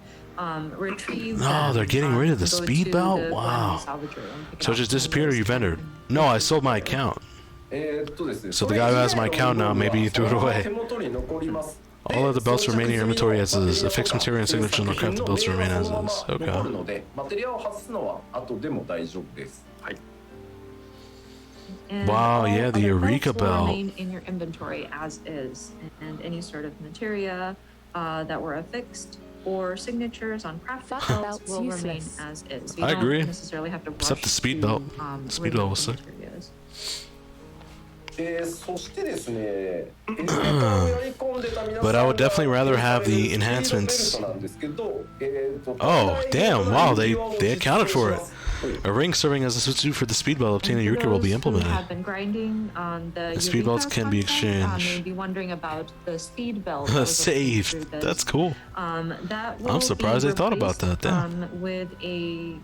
Retrieve No, them, they're getting rid of the go speed to belt? the Wow. Calamity Salvager and pick it So it up just from disappeared or those. you vendored? No, I sold my account. So the guy who has my account now, maybe he threw it away. All of the belts remaining in your inventory as is. A fixed material and signature on the craft, the belts remain as is. Okay. マテリアを外すのは後でも大丈夫です。はい。 And Wow, all yeah, the other Eureka belts will belt. remain in your inventory as is, and any sort of materia that were affixed or signatures on craft That belts belt will was remain useless. as is. You I don't agree. necessarily have to Except the rush speed to, belt. The speed belt was remove sick. materials. そしてですね、エレベーターをやり込んでた皆さん But I would definitely rather have the が enhancements. ベルトなんですけど、Oh, damn, wow, they accounted for it. A ring serving as a substitute for the speed belt obtained in And for Eureka will be those who implemented. have been grinding on the speed Eureka belts can be content, exchanged. may be wondering about the speed belt. that was Saved. through this. That's cool. That I'm will surprised be they thought about replaced, that, damn. With a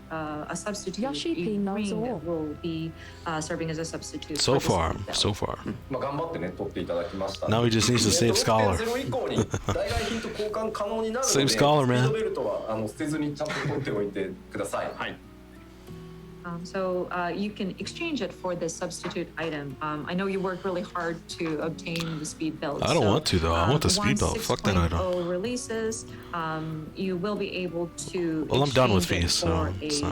substitute. Yoshi a P knows ring all. will be serving as a substitute. So for the far, speed belt. so far. まあ頑張ってね取っていただきました。 Now he just needs to save Scholar. 6.0以降に代替品と交換可能になるので、 Save Scholar, man. スピードベルトは捨てずにちゃんと取っておいてください。はい。 So you can exchange it for this substitute item. I know you worked really hard to obtain the speed belt. I don't want to, though. I want the speed once belt. Fuck that item. 6.0 releases, you will be able to. Well, I'm done with exchange it fees, so for it's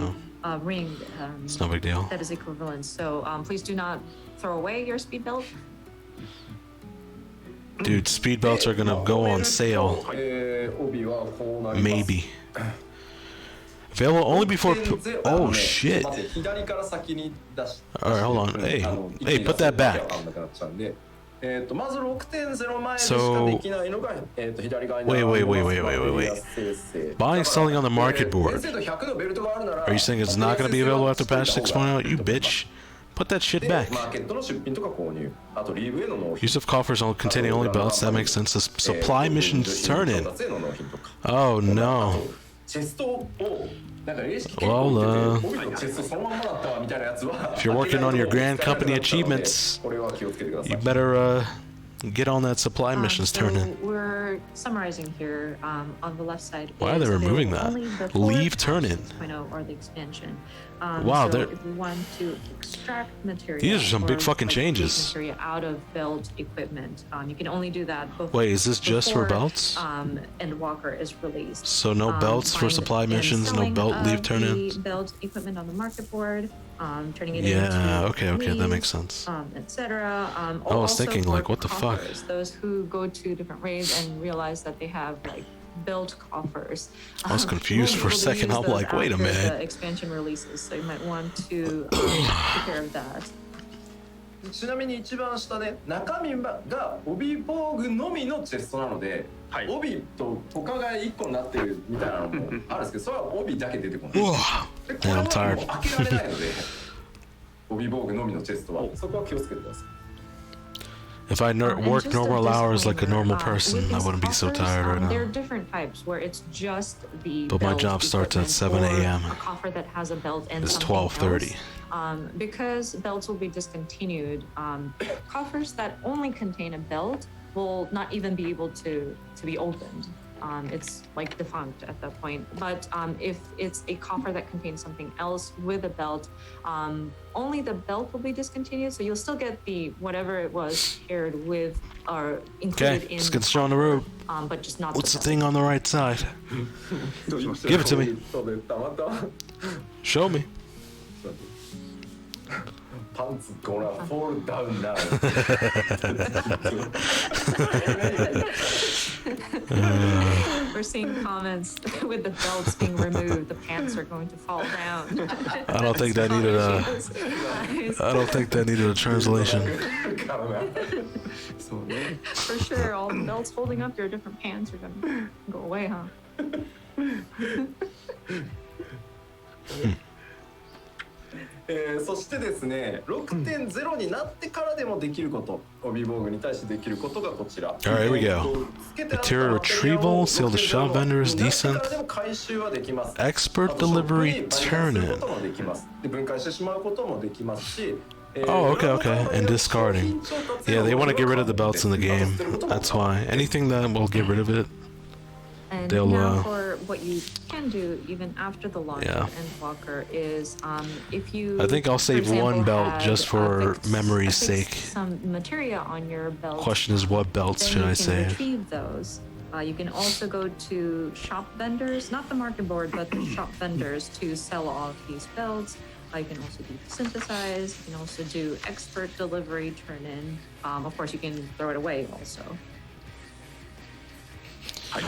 a ring. It's no big deal. That is equivalent. So please do not throw away your speed belt. Dude, speed belts are gonna go on sale. 帯はこうなります。 Maybe. Available only before. Oh shit! 待って左から先に出し Alright, hold on. Hey, あの hey, put that back. まず 6.0 前でし So- かできないのが左側に Wait, 並 wait, んでます wait, wait, wait, wait, wait. 生成 Buying, selling on the market board. 連戦と100のベルトがあるなら Are you saying it's not gonna be available after patch 6.0? You bitch. Put that shit で back. マーケットの出品とか購入あとリーブへの納品 Use of coffers containing only belts. That makes sense. The supply missions turn in. 調達への納品とか Oh no. チェストをなんか霊式結 Well, 構帯とチェストそのまんまだったわみたいなやつは If you're working on your grand company achievements, これは気をつけてください You better Get on that supply missions, so turn in. we're summarizing here on the left side. Why are they removing that? Leave turn in. 6.0 or the expansion. Wow, so they're- if we want to extract material, These are some big or, fucking like, changes. Material out of belt equipment. You can only do that before. Wait, is this just for before, belts? Endwalker is released. So no belts for Find supply and missions, no selling belt of leave turn the ins. belt equipment on the market board. Turning it Yeah, into okay, that leaves, makes sense. etc. I was also thinking, for like, what the fuck? coffers, those who go to different raids and realize that they have like built coffers. I was confused we'll for a be able to second. use I'm those like, wait a after minute. The expansion releases, so you might want to take care of that. ちなみに一番下ね、中身が帯防具のみのチェストなので、はい帯と他が1個になってるみたいなのもあるんですけど、それは帯だけ出てこない。 Ugh. でこれ Man, は I'm も tired. う開けられないので、帯防具のみのチェストはそこは気をつけてください。 If I And work just a normal hours like a disclaimer, normal with person, I these wouldn't be so coffers, tired right There are now. different types where it's just the But my belt job starts at equipment 7 or a.m. A coffer that has a belt and It's something 12:30. else. Because belts will be discontinued, coffers that only contain a belt will not even be able to be opened. It's like defunct at that point. But if it's a coffer that contains something else with a belt, only the belt will be discontinued. So you'll still get the whatever it was paired with or included Okay, in. let's get started on the road. But just not. What's the belt. thing on the right side? Give it to me. そうでたまたま Show me. パンツゴラフォールダウンな。 We're seeing comments with the belts being removed. The pants are going to fall down. I don't think that needed a. I don't think that needed a translation. そうね。 For sure, all the belts holding up your different pants are gonna go away, huh? そしてですね、6.0 になってからでもできること、帯防具に対してできることがこちら。 Alright, here we go. Material retrieval, seal the shop vendors, descent, expert delivery, turn in. で分解してしまうこともできますし。 Oh, okay, okay. And discarding. Yeah, they want to get rid of the belts in the game. That's why. Anything that will get rid of it. And They'll, now for what you can do even after the launch Yeah. of Endwalker is if you I think I'll save for example, one belt had, just for memory's affixed sake. some materia on your belt. Question is, what belts then should you I can save? retrieve those. You can also go to shop vendors, not the market board, but the shop vendors to sell off these belts. You can also do synthesize. You can also do expert delivery, turn in. Of course, you can throw it away also. All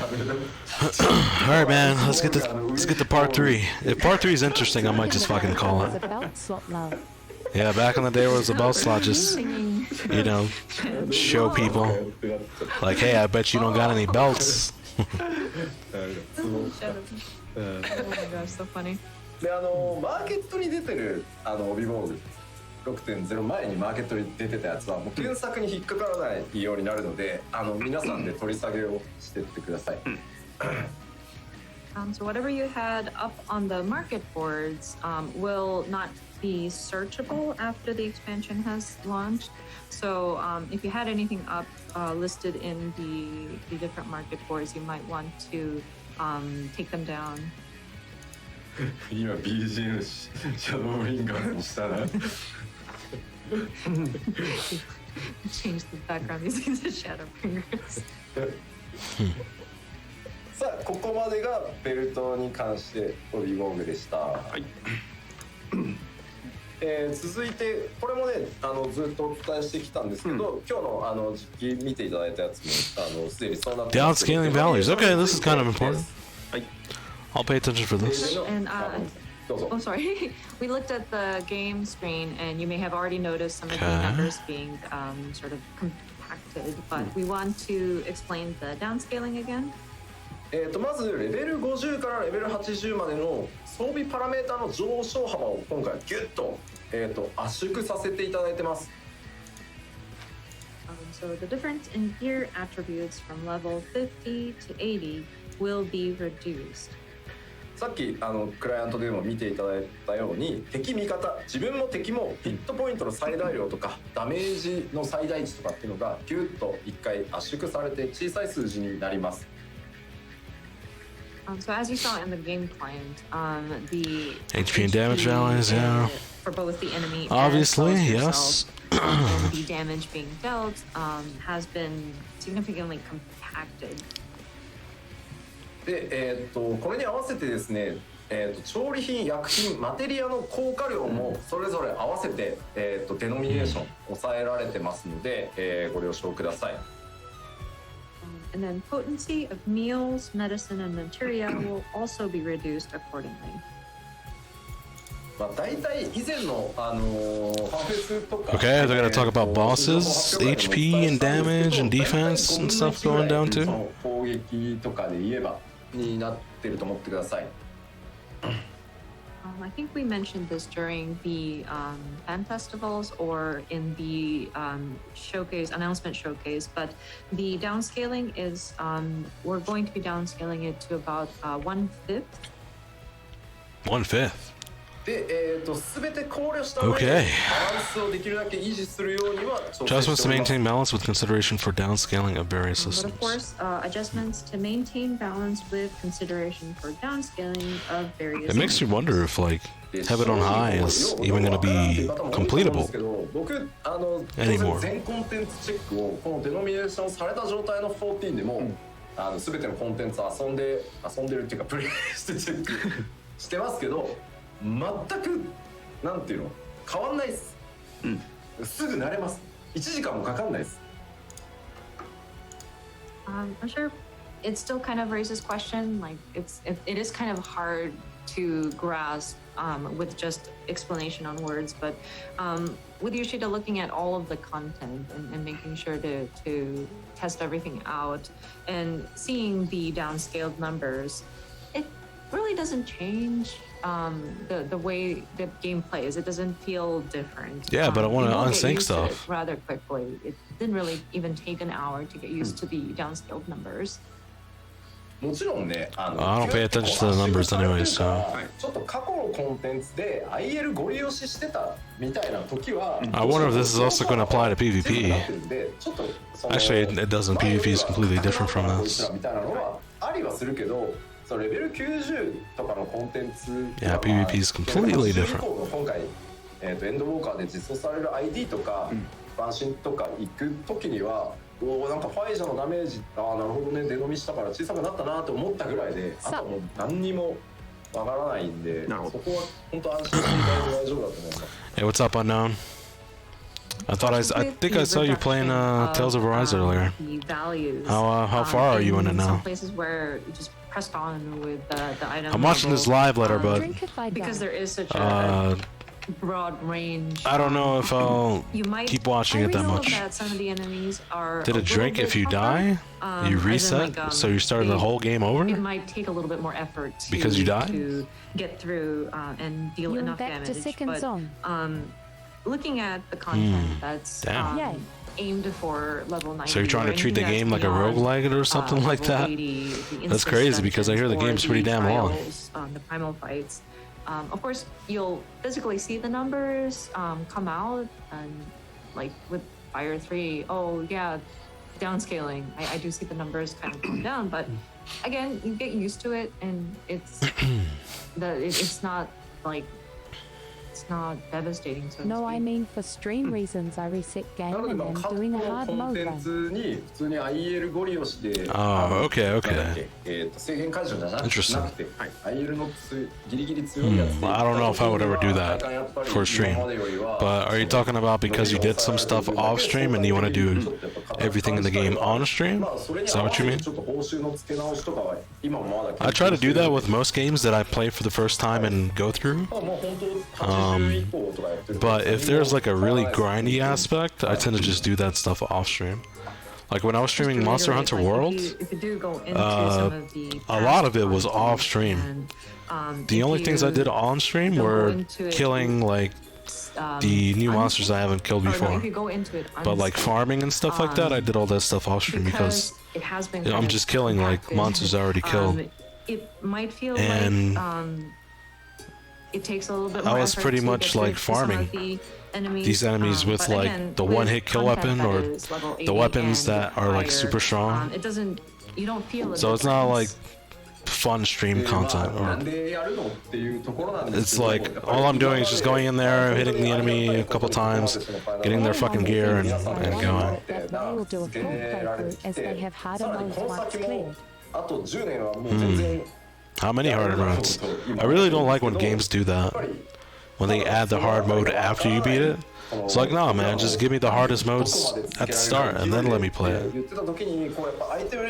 right, man. Let's get to part 3. If part 3 is interesting, I might just fucking call There's it. a belt slot, love. Yeah, back in the day, where it was a belt slot, just Singing. you know, show people like, hey, I bet you don't got any belts. Shut up. Oh my gosh, so funny. でマーケットに出てる帯防具 6.0 前にマーケットに出てたやつはもう検索に引っかからないようになるので皆さんで取り下げをしてってください。 So whatever you had up on the market boards will not be searchable after the expansion has launched. So if you had anything up listed in the different market boards, you might want to take them down. 今 BGM シャドーウィンガーにしたら Change the background using the shadow fingers. さあここまでがベルトに関して帯防具でした。はい続いてこれもねずっとお伝えしてきたんですけど、今日の実機見ていただいたやつもすでにそうなってますけど Downscaling values. Okay, this is kind of important. I'll pay attention for this. And どうぞ oh, sorry. We looked at the game screen, and you may have already noticed some of the Okay. numbers being sort of compacted. But we want to explain the downscaling again. まずレベル50からレベル80までの装備パラメータの上昇幅を今回ギュッと、圧縮させていただいてます。So the difference in gear attributes from level 50 to 80 will be reduced. さっきクライアントでも見ていただいたように敵味方自分も敵もヒットポイントの最大量とかダメージの最大値とかっていうのがギュッと1回圧縮されて小さい数字になります。So as you saw in the game client, the HP and damage values, yeah. for both the enemy Obviously, and yes. and the damage being dealt has been significantly compacted. で、これに合わせてですね、調理品薬品マテリアの効果量もそれぞれ合わせて、デノミネーション抑えられてますので、ご了承ください。And then potency of meals, medicine, and materia will also be reduced accordingly. まあ大体以前のファンフェスとか Okay, they're gonna talk about bosses, HP and damage and defense and stuff going down too. 攻撃とかで言えばになってると思ってください。I think we mentioned this during the fan festivals or in the announcement showcase, but the downscaling is, we're going to be downscaling it to about 1/5. 1/5. で、全て考慮した上で Okay. バランスをできるだけ維持するようには調整 Adjustments して to おります maintain balance with consideration for downscaling of various But systems. of course, adjustments to maintain balance with consideration for downscaling of various. It makes you wonder if like Heaven on High is even gonna be completable 僕当 anymore. 然全コンテンツチェックをこのデノミネーションされた状態の14でも、全てのコンテンツ遊んでるっていうかプレイしてチェックしてますけど全くなんていうの変わんないです、すぐ慣れます。1時間もかかんないです。I'm sure it still kind of raises question. Like it is kind of hard to grasp with just explanation on words, but with Yoshida looking at all of the content and making sure to test everything out and seeing the downscaled numbers, it really doesn't change the way the game plays. It doesn't feel different. Yeah, but I want to you will get unsync used to it stuff. rather quickly. It didn't really even take an hour to get used to the downscaled numbers. もちろんね、I don't pay attention to the numbers anyway, so. ちょっと過去のコンテンツで IL ご利用ししてたみたいな時は I wonder if this is also going to apply to PvP. Actually, it doesn't. PvP is completely different from this. みたいなのはありはするけど、そのレベル90とかのコンテンツ Yeah, PvP is completely different. 今回エンドウォーカーで実装される ID とか、番新とか行く時には。なんかファイジャのダメージなるほどねデノミしたから小さくなったなと思ったぐらいであとはもう何にもわからないんでそこは本当安心して大丈夫だと思います。 Hey, what's up, Unknown? I think I saw you playing Tales of Arise earlier. How far are you in it now? I'm watching this live letter, but because there is such a broad range. I don't know if I'll might, keep watching it that much. That some of the enemies are Did it drink if you die? You reset, so you started the whole game over? It might take a little bit more effort because you died? To get through and deal enough damage. But looking at the content that's aimed for level 90. So you're trying to treat the game like a roguelike or something like that? 80, that's crazy because I hear the game's pretty damn long. The primal fights. Of course, you'll physically see the numbers come out, and like with Fire 3, oh yeah, downscaling. I do see the numbers kind of come down, but again, you get used to it, and it's not like it's not devastating. So no, I mean for stream reasons, I reset game and then doing a hard mode run. Oh, okay. Interesting. I don't know if I would ever do that for a stream. But are you talking about because you did some stuff off stream and you want to do everything in the game on stream? Is that what you mean? I try to do that with most games that I play for the first time and go through. But if there's like a really grindy aspect, I tend to just do that stuff off stream. Like when I was streaming Monster Hunter World, a lot of it was off stream. The only things I did on stream were killing like the new monsters I haven't killed before. But like farming and stuff like that, I did all that stuff off stream because I'm just killing like monsters I already killed. it might feel And like it takes a little bit more I was effort pretty to much get like to some of farming the enemies, these enemies with but like again, the with one-hit kill content weapon that or is level the 80 weapons and that are like higher, super strong. it doesn't, you don't feel a So it's not like difference. fun stream content, or でやるのっていうところなんです it's けど like all I'm doing is just going in there, hitting the enemy a couple times, getting their fucking gear and going. That they will do a full playthrough as they have harder modes once cleared. あと10年はもう全然 How many hard modes? I really don't like when games do that. When they add the hard mode after you beat it. It's like, nah, man, just give me the hardest modes at the start and then let me play it.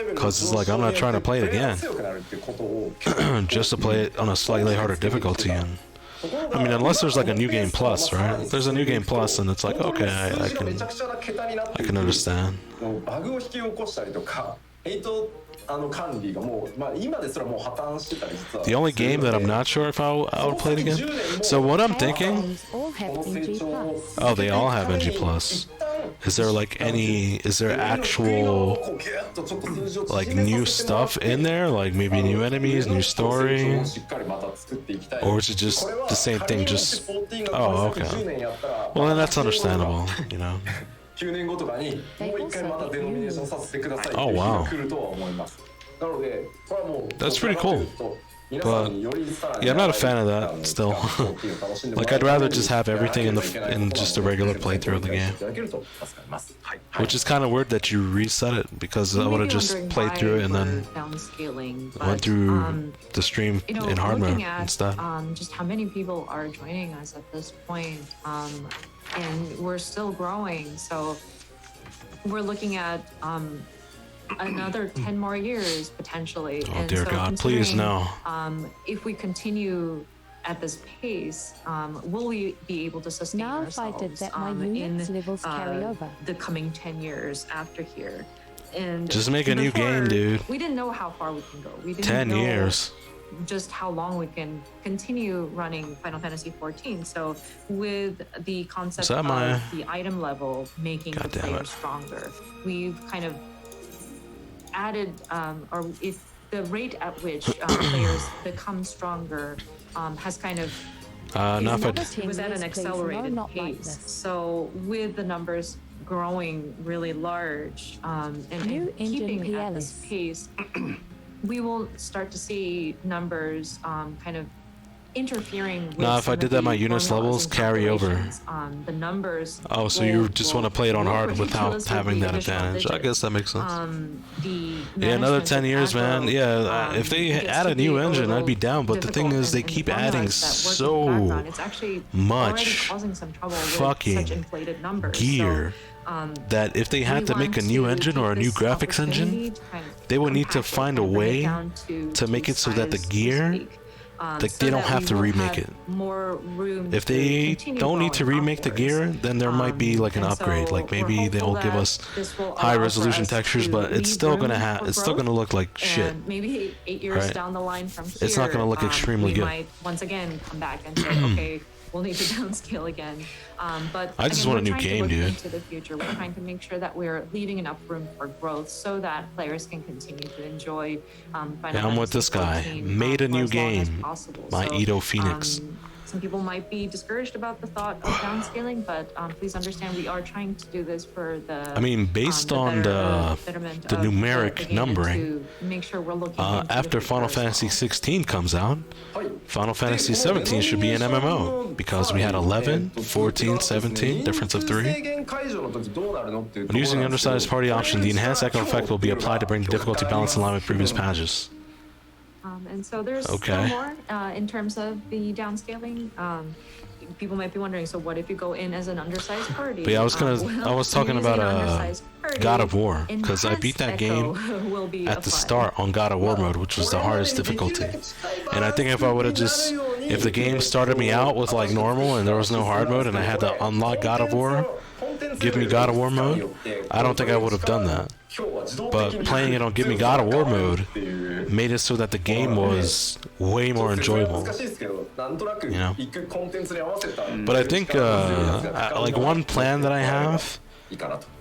Because it's like, I'm not trying to play it again. Just to play it on a slightly harder difficulty. And I mean, unless there's like a new game plus, right? If there's a new game plus, and it's like, okay, I can understand. バグを引き起こしたりとか、管理がもう、まあ今ですらもう破綻してたり実は。 The only game that I'm not sure if I would play it again. So what I'm thinking, Games all have NG+. oh, they all have NG plus. Is there like any? Is there actual like new stuff in there? Like maybe new enemies, new story, or is it just the same thing? Just oh, okay. Well, then that's understandable, you know. 9年後とかにもう一回またデノミネーションさせてくださいっていう日が来るとは思います。なのでこれはもう That's pretty cool. But yeah, I'm not a fan of that still. Like I'd rather just have everything in just a regular playthrough of the game. Which is kind of weird that you reset it, because I would have just played through it and then went through the stream in hard mode instead. Just how many people are joining us at this point, and we're still growing. So we're looking at another 10 more years potentially. Oh dear God, please no. If we continue at this pace, will we be able to sustain Now if I ourselves did that, my in units levels carry over. the coming 10 years after here? And Just make a new game, dude. We didn't know how far we can go. We didn't 10 know years. just how long we can continue running Final Fantasy XIV. So with the concept of the item level making the player stronger, we've kind of added, or if the rate at which players become stronger has kind of it was at an accelerated pace. So with the numbers growing really large and keeping at this pace, we will start to see numbers kind of interfering with Now, if I did that, my units levels carry over. The numbers. Oh, so you just want to play it on hard without having that advantage. I guess that makes sense. Yeah, another 10 years, man. Yeah, if they add a new engine, I'd be down. But the thing is, they keep adding so much fucking gear that if they had to make a new engine or a new graphics engine, they would need to find a way to make it so that the gear, like, they don't have to remake it. If they don't need to remake the gear, then there might be like an upgrade. Like maybe they'll give us high resolution textures, but it's still gonna look like shit. Maybe 8 years down the line from here, it's not gonna look extremely good. Might once again come back and say, okay, we'll need to downscale again. But I just want a new game, dude. Into the future, we're trying to make sure that we're leaving enough room for growth so that players can continue to enjoy. Yeah, I'm with this guy. Made a new game. My Edo Phoenix. Some people might be discouraged about the thought of downscaling, but please understand we are trying to do this for the. I mean, based on the numeric numbering, make sure we're looking after Final Fantasy XVI comes out, Final Fantasy XVII should be an MMO, because we had 11, 14, 17, difference of 3. When using the undersized party option, the enhanced echo effect will be applied to bring the difficulty balance in line with previous patches. And so there's still more in terms of the downscaling. People might be wondering, so what if you go in as an undersized party? But yeah, I was talking about God of War, because I beat that game at the start on God of War mode, which was the hardest difficulty. And I think if I would have if the game started me out with like normal and there was no hard mode and I had to unlock God of War, give me God of War mode, I don't think I would have done that. But playing it on Give Me God of War mode made it so that the game was way more enjoyable, you know. But I think like one plan that I have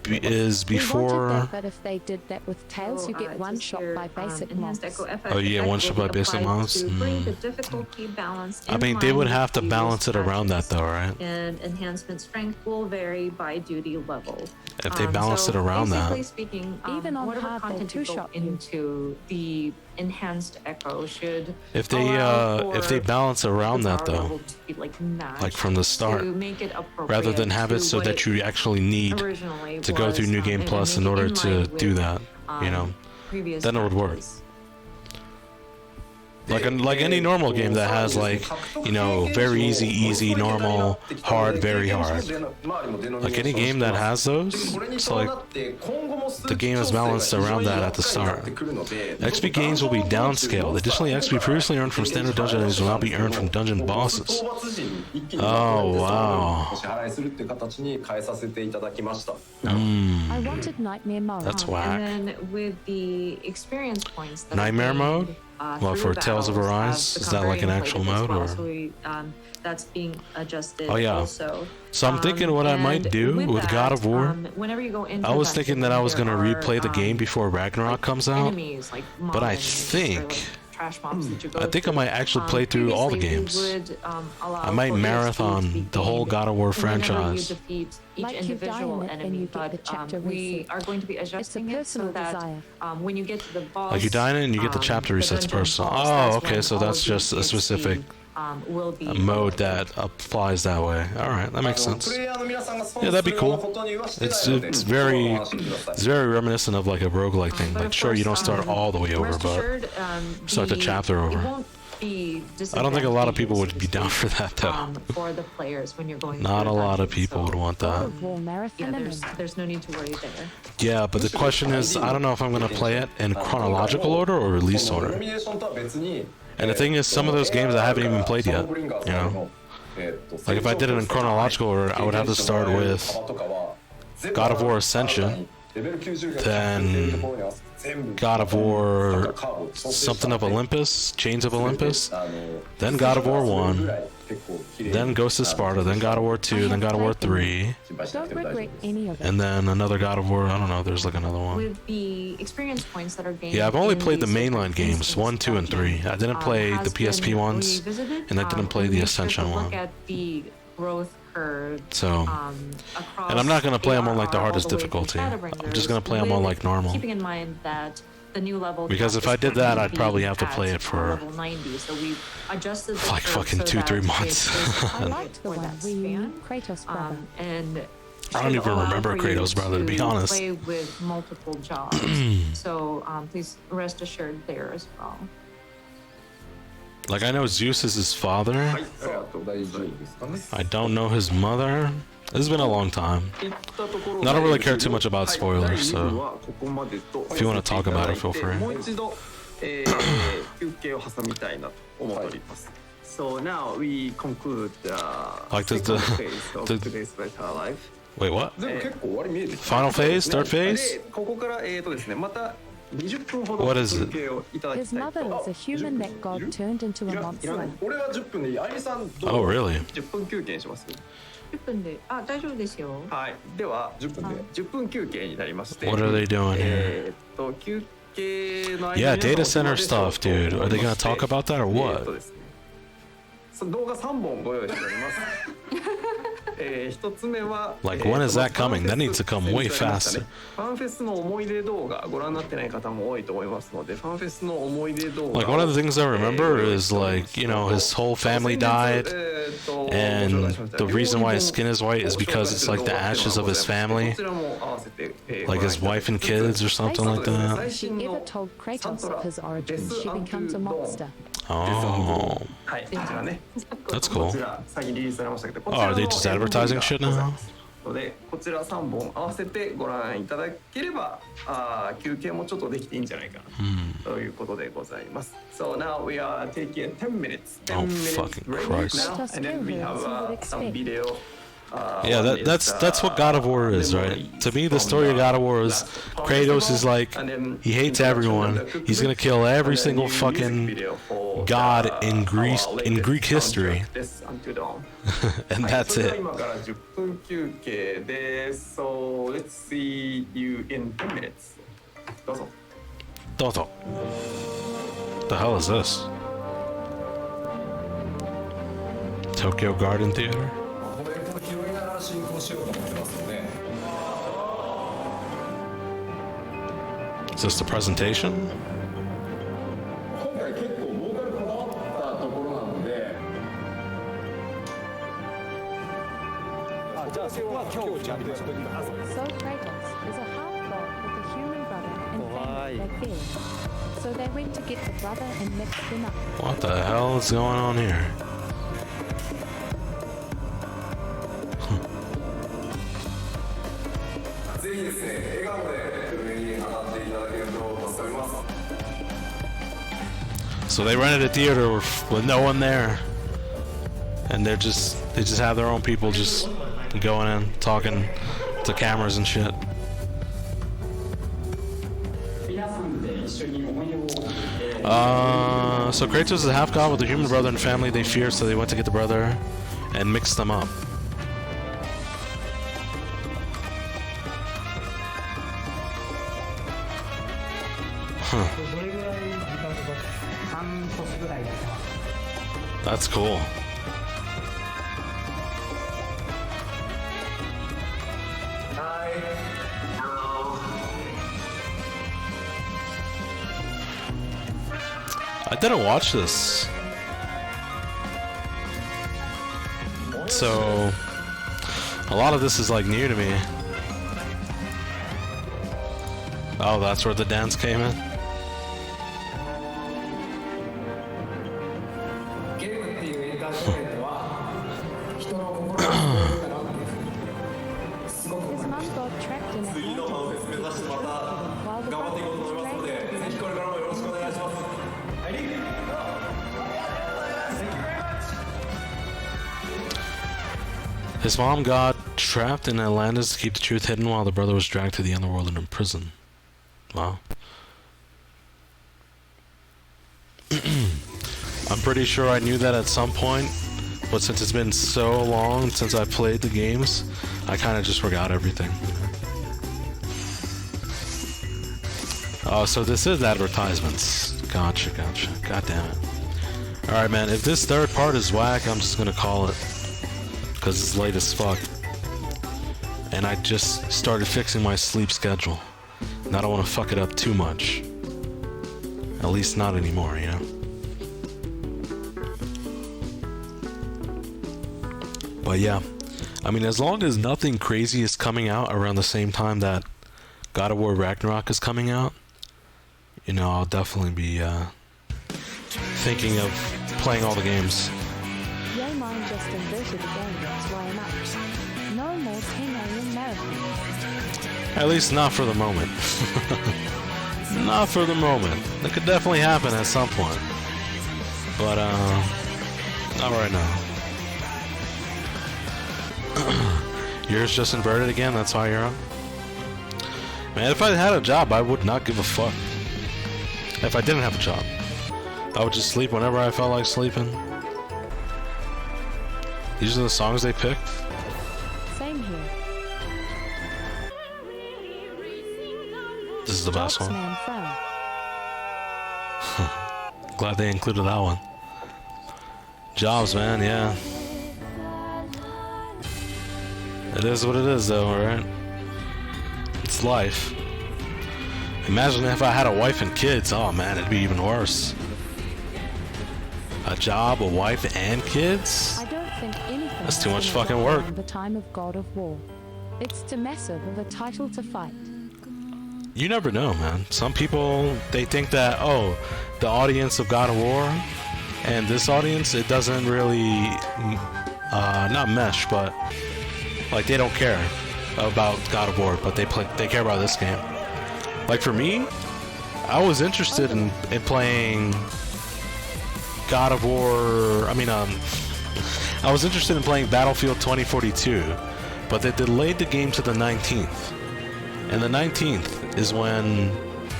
is We wanted before. that, but if they did that with Tails, you get one shot by basic enhanced mobs. echo effect Oh, yeah, one will shot be by basic applied mobs? to bring the difficulty balance I in mean, they line would with have to previous balance it around that, patches. though, right? And enhancement strength will vary by duty level. If they balance it around basically that. speaking, Even on whatever hard, they content you go two-shot you. into the enhanced echo should If they balance around that, though, like from the start, rather than have it so that you actually need to go through New Game Plus in order to do that, you know, then it would work. Like any normal game that has, like, you know, very easy, normal, hard, very hard. Like any game that has those, it's like the game is balanced around that at the start. XP gains will be downscaled. Additionally, XP previously earned from standard dungeons will now be earned from dungeon bosses. Oh wow. I wanted Nightmare mode. That's whack. And then with the experience points that Nightmare mode? Well, through for Tales of battles Arise, have is that like an become actual very mode, inflated as or? well. So that's being adjusted. Oh, yeah. Also. So I'm thinking what I might And do with God of War. Whenever you go into I was thinking that I was gonna there replay the are, game before Ragnarok comes out, enemies, like but I mob enemies, think or, like, trash mobs that you go I think I through. might actually play through all the Previously, we games. would, allow I might for EXP to be marathon the whole gained God of War whenever you franchise. defeat each Like you die individual in it and enemy, you get the but chapter we reset. are going to be adjusting it so personal that desire. when you get to the boss, Like you die in it and you get the chapter the resets dungeon personal. boss, Oh, that's okay, when so all that's of the just a EXP, specific will be mode that applies that way. All right, that makes sense. Yeah, that'd be cool. It's very reminiscent of like a roguelike thing. But Like of sure, you don't course, start all the way over, rest but assured, start the chapter it over. won't be I don't think a lot of people would be down disadvantageous, for that though. for the players when you're going Not through a the lot of dungeon, people would so, want God that. of War marathon. Yeah, there's no need to worry there. Yeah, but the question is, I don't know if I'm gonna play it in chronological order or release order. And the thing is, some of those games I haven't even played yet. You know, like if I did it in chronological order, I would have to start with God of War Ascension, then God of War something of Olympus, Chains of Olympus, then God of War 1, then Ghost of Sparta, then God of War 2, then God of War 3, Don't regret any of it. and then another God of War. I don't know. There's like another one. With the experience points that are gained. Yeah, I've only in played the these mainline different games, instances 1, 2, and 3. I didn't play has the PSP been ones, revisited, and I didn't play and the make sure Ascension to one. Look at the growth curve. So, Across and I'm not gonna play them on like the ARR all hardest the way from difficulty. I'm Shadowbringers, just gonna play them on with like normal. Keeping in mind that the new level. Because cap if I is did going that, to I'd probably be have to play at it for level 90, so we adjusted the like curve fucking so 2-3 that months. it I is liked the for one that where you span. meet Kratos' brother. And I don't should even allow remember for you Kratos' brother, to be honest. Play with multiple jobs, so please rest assured there as well. Like I know Zeus is his father. I don't know his mother. It's been a long time. I don't really care too much about spoilers, so if you want to talk about it, feel free. So now we conclude the Like second the- phase of the- today's Better Life. Wait, what? でも結構終わり見えてきた Final phase? Third で phase? ここからですねまた20分ほど What is it? 休憩をいただき His たい mother と was a human that God turned into a いら monster. ない俺は10分でいいあゆみさんどう Oh, really? 10分休憩にします10分で、大丈夫ですよ。はいでは10分で10分休憩になりまして What are they doing here? 休憩の間 Yeah, に data center stuff, dude. Are they gonna talk about that or と what? ですね動画3本ご用意しております一つ目は Like, when is that coming? That needs to come way faster. ファンフェスの思い出動画ご覧になってない方も多いと思いますのでファンフェスの思い出動画 Like, one of the things I remember is, like, you know, his whole family died, and the reason why his skin is white is because it's like the ashes of his family, like his wife and kids or something like that. If she ever told Kratos of his origins, she becomes a monster. Oh, はいこちらね that's こ cool. ちら先リリースされましたけど Oh, are they just advertising shit now? のでこちら3本合わせてご覧いただければ休憩もちょっとできていいんじゃないかなということでございます。So now we are taking 10 minutes. 10 Oh, minutes fucking break Christ. now, and then we have some video. Yeah, that's what God of War is, right? To me, the story of God of War is Kratos is like, he hates everyone. He's gonna kill every single fucking god in Greek history. Until Dawn. And that's それでは it. 今から10分休憩です。So let's see you in 10 minutes. どうぞ。Toto. The hell is this? Tokyo Garden Theater? これ拾いながら進行しようと思ってますので。 Is this the presentation? 今回結構ボーカルこだわったところなので。So Kratos is a half-god with a human brother and family they fear. So they went to get the brother and mixed them up. What the hell is going on here? ぜひですね、笑顔で上に上がっていただけると助かります。 So they rented a theater with no one there, and they just have their own people just going in, talking to cameras and shit. So Kratos is a half god with a human brother and family they fear, so they went to get the brother and mix them up. Huh. That's cool. I didn't watch this. So a lot of this is like new to me. Oh, that's where the dance came in? ゲームっていうエンターテインメントは人の心を救えるからっていうすごく His mom got trapped in a 次のハウス目指してまた while the 頑張っていこうと思い brother ますの was で、ぜひこれからもよろしくお願いします。 His mom got trapped in Atlantis to keep the truth hidden while the brother was dragged to the underworld and in prison. Wow. I'm pretty sure I knew that at some point, but since it's been so long since I played the games, I kind of just forgot everything. Oh, so this is advertisements. Gotcha. God damn it. Alright, man, if this third part is whack, I'm just gonna call it. Because it's late as fuck. And I just started fixing my sleep schedule. And I don't want to fuck it up too much. At least not anymore, you know? But yeah. I mean, as long as nothing crazy is coming out around the same time that God of War Ragnarok is coming out, you know, I'll definitely be thinking of playing all the games. Your mind just inverted again, that's why I'm up. No more 10 a.m. marathons. At least not for the moment. Not for the moment. That could definitely happen at some point. But, not right now. Yours just inverted again, that's why you're up? Man, if I had a job, I would not give a fuck. If I didn't have a job, I would just sleep whenever I felt like sleeping. These are the songs they picked. Same here. This is the best one. Man fell. Glad they included that one. Jobs, man, yeah. It is what it is, though, right? It's life. Imagine if I had a wife and kids. Oh man, it'd be even worse. A job, a wife, and kids? I don't think anything. That's too much has been fucking done work. around the time of God of War. It's too massive of a title to fight. You never know, man. Some people, they think that, oh, the audience of God of War and this audience, it doesn't really, not mesh, but like they don't care about God of War, but they care about this game. Like for me, I was interested in playing God of War. I was interested in playing Battlefield 2042, but they delayed the game to the 19th. And the 19th is when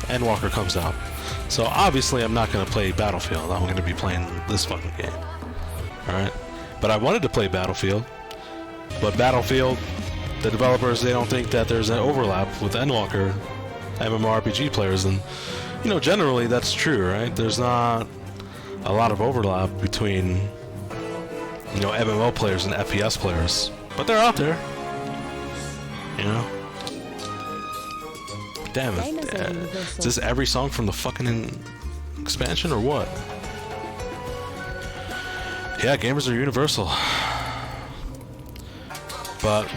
Endwalker comes out. So obviously I'm not going to play Battlefield. I'm going to be playing this fucking game. Alright? But I wanted to play Battlefield. But Battlefield, the developers, they don't think that there's an overlap with Endwalker MMORPG players. And, you know, generally that's true, right? There's not a lot of overlap between, you know, MMO players and FPS players. But they're out there. You know? Damn it. Is this every song from the fucking expansion or what? Yeah, gamers are universal. But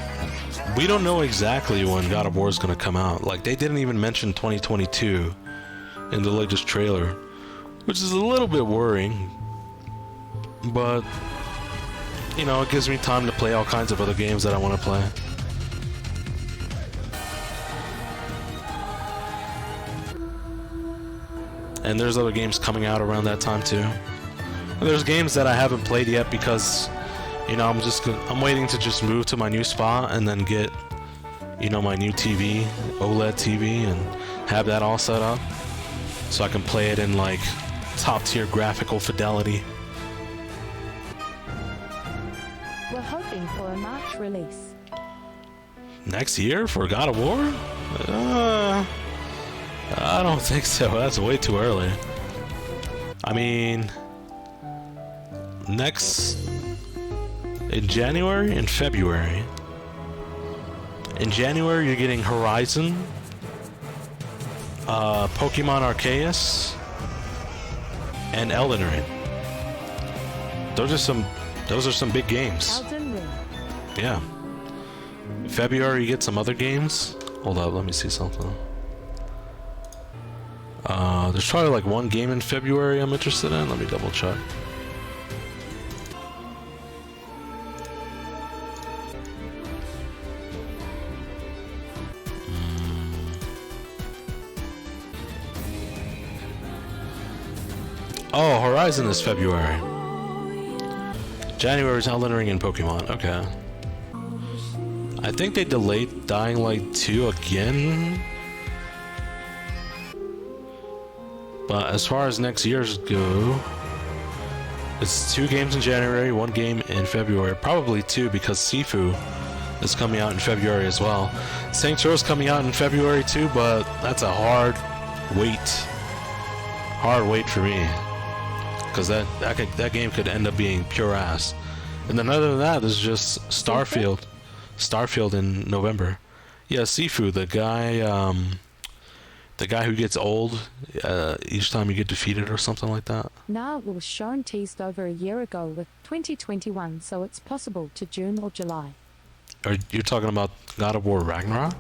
we don't know exactly when God of War is going to come out. Like, they didn't even mention 2022 in the latest trailer, which is a little bit worrying. But, you know, it gives me time to play all kinds of other games that I want to play. And there's other games coming out around that time too. And there's games that I haven't played yet because, you know, I'm waiting to just move to my new spot and then get, you know, my new TV, OLED TV, and have that all set up so I can play it in like top tier graphical fidelity. We're hoping for a March release. Next year for God of War? I don't think so. That's way too early. I mean, in January and February. In January, you're getting Horizon, Pokemon Arceus, and Elden Ring. Those are some big games. Elden Ring. Yeah. In February, you get some other games. Hold up, let me see something. There's probably like one game in February I'm interested in. Let me double check. Oh, Horizon is February. January is Elden Ring and Pokemon. Okay. I think they delayed Dying Light 2 again. But as far as next year's go, it's 2 games in January, 1 game in February. Probably 2 because Sifu is coming out in February as well. Saints Row is coming out in February too, but that's a hard wait. Hard wait for me. Because that game could end up being pure ass. And then other than that, there's just Starfield. Starfield in November. Yeah, Sifu, the guy who gets old each time you get defeated or something like that. Nah, it was shown teased over a year ago with 2021, so it's possible to June or July. Are you talking about God of War Ragnarok?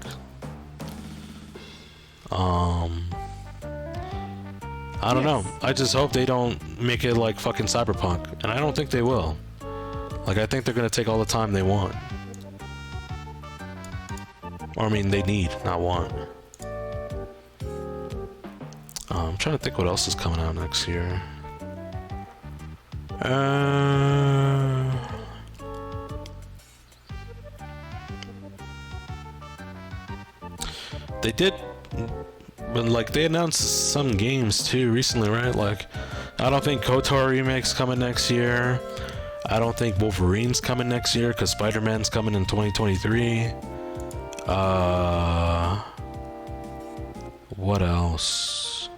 I don't know. I just hope they don't make it like fucking Cyberpunk, and I don't think they will. Like, I think they're gonna take all the time they want. Or I mean, they need, not want. I'm trying to think what else is coming out next year. They did, but like they announced some games too recently, right? Like, I don't think KOTOR remake's coming next year. I don't think Wolverine's coming next year because Spider-Man's coming in 2023. What else?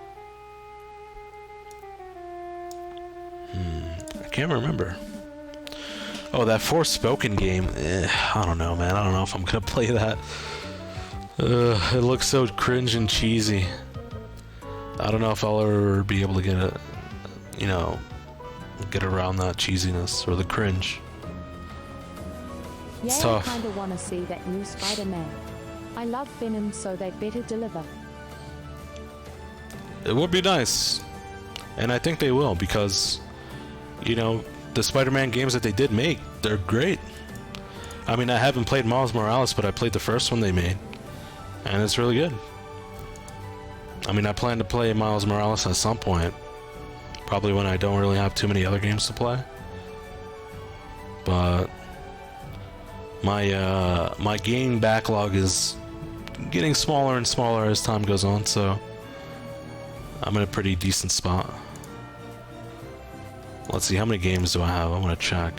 I can't remember. Oh, that Forspoken game. I don't know, man. I don't know if I'm gonna play that. It looks so cringe and cheesy. I don't know if I'll ever be able to get it, you know, get around that cheesiness or the cringe. It's tough. I kinda wanna see that new Spider-Man. I love Venom, so they better deliver. It would be nice. And I think they will because, you know, the Spider-Man games that they did make, they're great. I mean, I haven't played Miles Morales, but I played the first one they made. And it's really good. I mean, I plan to play Miles Morales at some point. Probably when I don't really have too many other games to play. But my game backlog is getting smaller and smaller as time goes on, so I'm in a pretty decent spot. Let's see, how many games do I have? I want to check.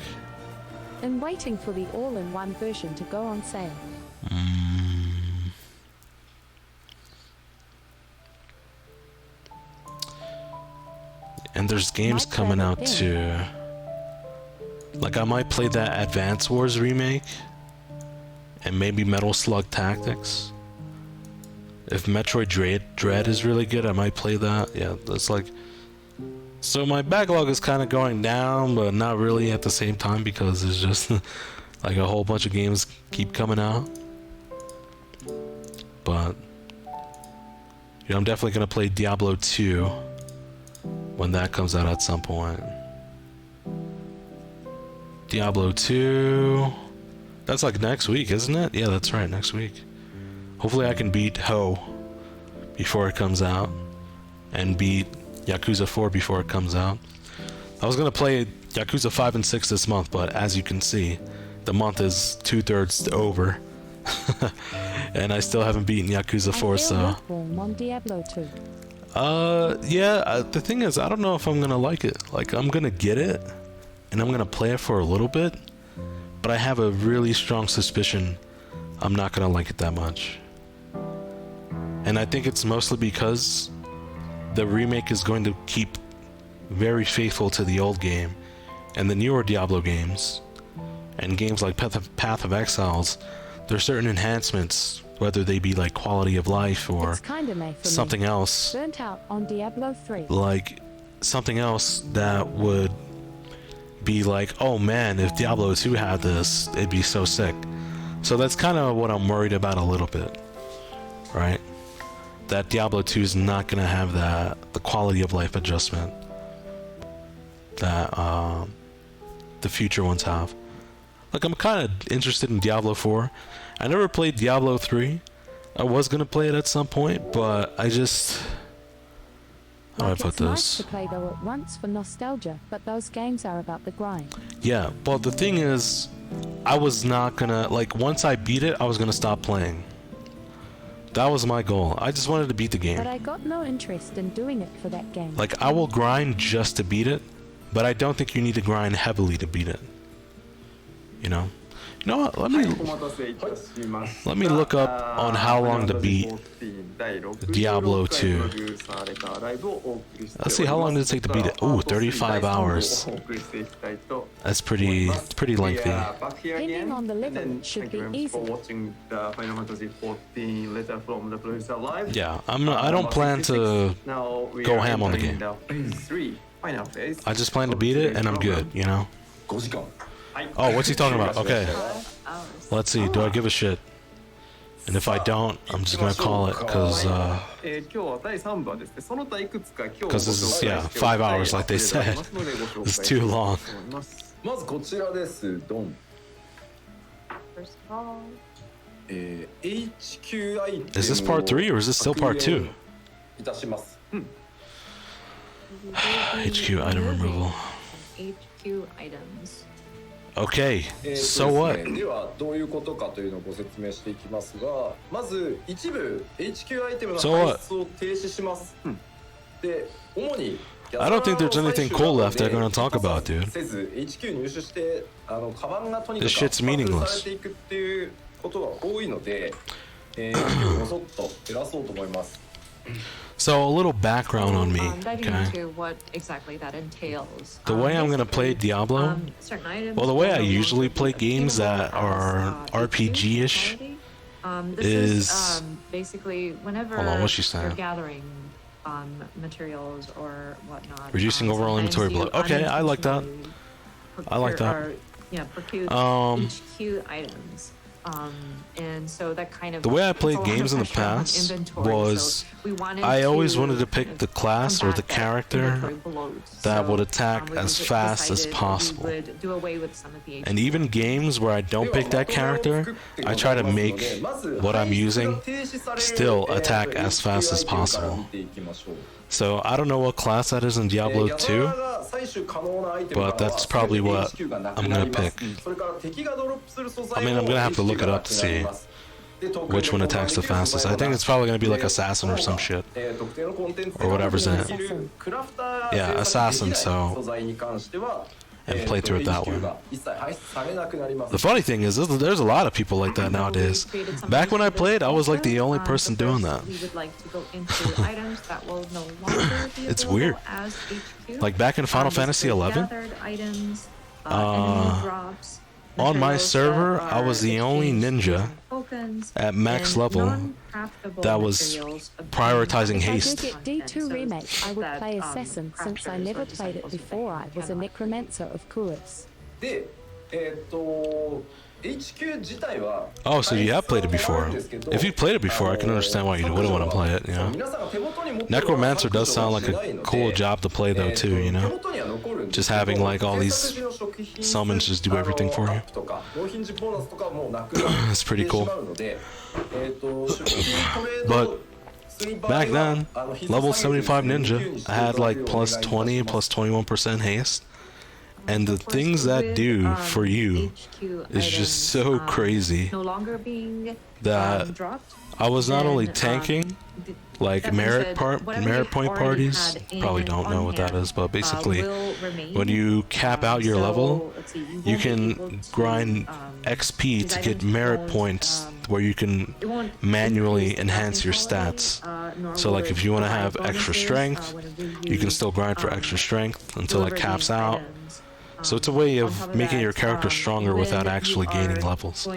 I'm waiting for the all-in-one version to go on sale. And there's games Might coming try it out again. too. Like I might play that Advance Wars remake. And maybe Metal Slug Tactics. If Metroid Dread is really good, I might play that. Yeah, that's like... So my backlog is kind of going down, but not really at the same time because there's just like a whole bunch of games keep coming out. But you know, I'm definitely gonna play Diablo 2 when that comes out at some point. Diablo 2. That's like next week, isn't it? Yeah, that's right, next week. Hopefully I can beat HoH before it comes out and beat Yakuza 4 before it comes out. I was gonna play Yakuza 5 and 6 this month, but as you can see, the month is 2/3 over. And I still haven't beaten Yakuza 4, so... lukewarm on Diablo 2. Yeah, the thing is, I don't know if I'm gonna like it. Like, I'm gonna get it, and I'm gonna play it for a little bit, but I have a really strong suspicion I'm not gonna like it that much. And I think it's mostly because the remake is going to keep very faithful to the old game, and the newer Diablo games, and games like Path of Exiles, there are certain enhancements, whether they be like quality of life or It's kinda made for something me. else, Burnt out on Diablo 3. like something else that would be like, oh man, if Diablo 2 had this, it'd be so sick. So that's kind of what I'm worried about a little bit, right? That Diablo 2 is not gonna have the quality of life adjustment that the future ones have. Like, I'm kind of interested in Diablo 4. I never played Diablo 3. I was gonna play it at some point, but I just... How do I put It's nice this? to play though at once for nostalgia, but those games are about the grind. Yeah, well, the thing is, I was not gonna... Like, once I beat it, I was gonna stop playing. That was my goal. I just wanted to beat the game. But I got no interest in doing it for that game. Like, I will grind just to beat it, but I don't think you need to grind heavily to beat it. You know? You know what? Let me look up on how long to beat Diablo 2. Let's see, how long did it take to beat it? Ooh, 35 hours. That's pretty lengthy. Depending on the level, it should be easy. Yeah, I don't plan to go ham on the game. I just plan to beat it and I'm good, you know? Oh, what's he talking about? Okay. Let's see, do I give a shit? And if I don't, I'm just gonna call it, because this is, yeah, 5 hours like they said. It's too long. まずこちらです。ドン。 First of all, HQ アイテム Is this part 3 or is this still part 2? いたします。 HQ item removal. HQ items. Okay, so what? ではどういうことかというのをご説明していきますが、まず一部 HQ アイテムの排出を停止します。で、主に I don't think there's anything cool left they're gonna talk about, dude. せず HQ 入手してカバンがとにかく This shit's meaningless. されていくっていうことが多いので、もそっと減らそうと思います。 So a little background on me, Diving okay? into what exactly that entails. The way I'm gonna play Diablo, certain items well, the way I will usually play be games that are RPG-ish is... basically whenever Hold on, what's she saying? you're gathering materials or whatnot. Reducing overall inventory bloat. Okay, I like that. I like that. Procure HQ items. And so that kind of The way I puts a played lot games of in the pressure on past inventory, was so we wanted I always wanted to kind pick of the class or the combat that character inventory bloat. that So, would attack we as just fast as decided possible. we would do away with some of the And even games where I don't pick that character, I try to make what I'm using still attack as fast as possible. So I don't know what class that is in Diablo 2, but that's probably what I'm gonna pick. I mean, I'm gonna have to look it up to see. which one attacks the fastest. I think it's probably gonna be like assassin or some shit, or whatever's in it. Yeah, assassin. So. And play through it that way. The funny thing is, there's a lot of people like that nowadays. Back when I played, I was like the only person doing that. It's weird. Like back in Final Fantasy XI, on my server, I was the only ninja at max level that was prioritizing haste. To get D2 remake, I would play Assassin since I never played it before. I was a necromancer, of course. Oh, so you have played it before. If you played it before, I can understand why you wouldn't want to play it, you know? Necromancer does sound like a cool job to play though too, you know? Just having like all these summons just do everything for you. It's pretty cool. But back then, level 75 ninja, I had like plus 20, plus 21% haste. And the things that do for you is just so crazy that I was not only tanking like merit point parties. Probably don't know what that is, but basically when you cap out your level, you can grind XP to get merit points where you can manually enhance your stats. So like if you want to have extra strength, you can still grind for extra strength until it caps out. So it's a way of making your character stronger without actually gaining levels.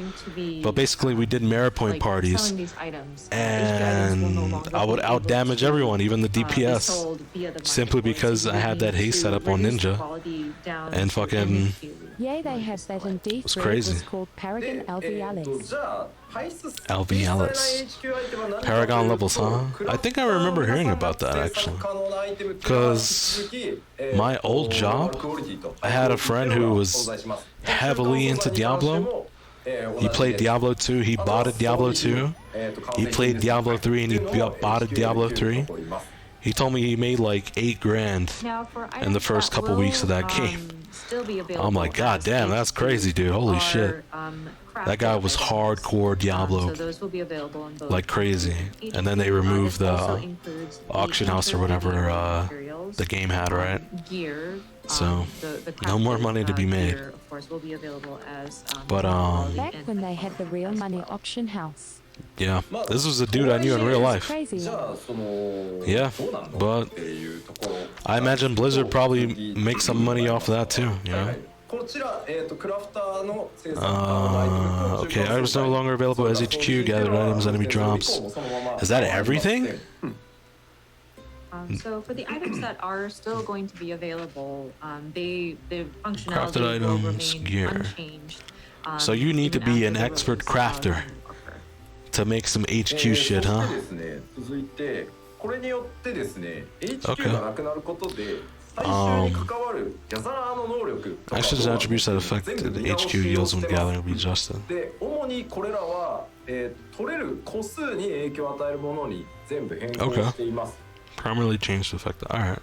But basically we did merit point parties, and I would out damage everyone, even the DPS, simply because I had that haste set up on Ninja, and fucking Yeah, they have that in D3. It's crazy. It's called Paragon LVLS. LVLS. Paragon levels, huh? I think I remember hearing about that actually. Because my old job, I had a friend who was heavily into Diablo. He played Diablo 2, he bought Diablo 2. He played Diablo 3 and he bought Diablo 3. He told me he made like 8 grand in the first couple weeks of that game. I'm like, god damn, that's crazy, dude. Holy shit. That guy was hardcore Diablo, like crazy. And then they removed the auction house or whatever the game had, right? So, no more money to be made. But, Back when they had the real money auction house. yeah, this was a dude I knew in real life. Crazy. Yeah, but I imagine Blizzard probably makes some money off of that too, you know? Okay, items no longer available as HQ, gathered items, enemy drops. Is that everything? So for the items that are still going to be available, the functionality Crafted will items, remain gear. unchanged. So you need to be an expert crafter to make some HQ shit, huh? Actions and attributes that affect the HQ yields when gathering will be adjusted. Okay. Primarily changed to affect the. Alright.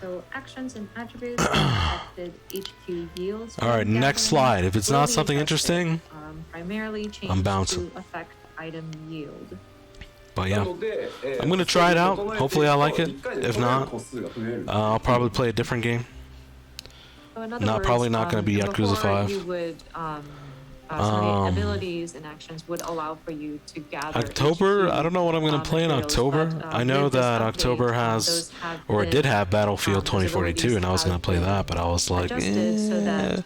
So actions and attributes affected HQ yields. Alright, next slide. If it's not something interesting, primarily I'm bouncing. to affect item yield. But yeah, I'm gonna try it out. Hopefully I like it. If not, I'll probably play a different game. So in other words, not gonna be Yakuza before 5. You would, abilities and actions would allow for you to gather October, HQ, I don't know what I'm gonna play in materials, October. but, I know with this that update, October has, those have or it did been, have Battlefield those 2042, and I was gonna abilities play have that, but I was like, adjusted so that,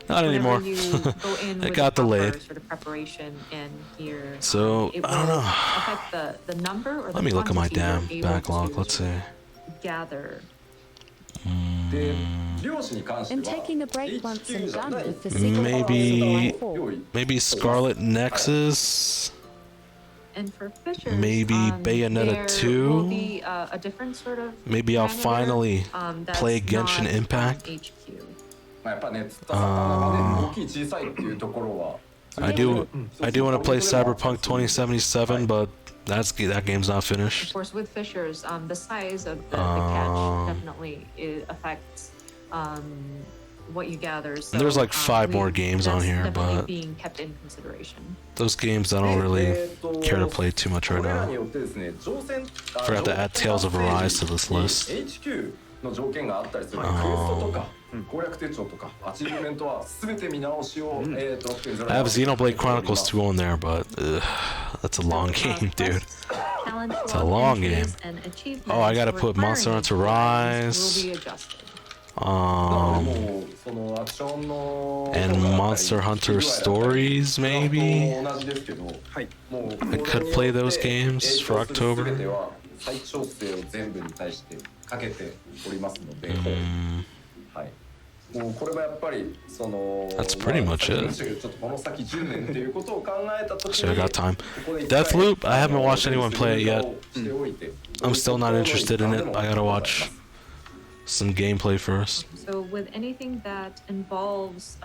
not whenever anymore. you go in It with got the proper delayed. Sort of preparation in here, So, it I don't will know. affect the number or the Let me look at my quantity you're damn able backlog. to Let's see. gather. And taking a break once and done with the secret Maybe, fall. maybe Scarlet Nexus. And for fishers, Maybe Bayonetta there 2? will be a different sort of Maybe I'll parameter, finally that's play Genshin not, Impact. HQ. I do want to play Cyberpunk 2077, but that game's not Of finished. course, with fishers, the size of the catch definitely affects what you gather. So, And there's like 5 more games on that's here, definitely but being kept in consideration. those games I don't really care to play too much right これら now. によってですね、乗船 Forgot to add Tales of Arise to this list. HQ の条件があったりするクエストとか攻略手帳とかアチーブメントは全て見直しを6.0 I have Xenoblade Chronicles 2 on there, but that's a long game, dude. It's a long game. Oh, I gotta put Monster Hunter Rise. Will be adjusted.もうそのアクションの And Monster Hunter Stories, maybe? 同じですけど、はいもう I could play those games for October. 全ては再調整を全部に対してかけておりますので、はい。もうこれはやっぱりその That's pretty much it. ちょっとこの先10年っていうことを考えたとき So I に got time. Deathloop, I haven't watched anyone play it yet. I'm still not interested in it. I gotta watch some gameplay first. So with anything that involves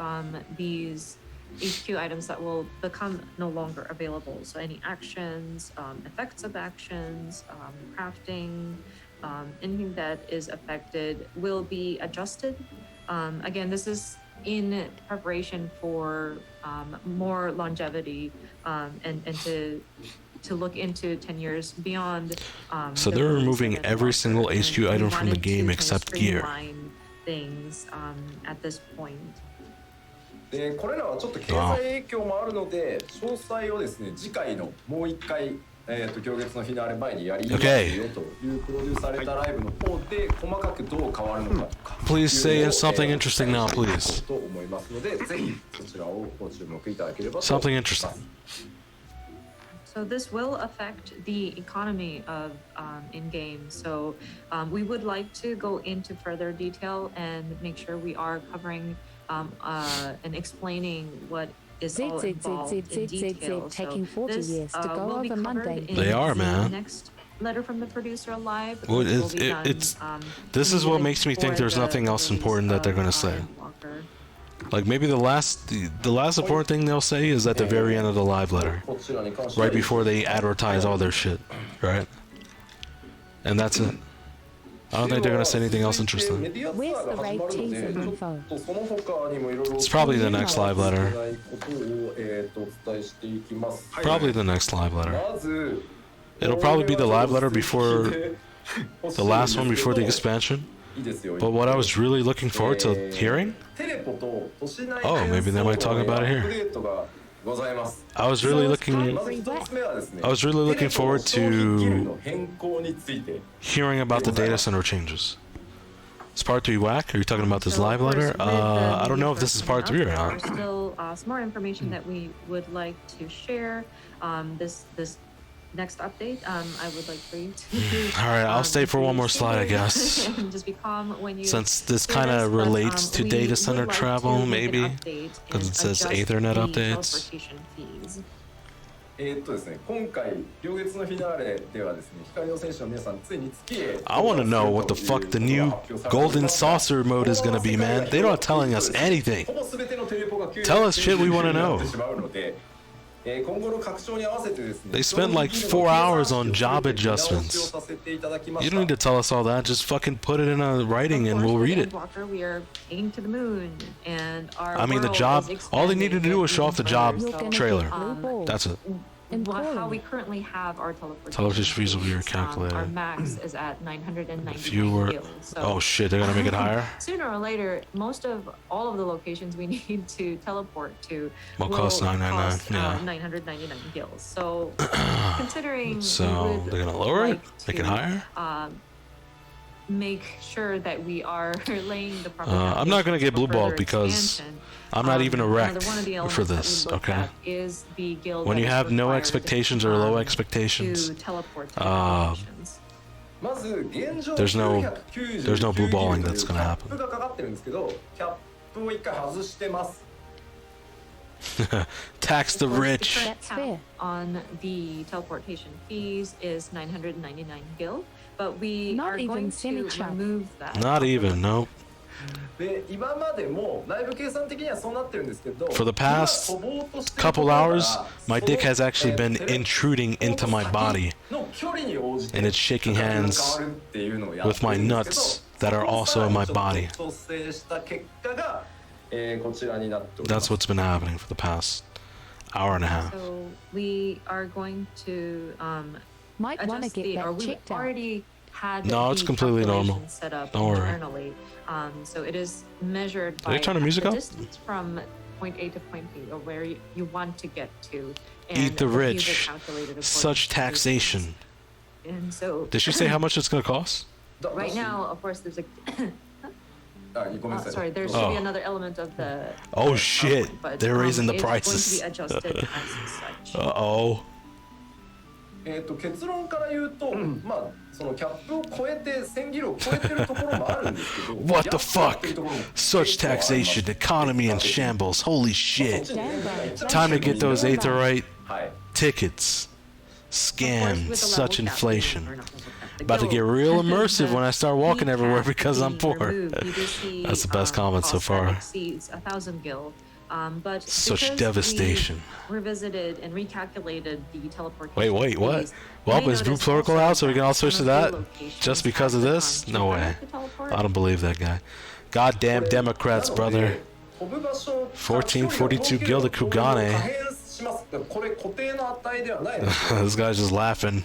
these HQ items that will become no longer available, so any actions, effects of actions, crafting, anything that is affected will be adjusted. Again, this is in preparation for more longevity and to look into 10 years beyond. So they're removing every single HQ item from the game except gear. Streamline things at this point. でこれらはちょっと経済影響もあるので詳細をですね次回のもう一回行月のフィナーレ前にやりますよというプロデュースされたライブの方で細かくどう変わるのかとか Please say something interesting now, please. と思いますのでぜひそちらをご注目いただければと Something interesting. So this will affect the economy of in-game. So we would like to go into further detail and make sure we are covering and explaining what is all involved in detail. Taking 40 this, years to go will be over covered Monday. in They are, the man. Next letter from the producer live. Well, which will it's, be done, it's this is what makes me think there's for nothing the else release important that they're gonna of say. Iron Walker. Like maybe the last important thing they'll say is at the very end of the live letter, こちらに関しては right before they advertise all their shit, right? And that's it. I don't think they're gonna say anything else interesting. Where's the raid teaser info? It's probably the next live letter. Probably the next live letter. It'll probably be the live letter before the last one before the expansion. But what I was really looking forward to hearing? Oh, maybe they might talk about it here. I was really looking forward to hearing about the data center changes. Is part 3 whack? Are you talking about this So, live of course, letter? with the I don't know if this is part 3 or there are not. still some more information that we would like to share. This next update, I would like for you to. All right, I'll stay for one more slide, I guess. And just be calm when you. Since this hear kind this, of but, relates to we data would center like to travel, make an maybe, update 'cause it and says adjust Ethernet the updates. teleportation fees. ですね、今回両月のフィナーレではですね、光の選手の皆さんついに月へ I want to know what the fuck the new golden saucer mode is gonna be, man. They're not telling us anything. ほぼ全てのテレポが Tell us shit we wanna know. 今後の拡張に合わせてですね They spent like 4 hours on job adjustments. You don't need to tell us all that. Just fucking put it in a writing and we'll read it. Walker, we are heading to the moon, and our I mean, the world job. is All they needed to do was show off the job expanding. trailer. Blue That's it. How we currently have our teleportation. Teleportation fees will be Our recalculated. max is at 999 Fewer. gills. So Oh shit, they're gonna make it higher? sooner or later, all of the locations we need to teleport to Will cost 999, yeah. 999 gills. So considering So we would they're gonna lower it? like Make it to, higher? Make sure that we are laying the proper I'm not gonna get foundation for blue balled further because expansion. I'm not even erect One of the for elements that this, we look okay? at is the guild When that you is have no required, expectations or low expectations, to teleport to the uh, locations. まず現状 There's no 999 there's no blue balling that's gonna キャ happen. ップがかかってるんですけどキャップを一回外してます Tax the Of course, rich. current That's cap fair. on the teleportation fees is 999 gil, but we Not are even going to semi-chub. remove that. Not even, nope. で今までも内部計算的にはそうなってるんですけど For the past 今飛ぼうとしてる couple ところから hours, my dick has actually been テレポート intruding into my body, の距離に応じて and it's shaking hands 変わるっていうのをやって with my るんですけど nuts that are also in my body. 調整した結果が、こちらになっておりま That's す。 what's been happening for the past hour and a half. So we are going to Might want to adjust get the, or that we checked out. already had No, the it's completely normal. calculation set up Don't worry. internally. So it is measured Did they by turn the music the up? distance from point A to point B, or where you want to get to. And Eat the fees are rich. calculated according Such to taxation. these. And so Did she say how much it's gonna cost? right now, of course, there's a あ、ごめんなさい。 sorry, there should Oh. be another element of the Oh shit! but, They're raising the it's going to prices. be adjusted as such. Uh-oh. 結論から言うと、まあそのキャップを超えて1000ギルを超えてるところもあるんですけど What the 安くなって fuck? るところも Such 結構あります taxation, economy in shambles. Holy そっ shit. ちにね一番 Time to get those Aetherite はい tickets. Of course, Scam. with the Such level cap, inflation. we're not gonna let that About to go. get real immersive when I start walking The everywhere cap because I'm being poor. removed, you do see, That's the best comment so cost that far. exceeds 1,000 gil. But Such because devastation. We revisited and recalculated the teleportation. Wait, what? fees, Well, you may is Blue notice Protocol also out so we can all switch to some of that? the locations Just because of have this? become No cheaper way. to teleport. I don't believe that guy. Goddamn Democrats, なので brother. 飛ぶ場所1442 Gilda Kugane. 可変します。これ固定の値ではないですよ This guy's just laughing.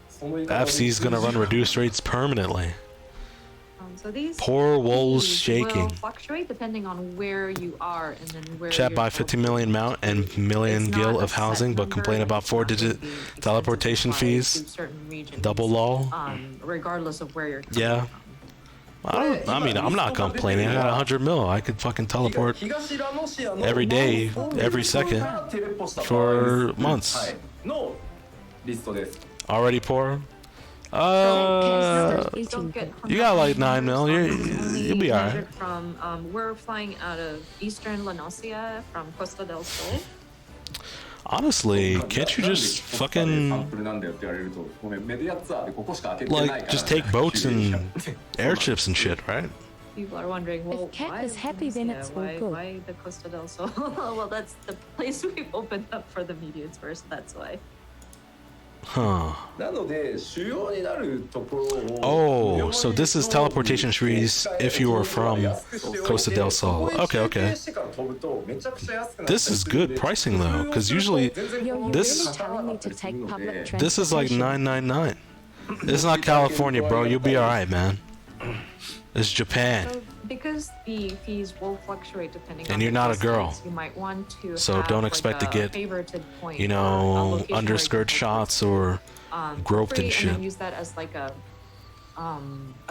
その言い方 FC's gonna run reduced rates permanently. So these Poor wolves fees shaking. will fluctuate depending on where you are and then where Chat you're buy 50 million teleporting. mount and million It's gil not a of housing, set but number, complain about it's not gonna 4-digit be expensive teleportation to fly to fees. certain regions, Double lol. regardless of where you're coming Yeah. from. I mean, I'm not complaining. I got 100 mil. I could fucking teleport 東ラノシアの every day, every second テレポした場合 for は months. いのリストです。 Already poor? Don't get you got like 9 mil. only You'll be alright. measured From we're flying out of Eastern Lanosia from Costa del Sol. Honestly, can't you just サン fucking プルなんだよって言われると、ごめんメディアツアーでここしか開けてないから like just take boats and airships and shit, right? People are wondering, well, If Cat why is happy, then Lanosia? it's all Why, good. why the Costa del Sol? Well, that's the place we've opened up for the media tour, so that's why. Huh. なので主要になるところを Oh, so this is teleportation trees if you were from Costa del Sol. Okay, okay. This is good pricing though, because usually You're This- really telling me to take public this is like transportation. 999. It's not California, bro. You'll be alright, man. It's Japan. So because the fees will fluctuate depending And on you're the not a girl. distance, you might want to So have don't like expect to a get, favorited point you or a know, location where you underskirt can shots or groped free and and then shit. use that as like a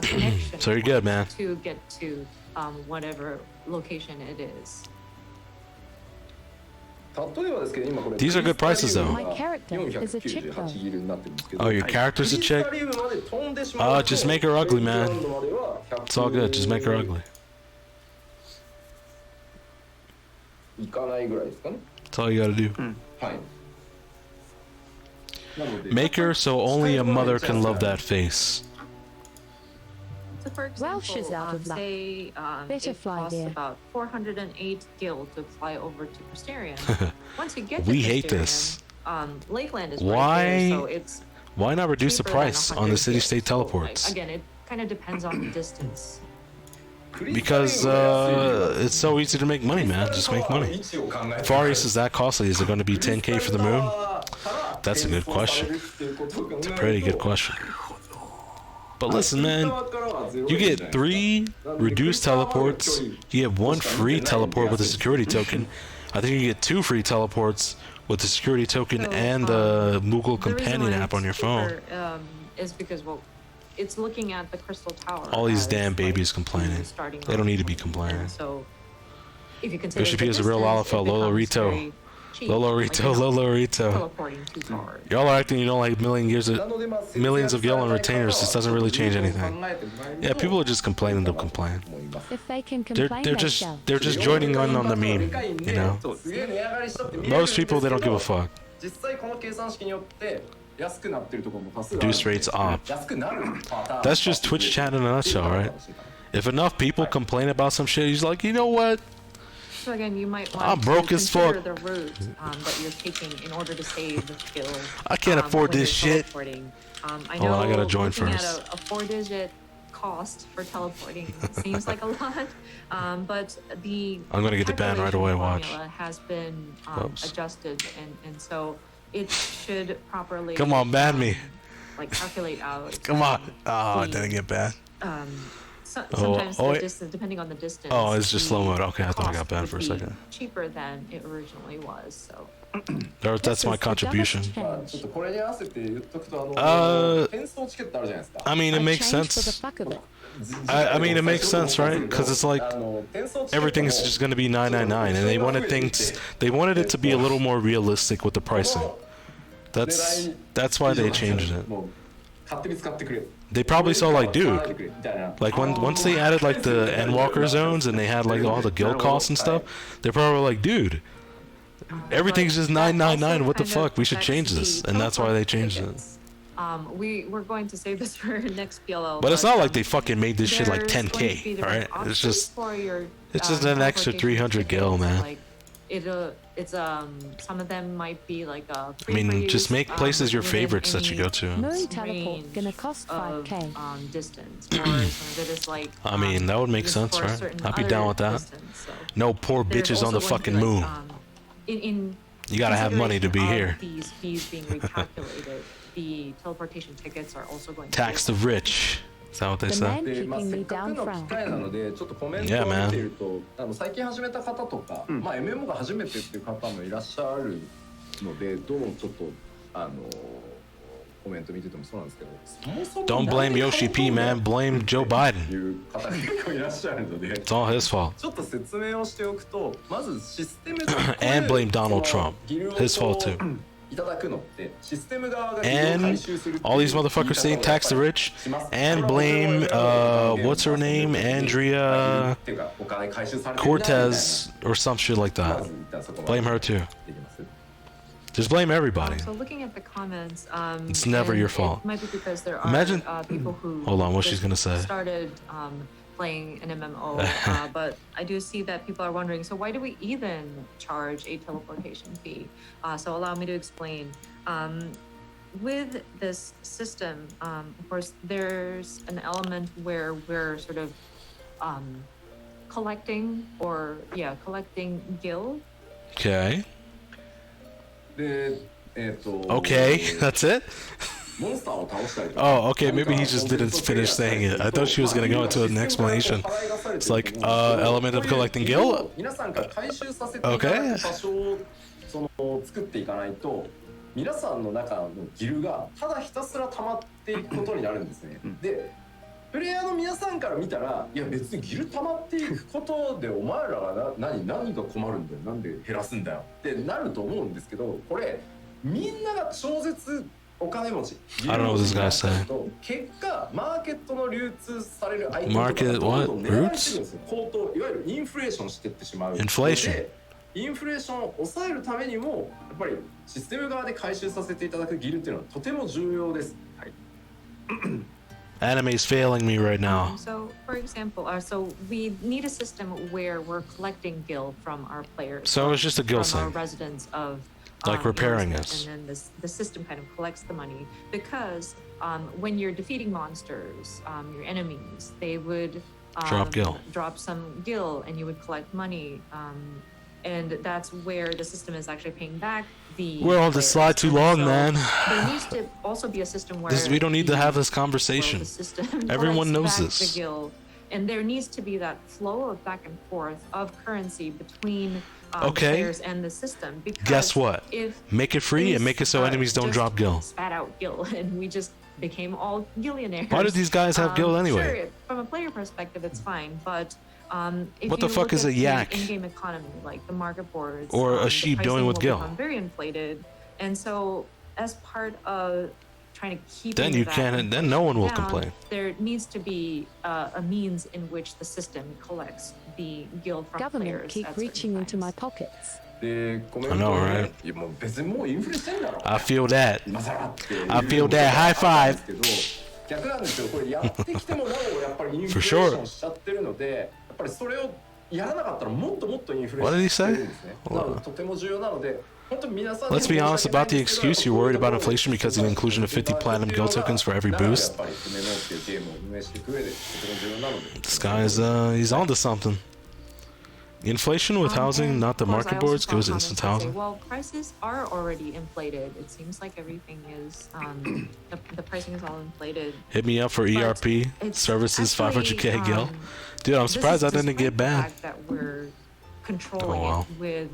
connection So you're good, man. to get to whatever location it is. These are good prices, though. My character is a chick, though. Oh, your character's a chick? Just make her ugly, man. It's all good. Just make her ugly. いかないぐらいですかね。 That's all you gotta do. はい。なので Make her so only a mother can love that face. So for example, Welsh is out of luck. say Better it fly costs there. about 408 gil to fly over to Presterian. Once you get to We hate Presterian, this. Lakeland is Why- right there, so it's Why not reduce the cheaper than price on 100 the city-state gil. So, teleports? like, again, it kind of depends on the distance. Because it's so easy to make money, man. Just make money. Far East is that costly? Is it going to be 10k for the moon? That's a good question. It's a pretty good question. But listen, man, you get 3 reduced teleports. You get 1 free teleport with a security token. I think you get 2 free teleports with the security token So, and the Moogle The reason companion why app on it's your phone. cheaper, is because, well, it's looking at the Crystal Tower. All these as, damn like, babies the complaining. starting They don't need to be location. complaining. And so, if you consider Bishop the is a real distance, Alpha, it Lolo becomes Rito. very cheap, Lolo like, Rito, you're not Lolo Rito. teleporting too far. Y'all are acting you don't like millions of yellow retainers. This doesn't really change anything. Yeah, people are just complaining to complain. If they can They're complain, they're they just shall. they're just joining in on the meme, you know. Most people they don't give a fuck. 実際この計算式によって安くなってるところも多数ある Reduce rates off. 安くなるパターン That's just Twitch chat in a nutshell, right? If enough people complain about some shit, he's like, you know what? So again, you might want I'm broke to as consider fuck. the route that you're taking in order to save the skill. I can't afford when this you're shit. teleporting. I Hold on, I know gotta join looking first. At a 4-digit cost for teleporting seems like a lot, but the I'm gonna get the ban right away, watch. formula has been adjusted, and so it should properly. Come on, ban me. Like calculate out. Come on. Oh, I didn't get banned. Sometimes the distance, depending on the distance. Oh, it's just slow mode. Okay, I thought I got banned for a second. Cheaper than it originally was, so. That's my contribution. I mean, it makes sense. I mean, it makes sense, right? Because it's like everything's just gonna be $9.99, and they wanted it to be a little more realistic with the pricing. That's why they changed it. They probably saw like, dude, like once they added like the Endwalker zones and they had like all the guild costs and stuff, they're probably like, dude, everything's just $9.99. What the fuck? We should change this, and that's why they changed it. We're going to save this for next PLL. But it's not like they fucking made this shit like 10K, alright? It's just an extra 300 gil, man. Like, it's some of them might be like I mean, just make places your favorites that you go to. No teleport gonna cost 5K. Distance, or some of it is like. I mean, that would make sense, right? I'd be down with that. Distance, so no poor bitches on the fucking moon. In you gotta have money to be here. These fees being recalculated, the teleportation tickets are also going to tax the rich. Is that what they say? Yeah, man. 最近始めた方とか、まあ MMO が初めてっていう方もいらっしゃるので、どうもちょっとコメント見ててもそうなんですけど、Don't blame Yoshi P, man. Blame Joe Biden. いう方が結構いらっしゃるので、 It's all his fault. ちょっと説明をしておくと、まずシステム And blame Donald Trump. His fault too. And all these motherfuckers saying tax the rich, and blame what's her name, Andrea Cortez or some shit like that. Blame her too. Just blame everybody. So looking at the comments, it's never your fault. It might be because there are Imagine, people who hold on, what's she's gonna say? Started playing an MMO, but I do see that people are wondering, so why do we even charge a teleportation fee? So allow me to explain. With this system, of course, there's an element where we're sort of collecting gil. Okay. Okay, that's it? Oh, okay, maybe he just didn't finish saying it. I thought she was gonna go into an explanation. It's like, element of collecting gil? Okay. 皆さんの中のギルがただひたすら溜まっていくことになるんですね。で、プレイヤーの皆さんから見たら、いや別にギル溜まっていくことでお前らが何が困るんだよ。なんで減らすんだよってなると思うんですけど、これみんなが超絶お金持ち。I don't know what this guy's saying. 結果、マーケットの流通されるアイテムがどんどん値上がりしてるんですよ。高騰、いわゆるインフレーションしていってしまう。Inflation. インフレーションを抑えるためにもやっぱりシステム側で回収させていただくギルっていうのはとても重要です。はい。Anime is failing me right now. So, for example, so we need a system where we're collecting gil from our players. So it's just a gil from our thing. Residents of like repairing us. And then the system kind of collects the money because when you're defeating monsters, your enemies, they would drop some gil, and you would collect money. And that's where the system is actually paying back the. We're on the slide too long, man. There needs to also be a system where we don't need to have this conversation. Everyone knows this. And there needs to be that flow of back and forth of currency between players and the system. Because guess what? Make it free and make it so enemies don't drop gil. Spat out gil, and we just became all gillionaires. Why do these guys have gil anyway? Sure, from a player perspective, it's fine, but. If what the fuck is a yak? In-game economy, like the market boards, or a sheep doing with gil. Very inflated, and so as part of trying to keep. Then you can't. Then no one will complain. There needs to be a means in which the system collects the gil from Government players. Keep reaching into my pockets. I know, right? I feel that. I feel that. High five. For sure. What did he say? とても重要なので、Let's be honest about the excuse. You're worried about inflation because of the inclusion of 50 platinum guild tokens for every boost. This guy is, he's onto something. The inflation with housing, not the market boards, gives instant housing. Well, prices are already inflated. It seems like everything is, the pricing is all inflated. Hit me up for ERP services, 500k gil. Dude, I'm surprised I didn't get banned. That we're controlling it with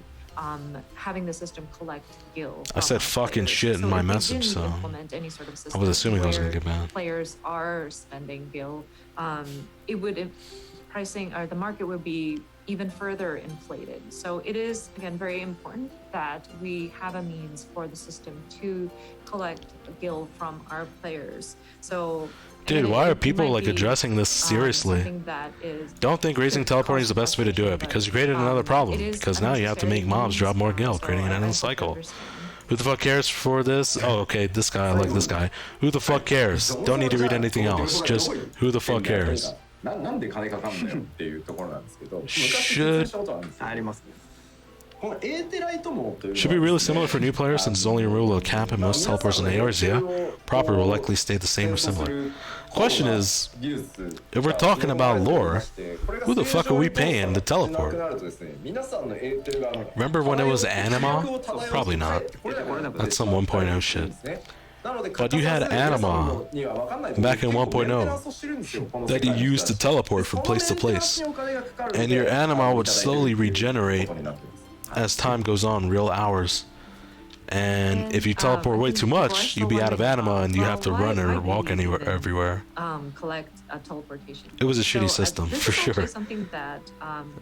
having the system collect gil. I said fucking shit in my message, so I was assuming I was gonna get banned. Players are spending gil. It would pricing or the market would be even further inflated. So it is again very important that we have a means for the system to collect gil from our players. So dude, why are people like addressing this seriously? Don't think raising teleporting is the best way to do it, because you created another problem. Because now you have to make mobs drop more gil, creating an endless cycle. Who the fuck cares for this? Oh, okay, this guy, I like this guy. Who the fuck cares? Don't need to read anything else. Just who the fuck cares? Should be really similar for new players since it's only a rule of cap and most teleports and ARs, yeah? Proper will likely stay the same or similar. Question is, if we're talking about lore, who the fuck are we paying to teleport? Remember when it was Anima? Probably not. That's some 1.0 shit. But you had Anima back in 1.0 that you used to teleport from place to place. And your Anima would slowly regenerate as time goes on, real hours. And if you teleport way too much, you'd be out of Anima and you have to run or walk anywhere, everywhere. Collect a teleportation. It was a shitty system, for sure. This is something that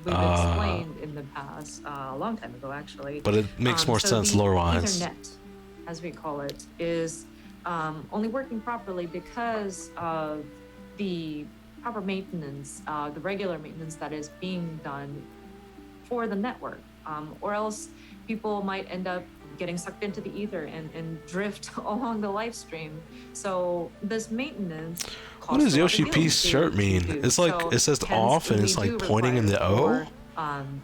we've explained in the past, a long time ago actually. But it makes more sense lore-wise. Ethernet, as we call it, is only working properly because of the proper maintenance, the regular maintenance that is being done for the network. Or else people might end up getting sucked into the ether and drift along the live stream. So this maintenance. What does Yoshi P's shirt mean? It's like, it says off and it's like pointing in the O?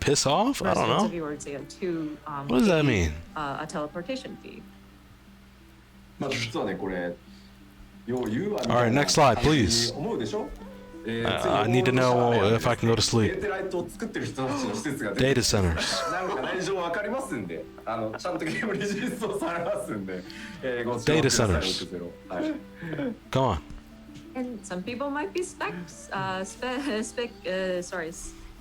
Piss off? I don't know. What does that mean? A teleportation fee. Alright, next slide, please. I need to know if I can go to sleep. Data centers. Data centers. Come on. And some people might be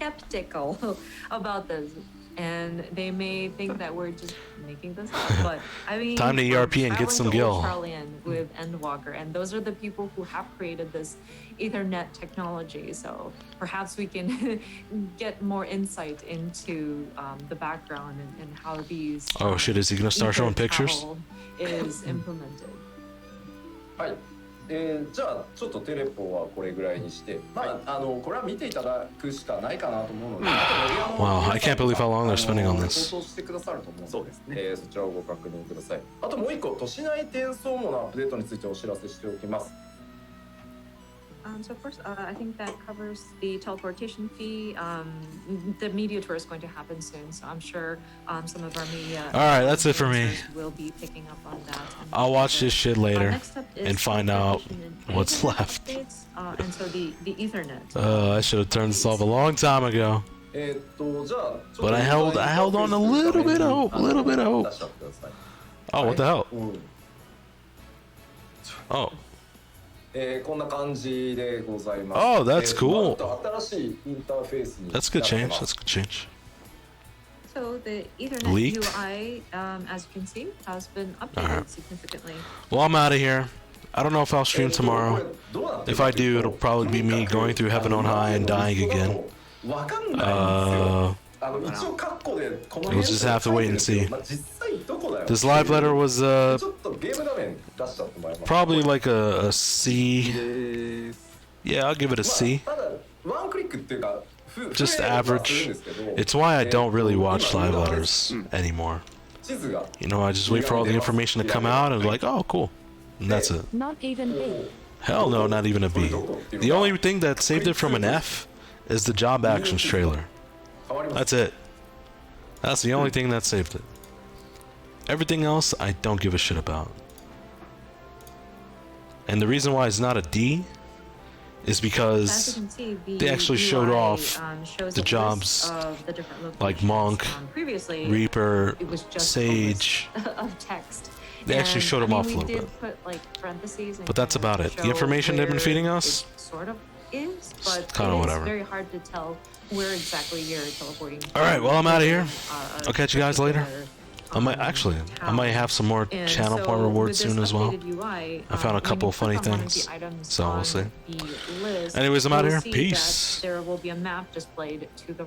skeptical about this. And they may think that we're just making this up, but I mean, time to ERP and get some gil. With Endwalker, and those are the people who have created this Ethernet technology. So perhaps we can get more insight into the background and how these. Oh shit! Is he gonna start showing pictures? Is implemented. じゃあちょっとテレポはこれぐらいにして、まあこれは見ていただくしかないかなと思うので、Wow, I can't believe how long they're spending on this. 放送してくださると思うので、そちらをご確認ください。あともう一個、都市内転送網のアップデートについてお知らせしておきます。So first, I think that covers the teleportation fee. The media tour is going to happen soon, so I'm sure some of our media. All right, that's it for me. Will be picking up on that. I'll watch this shit later and find out what's left. And so the Ethernet. I should have turned this off a long time ago. But I held on a little bit of hope. Oh, what the hell? Oh. Oh, that's cool. That's good change. That's good change. So the Ethernet UI, as you can see, has been updated significantly. Well, I'm out of here. I don't know if I'll stream tomorrow. If I do, it'll probably be me going through Heaven on High and dying again. We'll just have to wait and see. This live letter was probably like a C. Yeah, I'll give it a C. Just average. It's why I don't really watch live letters anymore. You know, I just wait for all the information to come out and like, oh, cool. And that's it. Not even B. Hell no, not even a B. The only thing that saved it from an F is the Job Actions trailer. That's it. That's the only thing that saved it. Everything else, I don't give a shit about. And the reason why it's not a D is because they actually showed off the jobs like Monk, Reaper, Sage. Of text. They actually showed them off a little bit. Put, like, parentheses and But that's about it. The information they've been feeding us, sort of is, but kind of whatever. It's very hard to tell where exactly you're teleporting. All right, well, I'm out of here. I'll catch you guys later. I might have some more channel point rewards soon as well. I found a couple funny things, so we'll see. Anyways, I'm out of here. Peace. There will be a map displayed to the